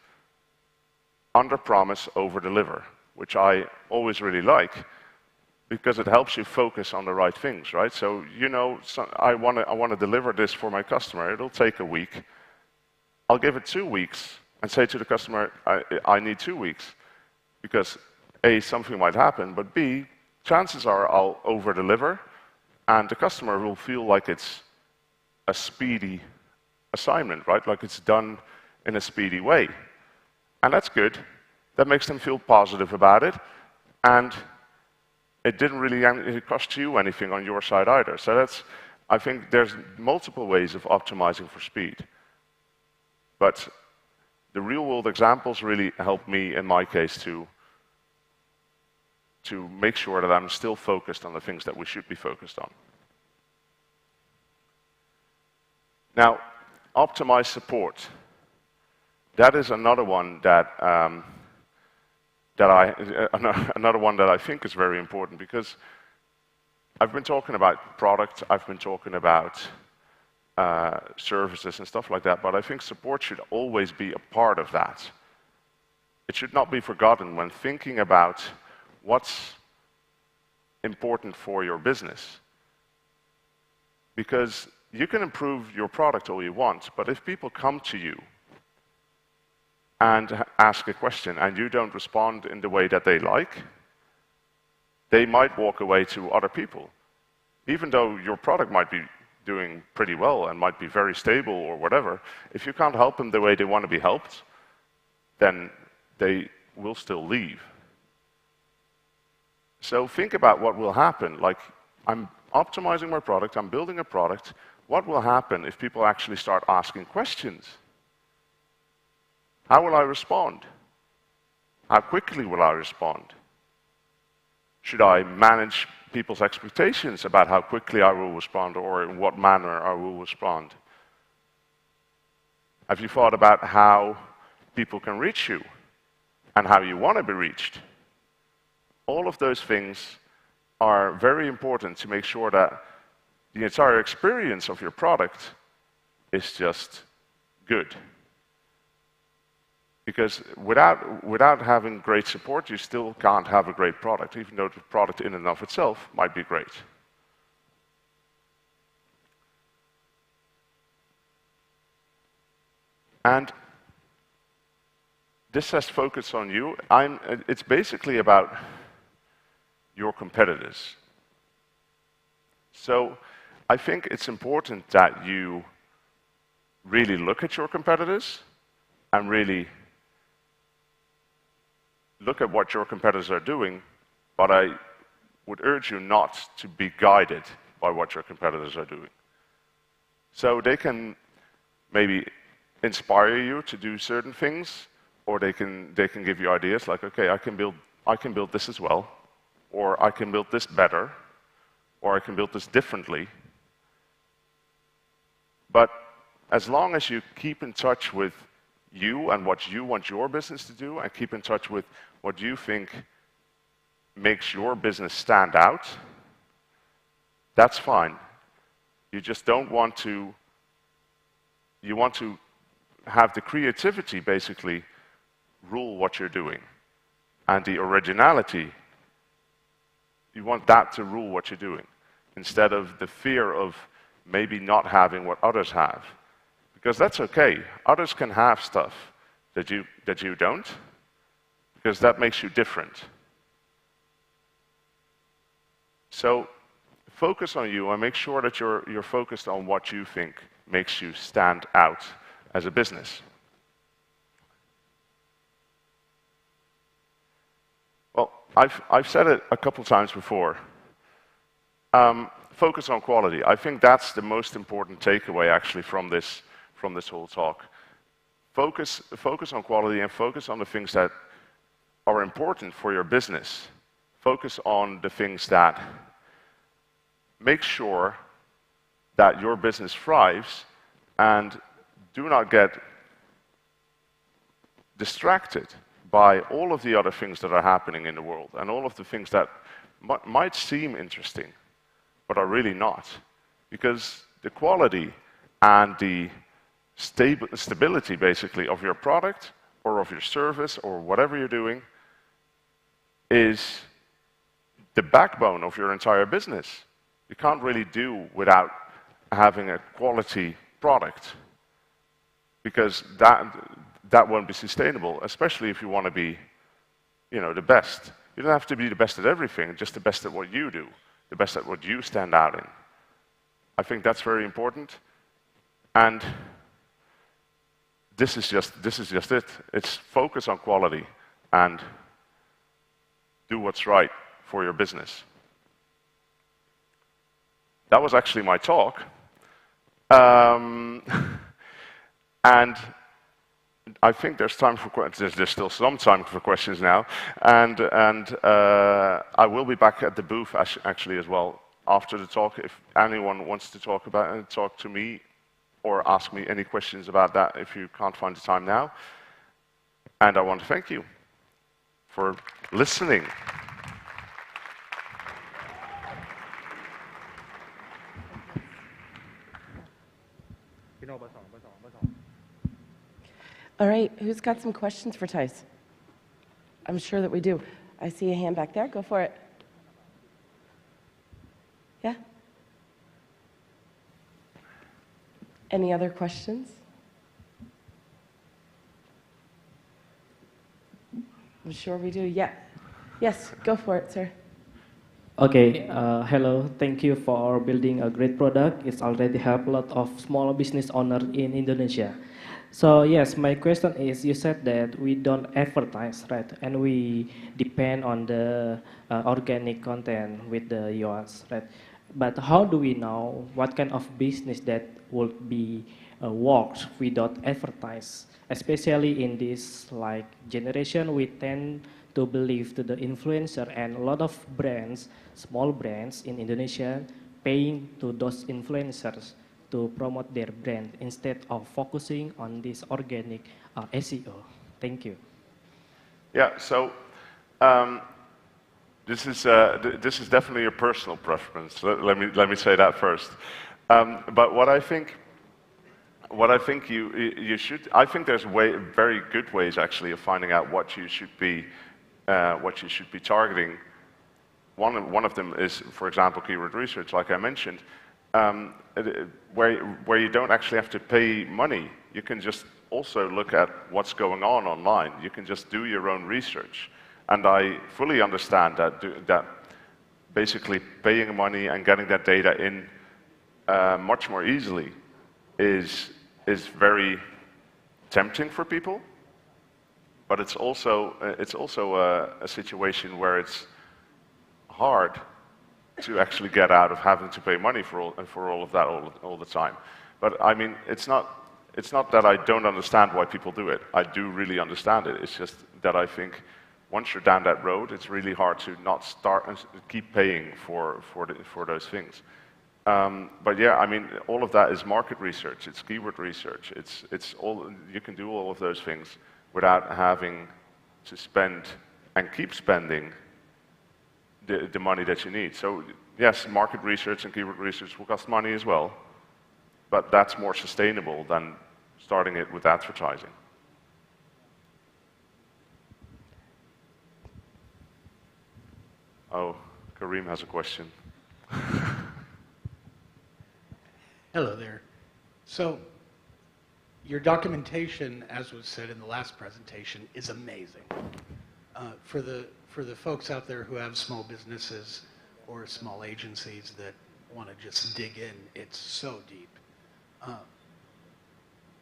under-promise, over-deliver. which I always really like, because it helps you focus on the right things, right? So, you know, I want to deliver this for my customer. It'll take a week. I'll give it 2 weeks and say to the customer, I need 2 weeks, because A, something might happen, but B, chances are I'll over-deliver, and the customer will feel like it's a speedy assignment, right? Like it's done in a speedy way. And that's good. That makes them feel positive about it, and it didn't really cost you anything on your side either. So I think there's multiple ways of optimizing for speed. But the real-world examples really help me, in my case, to make sure that I'm still focused on the things that we should be focused on. Now, optimize support. That is another one that another one that I think is very important, because I've been talking about product, I've been talking about services and stuff like that, but I think support should always be a part of that. It should not be forgotten when thinking about what's important for your business. Because you can improve your product all you want, but if people come to you and ask a question and you don't respond in the way that they like, they might walk away to other people. Even though your product might be doing pretty well and might be very stable or whatever, if you can't help them the way they want to be helped, then they will still leave. So think about what will happen. Like, I'm optimizing my product, I'm building a product. What will happen if people actually start asking questions? How will I respond? How quickly will I respond? Should I manage people's expectations about how quickly I will respond, or in what manner I will respond? Have you thought about how people can reach you and how you want to be reached? All of those things are very important to make sure that the entire experience of your product is just good. Because without having great support, you still can't have a great product, even though the product in and of itself might be great. And this says focus on you. It's basically about your competitors. So I think it's important that you really look at your competitors and really look at what your competitors are doing, but I would urge you not to be guided by what your competitors are doing. So they can maybe inspire you to do certain things, or they can give you ideas like, okay, I can build this as well, or I can build this better, or I can build this differently. But as long as you keep in touch with you and what you want your business to do, and keep in touch with what you think makes your business stand out, that's fine. You just don't want to, you want to have the creativity basically rule what you're doing. And the originality, you want that to rule what you're doing, instead of the fear of maybe not having what others have. Because that's okay. Others can have stuff that you don't, because that makes you different. So focus on you and make sure that you're focused on what you think makes you stand out as a business. Well, I've said it a couple times before. Focus on quality. I think that's the most important takeaway actually from this whole talk. Focus on quality and focus on the things that are important for your business. Focus on the things that make sure that your business thrives, and do not get distracted by all of the other things that are happening in the world and all of the things that might seem interesting but are really not. Because the quality and the stability, basically, of your product or of your service or whatever you're doing is the backbone of your entire business. You can't really do without having a quality product, because that won't be sustainable, especially if you want to be, you know, the best. You don't have to be the best at everything, just the best at what you do, the best at what you stand out in. I think that's very important. And this is just it. It's focus on quality and do what's right for your business. That was actually my talk. And I think there's time for questions. There's still some time for questions now. And I will be back at the booth actually as well after the talk. If anyone wants to talk to me or ask me any questions about that if you can't find the time now. And I want to thank you for listening. All right, who's got some questions for Thijs? I'm sure that we do. I see a hand back there. Go for it. Yeah? Any other questions? I'm sure we do. Yeah. Yes, go for it, sir. Okay, hello. Thank you for building a great product. It's already helped a lot of small business owners in Indonesia. So yes, my question is, you said that we don't advertise, right? And we depend on the organic content with the yours, right? But how do we know what kind of business that would be works without advertise? Especially in this like generation, we tend to believe to the influencer, and a lot of brands, small brands in Indonesia, paying to those influencers to promote their brand instead of focusing on this organic SEO. Thank you. Yeah, so this is definitely a personal preference. Let me say that first. But what I think you should, I think there's very good ways actually of finding out what you should be targeting. One of them is, for example, keyword research, like I mentioned, where you don't actually have to pay money. You can just also look at what's going on online. You can just do your own research. And I fully understand that basically paying money and getting that data in much more easily is very tempting for people. But it's also a situation where it's hard to actually get out of having to pay money for all of that all the time. But I mean, it's not that I don't understand why people do it. I do really understand it. It's just that I think once you're down that road, it's really hard to not start and keep paying for those things. But yeah, I mean, all of that is market research. It's keyword research. It's all, you can do all of those things without having to spend and keep spending the money that you need. So yes, market research and keyword research will cost money as well, but that's more sustainable than starting it with advertising. Oh, Kareem has a question. Hello there. So your documentation, as was said in the last presentation, is amazing. For the folks out there who have small businesses or small agencies that want to just dig in, it's so deep.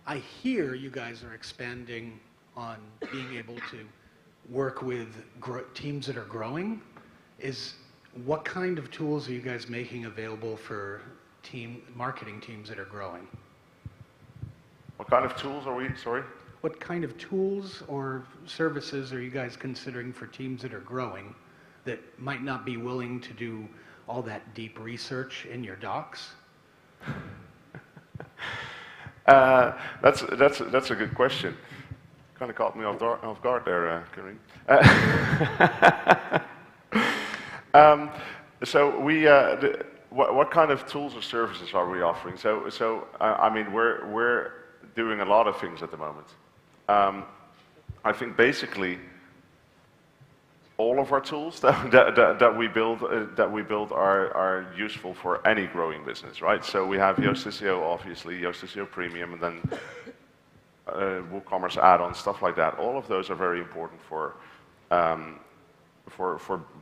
I hear you guys are expanding on being able to work with teams that are growing. What kind of tools are you guys making available for marketing teams that are growing? What kind of tools are we, sorry? What kind of tools or services are you guys considering for teams that are growing that might not be willing to do all that deep research in your docs? That's a good question. Kind of caught me off guard there, Kareem. So we, what kind of tools or services are we offering? So I mean, we're doing a lot of things at the moment. I think basically all of our tools that we build are useful for any growing business, right? So we have Yoast SEO, obviously, Yoast SEO Premium, and then WooCommerce add-ons, stuff like that. All of those are very important for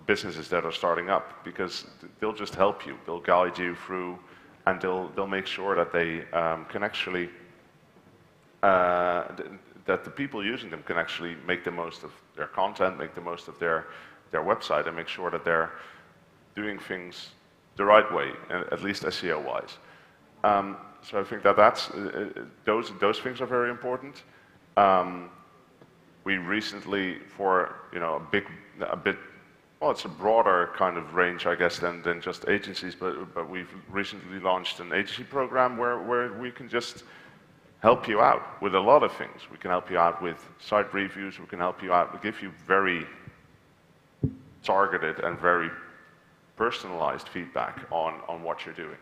businesses that are starting up, because they'll just help you. They'll guide you through, and they'll make sure that they can actually that the people using them can actually make the most of their content, make the most of their website, and make sure that they're doing things the right way, at least SEO-wise. So I think that those things are very important. We recently, for a bit, well, it's a broader kind of range, I guess, than just agencies, but we've recently launched an agency program where we can just help you out with a lot of things. We can help you out with site reviews. We can help you out. We give you very targeted and very personalized feedback on what you're doing.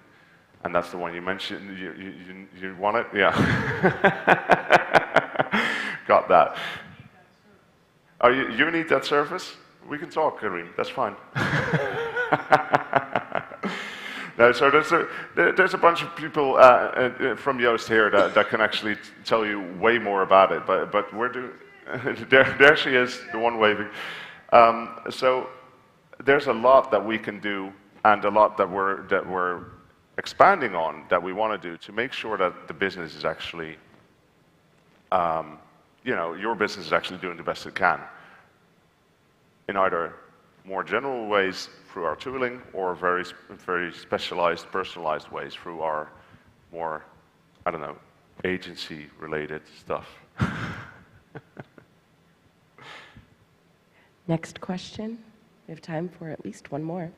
And that's the one you mentioned. You want it? Yeah. Got that. Oh, you need that service? We can talk, Kareem. That's fine. No, so there's a bunch of people from Yoast here that can actually tell you way more about it. But we're doing. There she is, the one waving. So there's a lot that we can do, and a lot that we're expanding on, that we want to do to make sure that the business is actually, your business is actually doing the best it can, in either more general ways through our tooling, or very specialized, personalized ways through our more, I don't know, agency-related stuff. Next question. We have time for at least one more.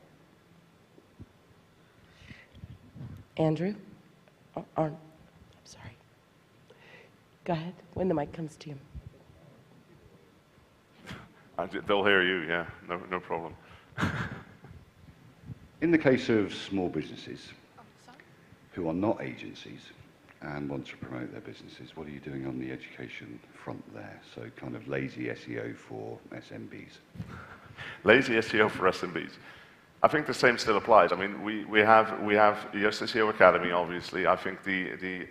Andrew? I'm sorry. Go ahead, when the mic comes to you. They'll hear you, yeah, no problem. In the case of small businesses who are not agencies and want to promote their businesses, what are you doing on the education front there? So kind of lazy SEO for SMBs. Lazy SEO for SMBs. I think the same still applies. I mean, we have Yoast SEO Academy, obviously. I think the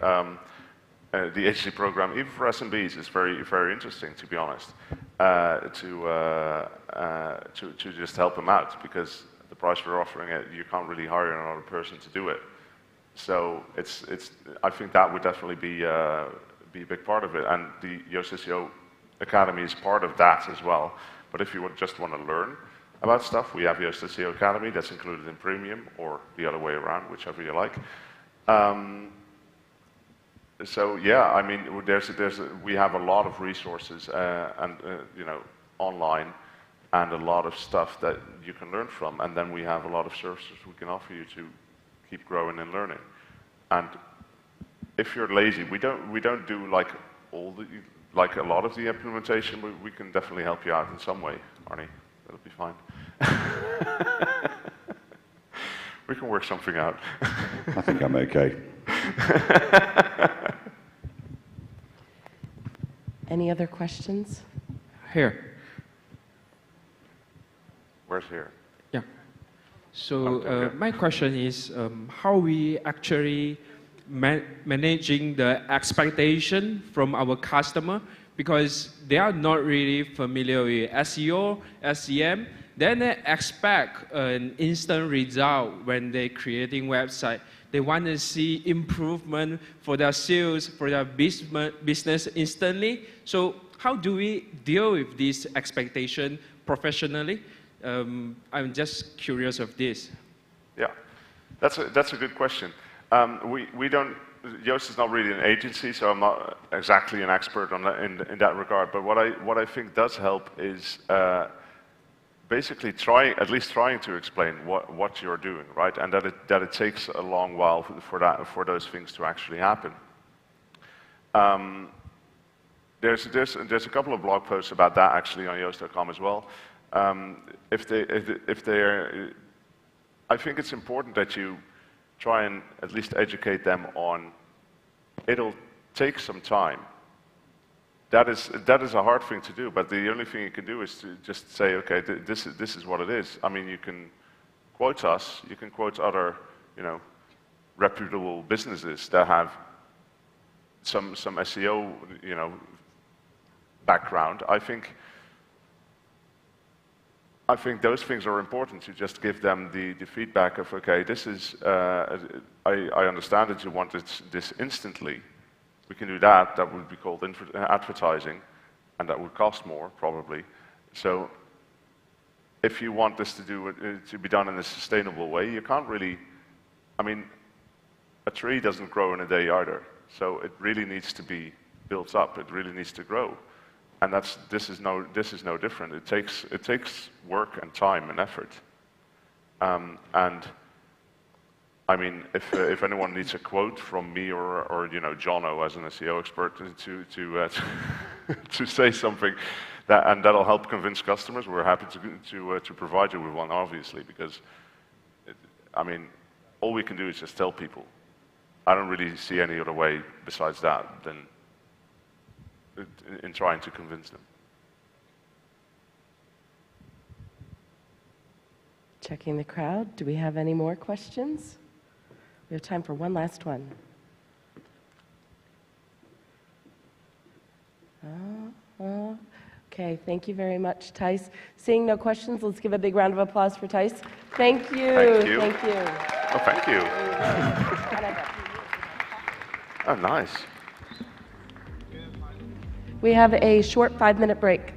agency program, even for SMBs, is very, very interesting, to be honest, to just help them out, because the price we're offering it, you can't really hire another person to do it. So I think that would definitely be a big part of it, and the Yoast SEO Academy is part of that as well. But if you just want to learn about stuff, we have Yoast SEO Academy that's included in Premium, or the other way around, whichever you like. So yeah, I mean, we have a lot of resources and online, and a lot of stuff that you can learn from, and then we have a lot of services we can offer you to keep growing and learning. And if you're lazy, we don't do like a lot of the implementation. We can definitely help you out in some way, Arnie. That'll be fine. We can work something out. I think I'm okay. Any other questions? Here. Where's here? Yeah. So my question is how we actually managing the expectation from our customer, because they are not really familiar with SEO, SEM. Then they expect an instant result when they're creating website. They want to see improvement for their sales, for their business instantly. So how do we deal with this expectation professionally? I'm just curious of this. Yeah, that's a good question. We don't. Yoast is not really an agency, so I'm not exactly an expert on that, in that regard. But what I think does help is basically at least trying to explain what you're doing, right? And that it takes a long while for those things to actually happen. There's a couple of blog posts about that actually on Yoast.com as well. I think it's important that you try and at least educate them on, it'll take some time that is a hard thing to do, but the only thing you can do is to just say, okay, this is what it is. I mean, you can quote us, you can quote other, reputable businesses that have some SEO, background. I think those things are important to just give them the feedback of, okay, this is, I understand that you want this instantly. We can do that. That would be called advertising, and that would cost more, probably. So if you want this to be done in a sustainable way, you can't really, I mean, a tree doesn't grow in a day either. So it really needs to be built up. It really needs to grow. And this is no different. It takes work and time and effort. And I mean, if anyone needs a quote from me or Jono as an SEO expert to say something that'll help convince customers, we're happy to provide you with one, obviously, because I mean, all we can do is just tell people. I don't really see any other way besides that than in trying to convince them. Checking the crowd. Do we have any more questions? We have time for one last one. Okay, thank you very much, Thijs. Seeing no questions, let's give a big round of applause for Thijs. Thank you. Thank you. Thank you. Oh, thank you. Oh, nice. We have a short 5-minute break.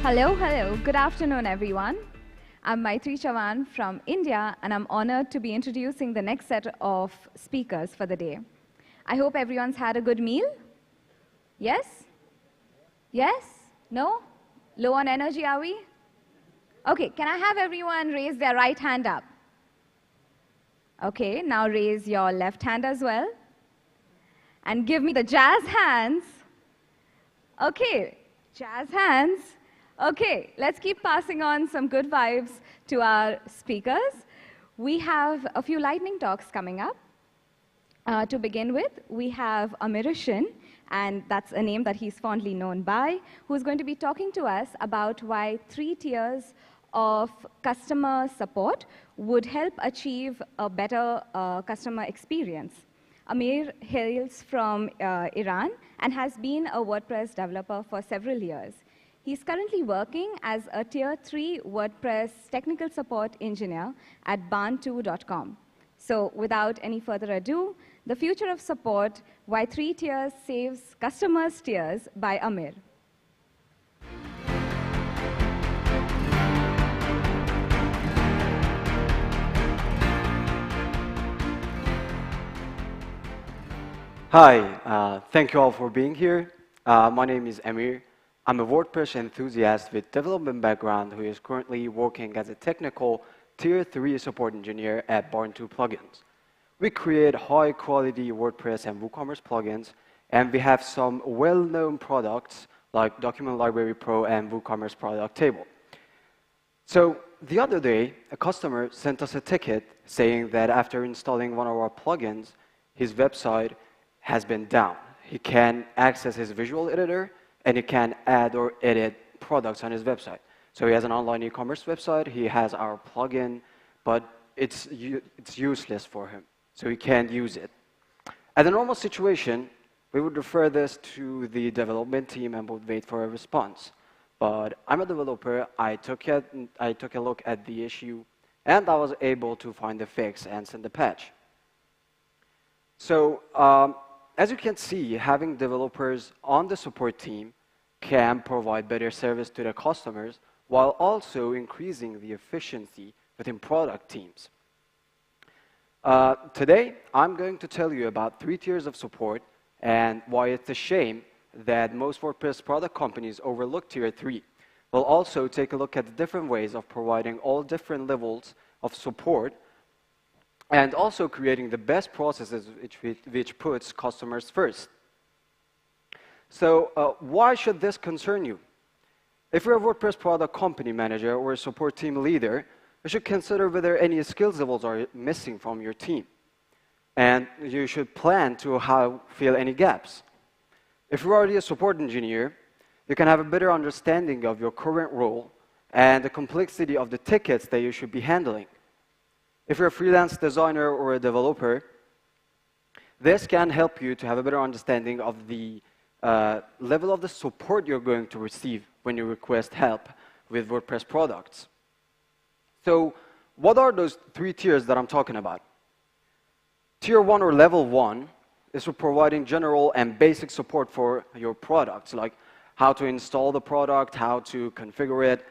Hello. Good afternoon, everyone. I'm Maitri Chavan from India, and I'm honored to be introducing the next set of speakers for the day. I hope everyone's had a good meal. Yes? Yes? No? Low on energy, are we? Okay, can I have everyone raise their right hand up? Okay, now raise your left hand as well. And give me the jazz hands. Okay, jazz hands. Okay, let's keep passing on some good vibes to our speakers. We have a few lightning talks coming up. To begin with, we have Amirishan, and that's a name that he's fondly known by, who's going to be talking to us about why 3 tiers of customer support would help achieve a better customer experience. Amir hails from Iran and has been a WordPress developer for several years. He's currently working as a Tier 3 WordPress technical support engineer at barn2.com. So without any further ado, The Future of Support, Why 3 Tiers Saves Customers' Tears by Amir. Hi, thank you all for being here. My name is Amir. I'm a WordPress enthusiast with development background who is currently working as a technical Tier 3 support engineer at Barn2 Plugins. We create high-quality WordPress and WooCommerce plugins, and we have some well-known products like Document Library Pro and WooCommerce Product Table. So the other day, a customer sent us a ticket saying that after installing one of our plugins, his website has been down. He can access his visual editor, and he can add or edit products on his website. So he has an online e-commerce website, he has our plugin, but it's useless for him, so he can't use it. At a normal situation, we would refer this to the development team and would wait for a response. But I'm a developer, I took a look at the issue, and I was able to find the fix and send the patch. So, as you can see, having developers on the support team can provide better service to the customers while also increasing the efficiency within product teams. Today, I'm going to tell you about 3 tiers of support and why it's a shame that most WordPress product companies overlook Tier 3. We'll also take a look at the different ways of providing all different levels of support and also creating the best processes which puts customers first. So why should this concern you? If you're a WordPress product company manager or a support team leader, you should consider whether any skills levels are missing from your team. And you should plan to fill any gaps. If you're already a support engineer, you can have a better understanding of your current role and the complexity of the tickets that you should be handling. If you're a freelance designer or a developer, this can help you to have a better understanding of the level of the support you're going to receive when you request help with WordPress products. So what are those 3 tiers that I'm talking about? Tier 1 or level 1 is for providing general and basic support for your products, like how to install the product, how to configure it.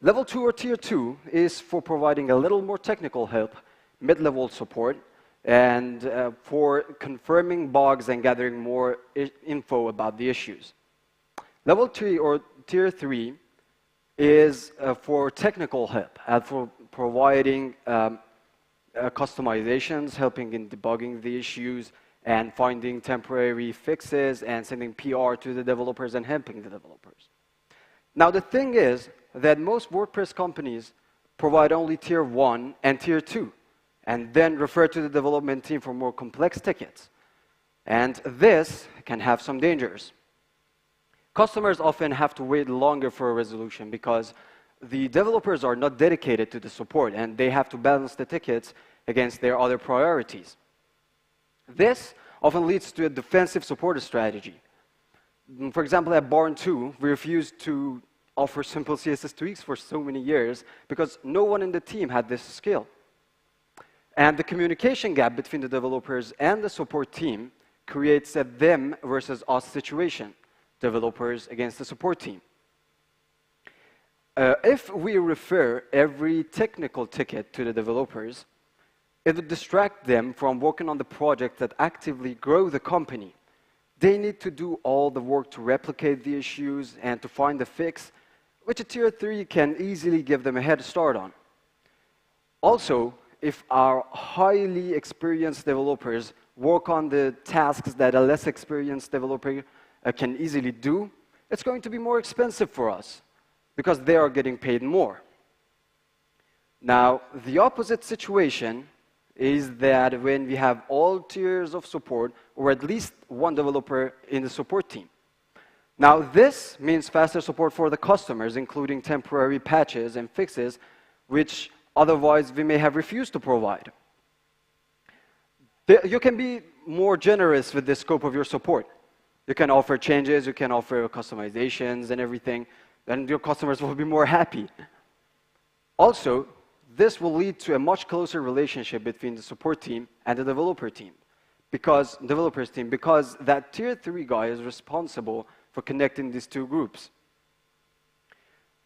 Level 2 or Tier 2 is for providing a little more technical help, mid-level support, and for confirming bugs and gathering more info about the issues. Level 3 or Tier 3 is for technical help and for providing customizations, helping in debugging the issues, and finding temporary fixes and sending PR to the developers and helping the developers. Now the thing is that most WordPress companies provide only Tier 1 and Tier 2, and then refer to the development team for more complex tickets. And this can have some dangers. Customers often have to wait longer for a resolution because the developers are not dedicated to the support, and they have to balance the tickets against their other priorities. This often leads to a defensive support strategy. For example, at Barn2, we refused to offer simple CSS tweaks for so many years because no one in the team had this skill. And the communication gap between the developers and the support team creates a them versus us situation, developers against the support team. If we refer every technical ticket to the developers, it would distract them from working on the project that actively grow the company. They need to do all the work to replicate the issues and to find the fix, which a Tier 3 can easily give them a head start on. Also, if our highly experienced developers work on the tasks that a less experienced developer can easily do, it's going to be more expensive for us because they are getting paid more. Now, the opposite situation is that when we have all tiers of support, or at least one developer in the support team. Now, this means faster support for the customers, including temporary patches and fixes, which otherwise we may have refused to provide. You can be more generous with the scope of your support. You can offer changes, you can offer customizations and everything, and your customers will be more happy. Also, this will lead to a much closer relationship between the support team and the developers team, because that Tier 3 guy is responsible for connecting these two groups.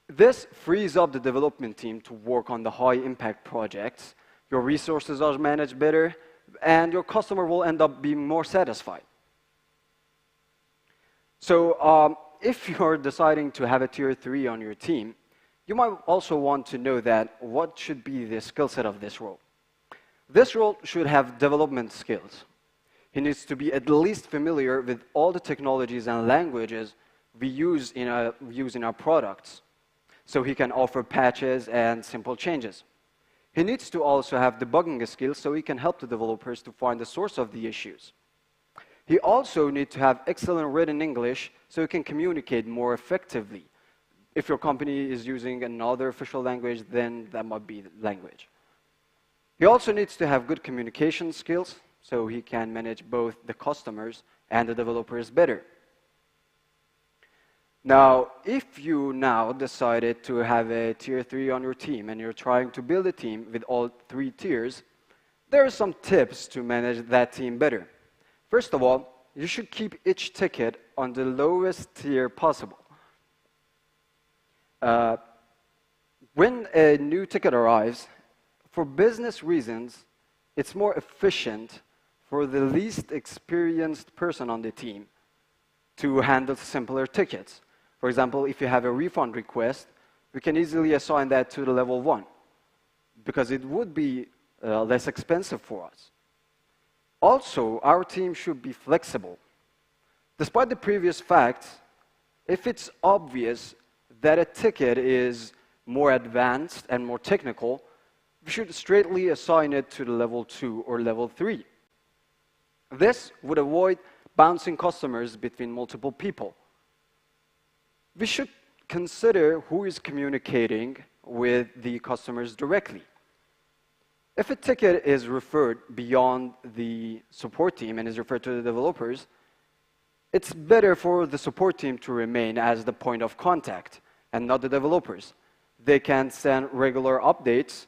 This frees up the development team to work on the high-impact projects. Your resources are managed better, and your customer will end up being more satisfied. So if you're deciding to have a Tier 3 on your team, you might also want to know that what should be the skill set of this role. This role should have development skills. He needs to be at least familiar with all the technologies and languages we use in our products, so he can offer patches and simple changes. He needs to also have debugging skills so he can help the developers to find the source of the issues. He also needs to have excellent written English so he can communicate more effectively. If your company is using another official language, then that might be the language. He also needs to have good communication skills so he can manage both the customers and the developers better. Now, if you now decided to have a Tier 3 on your team and you're trying to build a team with all 3 tiers, there are some tips to manage that team better. First of all, you should keep each ticket on the lowest tier possible. When a new ticket arrives, for business reasons, it's more efficient for the least experienced person on the team to handle simpler tickets. For example, if you have a refund request, we can easily assign that to the level 1 because it would be less expensive for us. Also, our team should be flexible. Despite the previous facts, if it's obvious that a ticket is more advanced and more technical, we should straightly assign it to the level 2 or level 3. This would avoid bouncing customers between multiple people. We should consider who is communicating with the customers directly. If a ticket is referred beyond the support team and is referred to the developers, it's better for the support team to remain as the point of contact and not the developers. They can send regular updates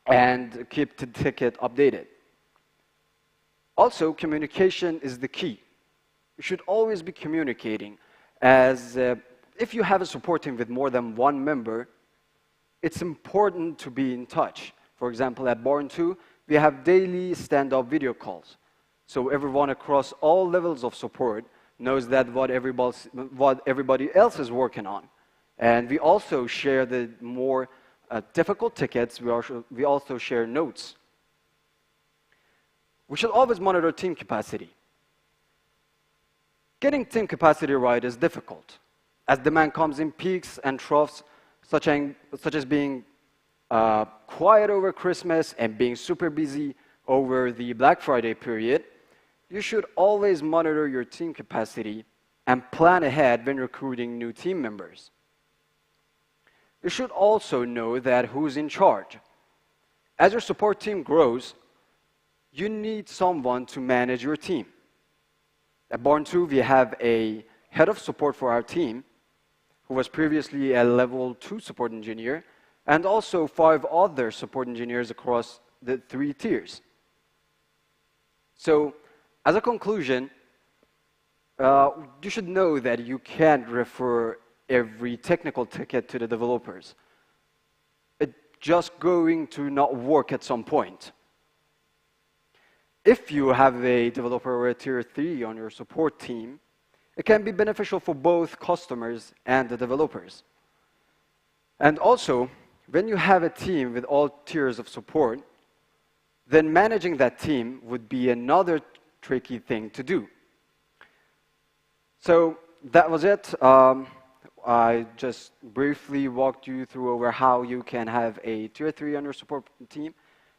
and keep the ticket updated. Also, communication is the key. You should always be communicating, as if you have a support team with more than 1 member, it's important to be in touch. For example, at Barn 2, we have daily stand-up video calls. So everyone across all levels of support knows that what everybody else is working on. And we also share the more difficult tickets. We also share notes. We should always monitor team capacity. Getting team capacity right is difficult, as demand comes in peaks and troughs, such as being quiet over Christmas and being super busy over the Black Friday period. You should always monitor your team capacity and plan ahead when recruiting new team members. You should also know that who's in charge. As your support team grows, you need someone to manage your team. At Barn 2, we have a head of support for our team, who was previously a level 2 support engineer, and also 5 other support engineers across the 3 tiers. So, as a conclusion, you should know that you can't refer every technical ticket to the developers. It's just going to not work at some point. If you have a developer or a tier 3 on your support team, it can be beneficial for both customers and the developers. And also, when you have a team with all tiers of support, then managing that team would be another tricky thing to do. So that was it. I just briefly walked you through over how you can have a tier 3 on your support team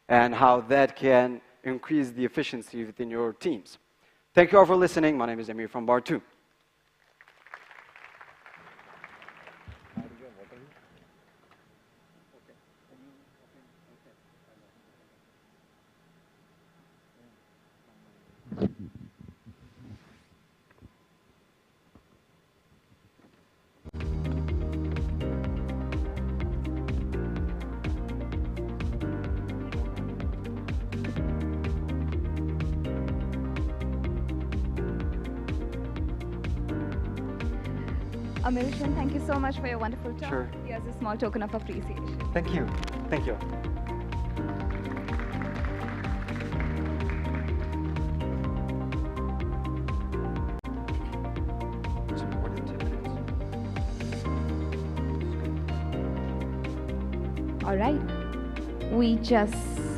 and how that can increase the efficiency within your teams. Thank you all for listening. My name is Amir from Bar 2. Amirshan, thank you so much for your wonderful talk. Sure. Here's a small token of appreciation. Thank you. Thank you. All right. We just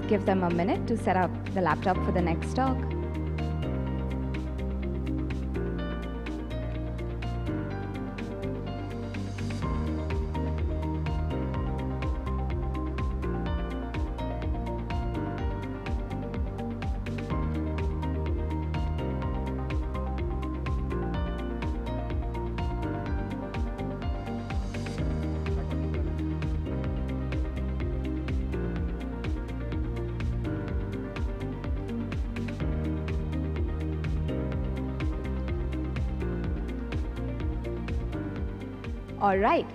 give them a minute to set up the laptop for the next talk. All right.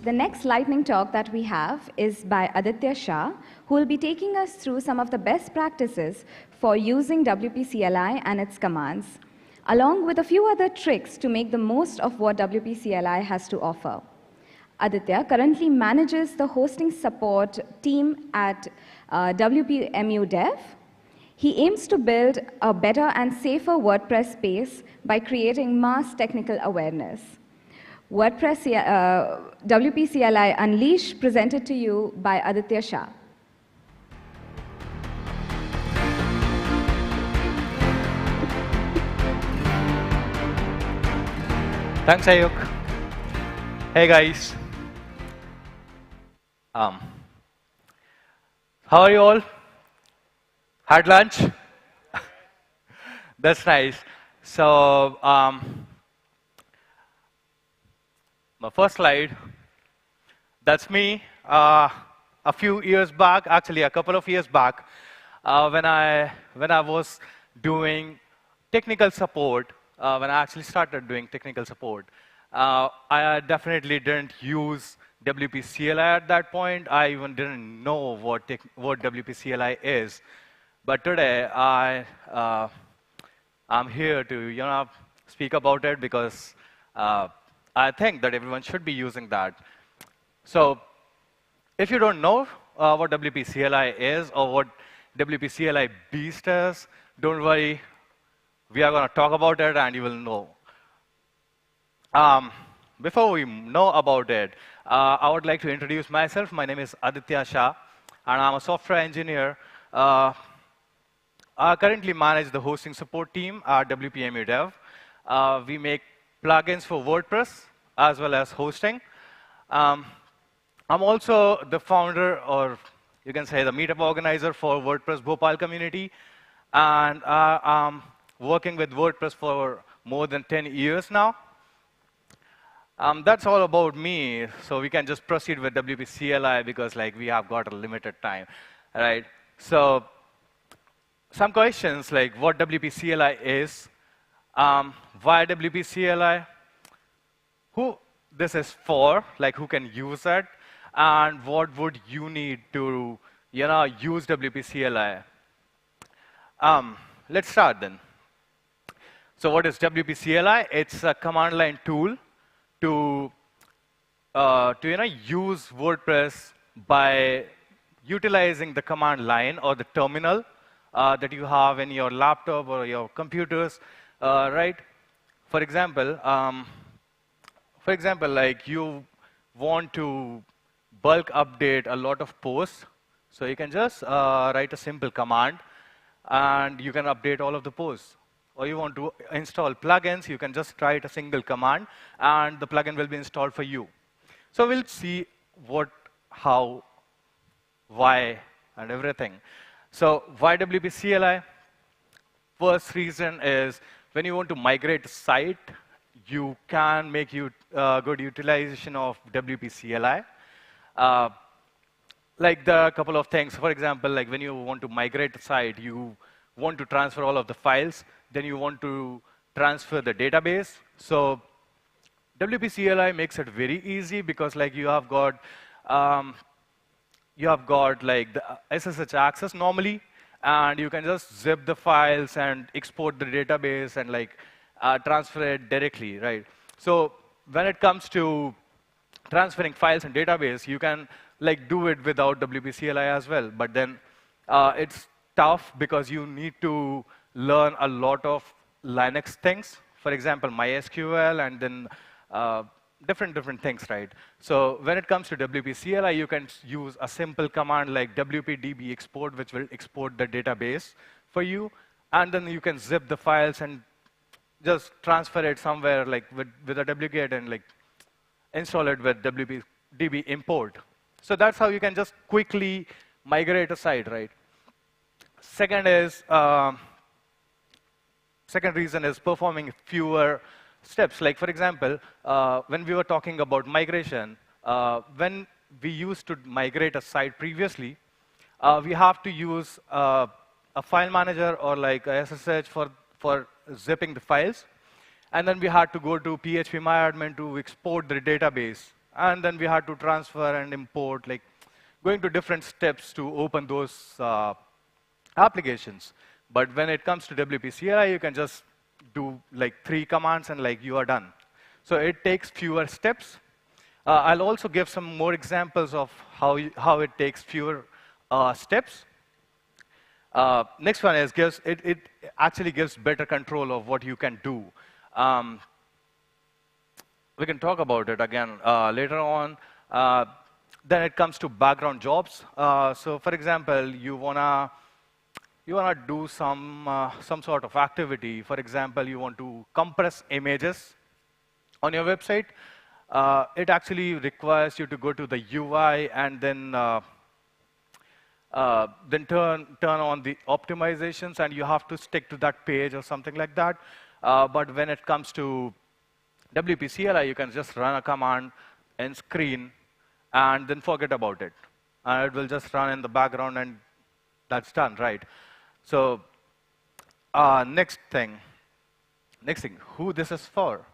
The next lightning talk that we have is by Aditya Shah, who will be taking us through some of the best practices for using WP-CLI and its commands, along with a few other tricks to make the most of what WP-CLI has to offer. Aditya currently manages the hosting support team at WPMU Dev. He aims to build a better and safer WordPress space by creating mass technical awareness. WP-CLI Unleash, presented to you by Aditya Shah. Thanks, Ayuk. Hey, guys. How are you all? Had lunch? That's nice. So, my first slide, that's me a few years back, actually a couple of years back, when I was doing technical support, when I actually started doing technical support. I definitely didn't use WP-CLI at that point. I even didn't know what WP-CLI is. But today, I'm here to speak about it because I think that everyone should be using that. So if you don't know what WP-CLI is or what WP-CLI Beast is, don't worry. We are going to talk about it, and you will know. Before we know about it, I would like to introduce myself. My name is Aditya Shah, and I'm a software engineer. I currently manage the hosting support team at WPMU Dev. We make plugins for WordPress as well as hosting. I'm also the founder, or you can say the meetup organizer for WordPress Bhopal community. And I'm working with WordPress for more than 10 years now. That's all about me. So we can just proceed with WP-CLI because we have got a limited time, right? So some questions like what WP-CLI is, why WP-CLI, who this is for, who can use it, and what would you need to use WP-CLI. Let's start then. So what is WP-CLI? It's a command line tool to to use WordPress by utilizing the command line or the terminal that you have in your laptop or your computers, right? For example, like you want to bulk update a lot of posts, so you can just write a simple command, and you can update all of the posts. Or you want to install plugins, you can just write a single command, and the plugin will be installed for you. So we'll see what, how, why, and everything. So why WP CLI? First reason is when you want to migrate a site, you can make good utilization of WP CLI. Like there are a couple of things. For example, like when you want to migrate a site, you want to transfer all of the files, then you want to transfer the database. So WP CLI makes it very easy because like you have got like the SSH access normally, and you can just zip the files and export the database and like transfer it directly, right? So when it comes to transferring files and database, you can like do it without WP CLI as well. But then it's tough because you need to learn a lot of Linux things. For example, MySQL and then different things, right? So when it comes to WP CLI, you can use a simple command like wp-db export, which will export the database for you. And then you can zip the files and just transfer it somewhere like with a wget and like install it with wp-db import. So that's how you can just quickly migrate a site, right? Second reason is performing fewer steps. Like for example, when we were talking about migration, when we used to migrate a site previously, we have to use a file manager or like a SSH for zipping the files. And then we had to go to phpMyAdmin to export the database. And then we had to transfer and import, like going to different steps to open those applications. But when it comes to WP CLI, you can just do like 3 commands and like you are done. So it takes fewer steps. I'll also give some more examples of how it takes fewer steps. Next one is it actually gives better control of what you can do. We can talk about it again later on. Then it comes to background jobs. So for example, you wanna do some sort of activity. For example, you want to compress images on your website. It actually requires you to go to the UI and then turn on the optimizations, and you have to stick to that page or something like that. But when it comes to WP CLI, you can just run a command in screen and then forget about it. And it will just run in the background and that's done, right? So next thing, who this is for?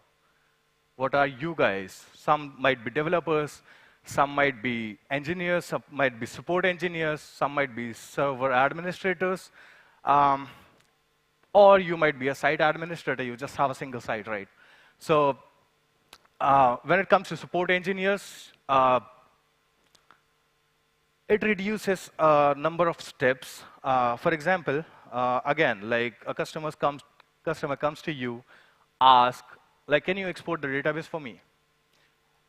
What are you guys? Some might be developers, some might be engineers, some might be support engineers, some might be server administrators, or you might be a site administrator, you just have a single site, right? So when it comes to support engineers, it reduces number of steps. For example, again, like a customer comes to you, ask, like, can you export the database for me?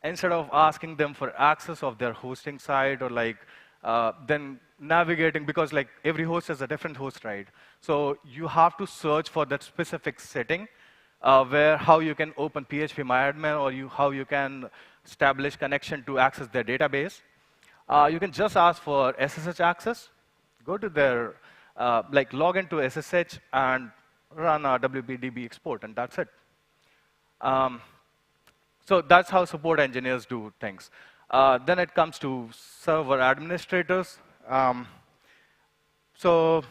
Instead of asking them for access of their hosting site or like then navigating, because like every host is a different host, right? So you have to search for that specific setting where how you can open phpMyAdmin or how you can establish connection to access their database. You can just ask for SSH access, go to their, like log into SSH and run a wp-db export, and that's it. So that's how support engineers do things. Then it comes to server administrators. So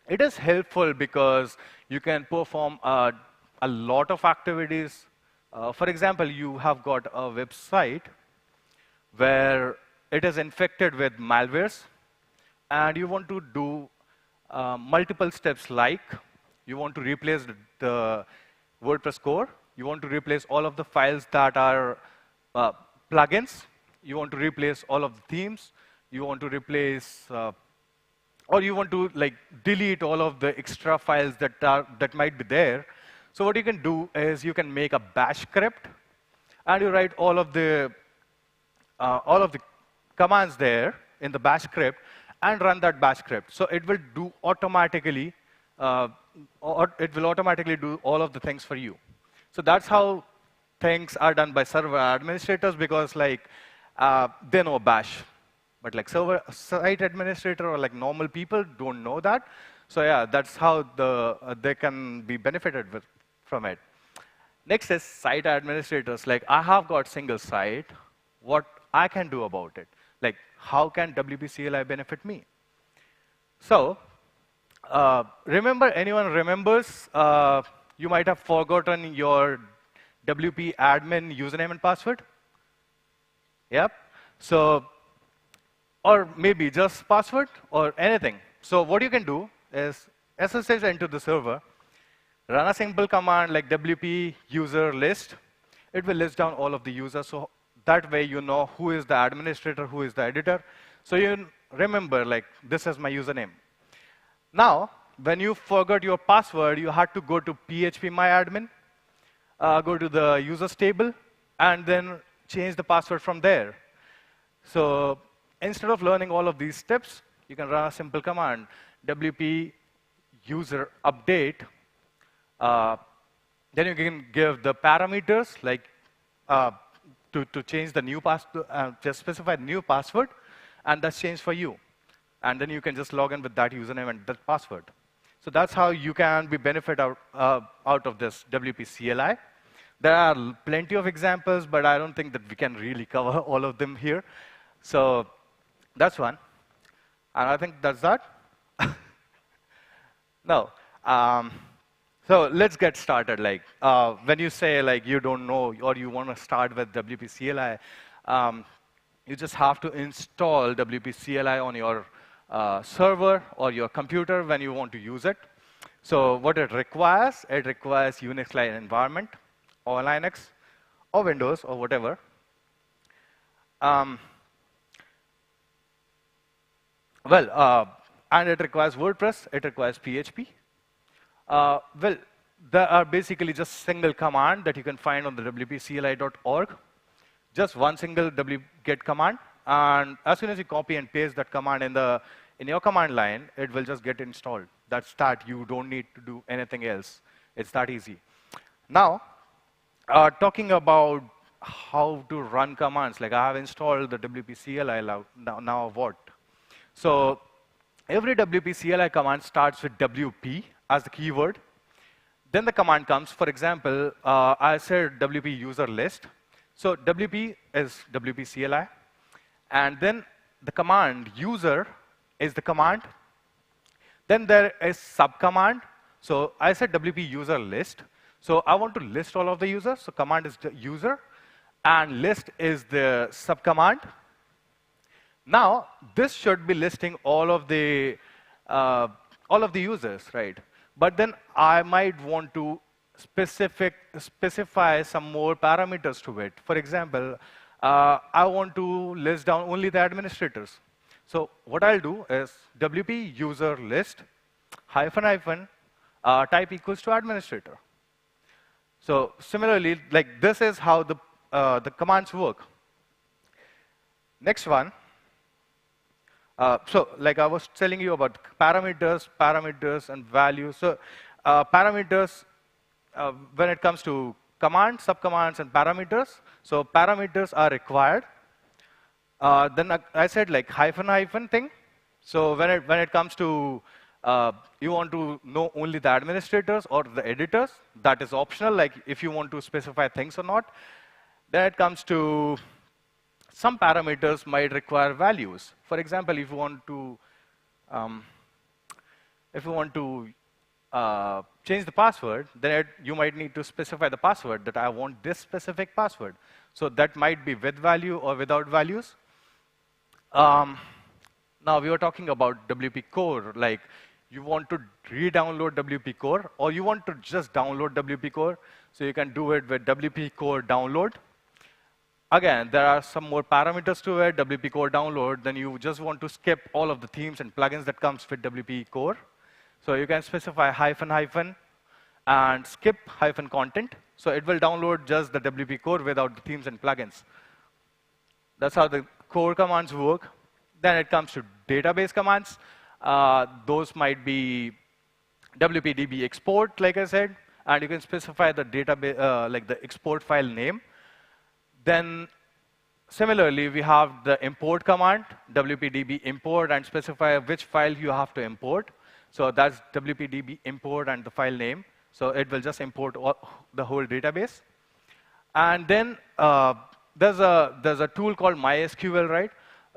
it is helpful because you can perform a lot of activities. For example, you have got a website where it is infected with malwares, and you want to do multiple steps, like you want to replace the WordPress core, you want to replace all of the files that are plugins. You want to replace all of the themes. You want to replace, or you want to like delete all of the extra files that might be there. So what you can do is you can make a bash script, and you write all of the commands there in the bash script, and run that bash script. So it will do automatically, or it will automatically do all of the things for you. So that's how things are done by server administrators, because like they know bash. But like server site administrator or like normal people don't know that. So yeah, that's how they can be benefited from it. Next is site administrators. Like I have got single site. What I can do about it? Like how can WP CLI benefit me? So anyone remembers, you might have forgotten your WP admin username and password? Yep. So, or maybe just password or anything. So what you can do is SSH into the server, run a simple command like WP user list. It will list down all of the users. So that way you know who is the administrator, who is the editor. So you remember, like, this is my username. Now, when you forgot your password, you had to go to phpMyAdmin, go to the users table, and then change the password from there. So instead of learning all of these steps, you can run a simple command, WP user update. Then you can give the parameters, like to change the new password, just specify the new password, and that's changed for you. And then you can just log in with that username and that password. So that's how you can be benefit out of this WP CLI. There are plenty of examples, but I don't think that we can really cover all of them here. So that's one. And I think that's that. No. So let's get started. Like when you say like you don't know or you want to start with WP CLI, you just have to install WP CLI on your server or your computer when you want to use it. So what it requires Unix-like environment, or Linux, or Windows, or whatever. And it requires WordPress, it requires PHP. Well, there are basically just single command that you can find on the wpcli.org. Just one single wget command, and as soon as you copy and paste that command in your command line, it will just get installed. That's that. You don't need to do anything else. It's that easy. Now, talking about how to run commands, like I have installed the WP CLI now what? So every WP CLI command starts with WP as the keyword. Then the command comes. For example, I said WP user list. So WP is WP CLI. And then the command user is the command. Then there is subcommand. So I said WP user list. So I want to list all of the users. So command is the user, and list is the subcommand. Now this should be listing all of the users, right? But then I might want to specify some more parameters to it. For example, I want to list down only the administrators. So what I'll do is WP user list -- type equals to administrator. So similarly, like this is how the commands work. Next one. So like I was telling you about parameters, and values. So parameters, when it comes to commands, subcommands, and parameters. So parameters are required. Then I said like -- thing. So when it comes to you want to know only the administrators or the editors, that is optional, like if you want to specify things or not. Then it comes to some parameters might require values. For example, if you want to change the password, then you might need to specify the password that I want this specific password. So that might be with value or without values. Now we were talking about WP Core, like you want to re-download WP Core, or you want to just download WP Core, so you can do it with WP Core download. again, there are some more parameters to it, WP Core download, then you just want to skip all of the themes and plugins that comes with WP Core. So you can specify hyphen and skip hyphen content. So it will download just the WP Core without the themes and plugins. That's how the core commands work. Then it comes to database commands. Those might be WPDB export, like I said, and you can specify the database, like the export file name. Then similarly, we have the import command, WPDB import, and specify which file you have to import. So that's WPDB import and the file name. So it will just import the whole database. And then there's a tool called MySQL, right?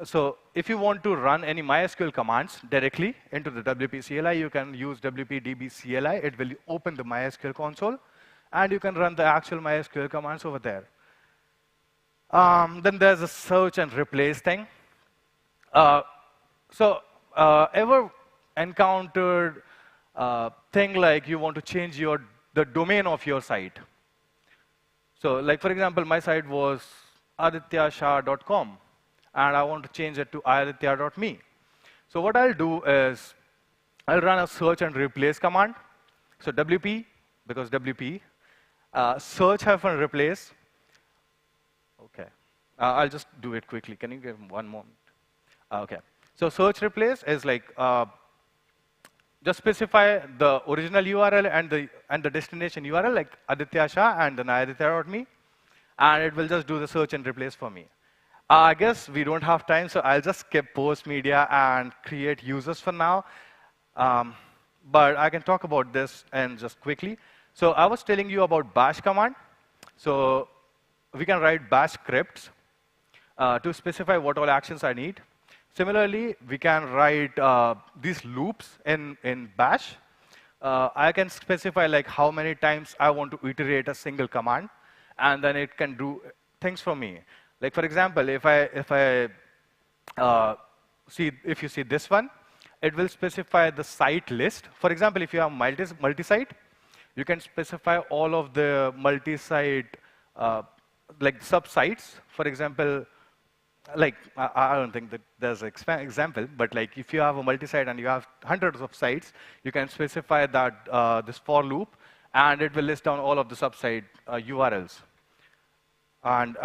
So if you want to run any MySQL commands directly into the WP CLI, you can use WPDB CLI. It will open the MySQL console, and you can run the actual MySQL commands over there. Then there's a search and replace thing. Ever encountered thing like you want to change the domain of your site? So like, for example, my site was adityashah.com, and I want to change it to aditya.me. So what I'll do is I'll run a search and replace command. So WP, because WP, search-replace. OK. I'll just do it quickly. Can you give one moment? OK. So search replace is like just specify the original URL and the destination URL, like Aditya Shah and then aditya.me, and it will just do the search and replace for me. I guess we don't have time, so I'll just skip post media and create users for now. But I can talk about this and just quickly. So I was telling you about bash command. So we can write bash scripts to specify what all actions I need. Similarly, we can write these loops in bash. I can specify like how many times I want to iterate a single command, and then it can do things for me. Like for example, if you see this one, it will specify the site list. For example, if you have multi-site, you can specify all of the multi-site like sub-sites. For example, like I don't think that there's an example, but like if you have a multi-site and you have hundreds of sites, you can specify that this for loop, and it will list down all of the sub-site URLs. And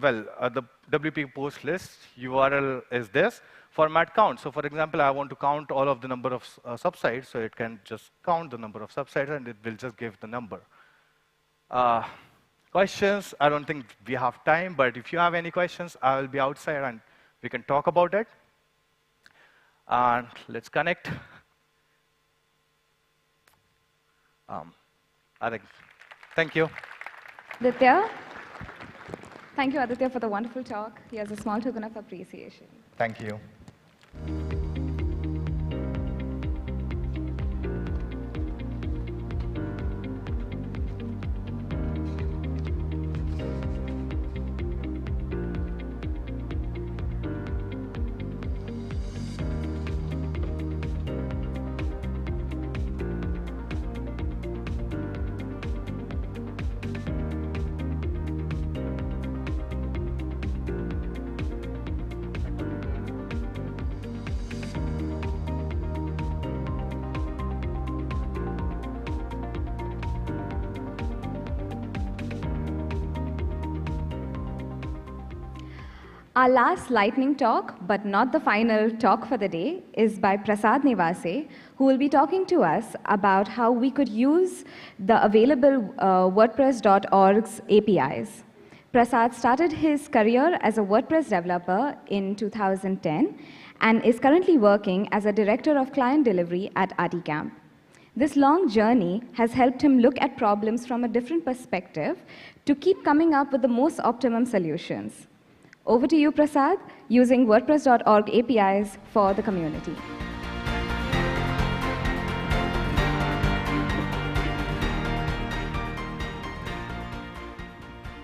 the WP post list URL is this. Format count. So for example, I want to count all of the number of sub-sites, so it can just count the number of sub-sites, and it will just give the number. Questions? I don't think we have time, but if you have any questions, I will be outside and we can talk about it. And let's connect. I think, thank you. Aditya? Thank you, Aditya, for the wonderful talk. Here's a small token of appreciation. Thank you. Our last lightning talk, but not the final talk for the day, is by Prasad Nivase, who will be talking to us about how we could use the available WordPress.org's APIs. Prasad started his career as a WordPress developer in 2010 and is currently working as a director of client delivery at WordCamp. This long journey has helped him look at problems from a different perspective to keep coming up with the most optimum solutions. Over to you, Prasad, using WordPress.org APIs for the community.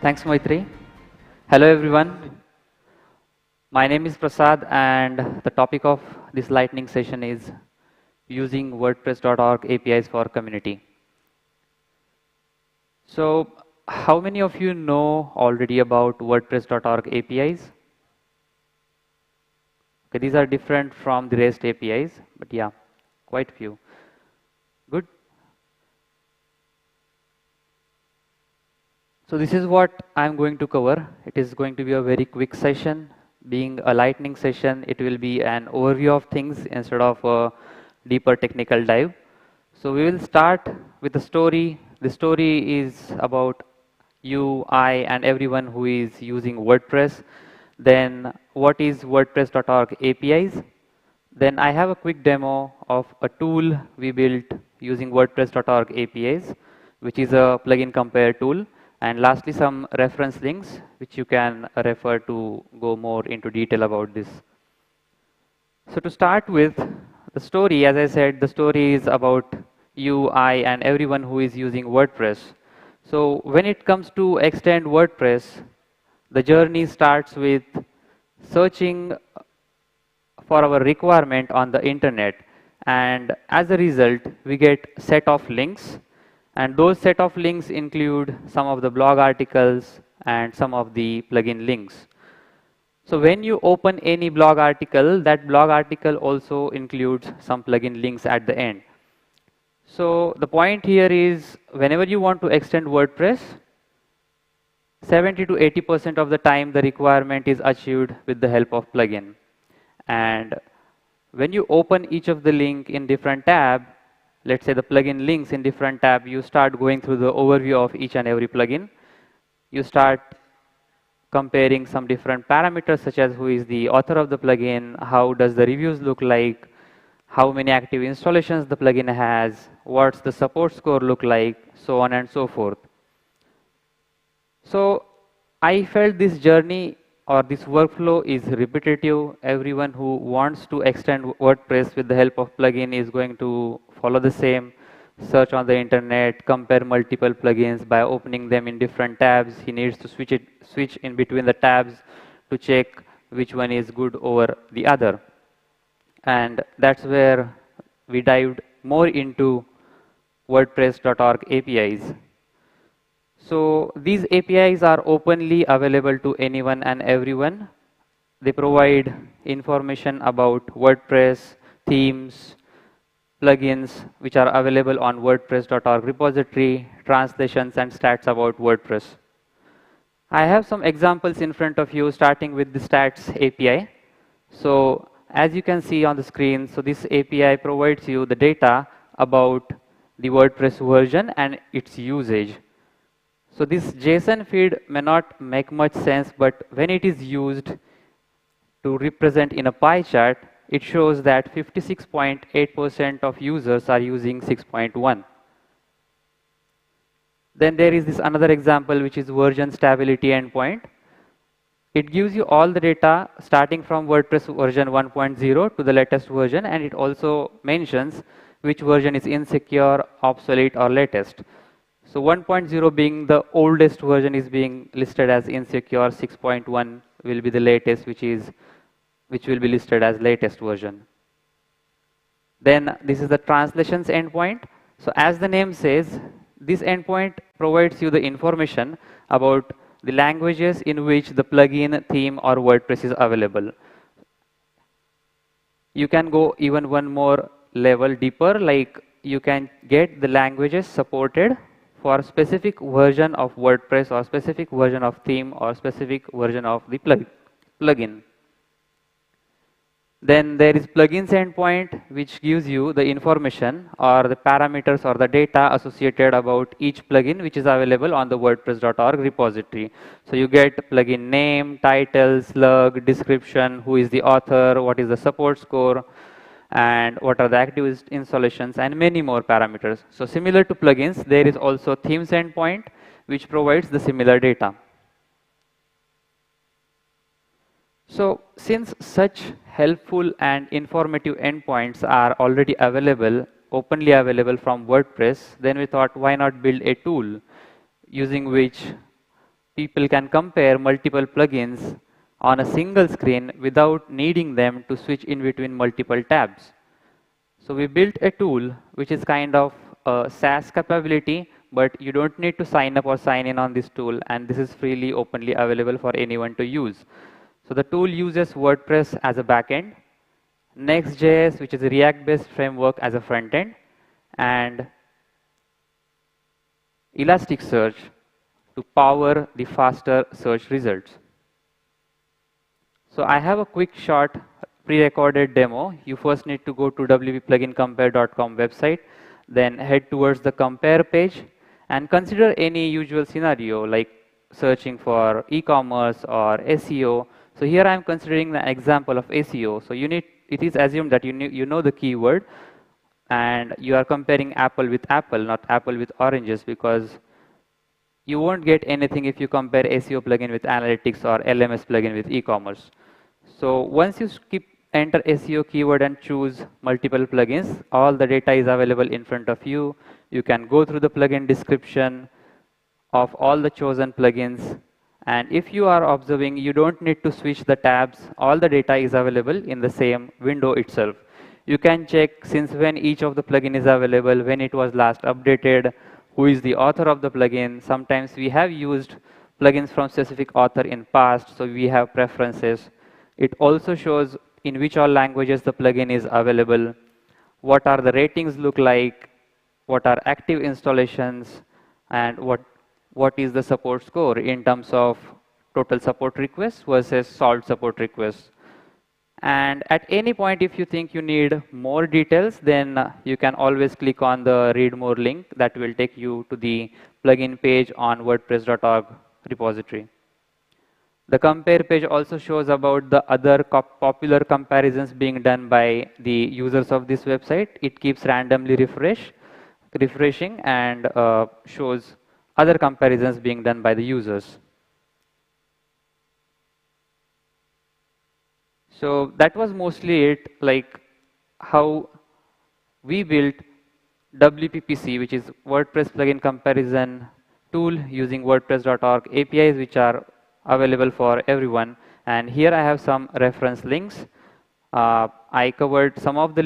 Thanks, Maitri. Hello, everyone. My name is Prasad, and the topic of this lightning session is using WordPress.org APIs for community. So how many of you know already about WordPress.org APIs? Okay, these are different from the REST APIs, but yeah, quite few. Good. So this is what I'm going to cover. It is going to be a very quick session. Being a lightning session, it will be an overview of things instead of a deeper technical dive. So we will start with the story. The story is about you, I, and everyone who is using WordPress. Then what is WordPress.org APIs? Then I have a quick demo of a tool we built using WordPress.org APIs, which is a plugin compare tool. And lastly, some reference links, which you can refer to go more into detail about this. So to start with, the story, as I said, the story is about you, I, and everyone who is using WordPress. So when it comes to extend WordPress, the journey starts with searching for our requirement on the internet, and as a result we get set of links, and those set of links include some of the blog articles and some of the plugin links. So when you open any blog article, that blog article also includes some plugin links at the end. So the point here is, whenever you want to extend WordPress, 70 to 80% of the time the requirement is achieved with the help of plugin. And when you open each of the link in different tab, let's say the plugin links in different tab, you start going through the overview of each and every plugin. You start comparing some different parameters, such as who is the author of the plugin, how does the reviews look like, how many active installations the plugin has, what's the support score look like, so on and so forth. So I felt this journey or this workflow is repetitive. Everyone who wants to extend WordPress with the help of plugin is going to follow the same. Search on the internet, compare multiple plugins by opening them in different tabs. He needs to switch in between the tabs to check which one is good over the other. And that's where we dived more into WordPress.org APIs. So these APIs are openly available to anyone and everyone. They provide information about WordPress, themes, plugins which are available on WordPress.org repository, translations and stats about WordPress. I have some examples in front of you, starting with the stats API. So as you can see on the screen, so this API provides you the data about the WordPress version and its usage. So this JSON feed may not make much sense, but when it is used to represent in a pie chart, it shows that 56.8% of users are using 6.1. Then there is this another example, which is version stability endpoint. It gives you all the data starting from WordPress version 1.0 to the latest version, and it also mentions which version is insecure, obsolete, or latest. So 1.0 being the oldest version is being listed as insecure, 6.1 will be the latest, which will be listed as latest version. Then this is the translations endpoint. So as the name says, this endpoint provides you the information about the languages in which the plugin, theme, or WordPress is available. You can go even one more level deeper, like you can get the languages supported for a specific version of WordPress or specific version of theme or specific version of the plugin. Then there is plugins endpoint, which gives you the information or the parameters or the data associated about each plugin which is available on the WordPress.org repository. So you get plugin name, title, slug, description, who is the author, what is the support score, and what are the active installations, and many more parameters. So similar to plugins, there is also themes endpoint, which provides the similar data. So since such helpful and informative endpoints are already available, openly available from WordPress, then we thought, why not build a tool using which people can compare multiple plugins on a single screen without needing them to switch in between multiple tabs. So we built a tool which is kind of a SaaS capability, but you don't need to sign up or sign in on this tool, and this is freely, openly available for anyone to use. So the tool uses WordPress as a backend, Next.js, which is a React-based framework, as a front end, and Elasticsearch to power the faster search results. So I have a quick short pre-recorded demo. You first need to go to wpplugincompare.com website, then head towards the compare page, and consider any usual scenario like searching for e-commerce or SEO. So here I am considering the example of SEO. So it is assumed that you know the keyword, and you are comparing apple with apple, not apple with oranges, because you won't get anything if you compare SEO plugin with analytics or LMS plugin with e-commerce. So once you enter SEO keyword and choose multiple plugins, all the data is available in front of you. You can go through the plugin description of all the chosen plugins. And if you are observing, you don't need to switch the tabs. All the data is available in the same window itself. You can check since when each of the plugin is available, when it was last updated, who is the author of the plugin. Sometimes we have used plugins from specific author in past, so we have preferences. It also shows in which all languages the plugin is available, what are the ratings look like, what are active installations, and what is the support score in terms of total support requests versus solved support requests. And at any point, if you think you need more details, then you can always click on the read more link that will take you to the plugin page on wordpress.org repository. The compare page also shows about the other popular comparisons being done by the users of this website. It keeps randomly refreshing and shows other comparisons being done by the users. So that was mostly it, like how we built WPPC, which is WordPress plugin comparison tool using WordPress.org APIs, which are available for everyone. And here I have some reference links. I covered some of the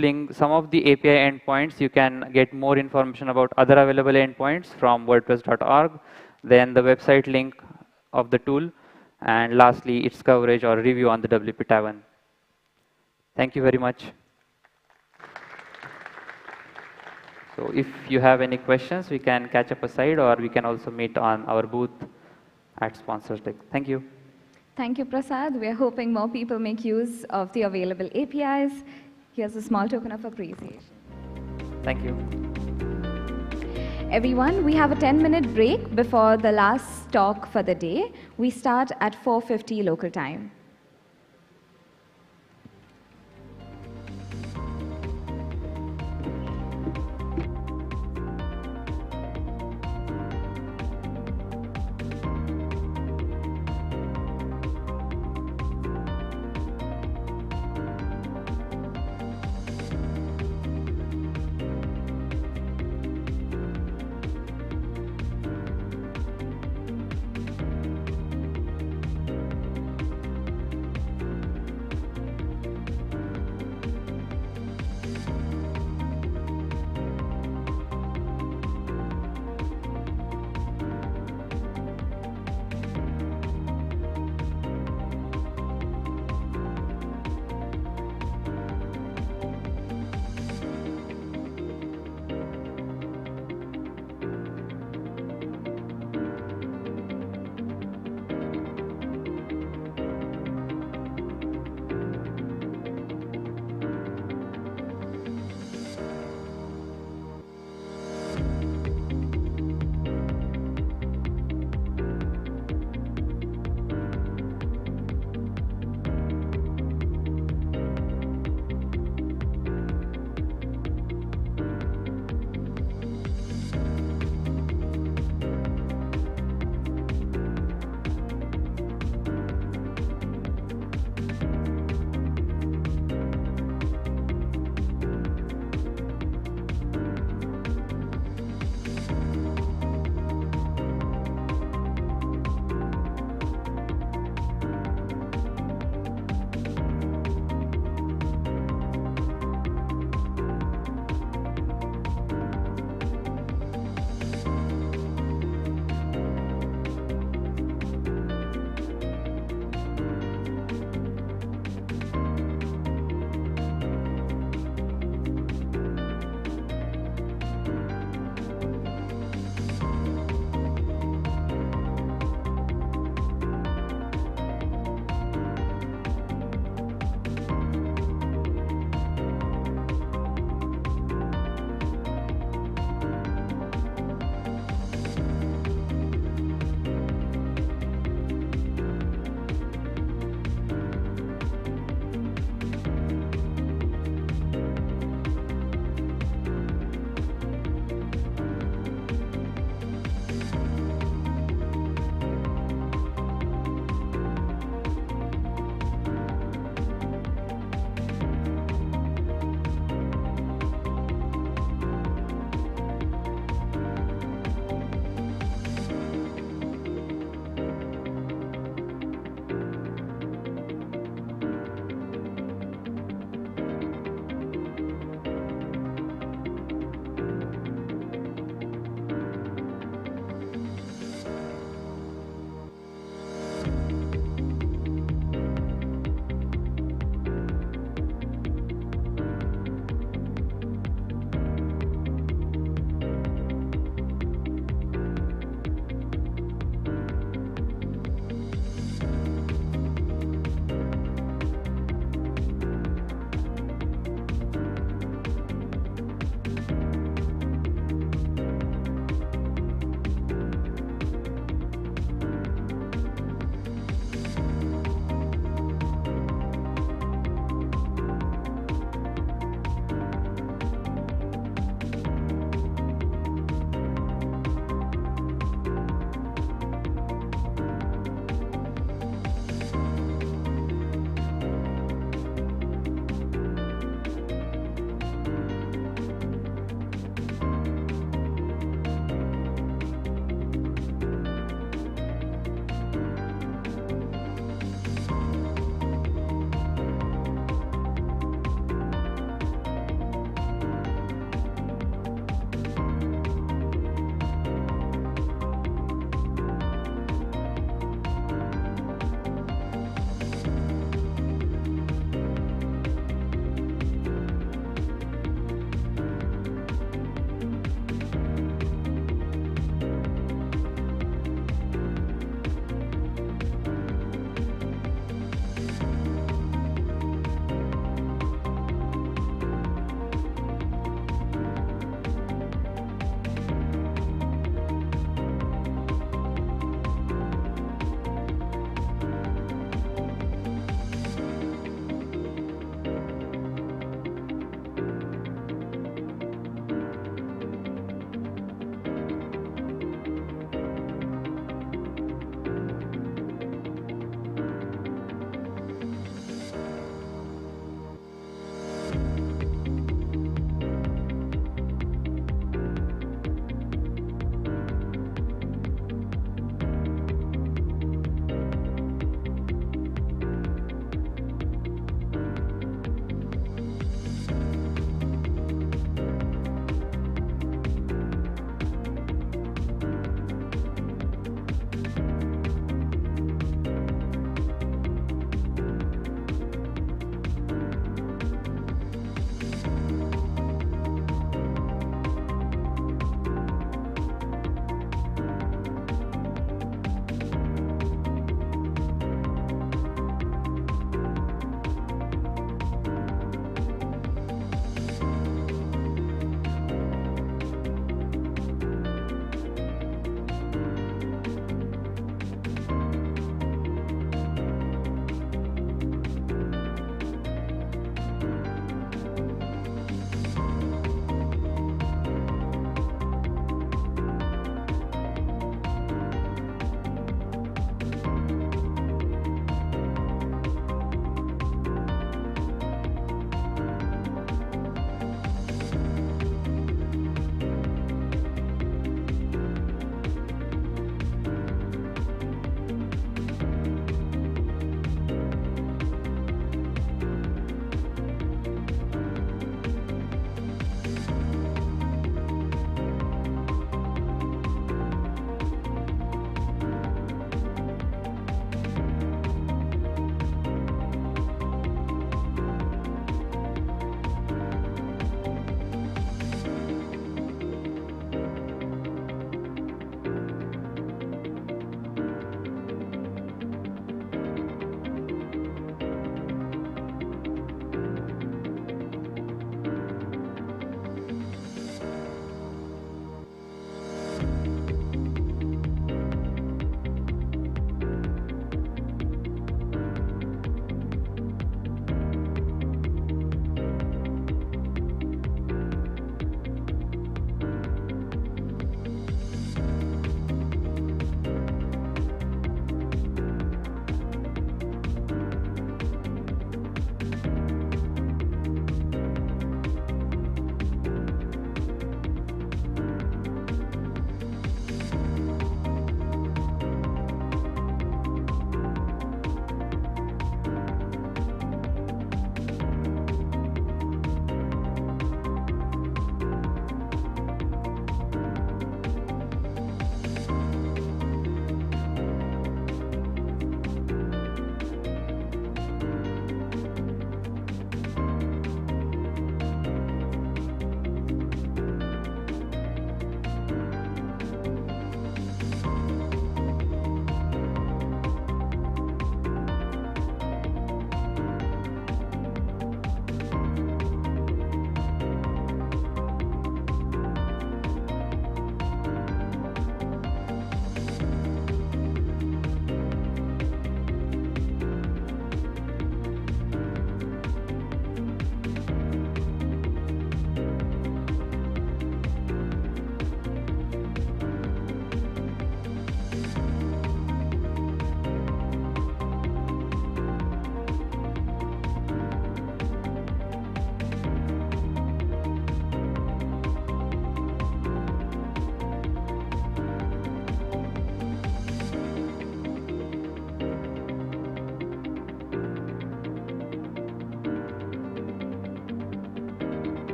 API endpoints. You can get more information about other available endpoints from WordPress.org, then the website link of the tool, and lastly, its coverage or review on the WP Tavern. Thank you very much. So if you have any questions, we can catch up aside, or we can also meet on our booth at Sponsors Deck. Thank you. Thank you, Prasad. We are hoping more people make use of the available APIs. Here's a small token of appreciation. Thank you. Everyone, we have a 10-minute break before the last talk for the day. We start at 4:50 local time.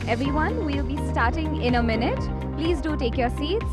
Everyone, we'll be starting in a minute. Please do take your seats.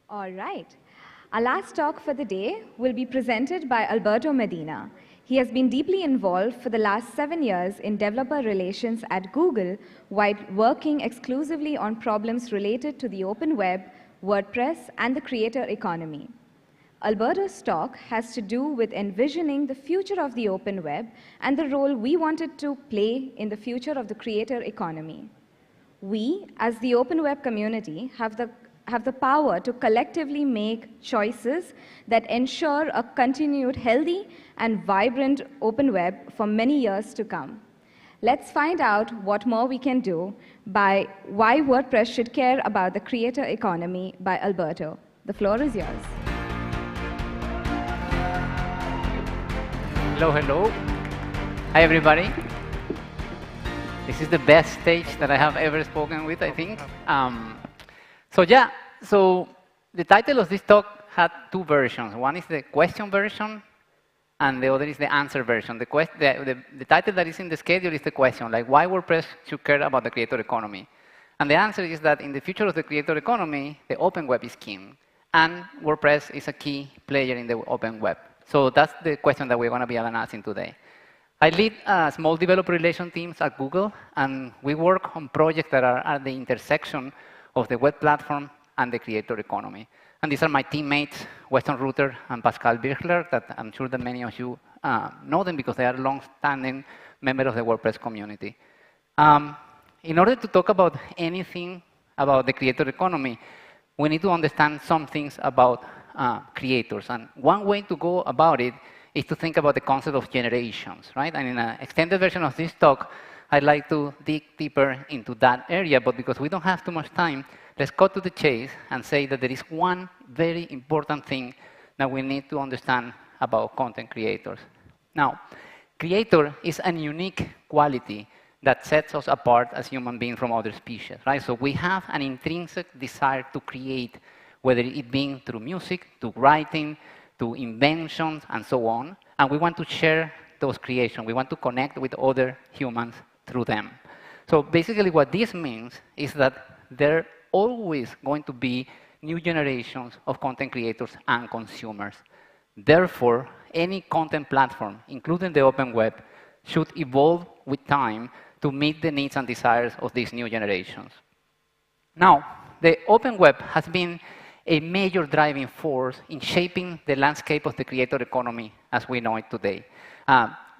All right. Our last talk for the day will be presented by Alberto Medina. He has been deeply involved for the last 7 years in developer relations at Google while working exclusively on problems related to the open web, WordPress, and the creator economy. Alberto's talk has to do with envisioning the future of the open web and the role we wanted to play in the future of the creator economy. We, as the open web community, have the power to collectively make choices that ensure a continued healthy and vibrant open web for many years to come. Let's find out what more we can do by why WordPress should care about the creator economy by Alberto. The floor is yours. Hello, hello. Hi, everybody. This is the best stage that I have ever spoken with, I think. So the title of this talk had 2 versions. One is the question version, and the other is the answer version. The title that is in the schedule is the question, like why WordPress should care about the creator economy. And the answer is that in the future of the creator economy, the open web is king, and WordPress is a key player in the open web. So that's the question that we're going to be analyzing today. I lead small developer relation teams at Google, and we work on projects that are at the intersection of the web platform and the creator economy. And these are my teammates, Weston Ruther and Pascal Birchler, that I'm sure that many of you know them because they are long-standing members of the WordPress community. In order to talk about anything about the creator economy, we need to understand some things about creators. And one way to go about it is to think about the concept of generations, right? And in an extended version of this talk, I'd like to dig deeper into that area, but because we don't have too much time, let's cut to the chase and say that there is one very important thing that we need to understand about content creators. Now, creator is a unique quality that sets us apart as human beings from other species, right? So we have an intrinsic desire to create, whether it being through music, to writing, to inventions, and so on. And we want to share those creations. We want to connect with other humans through them. So basically what this means is that there are always going to be new generations of content creators and consumers. Therefore, any content platform, including the open web, should evolve with time to meet the needs and desires of these new generations. Now, the open web has been a major driving force in shaping the landscape of the creator economy as we know it today.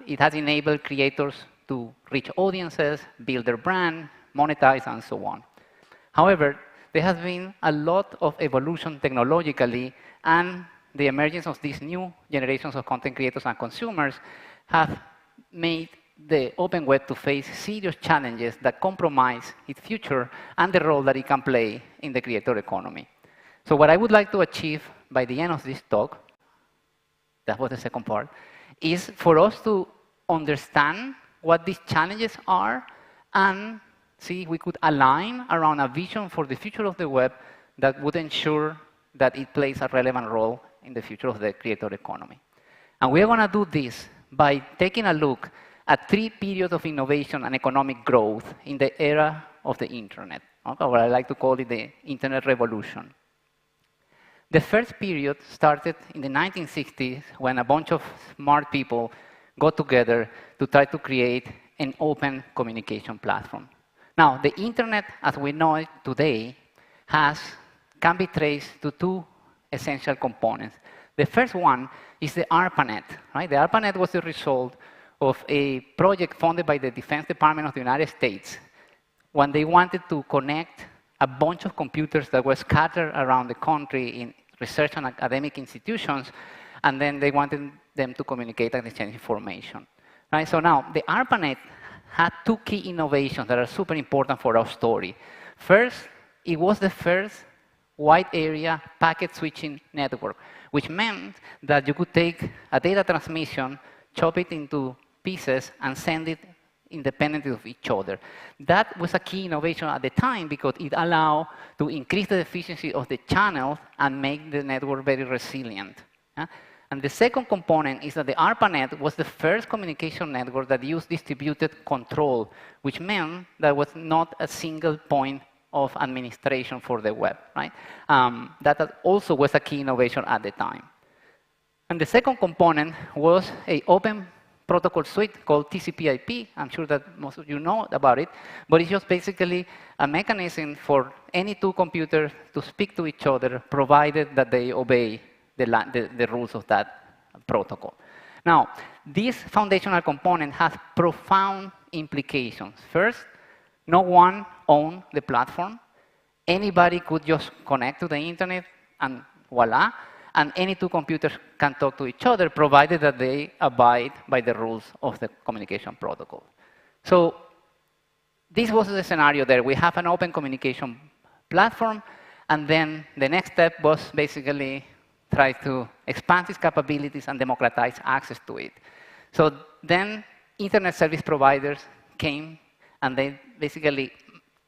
It has enabled creators to reach audiences, build their brand, monetize, and so on. However, there has been a lot of evolution technologically, and the emergence of these new generations of content creators and consumers have made the open web to face serious challenges that compromise its future and the role that it can play in the creator economy. So what I would like to achieve by the end of this talk, that was the second part, is for us to understand what these challenges are and see if we could align around a vision for the future of the web that would ensure that it plays a relevant role in the future of the creator economy. And we're going to do this by taking a look at 3 periods of innovation and economic growth in the era of the internet, okay, what I like to call it the internet revolution. The first period started in the 1960s when a bunch of smart people got together to try to create an open communication platform. Now, the internet as we know it today can be traced to 2 essential components. The first one is the ARPANET, right? The ARPANET was the result of a project funded by the Defense Department of the United States when they wanted to connect a bunch of computers that were scattered around the country in research and academic institutions, and then they wanted them to communicate and exchange information. Right? So now, the ARPANET had two key innovations that are super important for our story. First, it was the first wide area packet switching network, which meant that you could take a data transmission, chop it into pieces, and send it independently of each other. That was a key innovation at the time because it allowed to increase the efficiency of the channels and make the network very resilient. And the second component is that the ARPANET was the first communication network that used distributed control, which meant there was not a single point of administration for the web, right? That also was a key innovation at the time. And the second component was an open protocol suite called TCP/IP. I'm sure that most of you know about it, but it's just basically a mechanism for any two computers to speak to each other, provided that they obey the rules of that protocol. Now, this foundational component has profound implications. First, no one owned the platform. Anybody could just connect to the internet and voila, and any two computers can talk to each other, provided that they abide by the rules of the communication protocol. So this was the scenario there. We have an open communication platform, and then the next step was basically try to expand its capabilities and democratize access to it. So then internet service providers came, and they basically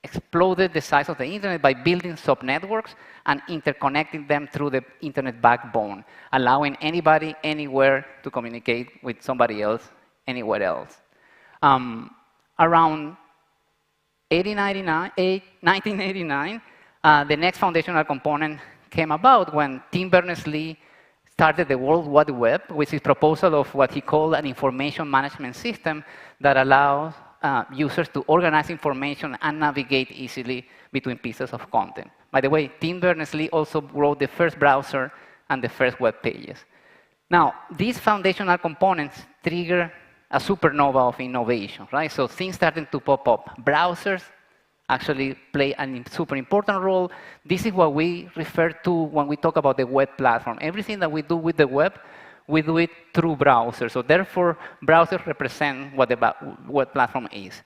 exploded the size of the internet by building subnetworks and interconnecting them through the internet backbone, allowing anybody, anywhere to communicate with somebody else, anywhere else. Around 1989, the next foundational component came about when Tim Berners-Lee started the World Wide Web with his proposal of what he called an information management system that allows users to organize information and navigate easily between pieces of content. By the way, Tim Berners-Lee also wrote the first browser and the first web pages. Now, these foundational components trigger a supernova of innovation, right? So things started to pop up. Browsers actually play a super important role. This is what we refer to when we talk about the web platform. Everything that we do with the web, we do it through browsers. So therefore, browsers represent what the web platform is.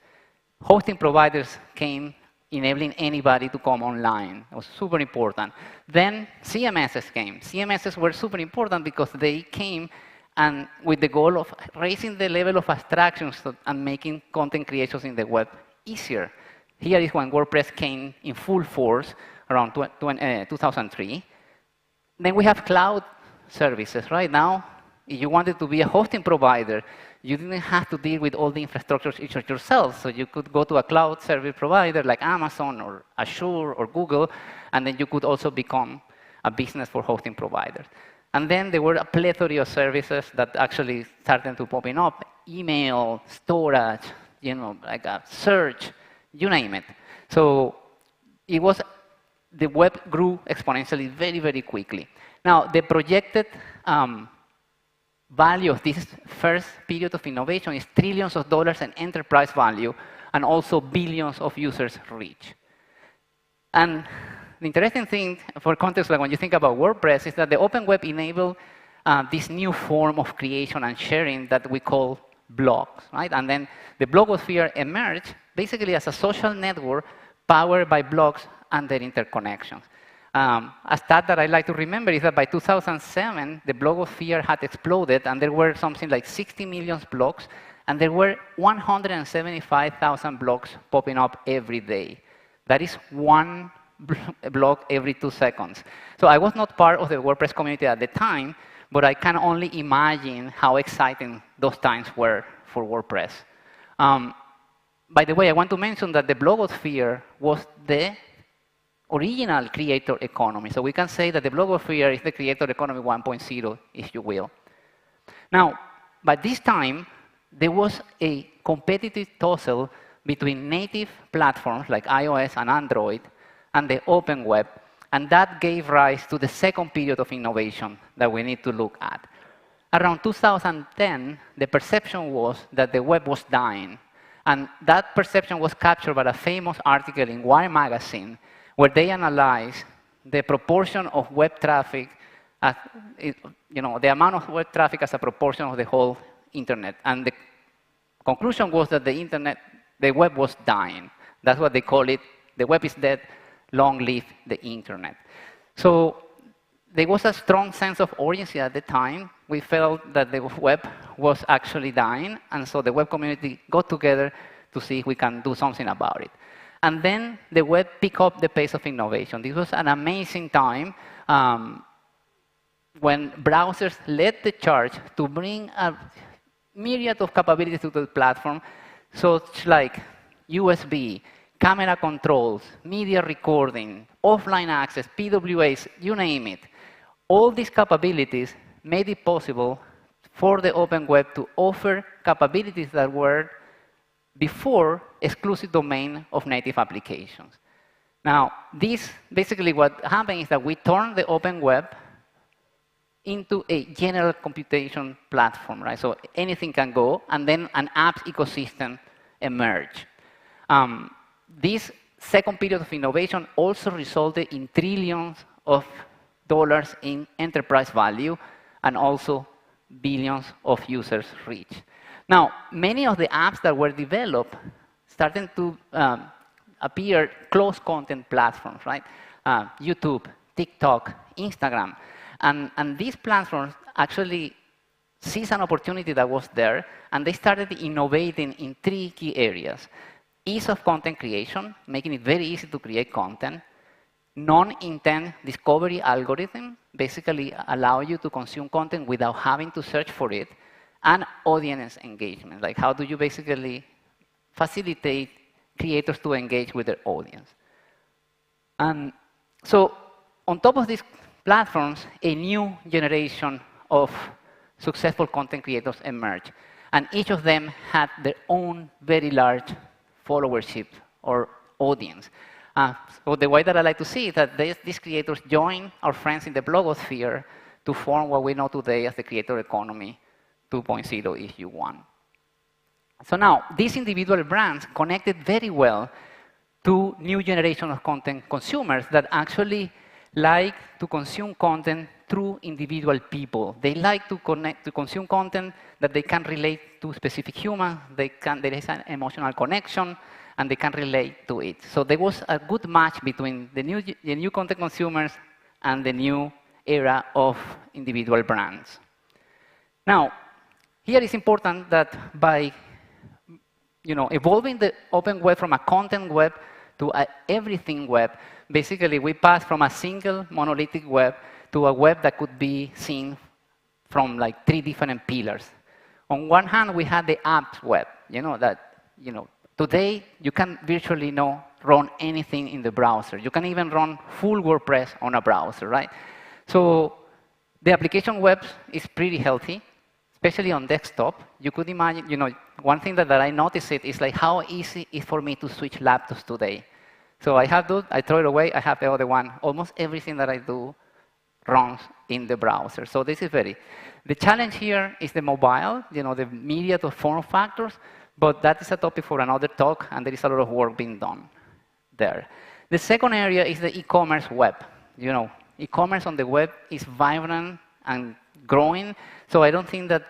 Hosting providers came, enabling anybody to come online. It was super important. Then CMSs came. CMSs were super important because they came and with the goal of raising the level of abstractions and making content creations in the web easier. Here is when WordPress came in full force around 2003. Then we have cloud services. Right now, if you wanted to be a hosting provider, you didn't have to deal with all the infrastructure yourself. So you could go to a cloud service provider like Amazon or Azure or Google, and then you could also become a business for hosting providers. And then there were a plethora of services that actually started to popping up: email, storage, like a search, you name it. So it was, the web grew exponentially very, very quickly. Now, the projected value of this first period of innovation is trillions of dollars in enterprise value and also billions of users reach. And the interesting thing for context, like when you think about WordPress, is that the open web enabled this new form of creation and sharing that we call blogs, right? And then the blogosphere emerged basically as a social network powered by blogs and their interconnections. A stat that I like to remember is that by 2007, the blogosphere had exploded, and there were something like 60 million blogs, and there were 175,000 blogs popping up every day. That is one blog every 2 seconds. So I was not part of the WordPress community at the time, but I can only imagine how exciting those times were for WordPress. By the way, I want to mention that the blogosphere was the original creator economy. So we can say that the blogosphere is the creator economy 1.0, if you will. Now, by this time, there was a competitive tussle between native platforms like iOS and Android and the open web, and that gave rise to the second period of innovation that we need to look at. around 2010, the perception was that the web was dying. And that perception was captured by a famous article in Wire magazine, where they analyzed the proportion of web traffic, the amount of web traffic as a proportion of the whole internet. And the conclusion was that the web was dying. That's what they call it. The web is dead, long live the internet. So there was a strong sense of urgency at the time. We felt that the web was actually dying, and so the web community got together to see if we can do something about it. And then the web picked up the pace of innovation. This was an amazing time when browsers led the charge to bring a myriad of capabilities to the platform, such like USB, camera controls, media recording, offline access, PWAs, you name it. All these capabilities made it possible for the open web to offer capabilities that were before exclusive domain of native applications. Now, this basically what happened is that we turned the open web into a general computation platform, right? So anything can go, and then an apps ecosystem emerged. This second period of innovation also resulted in trillions of dollars in enterprise value and also billions of users reached. Now, many of the apps that were developed started to appear closed content platforms, right? YouTube, TikTok, Instagram. And these platforms actually seized an opportunity that was there, and they started innovating in 3 key areas. Ease of content creation, making it very easy to create content. Non-intent discovery algorithm, basically allow you to consume content without having to search for it. And audience engagement, like how do you basically facilitate creators to engage with their audience. And so on top of these platforms, a new generation of successful content creators emerged. And each of them had their own very large followership or audience. So the way that I like to see it, that these creators join our friends in the blogosphere to form what we know today as the creator economy 2.0, if you want. So now, these individual brands connected very well to new generation of content consumers that actually like to consume content through individual people. They like to consume content that they can relate to specific humans, there is an emotional connection, and they can relate to it. So there was a good match between the new content consumers and the new era of individual brands. Now, here it's important that by evolving the open web from a content web to an everything web, basically we passed from a single monolithic web to a web that could be seen from like 3 different pillars. On one hand, we had the apps web, today you can virtually run anything in the browser. You can even run full WordPress on a browser, right? So the application web is pretty healthy, especially on desktop. You could imagine, one thing that I noticed is like how easy it is for me to switch laptops today. So I have those, I throw it away, I have the other one. Almost everything that I do runs in the browser. So this is the challenge here is the mobile, the myriad of form factors, but that is a topic for another talk, and there is a lot of work being done there. The second area is the e-commerce web. E-commerce on the web is vibrant and growing, so I don't think that,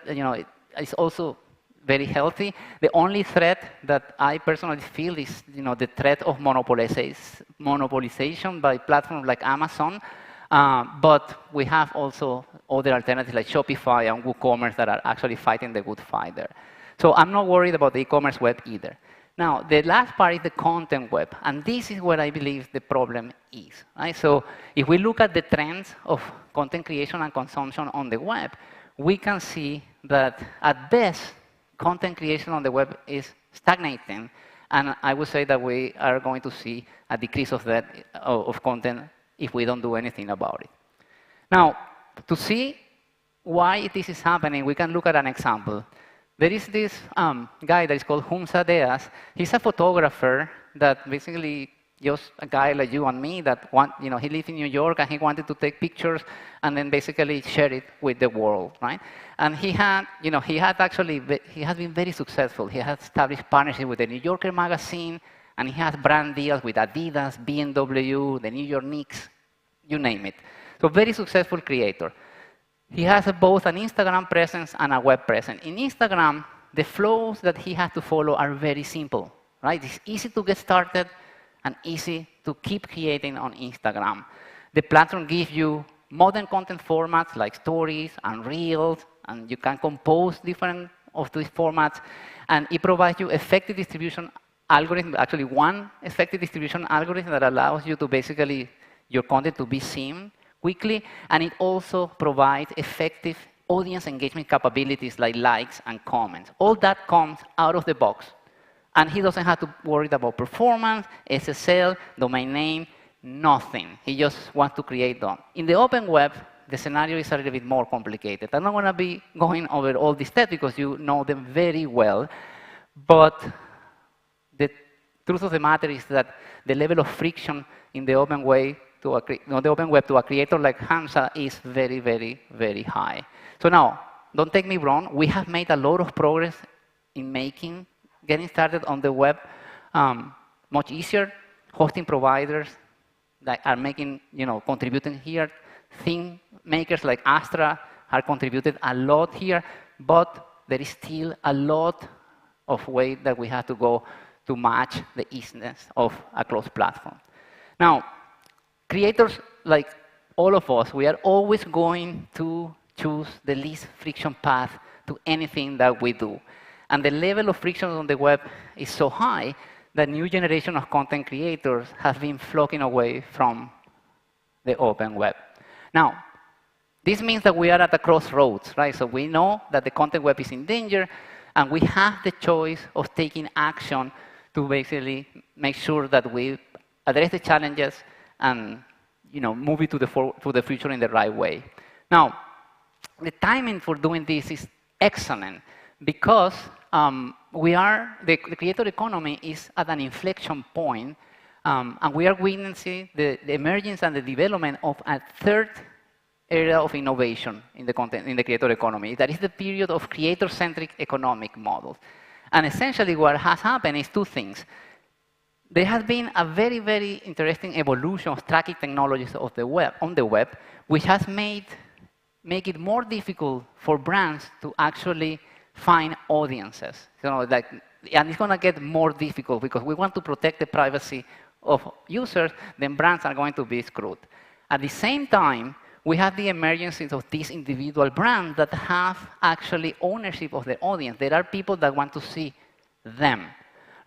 it's also very healthy. The only threat that I personally feel is, the threat of monopolization by platforms like Amazon. But we have also other alternatives like Shopify and WooCommerce that are actually fighting the good fight there. So I'm not worried about the e-commerce web either. Now, the last part is the content web. And this is where I believe the problem is. Right? So if we look at the trends of content creation and consumption on the web, we can see that at best, content creation on the web is stagnating. And I would say that we are going to see a decrease of content if we don't do anything about it. Now, to see why this is happening, we can look at an example. There is this guy that is called Humza Deas. He's a photographer that basically just a guy like you and me that he lives in New York and he wanted to take pictures and then basically share it with the world, right? And he has been very successful. He has established partnership with the New Yorker magazine, and he has brand deals with Adidas, BMW, the New York Knicks, you name it. So very successful creator. He has both an Instagram presence and a web presence. In Instagram, the flows that he has to follow are very simple, right? It's easy to get started and easy to keep creating on Instagram. The platform gives you modern content formats like stories and reels, and you can compose different of these formats, and it provides you effective distribution algorithm, actually one effective distribution algorithm that allows you to basically, your content to be seen quickly, and it also provides effective audience engagement capabilities like likes and comments. All that comes out of the box. And he doesn't have to worry about performance, SSL, domain name, nothing. He just wants to create them. In the open web, the scenario is a little bit more complicated. I'm not going to be going over all these steps because you know them very well. But the truth of the matter is that the level of friction in the open web to a creator like Hamza is very, very, very high. So now, don't take me wrong. We have made a lot of progress in getting started on the web much easier. Hosting providers that are contributing here. Theme makers like Astra are contributed a lot here, but there is still a lot of way that we have to go to match the easiness of a closed platform. Now, creators like all of us, we are always going to choose the least friction path to anything that we do. And the level of friction on the web is so high that new generation of content creators have been flocking away from the open web. Now, this means that we are at a crossroads, right? So we know that the content web is in danger, and we have the choice of taking action to basically make sure that we address the challenges and move it to the future in the right way. Now, the timing for doing this is excellent because the creator economy is at an inflection point, and we are witnessing the emergence and the development of a third area of innovation in the creator economy. That is the period of creator-centric economic models. And essentially what has happened is two things. There has been a very, very interesting evolution of tracking technologies on the web, which has make it more difficult for brands to actually find audiences. And it's going to get more difficult because we want to protect the privacy of users, then brands are going to be screwed. At the same time, we have the emergence of these individual brands that have actually ownership of the audience. There are people that want to see them.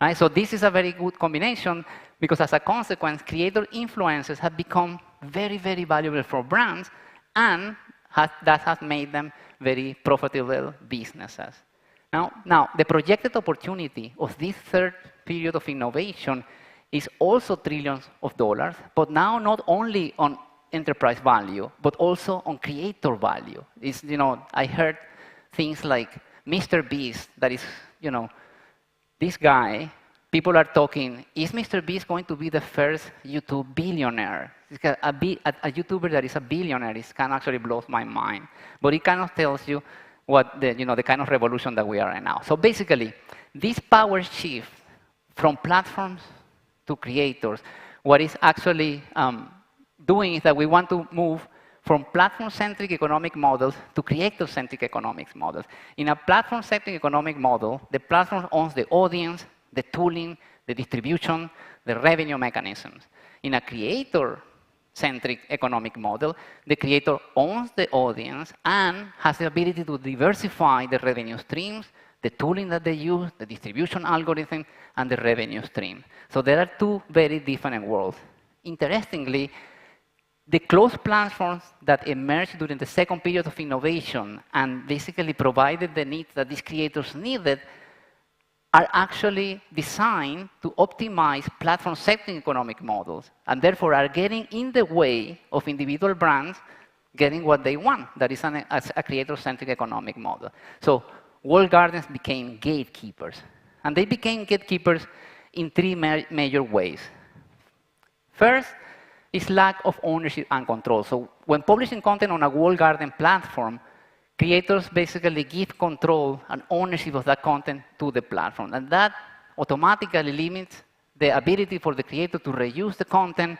Right? So this is a very good combination because as a consequence, creator influencers have become very, very valuable for brands, and that has made them very profitable businesses. Now, the projected opportunity of this third period of innovation is also trillions of dollars, but now not only on enterprise value, but also on creator value. I heard things like Mr. Beast, that is, this guy, people are talking, is Mr. Beast going to be the first YouTube billionaire? A YouTuber that is a billionaire can actually blows my mind. But it kind of tells you what the kind of revolution that we are in now. So basically, this power shift from platforms to creators, what is actually doing is that we want to move from platform-centric economic models to creator-centric economic models. In a platform-centric economic model, the platform owns the audience, the tooling, the distribution, the revenue mechanisms. In a creator-centric economic model, the creator owns the audience and has the ability to diversify the revenue streams, the tooling that they use, the distribution algorithm, and the revenue stream. So there are two very different worlds. Interestingly, the closed platforms that emerged during the second period of innovation and basically provided the needs that these creators needed are actually designed to optimize platform-centric economic models, and therefore are getting in the way of individual brands getting what they want, that is a creator-centric economic model. So walled gardens became gatekeepers, and they became gatekeepers in three major ways. First is lack of ownership and control. So when publishing content on a walled garden platform, creators basically give control and ownership of that content to the platform. And that automatically limits the ability for the creator to reuse the content,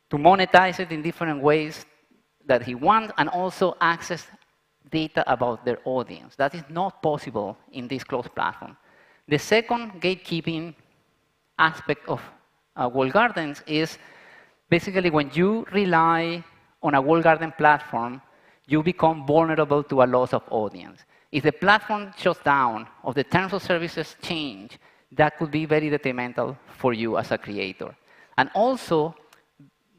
to monetize it in different ways that he wants, and also access data about their audience. That is not possible in this closed platform. The second gatekeeping aspect of walled gardens is basically when you rely on a walled garden platform, you become vulnerable to a loss of audience. If the platform shuts down or the terms of services change, that could be very detrimental for you as a creator. And also,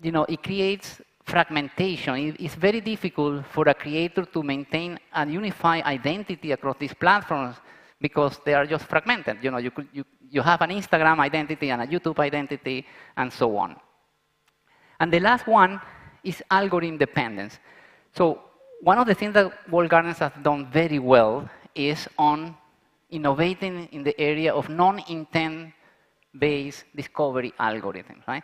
it creates fragmentation. It's very difficult for a creator to maintain a unified identity across these platforms because they are just fragmented. You have an Instagram identity and a YouTube identity and so on. And the last one is algorithm dependence. So one of the things that walled gardens have done very well is on innovating in the area of non-intent-based discovery algorithms, right?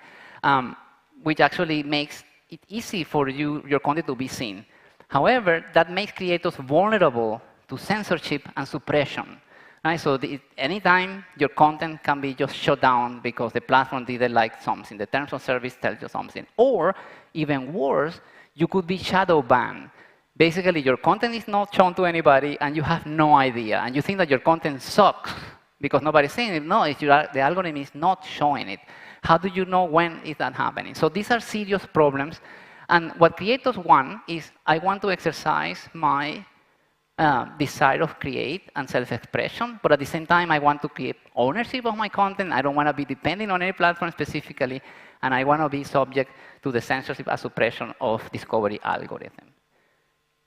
Which actually makes it easy for your content to be seen. However, that makes creators vulnerable to censorship and suppression. Right? So anytime your content can be just shut down because the platform didn't like something, the terms of service tells you something. Or, even worse, you could be shadow banned. Basically, your content is not shown to anybody, and you have no idea. And you think that your content sucks because nobody's seeing it. No, the algorithm is not showing it. How do you know when is that happening? So these are serious problems. And what creators want is, I want to exercise my desire of create and self-expression, but at the same time, I want to keep ownership of my content. I don't want to be depending on any platform specifically, and I want to be subject to the censorship and suppression of discovery algorithm.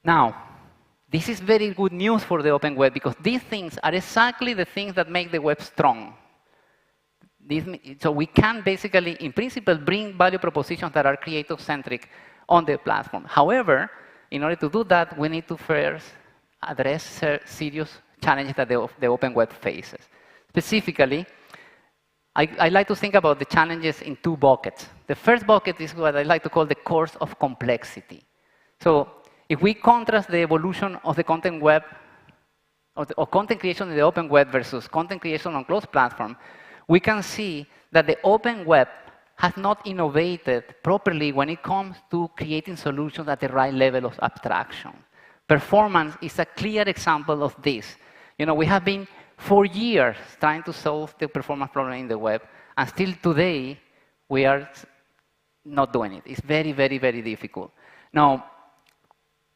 Now, this is very good news for the open web because these things are exactly the things that make the web strong. So we can basically, in principle, bring value propositions that are creator-centric on the platform. However, in order to do that, we need to first address serious challenges that the open web faces. Specifically, I like to think about the challenges in two buckets. The first bucket is what I like to call the course of complexity. So if we contrast the evolution of the content web, or content creation in the open web versus content creation on closed platform, we can see that the open web has not innovated properly when it comes to creating solutions at the right level of abstraction. Performance is a clear example of this. We have been for years trying to solve the performance problem in the web, and still today, we are not doing it. It's very, very, very difficult. Now,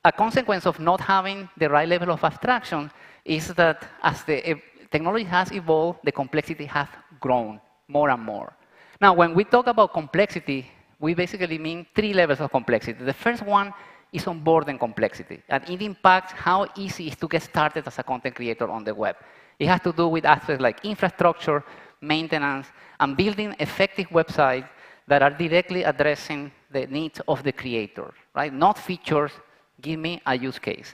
a consequence of not having the right level of abstraction is that as the technology has evolved, the complexity has grown more and more. Now, when we talk about complexity, we basically mean three levels of complexity. The first one is onboarding complexity, and it impacts how easy it is to get started as a content creator on the web. It has to do with aspects like infrastructure, maintenance, and building effective websites that are directly addressing the needs of the creator, right? Not features, give me a use case.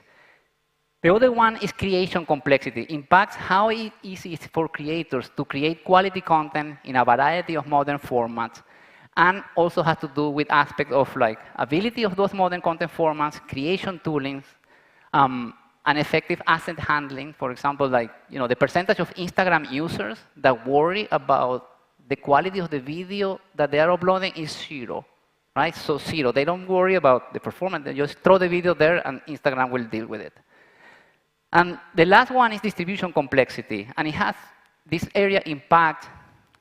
The other one is creation complexity. It impacts how easy it is for creators to create quality content in a variety of modern formats, and also has to do with aspects of like ability of those modern content formats, creation toolings, and effective asset handling. For example, like the percentage of Instagram users that worry about the quality of the video that they are uploading is 0, right? So 0. They don't worry about the performance. They just throw the video there, and Instagram will deal with it. And the last one is distribution complexity, and it has this area impact.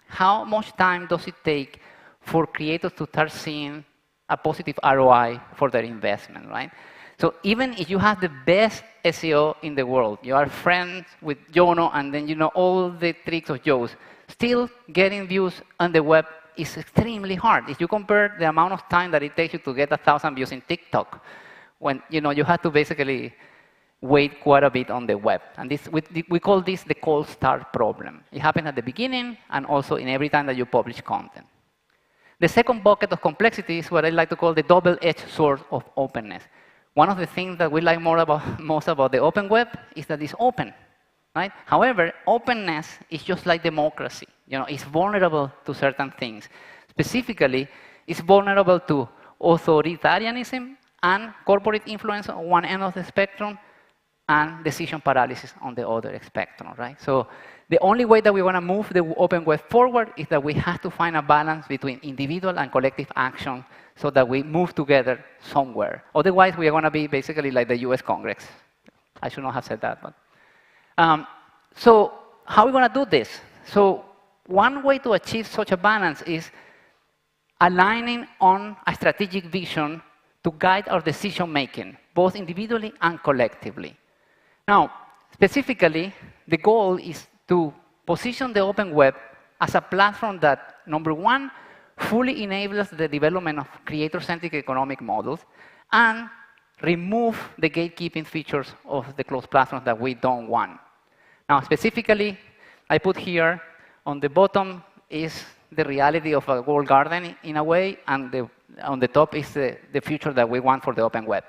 How much time does it take for creators to start seeing a positive ROI for their investment, right? So even if you have the best SEO in the world, you are friends with Jono, and then you know all the tricks of Joe's, still getting views on the web is extremely hard. If you compare the amount of time that it takes you to get 1,000 views in TikTok, when you have to basically wait quite a bit on the web. And this, we call this the cold start problem. It happens at the beginning and also in every time that you publish content. The second bucket of complexity is what I like to call the double-edged sword of openness. One of the things that we like most about the open web is that it's open, right? However, openness is just like democracy. It's vulnerable to certain things. Specifically, it's vulnerable to authoritarianism and corporate influence on one end of the spectrum and decision paralysis on the other spectrum, right? So the only way that we want to move the open web forward is that we have to find a balance between individual and collective action so that we move together somewhere. Otherwise, we are going to be basically like the US Congress. I should not have said that, but. So how are we going to do this? So one way to achieve such a balance is aligning on a strategic vision to guide our decision making, both individually and collectively. Now, specifically, the goal is to position the open web as a platform that, number one, fully enables the development of creator-centric economic models and remove the gatekeeping features of the closed platforms that we don't want. Now, specifically, I put here on the bottom is the reality of a walled garden in a way, and on the top is the future that we want for the open web.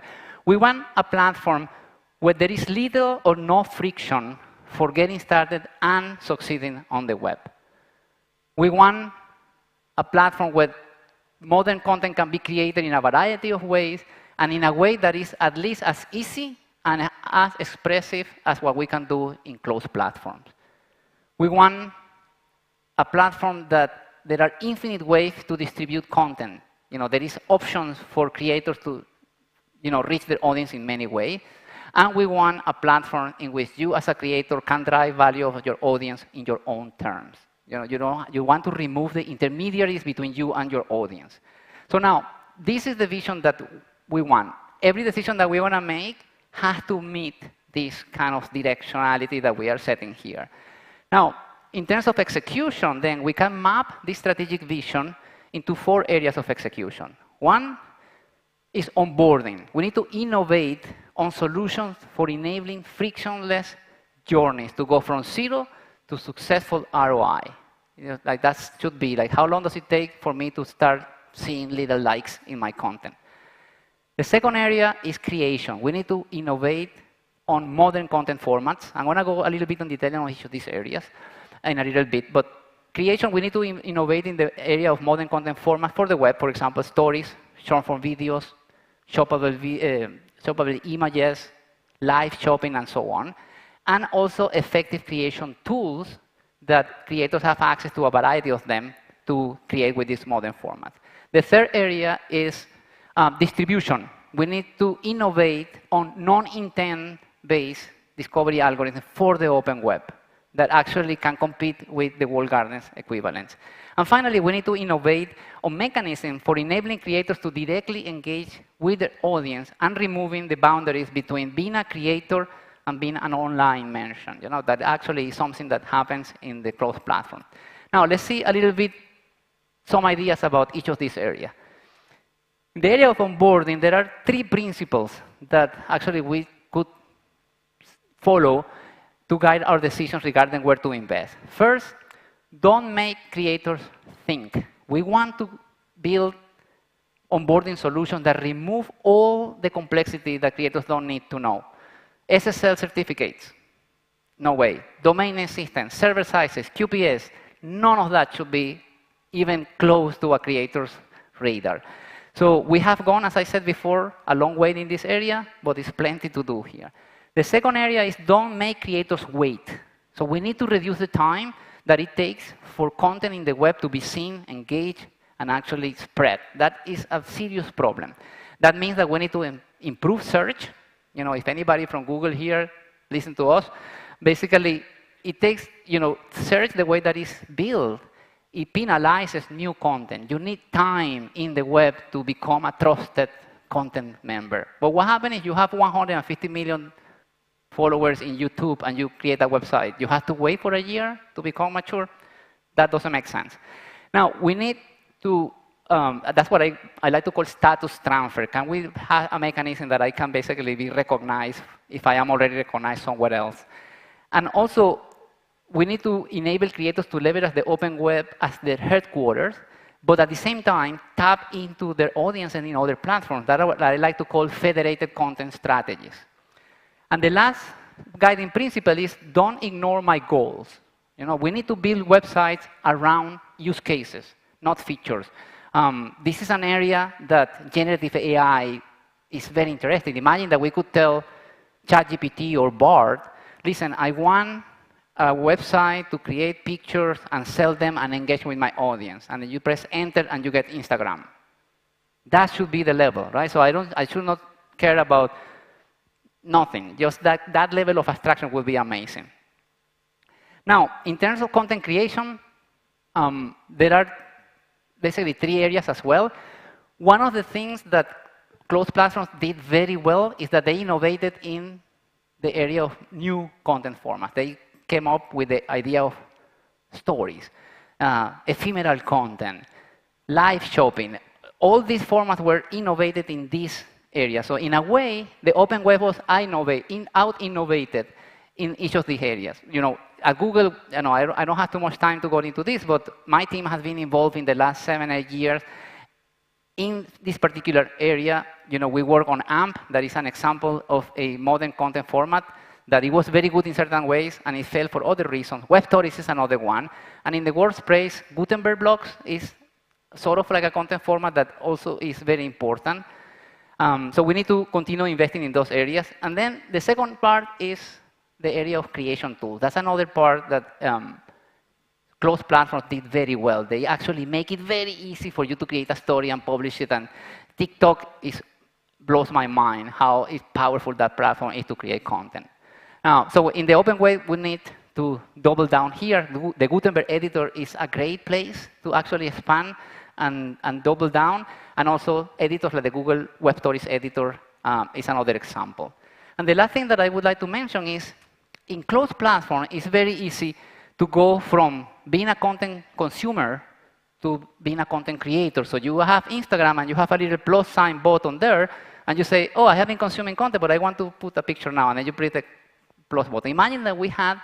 We want a platform where there is little or no friction for getting started and succeeding on the web. We want a platform where modern content can be created in a variety of ways and in a way that is at least as easy and as expressive as what we can do in closed platforms. We want a platform that there are infinite ways to distribute content. There is options for creators to reach their audience in many ways. And we want a platform in which you as a creator can drive value of your audience in your own terms. You want to remove the intermediaries between you and your audience. So now, this is the vision that we want. Every decision that we want to make has to meet this kind of directionality that we are setting here. Now, in terms of execution, then we can map this strategic vision into 4 areas of execution. One is onboarding. We need to innovate on solutions for enabling frictionless journeys to go from 0 to successful ROI. Like that should be like, how long does it take for me to start seeing little likes in my content? The second area is creation. We need to innovate on modern content formats. I'm going to go a little bit in detail on each of these areas in a little bit. But creation, we need to innovate in the area of modern content format for the web. For example, stories, short-form videos, shoppable images, live shopping, and so on. And also effective creation tools that creators have access to, a variety of them, to create with this modern format. The third area is distribution. We need to innovate on non-intent-based discovery algorithms for the open web that actually can compete with the walled gardens equivalents. And finally, we need to innovate on mechanisms for enabling creators to directly engage with their audience and removing the boundaries between being a creator and being an online merchant. That actually is something that happens in the closed platform. Now, let's see a little bit some ideas about each of these areas. In the area of onboarding, there are 3 principles that actually we could follow to guide our decisions regarding where to invest. First, don't make creators think. We want to build onboarding solutions that remove all the complexity that creators don't need to know. SSL certificates, no way. Domain name systems, server sizes, QPS, none of that should be even close to a creator's radar. So we have gone, as I said before, a long way in this area, but there's plenty to do here. The second area is don't make creators wait. So we need to reduce the time that it takes for content in the web to be seen, engaged, and actually spread. That is a serious problem. That means that we need to improve search. If anybody from Google here listen to us, basically it takes, search the way that is built. It penalizes new content. You need time in the web to become a trusted content member. But what happens if you have 150 million followers in YouTube and you create a website? You have to wait for a year to become mature? That doesn't make sense. Now, we need to, that's what I like to call status transfer. Can we have a mechanism that I can basically be recognized if I am already recognized somewhere else? And also, we need to enable creators to leverage the open web as their headquarters, but at the same time, tap into their audience and in other platforms. That I like to call federated content strategies. And the last guiding principle is don't ignore my goals. We need to build websites around use cases, not features. This is an area that generative AI is very interesting. Imagine that we could tell ChatGPT or Bard, listen, I want a website to create pictures and sell them and engage with my audience. And then you press enter and you get Instagram. That should be the level, right? So I should not care about nothing. Just that level of abstraction would be amazing. Now, in terms of content creation, there are basically 3 areas as well. One of the things that closed platforms did very well is that they innovated in the area of new content formats. They came up with the idea of stories, ephemeral content, live shopping. All these formats were innovated in this area. So in a way, the open web was out-innovated in each of these areas. You know, at Google, you know, I don't have too much time to go into this, but my team has been involved in the last 7, 8 years in this particular area. You know, we work on AMP, that is an example of a modern content format that it was very good in certain ways and it failed for other reasons. Web stories is another one. And in the WordPress, Gutenberg blocks is sort of like a content format that also is very important. So we need to continue investing in those areas. And then the second part is the area of creation tools. That's another part that closed platforms did very well. They actually make it very easy for you to create a story and publish it. And TikTok blows my mind how powerful that platform is to create content. Now, so in the open web, we need to double down here. The Gutenberg editor is a great place to actually expand and double down. And also editors like the Google Web Stories editor is another example. And the last thing that I would like to mention is in closed platform, it's very easy to go from being a content consumer to being a content creator. So you have Instagram and you have a little plus sign button there, and you say, oh, I have been consuming content, but I want to put a picture now, and then you press the plus button. Imagine that we had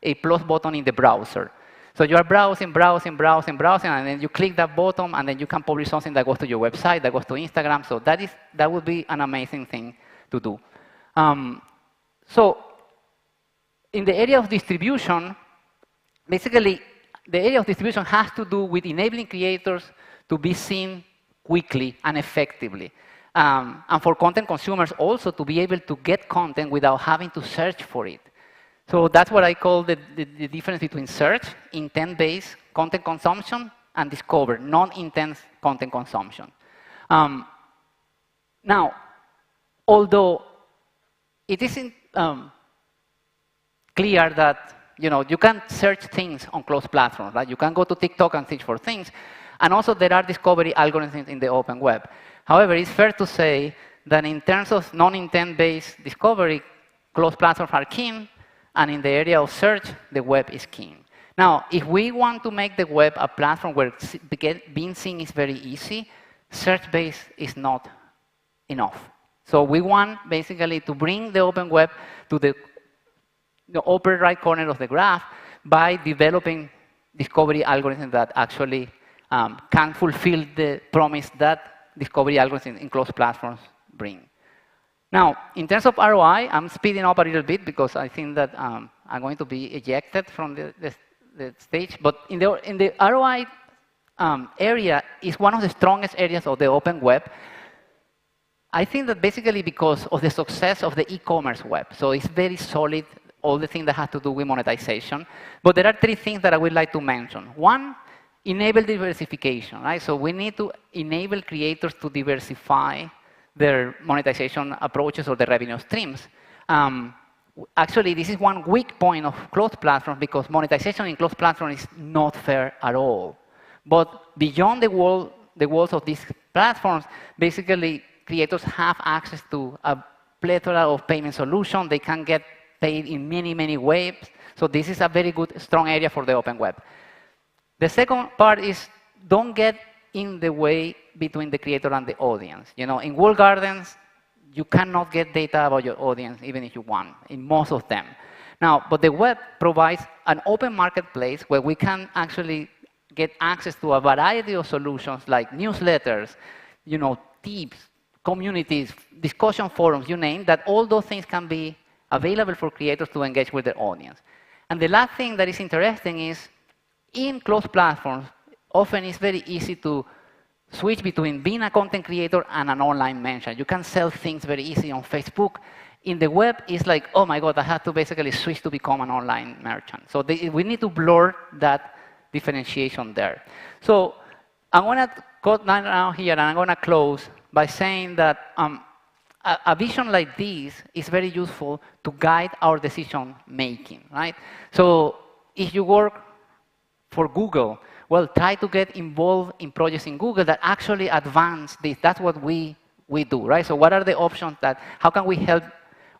a plus button in the browser. So you are browsing, and then you click that button, and then you can publish something that goes to your website, that goes to Instagram. So that would be an amazing thing to do. So in the area of distribution, basically, the area of distribution has to do with enabling creators to be seen quickly and effectively. And for content consumers also to be able to get content without having to search for it. So that's what I call the difference between search, intent-based content consumption, and discover, non-intent content consumption. Now, although it isn't clear that you can search things on closed platforms, right? You can go to TikTok and search for things. And also there are discovery algorithms in the open web. However, it's fair to say that in terms of non-intent-based discovery, closed platforms are king, and in the area of search, the web is king. Now, if we want to make the web a platform where being seen is very easy, search-based is not enough. So we want basically to bring the open web to the upper right corner of the graph by developing discovery algorithms that actually can fulfill the promise that discovery algorithms in closed platforms bring. Now, in terms of ROI, I'm speeding up a little bit because I think that I'm going to be ejected from the stage. But in the ROI area is one of the strongest areas of the open web. I think that basically because of the success of the e-commerce web. So it's very solid, all the things that have to do with monetization. But there are 3 things that I would like to mention. One, enable diversification, right? So we need to enable creators to diversify their monetization approaches or their revenue streams. Actually, this is one weak point of closed platforms because monetization in closed platforms is not fair at all. But beyond the walls of these platforms, basically, creators have access to a plethora of payment solutions. They can get paid in many, many ways. So this is a very good, strong area for the open web. The second part is don't get in the way between the creator and the audience. In walled gardens, you cannot get data about your audience even if you want, in most of them. Now, but the web provides an open marketplace where we can actually get access to a variety of solutions like newsletters, tips, communities, discussion forums, you name that. All those things can be available for creators to engage with their audience. And the last thing that is interesting is in closed platforms, often it's very easy to switch between being a content creator and an online merchant. You can sell things very easy on Facebook. In the web, it's like, oh my God, I have to basically switch to become an online merchant. So we need to blur that differentiation there. So I'm going to go down here, and I'm going to close by saying that a vision like this is very useful to guide our decision making, right? So if you work for Google, well, try to get involved in projects in Google that actually advance this. That's what we do, right? So what are the options how can we help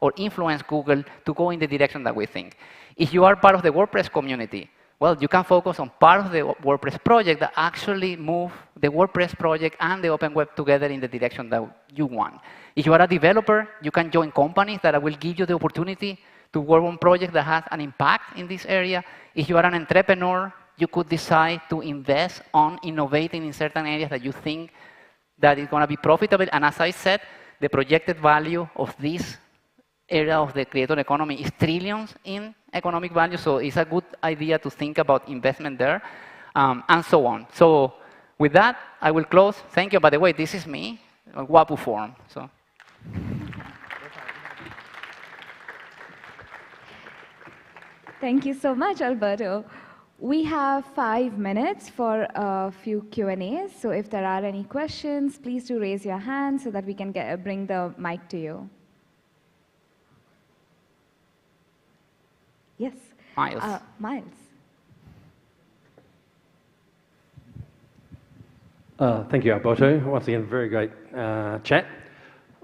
or influence Google to go in the direction that we think? If you are part of the WordPress community, well, you can focus on part of the WordPress project that actually move the WordPress project and the open web together in the direction that you want. If you are a developer, you can join companies that will give you the opportunity to work on projects that have an impact in this area. If you are an entrepreneur, you could decide to invest on innovating in certain areas that you think that is going to be profitable. And as I said, the projected value of this area of the creator economy is trillions in economic value. So it's a good idea to think about investment there, and so on. So with that, I will close. Thank you. By the way, this is me, a WAPU form. So. Thank you so much, Alberto. We have 5 minutes for a few Q&As. So if there are any questions, please do raise your hand so that we can bring the mic to you. Yes. Miles. Miles. Thank you, Alberto. Once again, very great chat.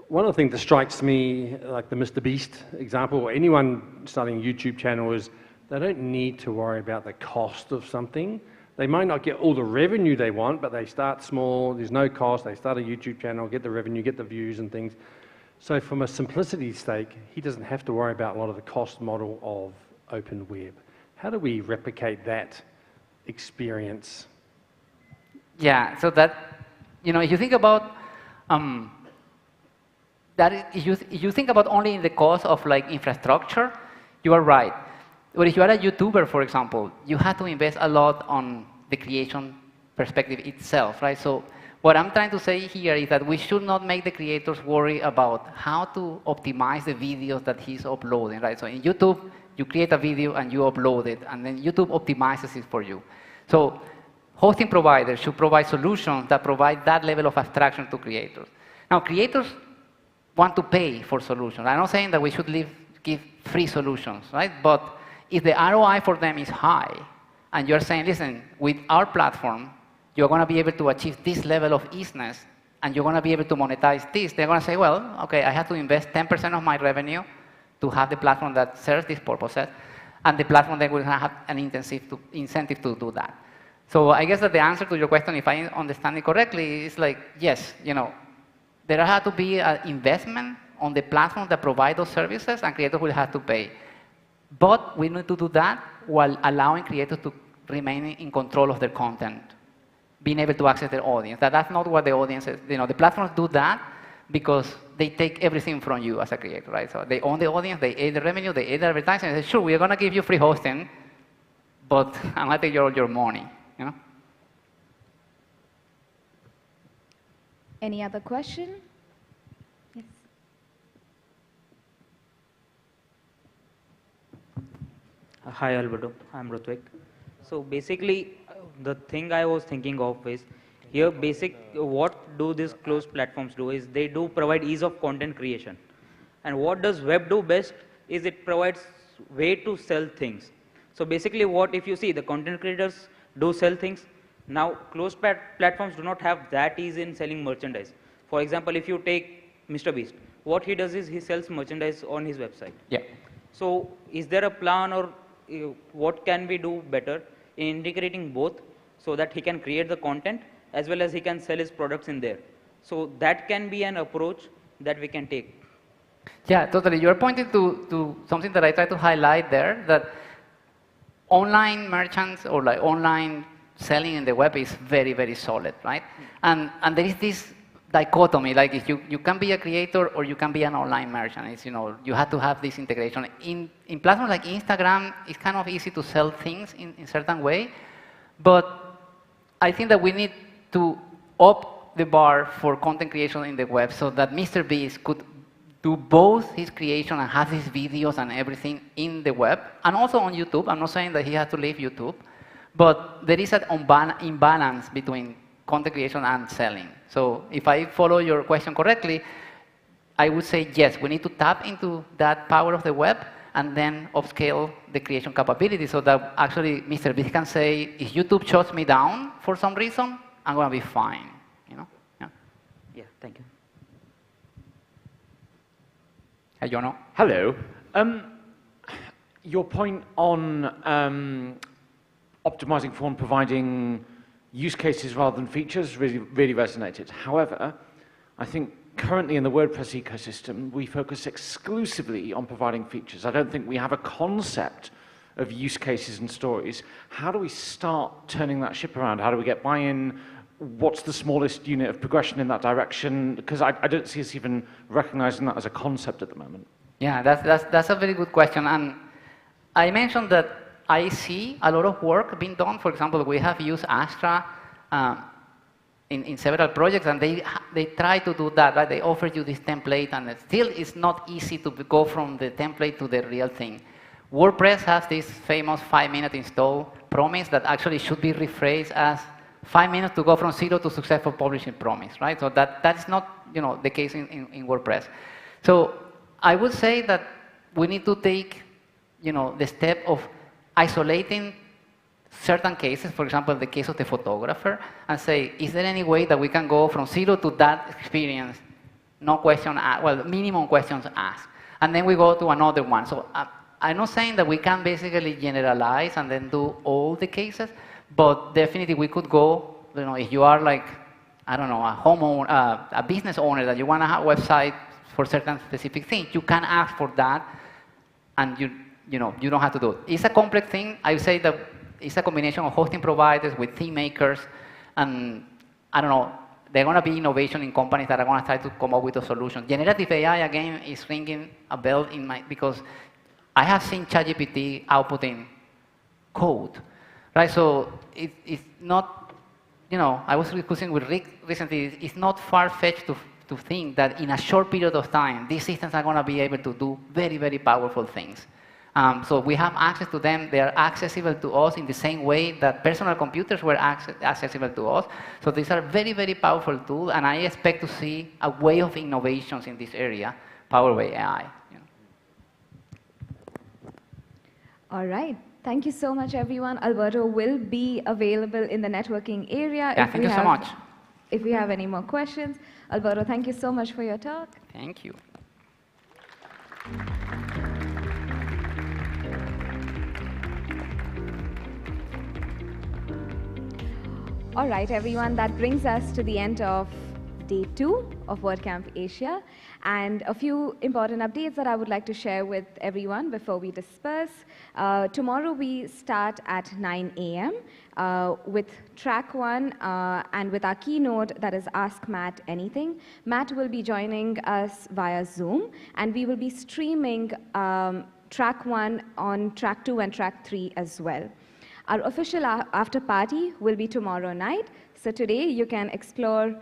One of the things that strikes me, like the Mr. Beast example, or anyone starting a YouTube channel, is they don't need to worry about the cost of something. They might not get all the revenue they want, but they start small, there's no cost, they start a YouTube channel, get the revenue, get the views and things. So from a simplicity sake, he doesn't have to worry about a lot of the cost model of open web. How do we replicate that experience? Yeah, so that, if you think about if you think about only in the cost of like infrastructure, you are right. But if you are a YouTuber, for example, you have to invest a lot on the creation perspective itself, right? So what I'm trying to say here is that we should not make the creators worry about how to optimize the videos that he's uploading, right? So in YouTube, you create a video and you upload it, and then YouTube optimizes it for you. So hosting providers should provide solutions that provide that level of abstraction to creators. Now, creators want to pay for solutions. I'm not saying that we should give free solutions, right? But if the ROI for them is high, and you're saying, listen, with our platform, you're going to be able to achieve this level of easiness, and you're going to be able to monetize this, they're going to say, well, okay, I have to invest 10% of my revenue to have the platform that serves these purposes, and the platform then will have an incentive to do that. So I guess that the answer to your question, if I understand it correctly, is like, yes, there has to be an investment on the platform that provide those services, and creators will have to pay. But we need to do that while allowing creators to remain in control of their content, being able to access their audience. That's not what the audience is. The platforms do that because they take everything from you as a creator, right? So they own the audience, they aid the revenue, they aid the advertising. They say, sure, we're going to give you free hosting, but I'm going to take all your money. Any other question? Yes. Hi, Alberto. I'm Rutvik. So basically, the thing I was thinking of is, here what do these closed platforms do is they do provide ease of content creation. And what does web do best is it provides way to sell things. So basically if you see, the content creators do sell things. Now, closed platforms do not have that ease in selling merchandise. For example, if you take Mr. Beast, what he does is he sells merchandise on his website. Yeah. So is there a plan, or what can we do better in integrating both so that he can create the content as well as he can sell his products in there? So that can be an approach that we can take. Yeah, totally. You're pointing to something that I try to highlight there, that online merchants or like online selling in the web is very, very solid, right? And there is this dichotomy, like if you can be a creator or you can be an online merchant. It's, you have to have this integration. In platforms like Instagram, it's kind of easy to sell things in certain way, but I think that we need to up the bar for content creation in the web so that Mr. Beast could do both his creation and have his videos and everything in the web, and also on YouTube. I'm not saying that he has to leave YouTube, but there is an imbalance between content creation and selling. So if I follow your question correctly, I would say yes, we need to tap into that power of the web and then upscale the creation capability so that actually Mr. Beast can say, if YouTube shuts me down for some reason, I'm going to be fine. You know? Yeah. Yeah, thank you. Hey, Jono. Hello. Your point on optimizing for and providing use cases rather than features really resonated. However, I think currently in the WordPress ecosystem, we focus exclusively on providing features. I don't think we have a concept of use cases and stories. How do we start turning that ship around? How do we get buy-in? What's the smallest unit of progression in that direction? Because I don't see us even recognizing that as a concept at the moment. Yeah, that's a very good question. And I mentioned that I see a lot of work being done. For example, we have used Astra in several projects, and they try to do that, right? They offer you this template, and it still it's not easy to go from the template to the real thing. WordPress has this famous 5-minute install promise that actually should be rephrased as 5 minutes to go from 0 to successful publishing promise, right? So that's not the case in WordPress. So I would say that we need to take the step of isolating certain cases, for example, the case of the photographer, and say, is there any way that we can go from 0 to that experience, no question asked, well, minimum questions asked, and then we go to another one. So I'm not saying that we can basically generalize and then do all the cases, but definitely we could go, if you are like, I don't know, a homeowner, a business owner that you want to have a website for certain specific things, you can ask for that, and you don't have to do it. It's a complex thing. I would say that it's a combination of hosting providers with theme makers, and I don't know, there are going to be innovation in companies that are going to try to come up with a solution. Generative AI, again, is ringing a bell because I have seen ChatGPT outputting code, right? So it's not, I was discussing with Rick recently, it's not far-fetched to think that in a short period of time, these systems are going to be able to do very, very powerful things. So we have access to them. They are accessible to us in the same way that personal computers were accessible to us. So these are very, very powerful tools, and I expect to see a wave of innovations in this area powered by AI. All right. Thank you so much, everyone. Alberto will be available in the networking area. Yeah, thank you so much. If we have any more questions. Alberto, thank you so much for your talk. Thank you. All right, everyone, that brings us to the end of day 2 of WordCamp Asia, and a few important updates that I would like to share with everyone before we disperse. Tomorrow we start at 9 a.m. With track 1 and with our keynote, that is Ask Matt Anything. Matt will be joining us via Zoom, and we will be streaming track 1 on track 2 and track 3 as well. Our official after party will be tomorrow night. So today you can explore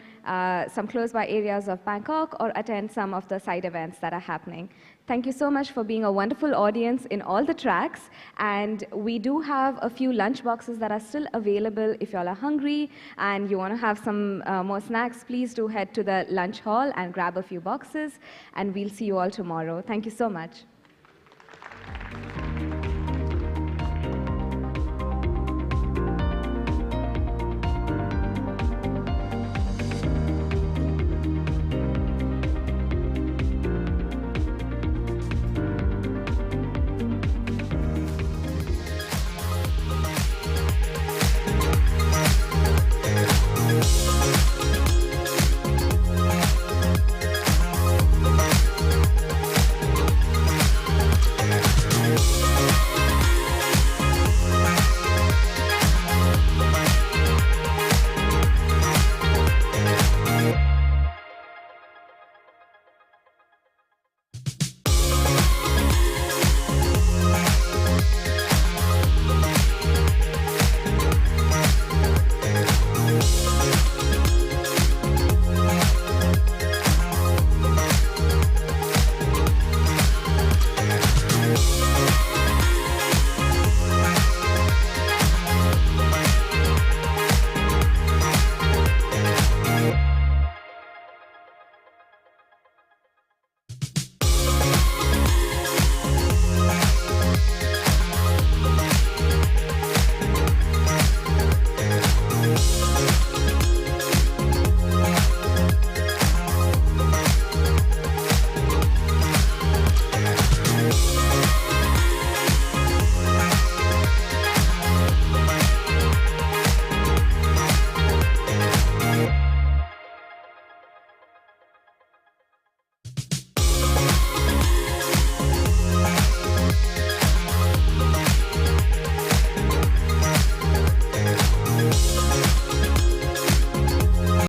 some close-by areas of Bangkok or attend some of the side events that are happening. Thank you so much for being a wonderful audience in all the tracks. And we do have a few lunch boxes that are still available. If you all are hungry and you want to have some more snacks, please do head to the lunch hall and grab a few boxes. And we'll see you all tomorrow. Thank you so much.